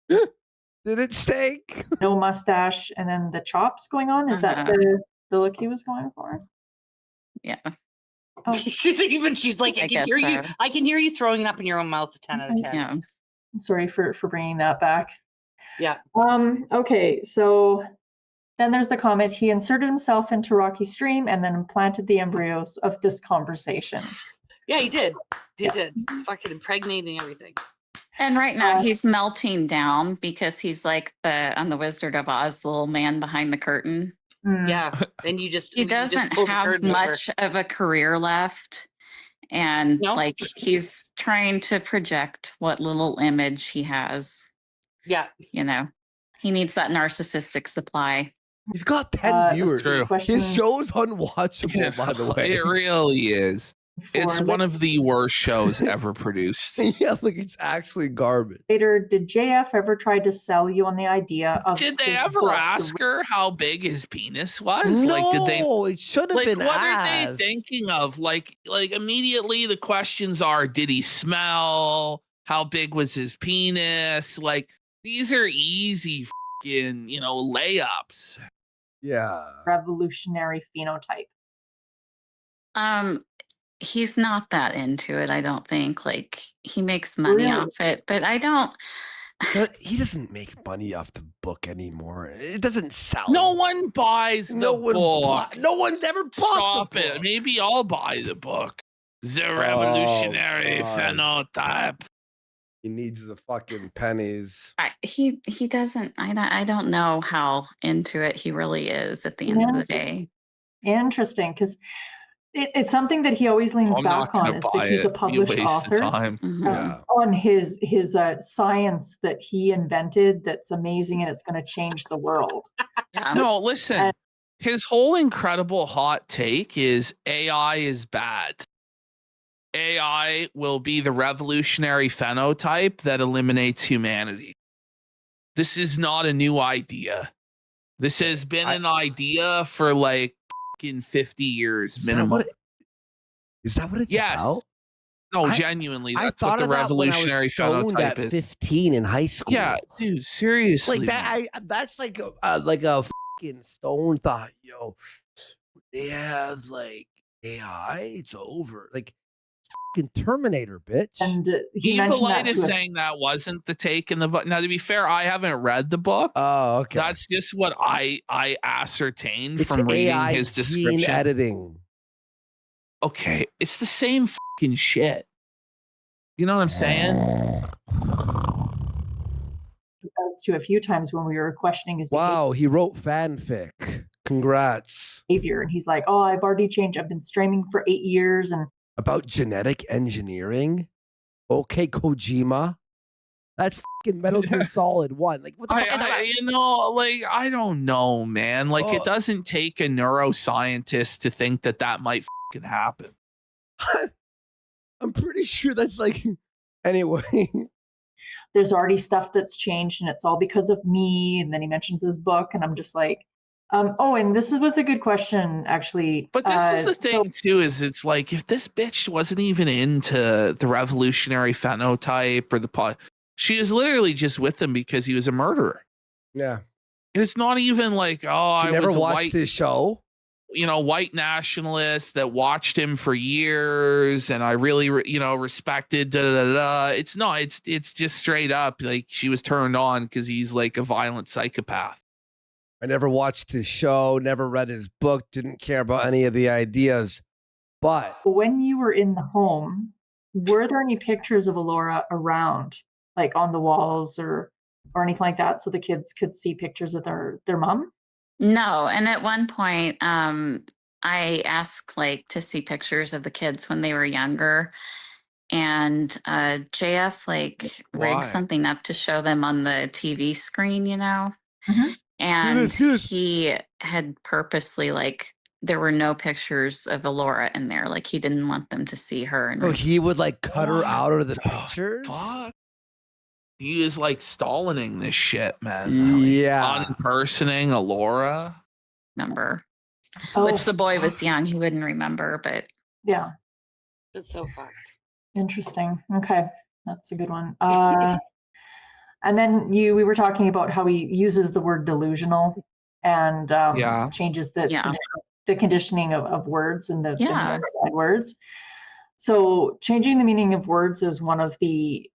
Did it stink? No mustache and then the chops going on. Is that the look he was going for? Yeah. Oh. She's like, I can hear you. I can hear you throwing it up in your own mouth. 10 out of 10. Yeah. Sorry for bringing that back. Yeah. Okay, so then there's the comment. He inserted himself into Rocky's stream and then implanted the embryos of this conversation. Yeah, he did. He did. It's fucking impregnating everything. And right now he's melting down because he's like on the Wizard of Oz, the little man behind the curtain. Yeah. And he doesn't have much of a career left. And like he's trying to project what little image he has. Yeah. He needs that narcissistic supply. He's got 10 viewers. True. His show's unwatchable, by the way. It really is. It's one of the worst shows ever produced. Yeah, like it's actually garbage. Later, did JF ever try to sell you on the idea of? Did they ever ask her how big his penis was? No, like, did they? It should have been what asked. are they thinking of? Like immediately the questions are: did he smell? How big was his penis? Like these are easy, layups. Yeah. Revolutionary phenotype. He's not that into it, I don't think. Like he makes money off it, but I don't. He doesn't make money off the book anymore. It doesn't sell. No one buys the book. No one's ever bought Stop the book. it. Maybe I'll buy the book. The Revolutionary Phenotype. He needs the fucking pennies. He doesn't. I don't know how into it he really is at the end of the day. Interesting, because it's something that he always leans back on is that he's a published author on his science that he invented that's amazing and it's going to change the world. No, listen. His whole incredible hot take is AI is bad. AI will be the revolutionary phenotype that eliminates humanity. This is not a new idea. This has been an idea for like 50 years minimum. Is that what it's about? No, genuinely, I that's thought what the of that when I was revolutionary stoned phenotype at is. 15 in high school. Yeah, dude, seriously. Like that. That's like a fucking stone thought. Yo, they have like AI. It's over. Like fucking Terminator, bitch. And he mentioned that is to us. saying that wasn't the take in the book. Now, to be fair, I haven't read the book. Oh, okay. That's just what I ascertained It's from reading AI his gene description. editing. Okay, it's the same fucking shit. You know what I'm saying? To a few times when we were questioning his Wow, he wrote fanfic. Congrats. behavior, and he's like, "Oh, I've already changed. I've been streaming for 8 years, and About genetic engineering? Okay, Kojima. That's fucking Metal Gear Solid 1. Like, what the fuck? I don't know, man. Like, it doesn't take a neuroscientist to think that might fucking happen. I'm pretty sure that's like, anyway. there's already stuff that's changed, and it's all because of me." And then he mentions his book, and I'm just like, and this was a good question, actually. But this is the thing, too, is it's like, if this bitch wasn't even into the revolutionary phenotype or she is literally just with him because he was a murderer. Yeah. And it's not even like, She I never was a watched his show. White nationalist that watched him for years, and I really, respected. It's not. It's just straight up like she was turned on because he's like a violent psychopath. I never watched his show, never read his book, didn't care about any of the ideas. But when you were in the home, were there any pictures of Alora around, like on the walls or anything like that, so the kids could see pictures of their mom? No, and at one point, I asked like to see pictures of the kids when they were younger, and JF like rigged something up to show them on the TV screen, Mm-hmm. and he had purposely like there were no pictures of Alora in there, like he didn't want them to see her. And he would like cut her out of the pictures. Fuck. He is like Stalining this shit, man. Yeah. Unpersoning Alora. Number. Which the boy was young. He wouldn't remember, but. Yeah. That's so fucked. Interesting. Okay. That's a good one. And then we were talking about how he uses the word delusional and changes the conditioning of words and the neuroside words. So changing the meaning of words is one of the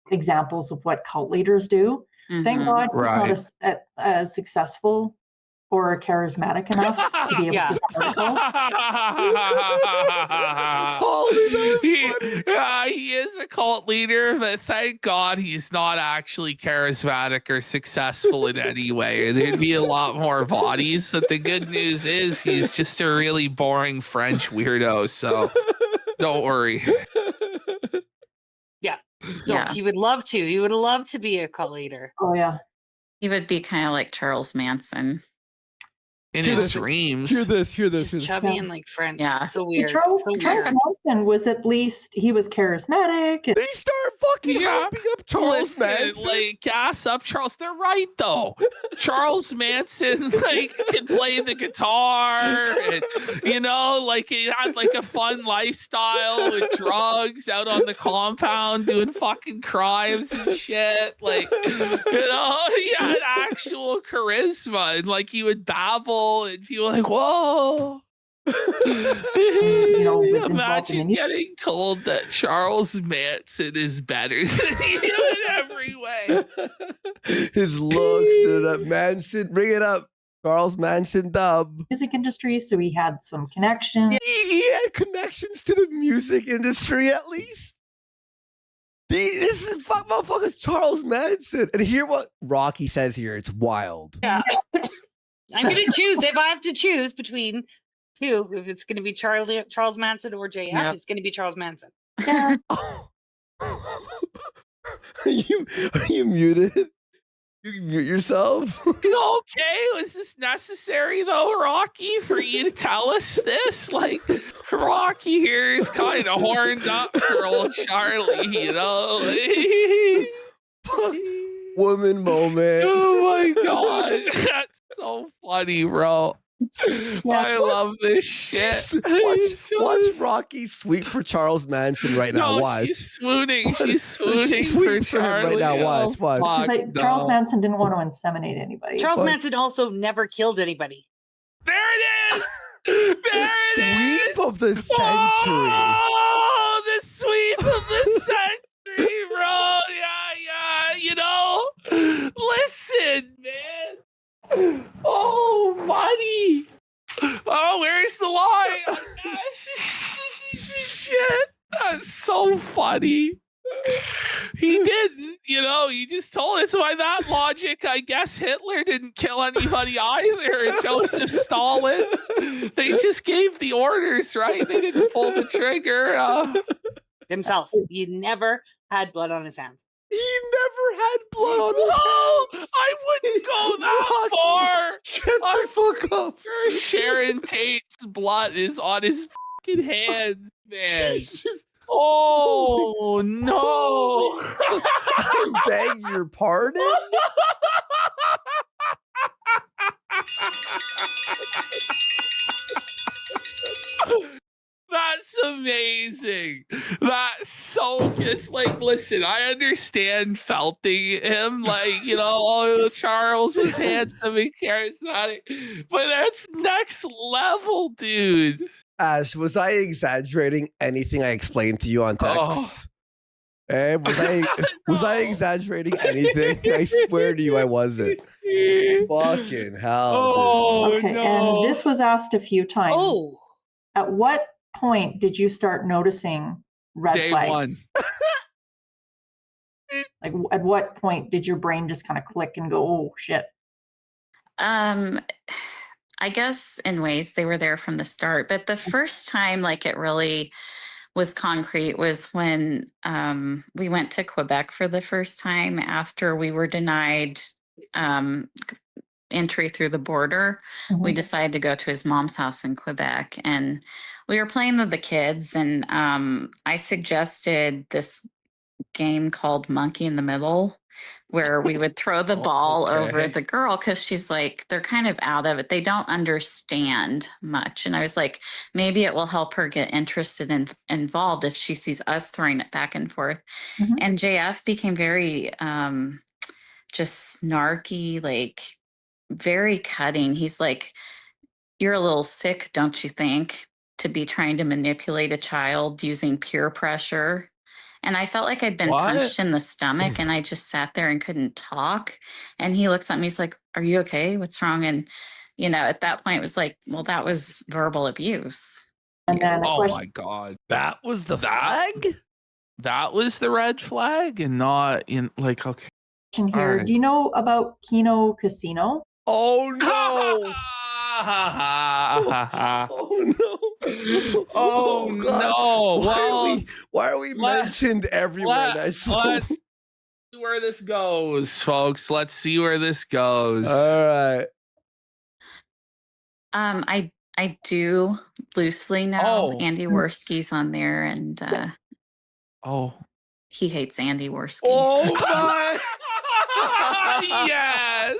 examples of what cult leaders do. Thank God he's not as successful or charismatic enough to be able to he is a cult leader, but thank God he's not actually charismatic or successful in any way. There'd be a lot more bodies, but the good news is he's just a really boring French weirdo, so don't worry. Yeah, he would love to. He would love to be a cult leader. Oh yeah, he would be kind of like Charles Manson in his dreams. Hear this. Just chubby and like French. Yeah, so weird. Charles so weird. Manson was at least he was charismatic. They start fucking hyping up Charles Manson. Like gas up Charles. They're right though. Charles Manson like can play the guitar, and like he had like a fun lifestyle with drugs out on the compound doing fucking crimes and shit. Like he had actual charisma, and like he would babble, and people were like, whoa. Imagine getting told that Charles Manson is better than you in every way. His looks, that Manson, bring it up. Charles Manson dub. Music industry, so he had some connections. He had connections to the music industry at least. This is motherfucker's Charles Manson. And hear what Rocky says here. It's wild. Yeah. I'm going to choose. If I have to choose between two, if it's going to be Charles Manson or JF, it's going to be Charles Manson. Yeah. Are you muted? You can mute yourself. Okay, was this necessary though, Rocky, for you to tell us this? Like, Rocky here is kind of horned up for old Charlie, Woman moment. Oh my god, that's so funny, bro. I love this shit. Watch Rocky sweep for Charles Manson right now. Watch. She's swooning. She's swooning for Charlie right now. Watch. Charles Manson didn't want to inseminate anybody. Charles Manson also never killed anybody. There it is. There Sweep of the century. sweep of the century, bro. Yeah. You know, listen, man. Oh, buddy. Oh, where's the line? Shit. That's so funny. He didn't, you know, he just told us. By that logic, I guess Hitler didn't kill anybody either. And Joseph Stalin. They just gave the orders, right? They didn't pull the trigger. Himself. He never had blood on his hands. He never had blood on his hands. I wouldn't go that far. Shut the fuck up. Sure Sharon Tate's blood is on his fucking hands, man. Jesus. Oh, no. I beg your pardon? That's amazing. That's so, it's like, listen, I understand felting him, like, you know, oh, Charles is handsome and charismatic, but that's next level, dude. Ash, was I exaggerating anything I explained to you on text? Oh. Was I exaggerating anything? I swear to you I wasn't. Fucking hell, Oh, Okay, no. and this was asked a few times. Oh. At what point did you start noticing red Day flags? one. Like, at what point did your brain just kind of click and go, oh, shit? I guess in ways they were there from the start, but the first time like it really was concrete was when we went to Quebec for the first time after we were denied entry through the border. We decided to go to his mom's house in Quebec, and we were playing with the kids, and I suggested this game called Monkey in the Middle, where we would throw the ball over the girl because she's like, they're kind of out of it. They don't understand much. And I was like, maybe it will help her get interested and involved if she sees us throwing it back and forth. And JF became very just snarky, like very cutting. He's like, you're a little sick, don't you think, to be trying to manipulate a child using peer pressure? And I felt like I'd been punched in the stomach, and I just sat there and couldn't talk. And he looks at me, he's like, are you okay? What's wrong? And, you know, at that point it was like, well, that was verbal abuse. And then Oh my God. That was the flag? That was the red flag, and not in like, okay. Here, Alright. do you know about Kino Casino? Oh no. Oh no. Oh God. no. Why are we mentioned everywhere? Let's see where this goes, folks. Let's see where this goes. All right. I do loosely know Andy Worski's on there, and he hates Andy Worski. Oh my. Yes.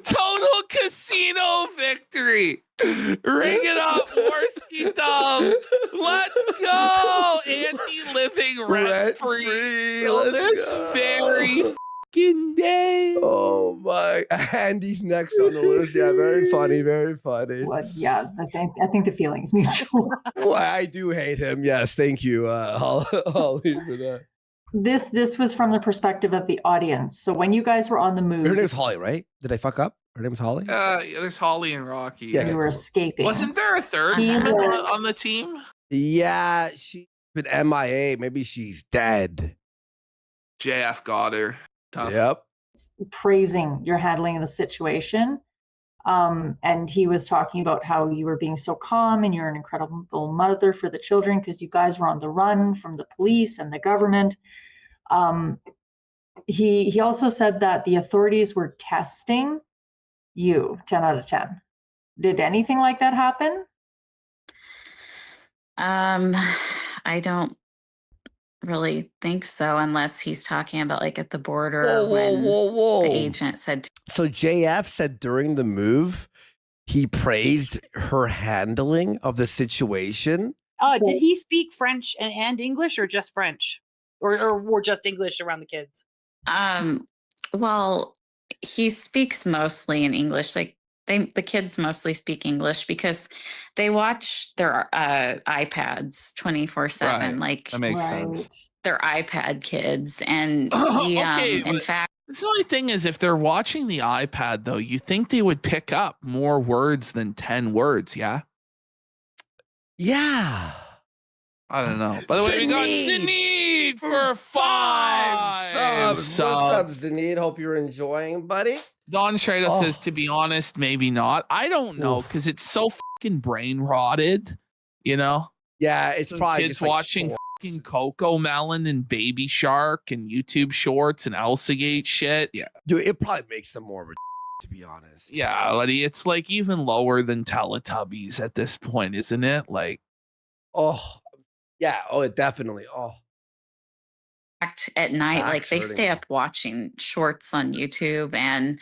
Total casino victory. Ring it up, Worski Dub. Let's go. Andy living rent free. So this very fucking day. Oh my. Andy's next on the list. Yeah, very funny, very funny. Well, yeah, I think the feeling is mutual. Well, I do hate him. Yes, thank you. I'll leave for that. This was from the perspective of the audience. So when you guys were on the move, Her name's Holly, right? Did I fuck up? Her name's Holly? There's Holly and Rocky. Yeah, you were escaping. Wasn't there a third He woman was- on the team? Yeah, she's been MIA. Maybe she's dead. JF got her. Tough. Yep. praising your handling of the situation. And he was talking about how you were being so calm and you're an incredible mother for the children because you guys were on the run from the police and the government. He also said that the authorities were testing you 10 out of 10. Did anything like that happen? I don't really think so, unless he's talking about like at the border when the agent said. So JF said during the move, he praised her handling of the situation. Did he speak French and English, or just French, or just English around the kids? Well, he speaks mostly in English. Like The kids mostly speak English because they watch their iPads 24/7. Right. Like That makes sense. Right. they're iPad kids, and he Okay, in but fact the only thing is, if they're watching the iPad, though, you think they would pick up more words than 10 words, yeah? Yeah. I don't know. By the way, we got Sinead for 5 subs. What's up, Sinead? Hope you're enjoying, buddy. Don Schrader says, to be honest, maybe not. I don't know, because it's so fucking brain rotted, you know? Yeah, it's Some probably kids just like watching fucking Coco Melon and Baby Shark and YouTube Shorts and Elsagate shit. Yeah. Dude, it probably makes them more of a to be honest. Yeah, buddy. It's like even lower than Teletubbies at this point, isn't it? Like, oh, yeah. Oh, it definitely. Oh, at night, like Back's they hurting stay me. up watching shorts on YouTube, and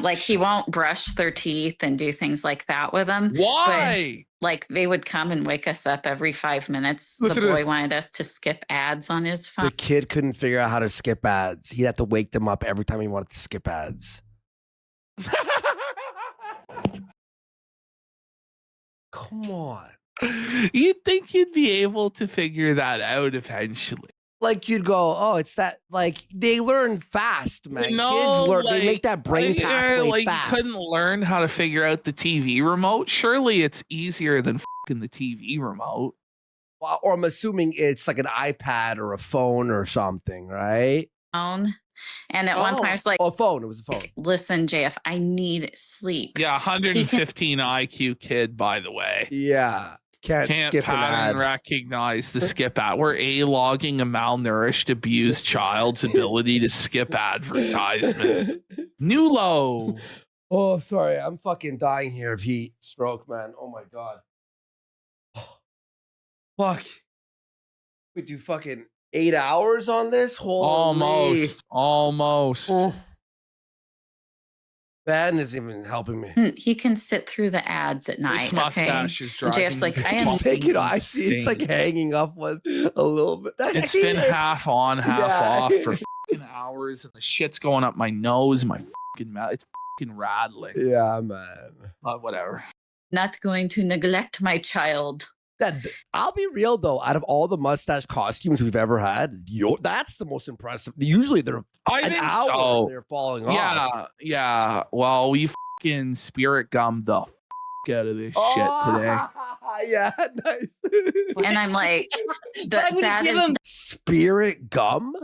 like he won't brush their teeth and do things like that with them. why? But, like they would come and wake us up every 5 minutes. Listen to the boy this. wanted us to skip ads on his phone. The kid couldn't figure out how to skip ads. He'd have to wake them up every time he wanted to skip ads. Come on. You'd think you'd be able to figure that out eventually. Like you'd go, oh, it's that. Like they learn fast, man. No, Kids learn. They like, make that brain pathway like fast. you couldn't learn how to figure out the TV remote. Surely it's easier than fucking the TV remote. Well, or I'm assuming it's like an iPad or a phone or something, right? Phone. And at one point I was like, oh, a phone. It was a phone. listen, JF, I need sleep. Yeah, 115 IQ kid, by the way. Yeah. Can't skip an pattern ad. recognize the skip ad. We're A-logging a malnourished, abused child's ability to skip advertisements. New low. Oh, sorry. I'm fucking dying here of heat stroke, man. Oh my God. Fuck. We do fucking 8 hours on this? Holy. Almost. Ben isn't even helping me. He can sit through the ads at night. This mustache is And driving JF's like, me I am Just take it off. I see it's like hanging off one a little bit. It's been half on, half Yeah. off for fucking hours, and the shit's going up my nose, my fucking mouth. It's fucking rattling. Yeah, man. But whatever. not going to neglect my child. I'll be real though. Out of all the mustache costumes we've ever had, that's the most impressive. Usually they're an hour so. they're falling off. Yeah. Well, we fucking spirit gummed the out of this shit today. Yeah, nice. And I'm like, that is spirit gum?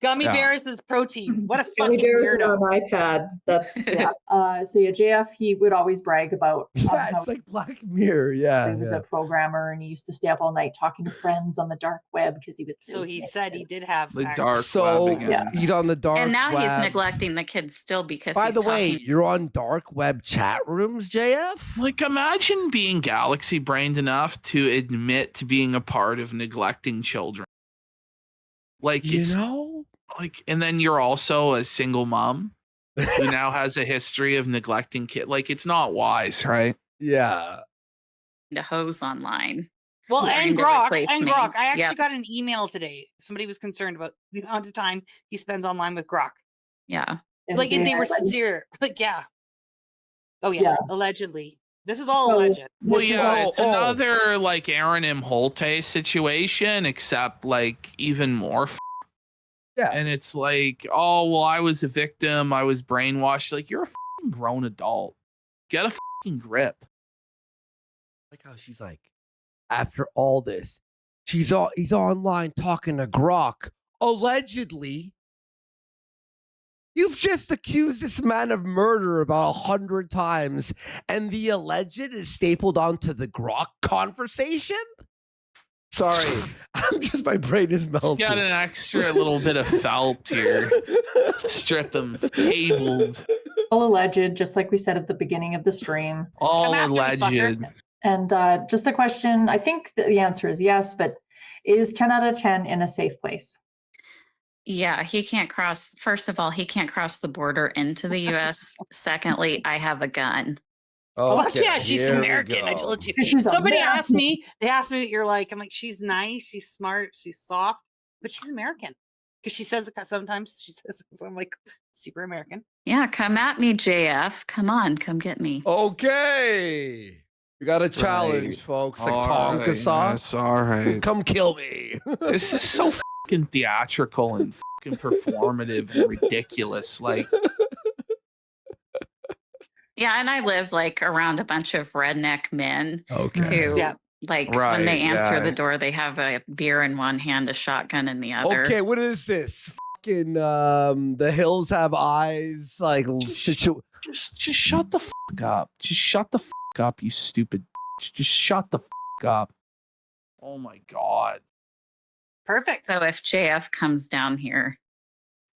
Gummy bears is protein. What a Gummy fucking bears weirdo. are on iPads. That's yeah. So yeah, JF, he would always brag about Yeah, how it's like Black Mirror. Yeah, he was a programmer and he used to stay up all night talking to friends on the dark web because he was. So he said he did have the access. dark So web again. he's on the dark and now web. he's neglecting the kids still because By he's the way, talking- you're on dark web chat rooms, JF? Like, imagine being galaxy brained enough to admit to being a part of neglecting children. Like, it's like, and then you're also a single mom who now has a history of neglecting kids. Like, it's not wise, right? Yeah. the hose online. Well, trying and to Grok, replace and me. Grok. I actually Yep. got an email today. Somebody was concerned about the amount of time he spends online with Grok. Yeah. Like, and they were sincere. Like, yeah. Oh, yes. Allegedly. This is all alleged. Well, yeah, it's another like Aaron M. Holte situation, except like even more. Yeah. And it's like, oh, well, I was a victim. I was brainwashed. Like, you're a fucking grown adult. Get a fucking grip. Like how she's like, after all this, he's online talking to Grok. Allegedly. You've just accused this man of murder about 100 times, and the alleged is stapled onto the Grok conversation? Sorry, my brain is melting. Got an extra little bit of felt here. Strip them, cabled. All alleged, just like we said at the beginning of the stream. All alleged. And just a question, I think the answer is yes, but is 10 out of 10 in a safe place? Yeah, he can't cross. First of all, he can't cross the border into the U.S. Secondly, I have a gun. Oh, yeah, she's American. I told you. Somebody asked me, they asked me what you're like. I'm like, she's nice, she's smart, she's soft, but she's American. Because she says, sometimes she says, I'm like, super American. Yeah, come at me, JF. Come on, come get me. Okay. We got a challenge, folks. Like Tonka sauce. All right. Come kill me. This is so fucking theatrical and fucking performative and ridiculous. Like, Yeah, and I live like around a bunch of redneck men Okay. who, Yeah. like, Right, when they answer yeah. the door, they have a beer in one hand, a shotgun in the other. Okay, what is this? Fucking The Hills Have Eyes. Like, just shut the fuck up. Just shut the fuck up, you stupid bitch. Just shut the fuck up. Oh my God. Perfect. So if JF comes down here,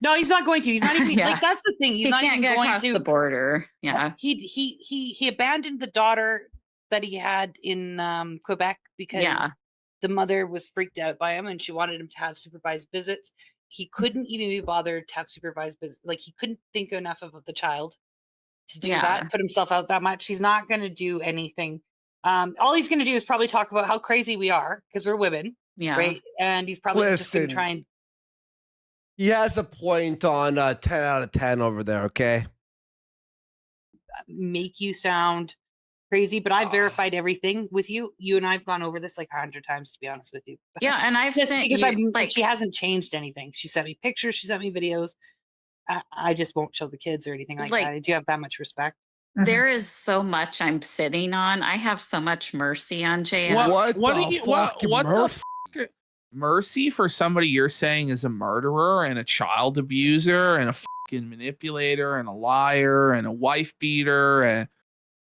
No, he's not going to. He's not even Yeah. like that's the thing. He's he not can't even get going across to the border. Yeah. He abandoned the daughter that he had in Quebec because Yeah. the mother was freaked out by him and she wanted him to have supervised visits. He couldn't even be bothered to have supervised visits. Like he couldn't think enough of the child to do Yeah. that, put himself out that much. He's not going to do anything. All he's going to do is probably talk about how crazy we are because we're women, Yeah. right? And he's probably just going to Listen. try and he has a point on 10 out of 10 over there, okay? make you sound crazy, but I verified everything with you. You and I've gone over this like 100 times, to be honest with you. Yeah, and I've Just sent because you, like, she hasn't changed anything. She sent me pictures, she sent me videos. I just won't show the kids or anything like Like- that. I do have that much respect. there is so much I'm sitting on. I have so much mercy on JF. Mercy for somebody you're saying is a murderer and a child abuser and a fucking manipulator and a liar and a wife beater? And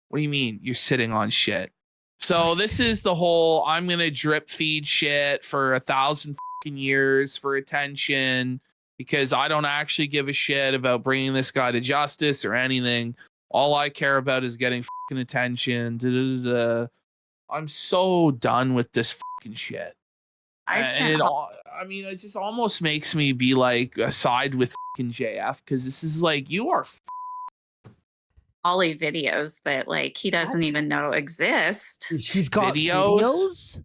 what do you mean you're sitting on shit? So this is the whole I'm gonna drip feed shit for 1,000 fucking years for attention because I don't actually give a shit about bringing this guy to justice or anything. All I care about is getting fucking attention. Da, da, da, da. I'm so done with this fucking shit. And it just almost makes me be like a side with fucking JF because this is like you are Ollie videos that like he doesn't even know exist. He's got videos?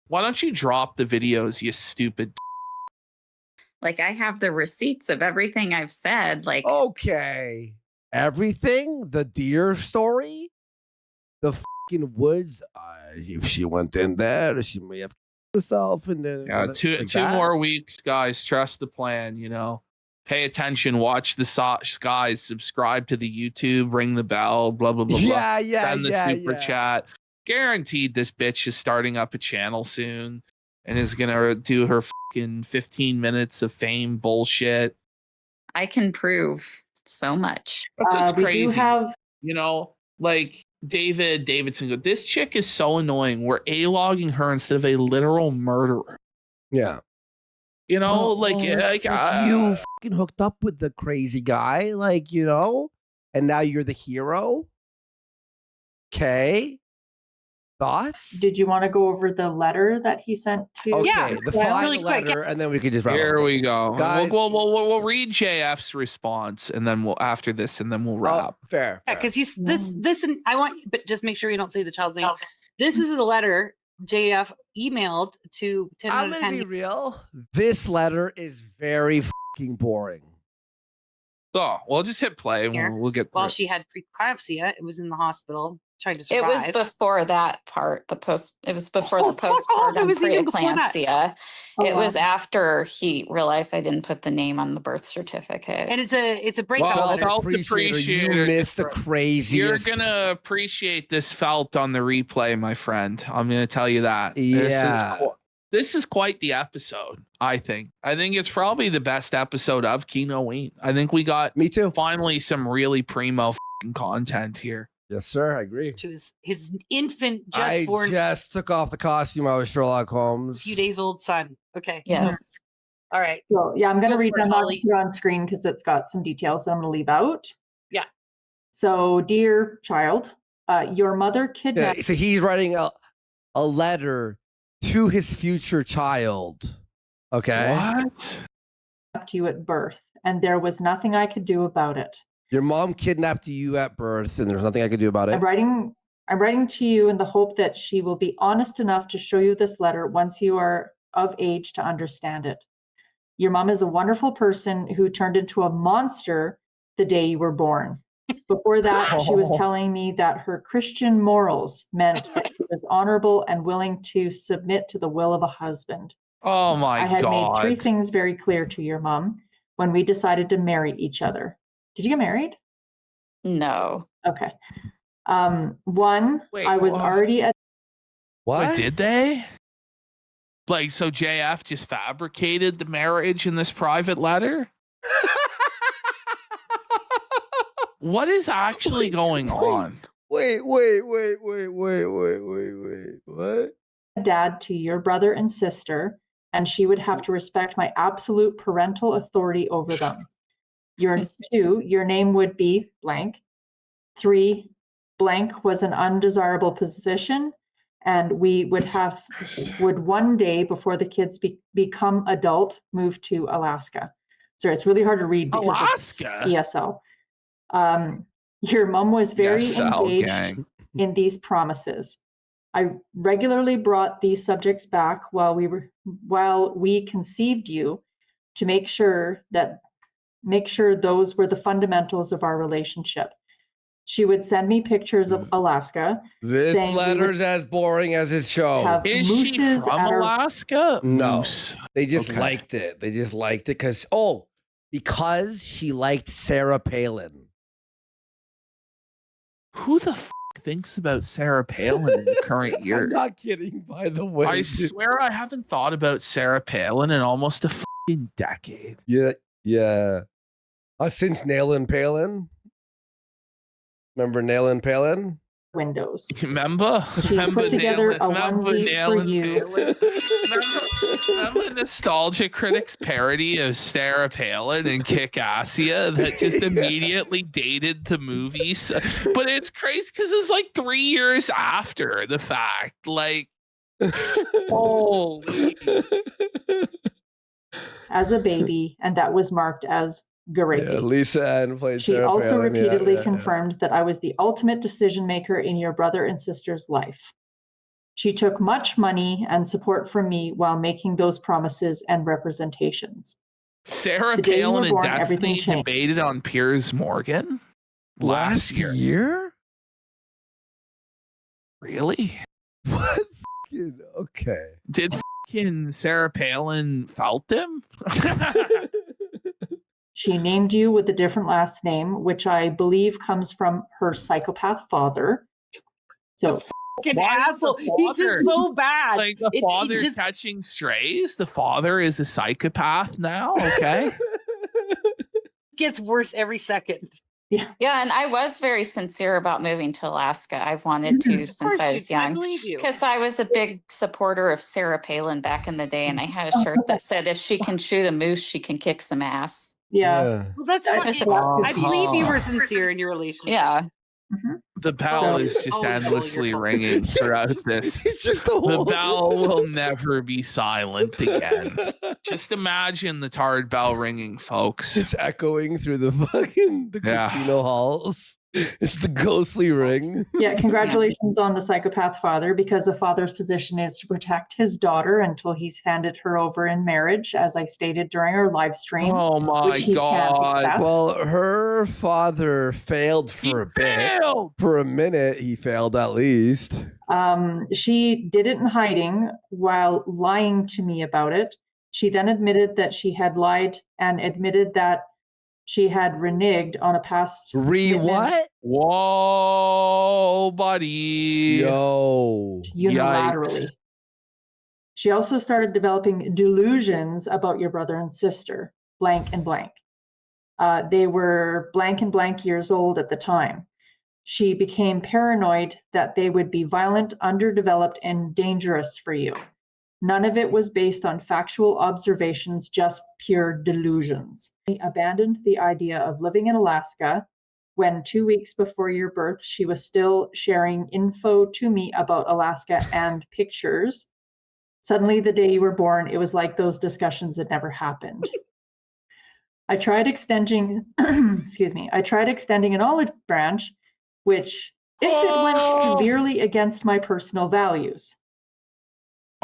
Why don't you drop the videos, you stupid? Like I have the receipts of everything I've said. Like okay, everything, the deer story, the fucking woods. If she went in there, she may have herself and then two more weeks, guys. Trust the plan. You know, pay attention, watch the skies, subscribe to the YouTube, ring the bell, blah blah blah. Yeah, blah. Send the super chat. Guaranteed, this bitch is starting up a channel soon and is gonna do her fucking 15 minutes of fame bullshit. I can prove so much. That's what's we crazy. do have, you know, like Davidson. This chick is so annoying. We're a-logging her instead of a literal murderer. Yeah. You know, you fucking hooked up with the crazy guy, like, you know, and now you're the hero. Okay. Thoughts? did you want to go over the letter that he sent to? Okay, the final really quick, letter, and then we could just wrap Here up. we go. Guys, We'll read JF's response, and then we'll wrap. Fair. Yeah, because he's this, and I want, but just make sure you don't say the child's name. This is a letter JF emailed to 10 out I'm of gonna 10. be real. This letter is very fucking boring. So we'll just hit play, and we'll get. While she had preeclampsia, it was in the hospital trying to survive. It was before that part. It was before the fuck off, postpartum it was even before that. preeclampsia. Oh, It was wow. after he realized I didn't put the name on the birth certificate. And it's a breakup Well, letter. felt Appreciator, appreciated. you missed the craziest. You're gonna appreciate this felt on the replay, my friend. I'm gonna tell you that. Yeah. This is quite the episode. I think it's probably the best episode of Kino Ween. I think we got Me too. finally some really primo content here. Yes, sir. I agree. To his infant, just I born, just took off the costume. I was Sherlock a Holmes. few days old son. Okay. Yes. All right. So yeah, I'm going to Go read for it, them out Holly. here on screen because it's got some details that I'm going to leave out. Yeah. So, dear child, your mother Yeah, kidnapped. so he's writing a letter to his future child. Okay. What? You at birth, and there was nothing I could do about it. Your mom kidnapped you at birth, and there's nothing I could do about it. I'm writing to you in the hope that she will be honest enough to show you this letter once you are of age to understand it. Your mom is a wonderful person who turned into a monster the day you were born. Before that, she was telling me that her Christian morals meant that she was honorable and willing to submit to the will of a husband. Oh my I had God. made 3 things very clear to your mom when we decided to marry each other. Did you get married? No. Okay. One, Wait, I was already at. What? But did they? Like, so JF just fabricated the marriage in this private letter? What is actually going on? Wait. What? Dad to your brother and sister, and she would have to respect my absolute parental authority over them. Your name would be blank. 3, blank was an undesirable position, and we would one day before the kids become adult move to Alaska. Sorry, it's really hard to read because Alaska? it's ESL. Your mom was very engaged in these promises. I regularly brought these subjects back while we conceived you to make sure those were the fundamentals of our relationship. She would send me pictures of Alaska. This letter's as boring as its show. Is she from Alaska? No, Moose. they just liked it. They just liked it because she liked Sarah Palin. Who the thinks about Sarah Palin in the current year? I'm not kidding, by the way. I swear I haven't thought about Sarah Palin in almost a decade. Yeah. Since Nailin' Palin. Remember Nailin' Palin? Windows. Remember put together a onesie for you. Remember Nostalgia Critics parody of Sarah Palin and Kick-Assia that just immediately dated the movies? But it's crazy because it's like 3 years after the fact. Like, holy. As a baby, and that was marked as Gariepy. Yeah, Lisa Ann played She Sarah also Palin. repeatedly confirmed that I was the ultimate decision maker in your brother and sister's life. She took much money and support from me while making those promises and representations. Sarah The day you were Palin and born, Destiny everything changed. debated on Piers Morgan last year. Really? What? Okay. Did fucking Sarah Palin felt him? She named you with a different last name, which I believe comes from her psychopath father. So fucking asshole. He's just so bad. Like the father catching strays. The father is a psychopath now. Okay. Gets worse every second. Yeah. Yeah, and I was very sincere about moving to Alaska. I've wanted to since I was young. Because I was a big supporter of Sarah Palin back in the day, and I had a shirt that said, if she can shoot a moose, she can kick some ass. Yeah. Well, that's fine. I believe you were sincere in your relationship. Yeah. The bell is just endlessly ringing throughout this. It's just the bell will never be silent again. Just imagine the tired bell ringing, folks. It's echoing through the casino halls. It's the ghostly ring. Yeah, congratulations on the psychopath father, because the father's position is to protect his daughter until he's handed her over in marriage, as I stated during our live stream. Oh my God. Well, her father failed for a bit. For a minute, he failed at least. She did it in hiding while lying to me about it. She then admitted that she had lied and admitted that she had reneged on a past what? Whoa, buddy. Yo. Unilaterally. Yikes. She also started developing delusions about your brother and sister, blank and blank. They were blank and blank years old at the time. She became paranoid that they would be violent, underdeveloped, and dangerous for you. None of it was based on factual observations, just pure delusions. She abandoned the idea of living in Alaska when 2 weeks before your birth, she was still sharing info to me about Alaska and pictures. Suddenly, the day you were born, it was like those discussions had never happened. I tried extending, an olive branch, which, if it went severely against my personal values.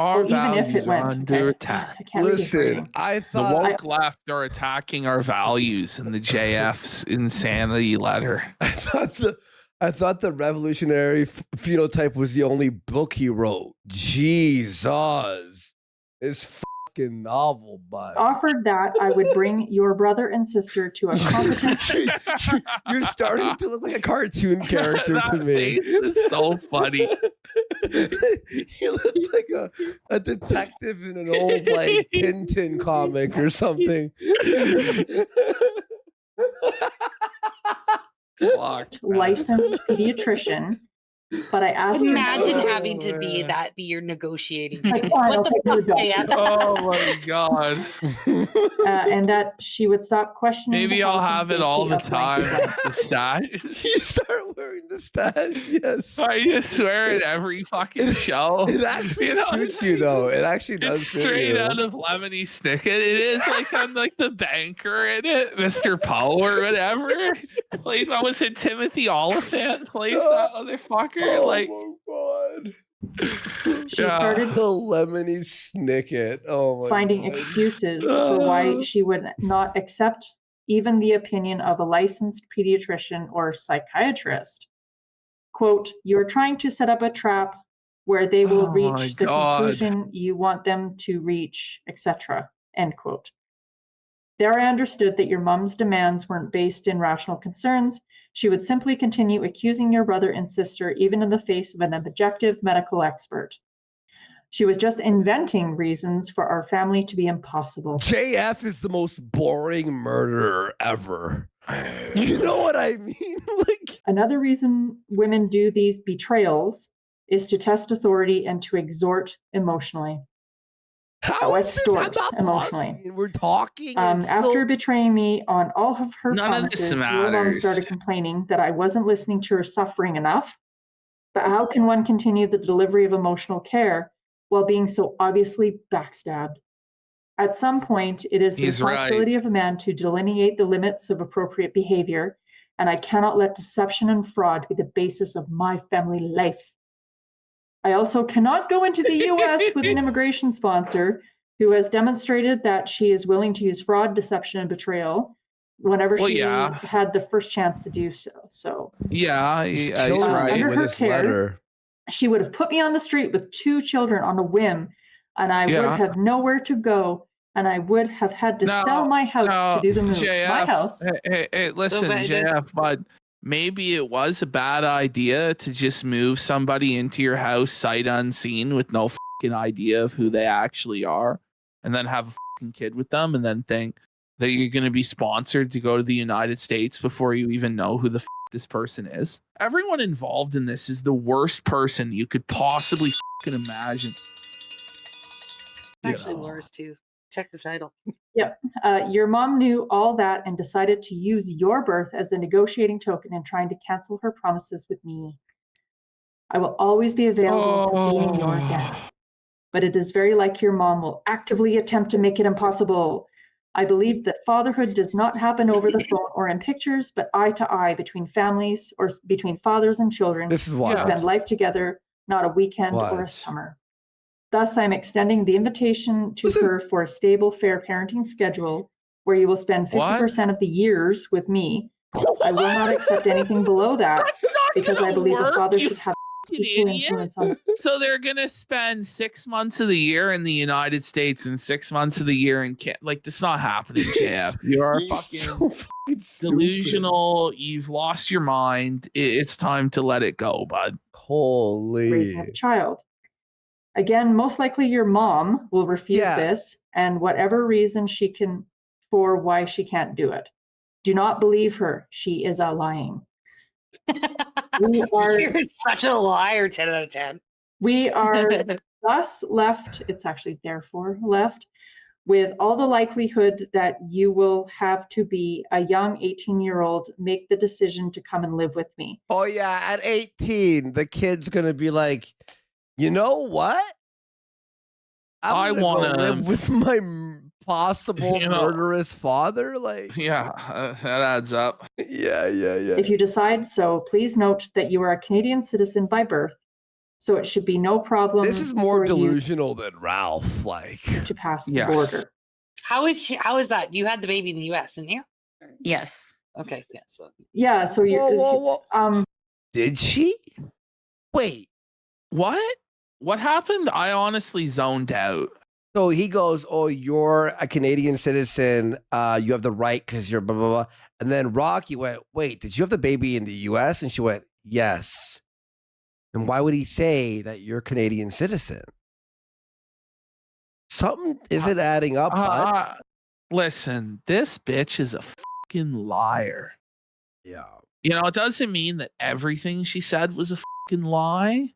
Our even if values it are went under okay, attack. I can't read his Listen, writing. I The thought woke left are attacking our values in the JF's insanity letter. I thought the revolutionary phenotype was the only book he wrote. Jesus, it's fucking novel, bud. Offered that I would bring your brother and sister to a competent. You're starting to look like a cartoon character to That me. face is so funny. You look like a detective in an old like Tintin comic or something. Licensed pediatrician, but I asked Imagine him, having to be your negotiating. like, fine, I'll What take the your fuck, dog. JF? Oh my god. And that she would stop questioning. Maybe the I'll health and have it all the safety of blank time. blank. The stash. You start wearing the stash, yes. I just swear at every fucking show. It actually You know, suits you though. It actually does. It's suit straight you. out of Lemony Snicket. It is like I'm like the banker in it, Mr. Poe or whatever. Played what was it? Timothy Oliphant plays that motherfucker. Oh Like, my god. She started The Lemony Snicket. Oh my finding god. excuses for why she would not accept even the opinion of a licensed pediatrician or psychiatrist. Quote, "You're trying to set up a trap where they will Oh my reach the God. conclusion you want them to reach, etc." End quote. There I understood that your mom's demands weren't based in rational concerns. She would simply continue accusing your brother and sister even in the face of an objective medical expert. She was just inventing reasons for our family to be impossible. JF is the most boring murderer ever. You know what I mean? Like, Another reason women do these betrayals is to test authority and to exhort emotionally. how is this? I'm Extort not emotionally. pausing. We're talking. and After still- betraying me on all of her None of this promises, your mom matters. started complaining that I wasn't listening to her suffering enough. But how can one continue the delivery of emotional care while being so obviously backstabbed? At some point, it is the He's right. responsibility of a man to delineate the limits of appropriate behavior, and I cannot let deception and fraud be the basis of my family life. I also cannot go into the US with an immigration sponsor who has demonstrated that she is willing to use fraud, deception, and betrayal whenever Well, she yeah. had the first chance to do so. So yeah, He's he's killing me right. under with her his care, letter. she would have put me on the street with 2 children on a whim, and I Yeah. would have nowhere to go, and I would have had to sell my house to do the move. My JF, house. Hey, listen, but JF, bud. Maybe it was a bad idea to just move somebody into your house sight unseen with no fucking idea of who they actually are, and then have a fucking kid with them, and then think that you're going to be sponsored to go to the United States before you even know who the fuck this person is. Everyone involved in this is the worst person you could possibly fucking imagine. Actually, Laura's too. Check the title. Yep. Your mom knew all that and decided to use your birth as a negotiating token in trying to cancel her promises with me. I will always be available for being your dad, but it is very like your mom will actively attempt to make it impossible. I believe that fatherhood does not happen over the phone or in pictures, but eye to eye between families or between fathers and children This is who wild. spend life together, not a weekend or a What? summer. Thus, I'm extending the invitation to her for a stable, fair parenting schedule where you will spend 50% of the years with me. I will not accept anything below that That's not because gonna I believe work, a father you should have fucking equal idiot. influence on. So they're gonna spend 6 months of the year in the United States and 6 months of the year in like that's not happening, JF. You are He's fucking so fucking stupid. delusional. You've lost your mind. It's time to let it go, bud. Raising a Holy. child. Again, most likely your mom will refuse Yeah. this, and whatever reason she can for why she can't do it. Do not believe her. She is lying. We are You're such a liar, 10 out of 10. we are thus left, it's actually therefore left, with all the likelihood that you will have to be a young 18-year-old make the decision to come and live with me. Oh yeah, at 18, the kid's gonna be like, you know what? I I'm gonna wanna- go live with my possible You know- murderous father. Like, Yeah, that adds up. yeah. If you decide so, please note that you are a Canadian citizen by birth, So it should be no problem. This is more for you delusional than Ralph. Like, to pass the Yes. border. How is that? You had the baby in the US, didn't you? Yes. Okay, yeah. So Yeah. So you. whoa. Did she? Wait. What? What happened? I honestly zoned out. So he goes, "Oh, you're a Canadian citizen. You have the right because you're blah blah blah." And then Rocky went, "Wait, did you have the baby in the U.S.?" And she went, "Yes." And why would he say that you're a Canadian citizen? Something isn't adding up, bud. Listen, this bitch is a fucking liar. Yeah. You know, it doesn't mean that everything she said was a fucking lie,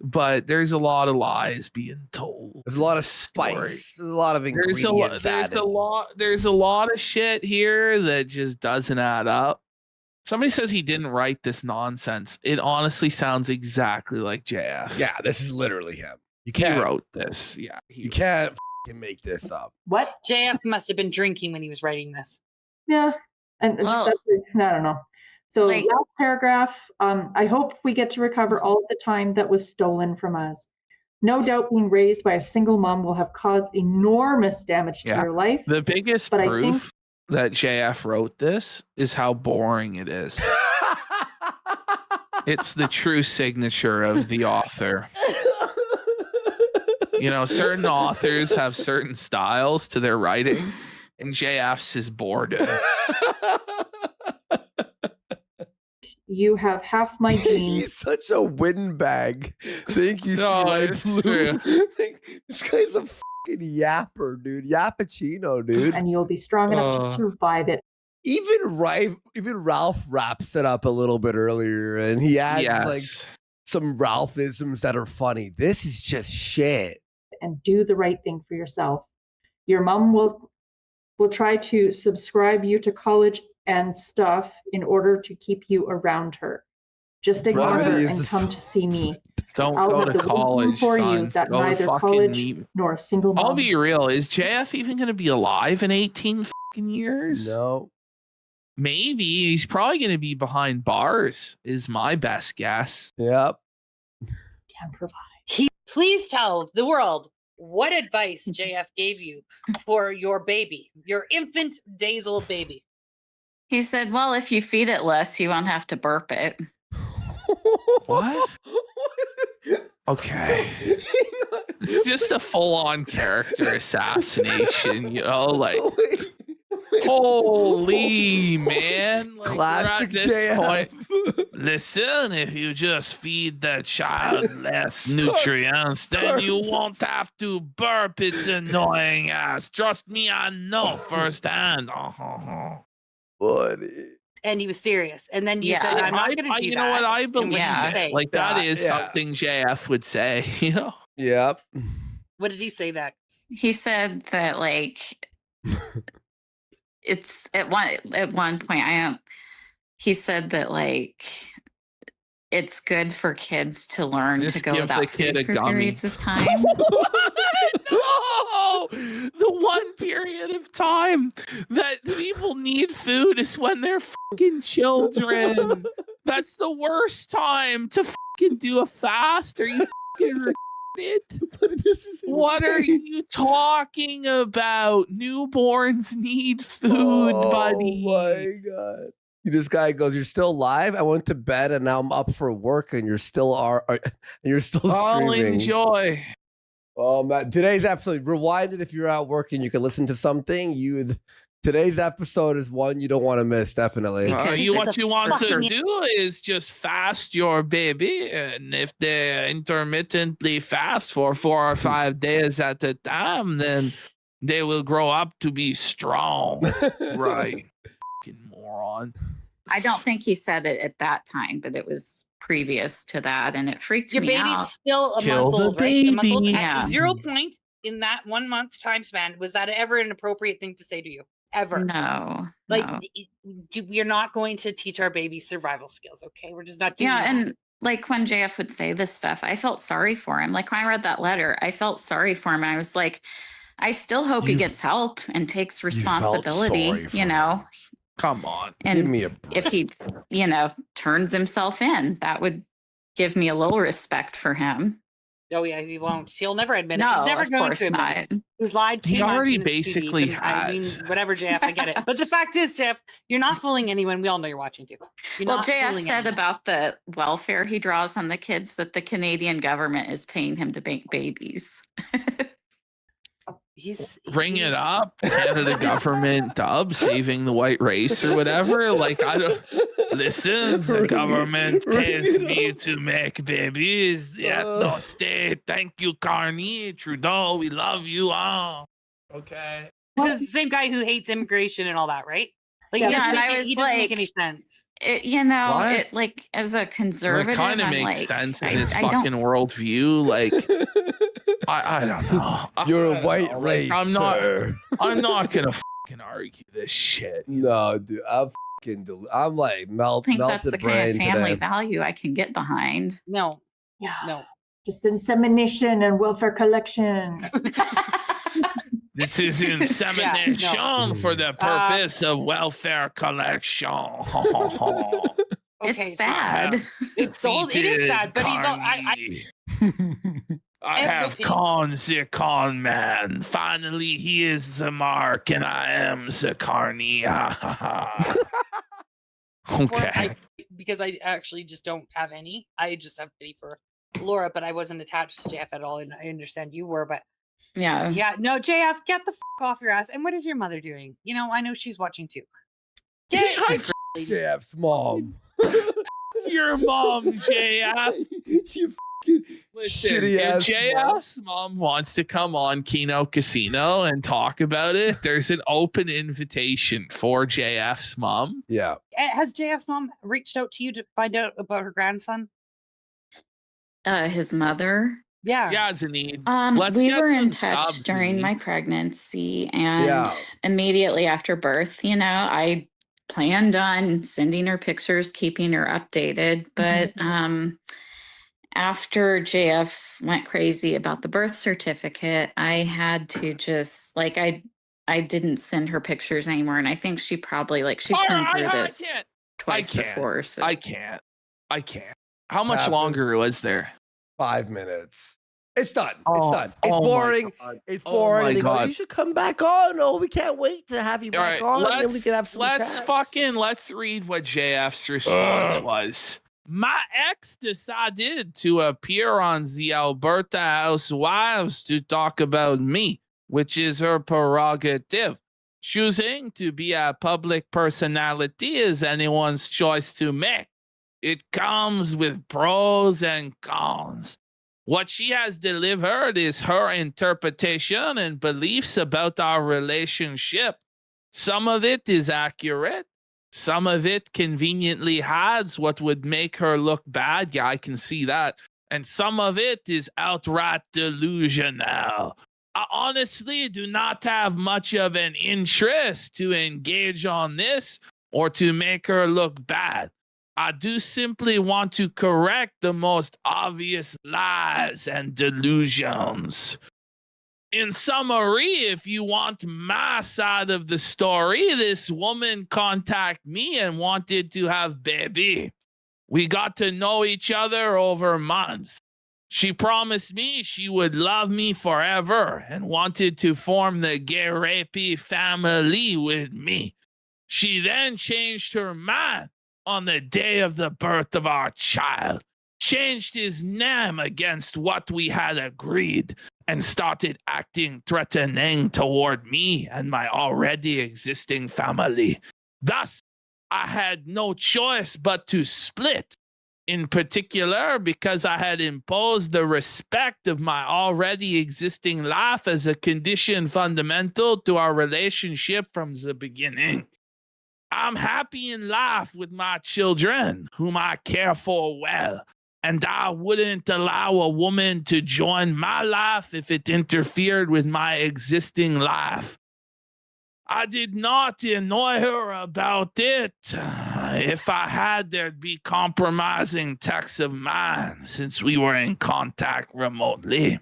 but there's a lot of lies being told. There's a lot of spice. There's a lot of ingredients. There's a lot of shit here that just doesn't add up. Somebody says he didn't write this nonsense. It honestly sounds exactly like JF. Yeah, this is literally him. You He can't wrote this. Yeah. You can't fucking make this up. What? JF must have been drinking when he was writing this. Yeah. And Well, that's, I don't know. So like- last paragraph, I hope we get to recover all of the time that was stolen from us. No doubt being raised by a single mom will have caused enormous damage to Yeah. your life. The biggest But I proof think- that JF wrote this is how boring it is. It's the true signature of the author. You know, certain authors have certain styles to their writing, and JF's is boredom. You have half my genes. He's such a windbag. Thank you, No, Sea it's Blue. true. This guy's a fucking yapper, dude. Yappuccino, dude. And you'll be strong enough to survive it. Even Ralph wraps it up a little bit earlier, and he adds like some Ralphisms that are funny. This is just shit. And do the right thing for yourself. Your mom will try to subscribe you to college and stuff in order to keep you around her. Just ignore Brevity her is and the come to see me. Don't I'll go have to the wisdom college, for son. you that Go to neither fucking college meet. nor a single mom. I'll be real. Is JF even going to be alive in 18 fucking years? No. Maybe. He's probably going to be behind bars, is my best guess. Yep. Can provide. Please tell the world what advice JF gave you for your baby, your infant days old baby. He said, well, if you feed it less, you won't have to burp it. What? Okay. It's just a full-on character assassination, you know, like holy man. Like, Classic we're at this JF. point. Listen, if you just feed the child less nutrients, then you won't have to burp its annoying ass. Trust me, I know firsthand. Buddy. And he was serious. And then you Yeah. said, I'm not going to do that. You know what? I And what did believe he it. say? Like that is Yeah. something JF would say, you know? Yep. What did he say back? He said that like it's at one point he said that like it's good for kids to learn Just to go give the without kid food a for gummy. periods of time. No! The one period of time that people need food is when they're fucking children. That's the worst time to fucking do a fast. Are you fucking retarded? This is What are insane. you talking about? Newborns need food, buddy. Oh my god. This guy goes, "You're still alive? I went to bed and now I'm up for work and you're still and you're still I'll streaming." enjoy. Oh man, today's episode, rewind it if you're out working, you can listen to something. Today's episode is one you don't want to miss, definitely. Because What it's a you want to fucking- do is just fast your baby, and if they intermittently fast for 4 or 5 days at a time, then they will grow up to be strong. Right. Fucking moron. I don't think he said it at that time, but it was previous to that, and it freaked Your me baby's out. still a Kill month the old, right? A month old. baby. Yeah. At 0 point in that 1 month time span, was that ever an appropriate thing to say to you? Ever? No, Like, no. we're not going to teach our babies survival skills, okay? We're just not doing Yeah, that. and like when JF would say this stuff, I felt sorry for him. Like when I read that letter, I felt sorry for him. I was like, I still hope he gets help and takes felt responsibility, sorry for you know. Come on. Give And me a break. if he, turns himself in, that would give me a little respect for him. Oh yeah, he won't. He'll never admit it. No, He's never of going course to admit not. it. He's lied too He much. already and it's too deep, basically and I mean, has. whatever, JF, I get it. But the fact is, Jeff, you're not fooling anyone. We all know you're watching too. You're Well, not JF fooling said anyone. about the welfare he draws on the kids that the Canadian government is paying him to make babies. Bring it up, Canada government dub saving the white race or whatever. Like, I don't listen, the government pays me to make babies. Yeah, no state. Thank you, Carney, Trudeau. We love you all. Okay. This is the same guy who hates immigration and all that, right? Like, Yeah, and I was he doesn't make like, any sense. It, you know, What? it like as a conservative, It kind of I'm makes like, sense in I his don't- fucking worldview. Like, I don't know. You're I a don't white know. Like, race, I'm not. sir. I'm not gonna fucking argue this shit. No, dude, I'm like I think that's melted the kind brain of family today. value I can get behind. No, Yeah. no. Just insemination and welfare collection. This is insemination for the purpose of welfare collection. Okay, It's sad. It is sad, but he's all, I have everything- con the con man. Finally, he is the mark, and I am the carney. Okay. because I actually just don't have any. I just have pity for Laura, but I wasn't attached to JF at all, and I understand you were, but yeah, no, JF, get the off your ass. And what is your mother doing? You know, I know she's watching too. Get it. JF's mom. Your mom, JF. You fucking Listen, shitty if ass JF's mom wants to come on Kino Casino and talk about it, there's an open invitation for JF's mom. Yeah. Has JF's mom reached out to you to find out about her grandson? his mother. Yeah, Zanine. We were in some touch subs, during Zanine. my pregnancy, and immediately after birth, you know, I planned on sending her pictures, keeping her updated. But after JF went crazy about the birth certificate, I had to just like I didn't send her pictures anymore, and I think she probably she's been through this twice before. So I can't. How much longer was there? 5 minutes. It's done. It's Oh, done. It's oh my boring. God. It's Oh boring. my They go, God. you should come back on. Oh, we can't wait to have you All back right, on. And then we can have some chats. let's read what JF's response was. My ex decided to appear on the Alberta Housewives to talk about me, which is her prerogative. Choosing to be a public personality is anyone's choice to make. It comes with pros and cons. What she has delivered is her interpretation and beliefs about our relationship. Some of it is accurate. Some of it conveniently hides what would make her look bad. Yeah, I can see that. And some of it is outright delusional. I honestly do not have much of an interest to engage on this or to make her look bad. I do simply want to correct the most obvious lies and delusions. In summary, if you want my side of the story, this woman contacted me and wanted to have baby. We got to know each other over months. She promised me she would love me forever and wanted to form the Gariepy family with me. She then changed her mind on the day of the birth of our child, changed his name against what we had agreed, and started acting threatening toward me and my already existing family. Thus, I had no choice but to split, in particular because I had imposed the respect of my already existing life as a condition fundamental to our relationship from the beginning. I'm happy in life with my children, whom I care for well, and I wouldn't allow a woman to join my life if it interfered with my existing life. I did not annoy her about it. If I had, there'd be compromising texts of mine since we were in contact remotely.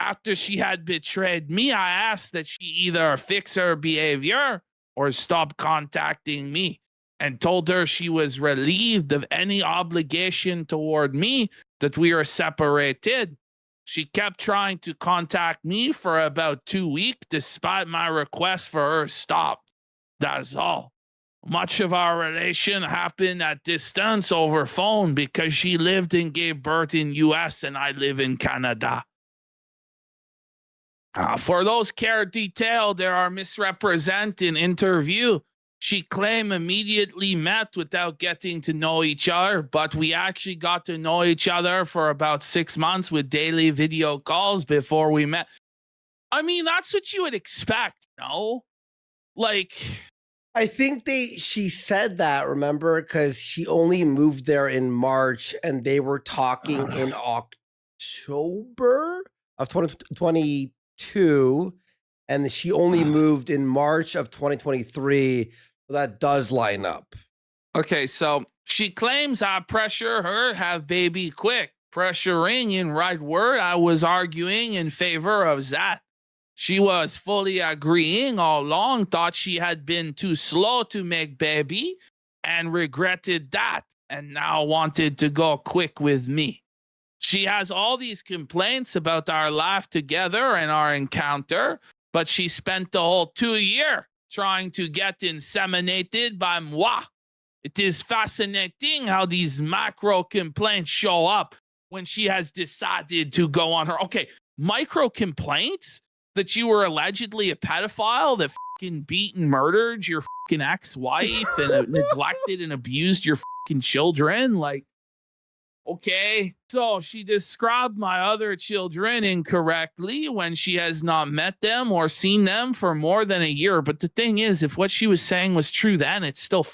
After she had betrayed me, I asked that she either fix her behavior or stop contacting me, and told her she was relieved of any obligation toward me that we are separated. She kept trying to contact me for about 2 weeks, despite my request for her stop. That's all. Much of our relation happened at distance over phone because she lived and gave birth in US and I live in Canada. For those care detail, there are misrepresent in interview. She claimed immediately met without getting to know each other, but we actually got to know each other for about 6 months with daily video calls before we met. I mean, that's what you would expect, no? Like, I think she said that, remember, because she only moved there in March and they were talking in October of 2022, and she only moved in March of 2023. So that does line up. Okay, so she claims I pressure her have baby quick. Pressuring in right word, I was arguing in favor of that. She was fully agreeing all along, thought she had been too slow to make baby and regretted that, and now wanted to go quick with me. She has all these complaints about our life together and our encounter, but she spent the whole 2 years trying to get inseminated by moi. It is fascinating how these macro complaints show up when she has decided to go on her. Okay, micro complaints that you were allegedly a pedophile that fucking beat and murdered your fucking ex-wife and neglected and abused your fucking children. Like, okay, so she described my other children incorrectly when she has not met them or seen them for more than a year. But the thing is, if what she was saying was true then, it's still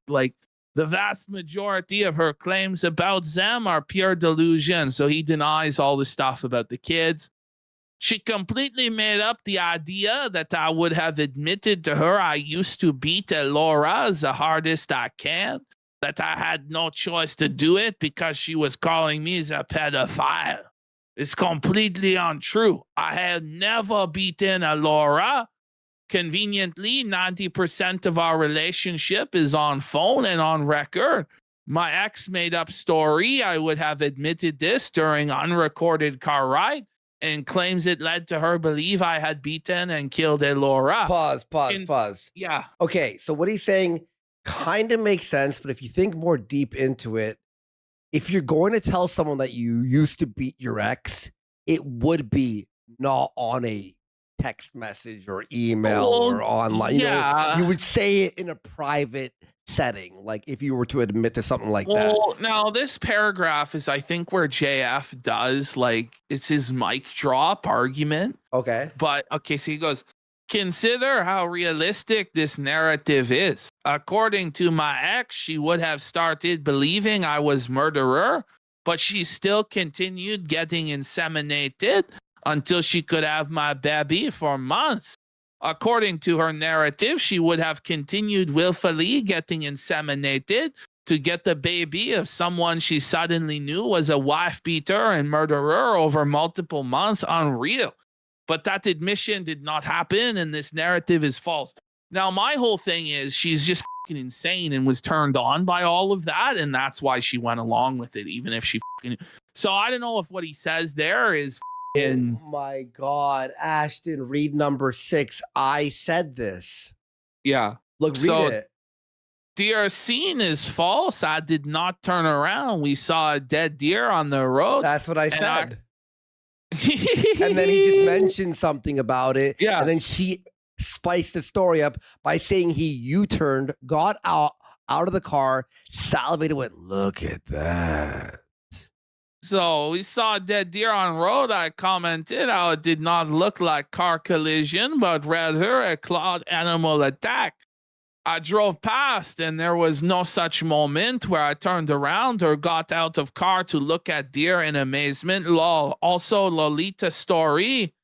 like the vast majority of her claims about them are pure delusion. So he denies all the stuff about the kids. She completely made up the idea that I would have admitted to her I used to beat Laura the hardest I can, that I had no choice to do it because she was calling me the pedophile. It's completely untrue. I had never beaten Laura. Conveniently, 90% of our relationship is on phone and on record. My ex made up story. I would have admitted this during unrecorded car ride and claims it led to her believe I had beaten and killed Laura. Pause. Yeah. Okay, so what he's saying kind of makes sense, but if you think more deep into it, if you're going to tell someone that you used to beat your ex, it would be not on a text message or email or online. Yeah. You would say it in a private setting, like if you were to admit to something like that. Now this paragraph is, I think, where JF does, like, it's his mic drop argument. Okay. But, okay, so he goes, consider how realistic this narrative is. According to my ex, she would have started believing I was murderer, but she still continued getting inseminated until she could have my baby for months. According to her narrative, she would have continued willfully getting inseminated to get the baby of someone she suddenly knew was a wife beater and murderer over multiple months. Unreal. But that admission did not happen, and this narrative is false. Now, my whole thing is she's just fucking insane and was turned on by all of that, and that's why she went along with it, even if she fucking... So I don't know if what he says there is... Oh my God, Ashton, read number 6. I said this. Yeah. Look, read it. Deer scene is false. I did not turn around. We saw a dead deer on the road. That's what I said. And then he just mentioned something about it. Yeah. And then she spiced the story up by saying he U-turned, got out of the car, salivated, went, look at that. So we saw a dead deer on road. I commented how it did not look like car collision, but rather a clawed animal attack. I drove past and there was no such moment where I turned around or got out of car to look at deer in amazement. Lol. Also, Lolita story,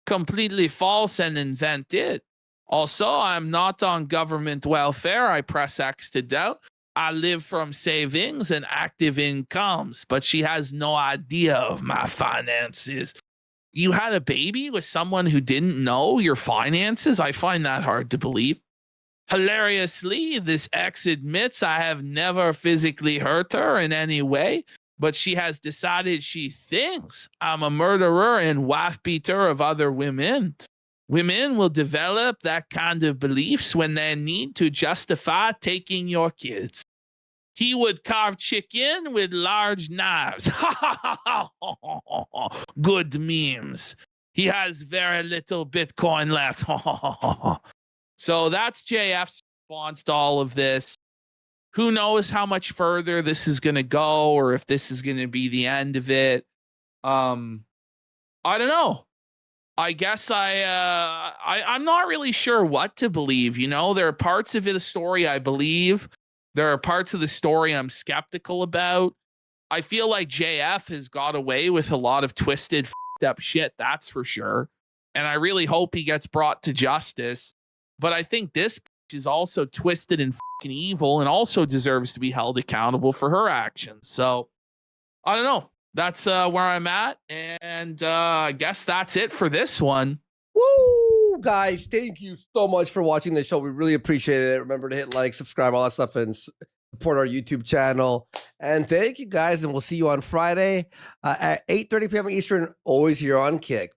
completely false and invented. Also, I'm not on government welfare. I press X to doubt. I live from savings and active incomes, but she has no idea of my finances. You had a baby with someone who didn't know your finances? I find that hard to believe. Hilariously, this ex admits I have never physically hurt her in any way, but she has decided she thinks I'm a murderer and wife beater of other women. Women will develop that kind of beliefs when they need to justify taking your kids. He would carve chicken with large knives. Good memes. He has very little Bitcoin left. So that's JF's response to all of this. Who knows how much further this is going to go, or if this is going to be the end of it. I don't know. I guess I'm not really sure what to believe. You know, there are parts of the story I believe. There are parts of the story I'm skeptical about. I feel like JF has got away with a lot of twisted, f***ed up shit, that's for sure. And I really hope he gets brought to justice. But I think this is also twisted and fucking evil and also deserves to be held accountable for her actions. So, I don't know. That's where I'm at. And I guess that's it for this one. Woo! Guys, thank you so much for watching the show. We really appreciate it. Remember to hit like, subscribe, all that stuff, and support our YouTube channel. And thank you guys, and we'll see you on Friday at 8:30 p.m. Eastern, always here on Kick.